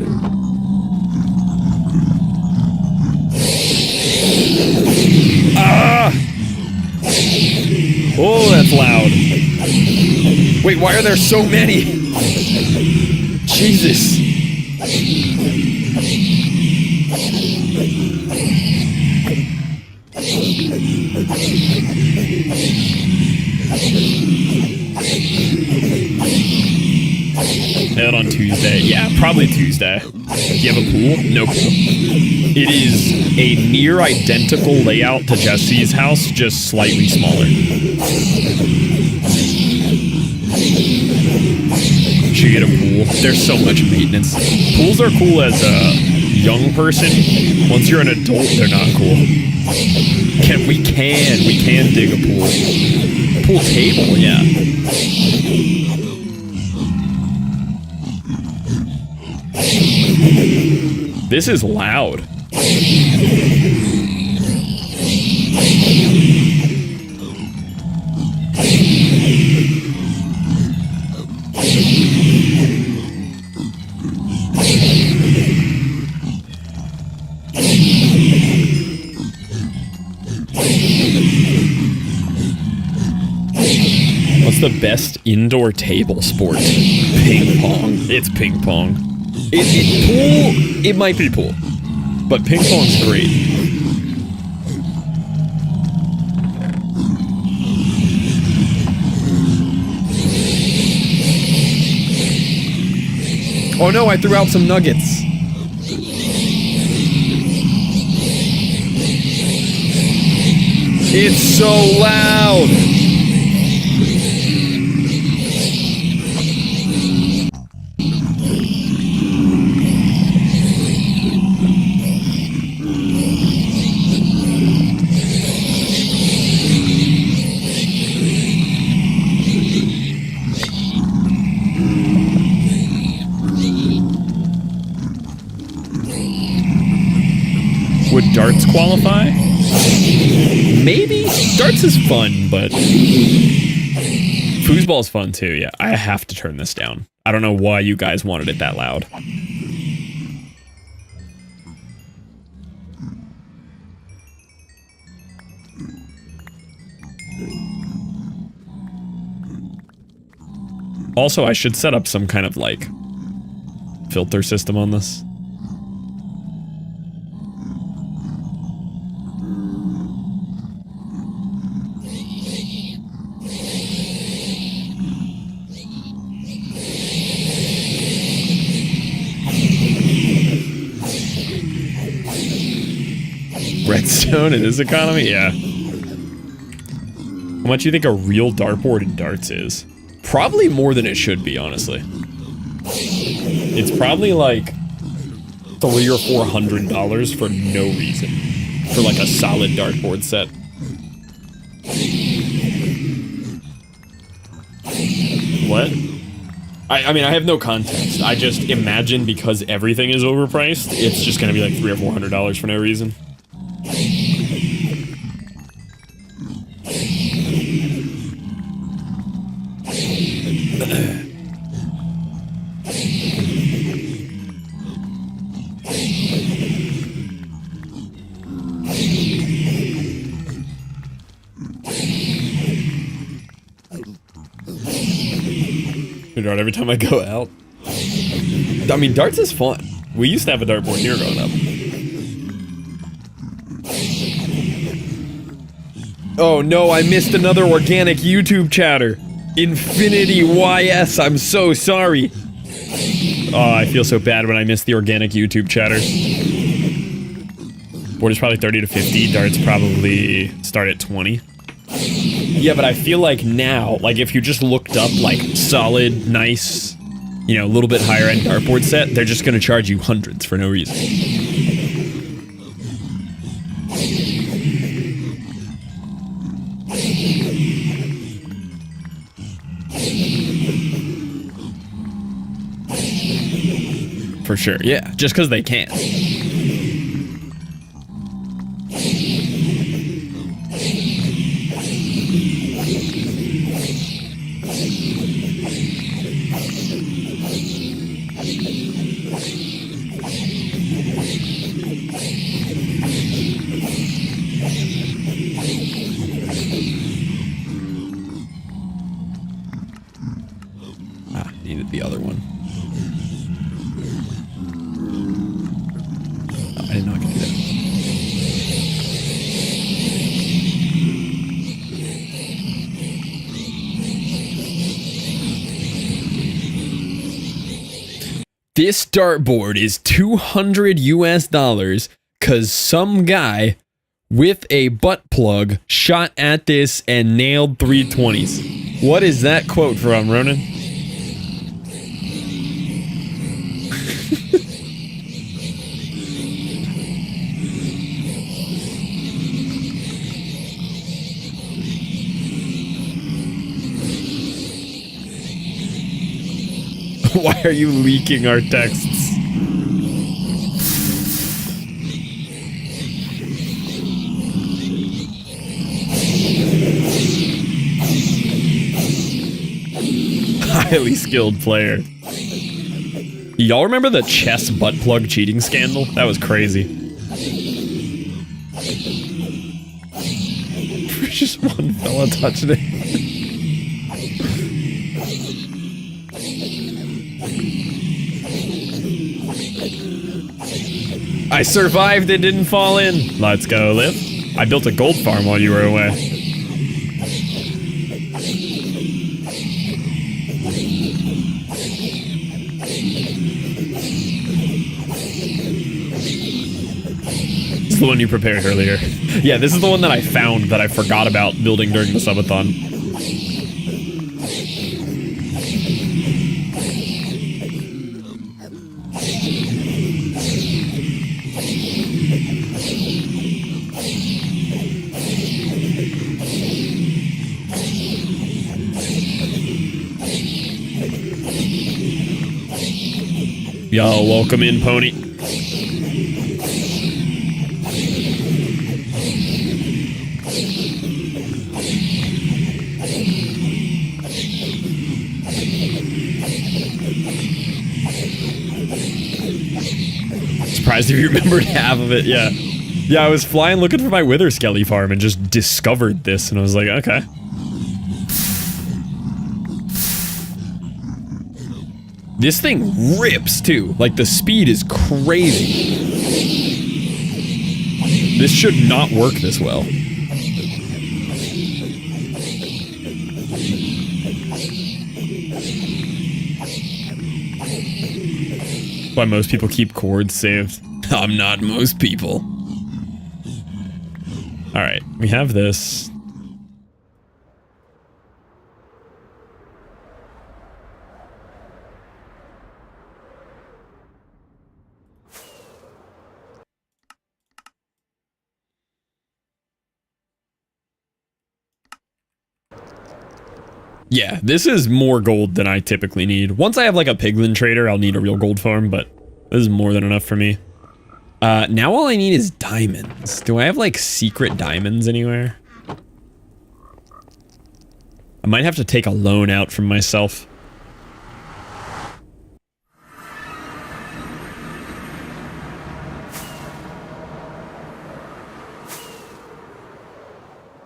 Ah! Oh, that's loud. Wait, why are there so many? Jesus. Out on Tuesday. Yeah, probably Tuesday. Do you have a pool? No pool. It is a near identical layout to Jesse's house, just slightly smaller. Should get a pool. There's so much maintenance. Pools are cool as a young person. Once you're an adult, they're not cool. We can dig a pool. Pool table, yeah. This is loud. What's the best indoor table sport? Ping pong. It's ping pong. Pool, it might be pool, but ping pong's great. Oh no, I threw out some nuggets. It's so loud. Would darts qualify? Maybe. Darts is fun, but foosball's fun too. Yeah, I have to turn this down. I don't know why you guys wanted it that loud. Also, I should set up some kind of like filter system on this. Redstone in this economy? Yeah. How much do you think a real dartboard in darts is? Probably more than it should be, honestly. It's probably like $300 or $400 for no reason. For like a solid dartboard set. What? I mean, I have no context. I just imagine because everything is overpriced, it's just gonna be like $300 or $400 for no reason. Dart every time I go out. I mean, darts is fun. We used to have a dartboard here growing up. Oh no, I missed another organic YouTube chatter. Infinity YS, I'm so sorry. Oh, I feel so bad when I miss the organic YouTube chatter. Board is probably 30 to 50. Darts probably start at 20. Yeah, but I feel like now, like if you just looked up like solid, nice, you know, a little bit higher end dartboard set, they're just gonna charge you hundreds for no reason. For sure, yeah, just because they can. Needed the other one. Oh, I didn't know I could do that. This dartboard is 200 US dollars because some guy with a butt plug shot at this and nailed 320s. What is that quote from, Ronan? Why are you leaking our texts? Highly skilled player. Y'all remember the chess butt plug cheating scandal? That was crazy. Just one fella touched it. I survived and didn't fall in. Let's go, Liv. I built a gold farm while you were away. This is the one you prepared earlier. Yeah, this is the one that I found that I forgot about building during the subathon. Yo, welcome in, Pony. Surprised if you remembered half of it, yeah. Yeah, I was flying looking for my Wither Skelly farm and just discovered this, and I was like, okay. This thing rips, too. Like, the speed is crazy. This should not work this well. That's why most people keep chords saved. I'm not most people. Alright, we have this. Yeah, this is more gold than I typically need. Once I have like a piglin trader, I'll need a real gold farm, but this is more than enough for me. Now all I need is diamonds. Do I have like secret diamonds anywhere? I might have to take a loan out from myself.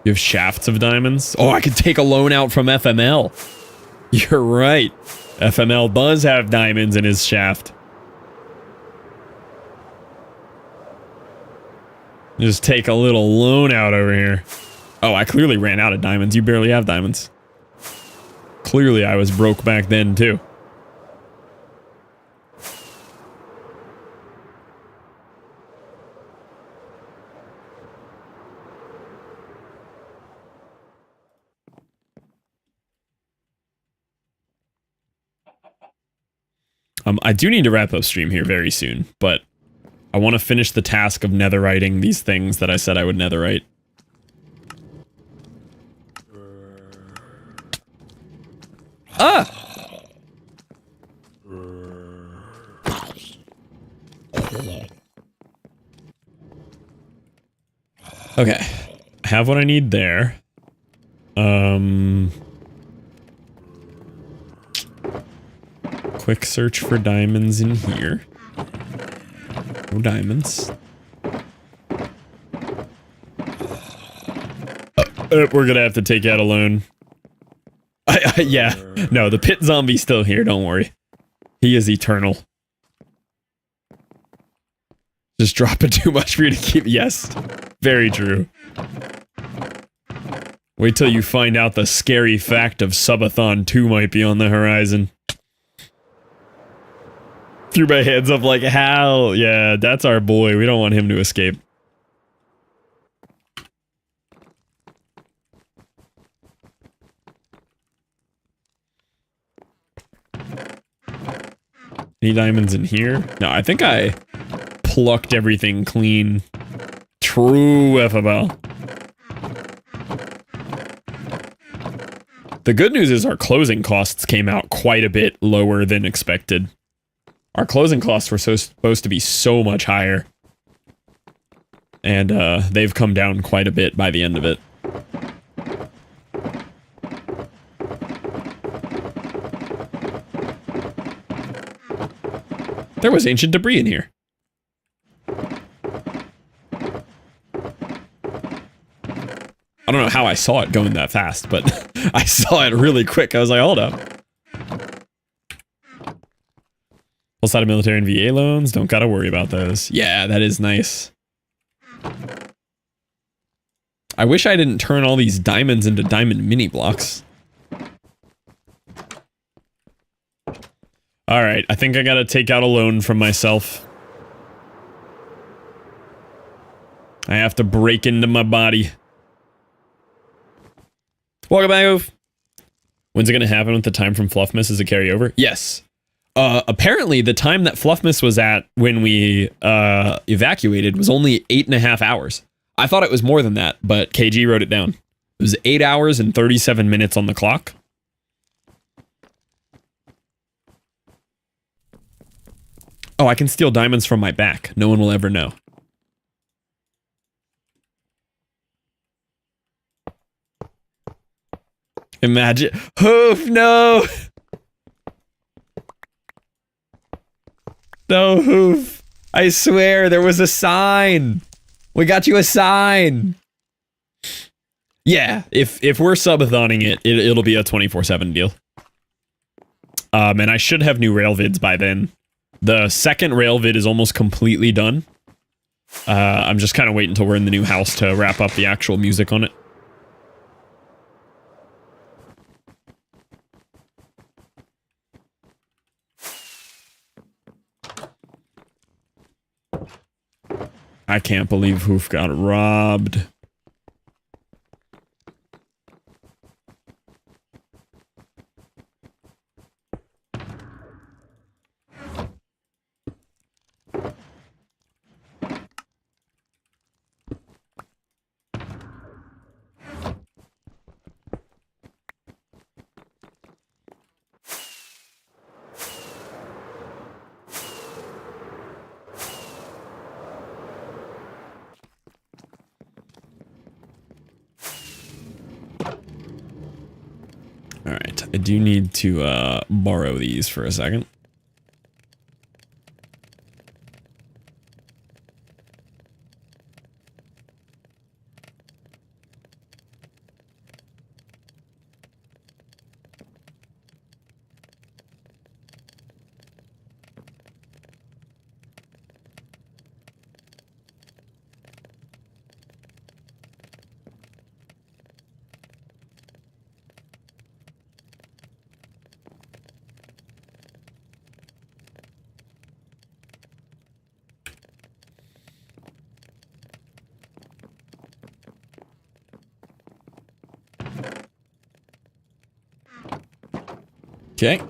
You have shafts of diamonds? Oh, I could take a loan out from FML. You're right. FML does have diamonds in his shaft. Just take a little loan out over here. Oh, I clearly ran out of diamonds. You barely have diamonds. Clearly I was broke back then too. I do need to wrap up stream here very soon, but I want to finish the task of netherriting these things that I said I would netherite. Ah! Okay. I have what I need there. Quick search for diamonds in here. No diamonds. We're gonna have to take out a loan. Yeah. No, the pit zombie's still here, don't worry. He is eternal. Just dropping too much for you to keep. Yes. Very true. Wait till you find out the scary fact of Subathon 2 might be on the horizon. Threw my hands up like, how? Yeah, that's our boy. We don't want him to escape. Any diamonds in here? No, I think I plucked everything clean. True FML. The good news is our closing costs came out quite a bit lower than expected. Our closing costs were supposed to be so much higher. And they've come down quite a bit by the end of it. There was ancient debris in here. I don't know how I saw it going that fast, but I saw it really quick. I was like, hold up. Full side of military and VA loans. Don't gotta worry about those. Yeah, that is nice. I wish I didn't turn all these diamonds into diamond mini blocks. Alright, I think I gotta take out a loan from myself. I have to break into my body. Welcome back, Oof. When's it gonna happen with the time from Fluffmas? Is it carryover? Yes. Apparently the time that Fluffmas was at when we evacuated was only 8.5 hours. I thought it was more than that, but KG wrote it down. It was 8 hours and 37 minutes on the clock. Oh, I can steal diamonds from my back. No one will ever know. Imagine. Hoof, no! No, Hoof. I swear, there was a sign. We got you a sign. Yeah, if we're subathoning it'll be a 24/7 deal. And I should have new rail vids by then. The second rail vid is almost completely done. I'm just kind of waiting until we're in the new house to wrap up the actual music on it. I can't believe Hoof got robbed. Alright, I do need to borrow these for a second. Okay.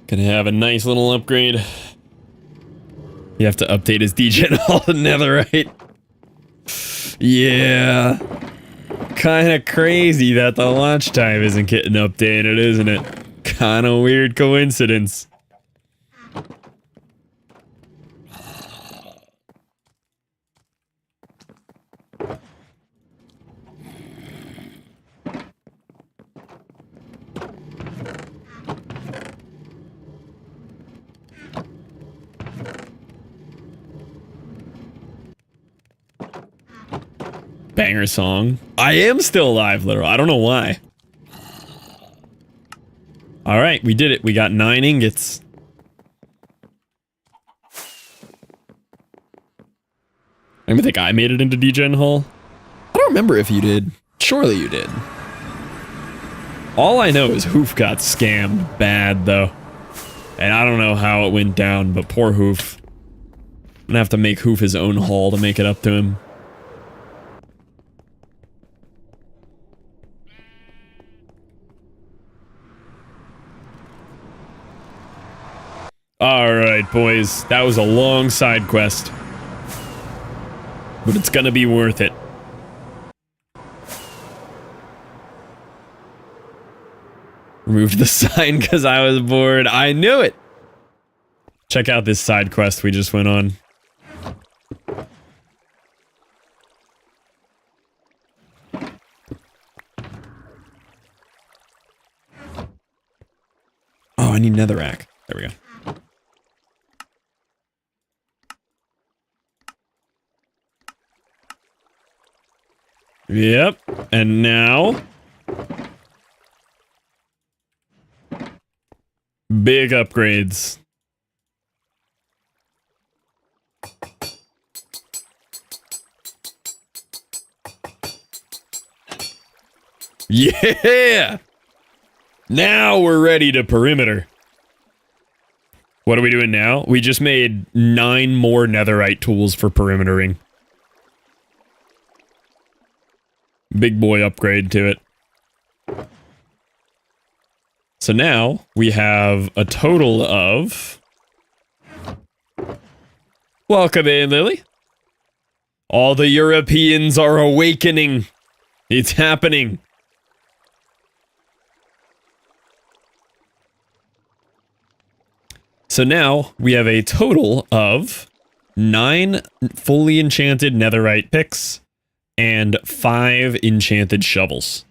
Gonna have a nice little upgrade. You have to update his degen all the netherite. Yeah. Kinda crazy that the launch time isn't getting updated, isn't it? Kinda weird coincidence. Banger song. I am still alive, literal. I don't know why. Alright, we did it. We got 9 ingots. I think I made it into degen hull. I don't remember if you did. Surely you did. All I know is Hoof got scammed bad, though. And I don't know how it went down, but poor Hoof. I'm gonna have to make Hoof his own haul to make it up to him. Alright, boys. That was a long side quest. But it's gonna be worth it. Removed the sign because I was bored. I knew it! Check out this side quest we just went on. Oh, I need netherrack. There we go. Yep. And now... big upgrades. Yeah! Now we're ready to perimeter. What are we doing now? We just made 9 more netherite tools for perimetering. Big boy upgrade to it. So now we have a total of... Welcome in, Lily. All the Europeans are awakening. It's happening. So now we have a total of 9 fully enchanted netherite picks and 5 enchanted shovels.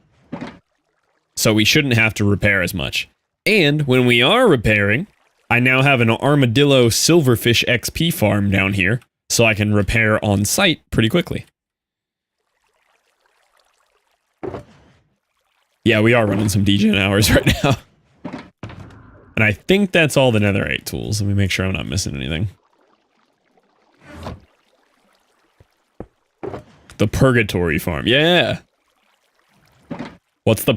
So we shouldn't have to repair as much. And when we are repairing, I now have an armadillo silverfish XP farm down here, so I can repair on site pretty quickly. Yeah, we are running some degen hours right now. And I think that's all the netherite tools. Let me make sure I'm not missing anything. The purgatory farm. Yeah. What's the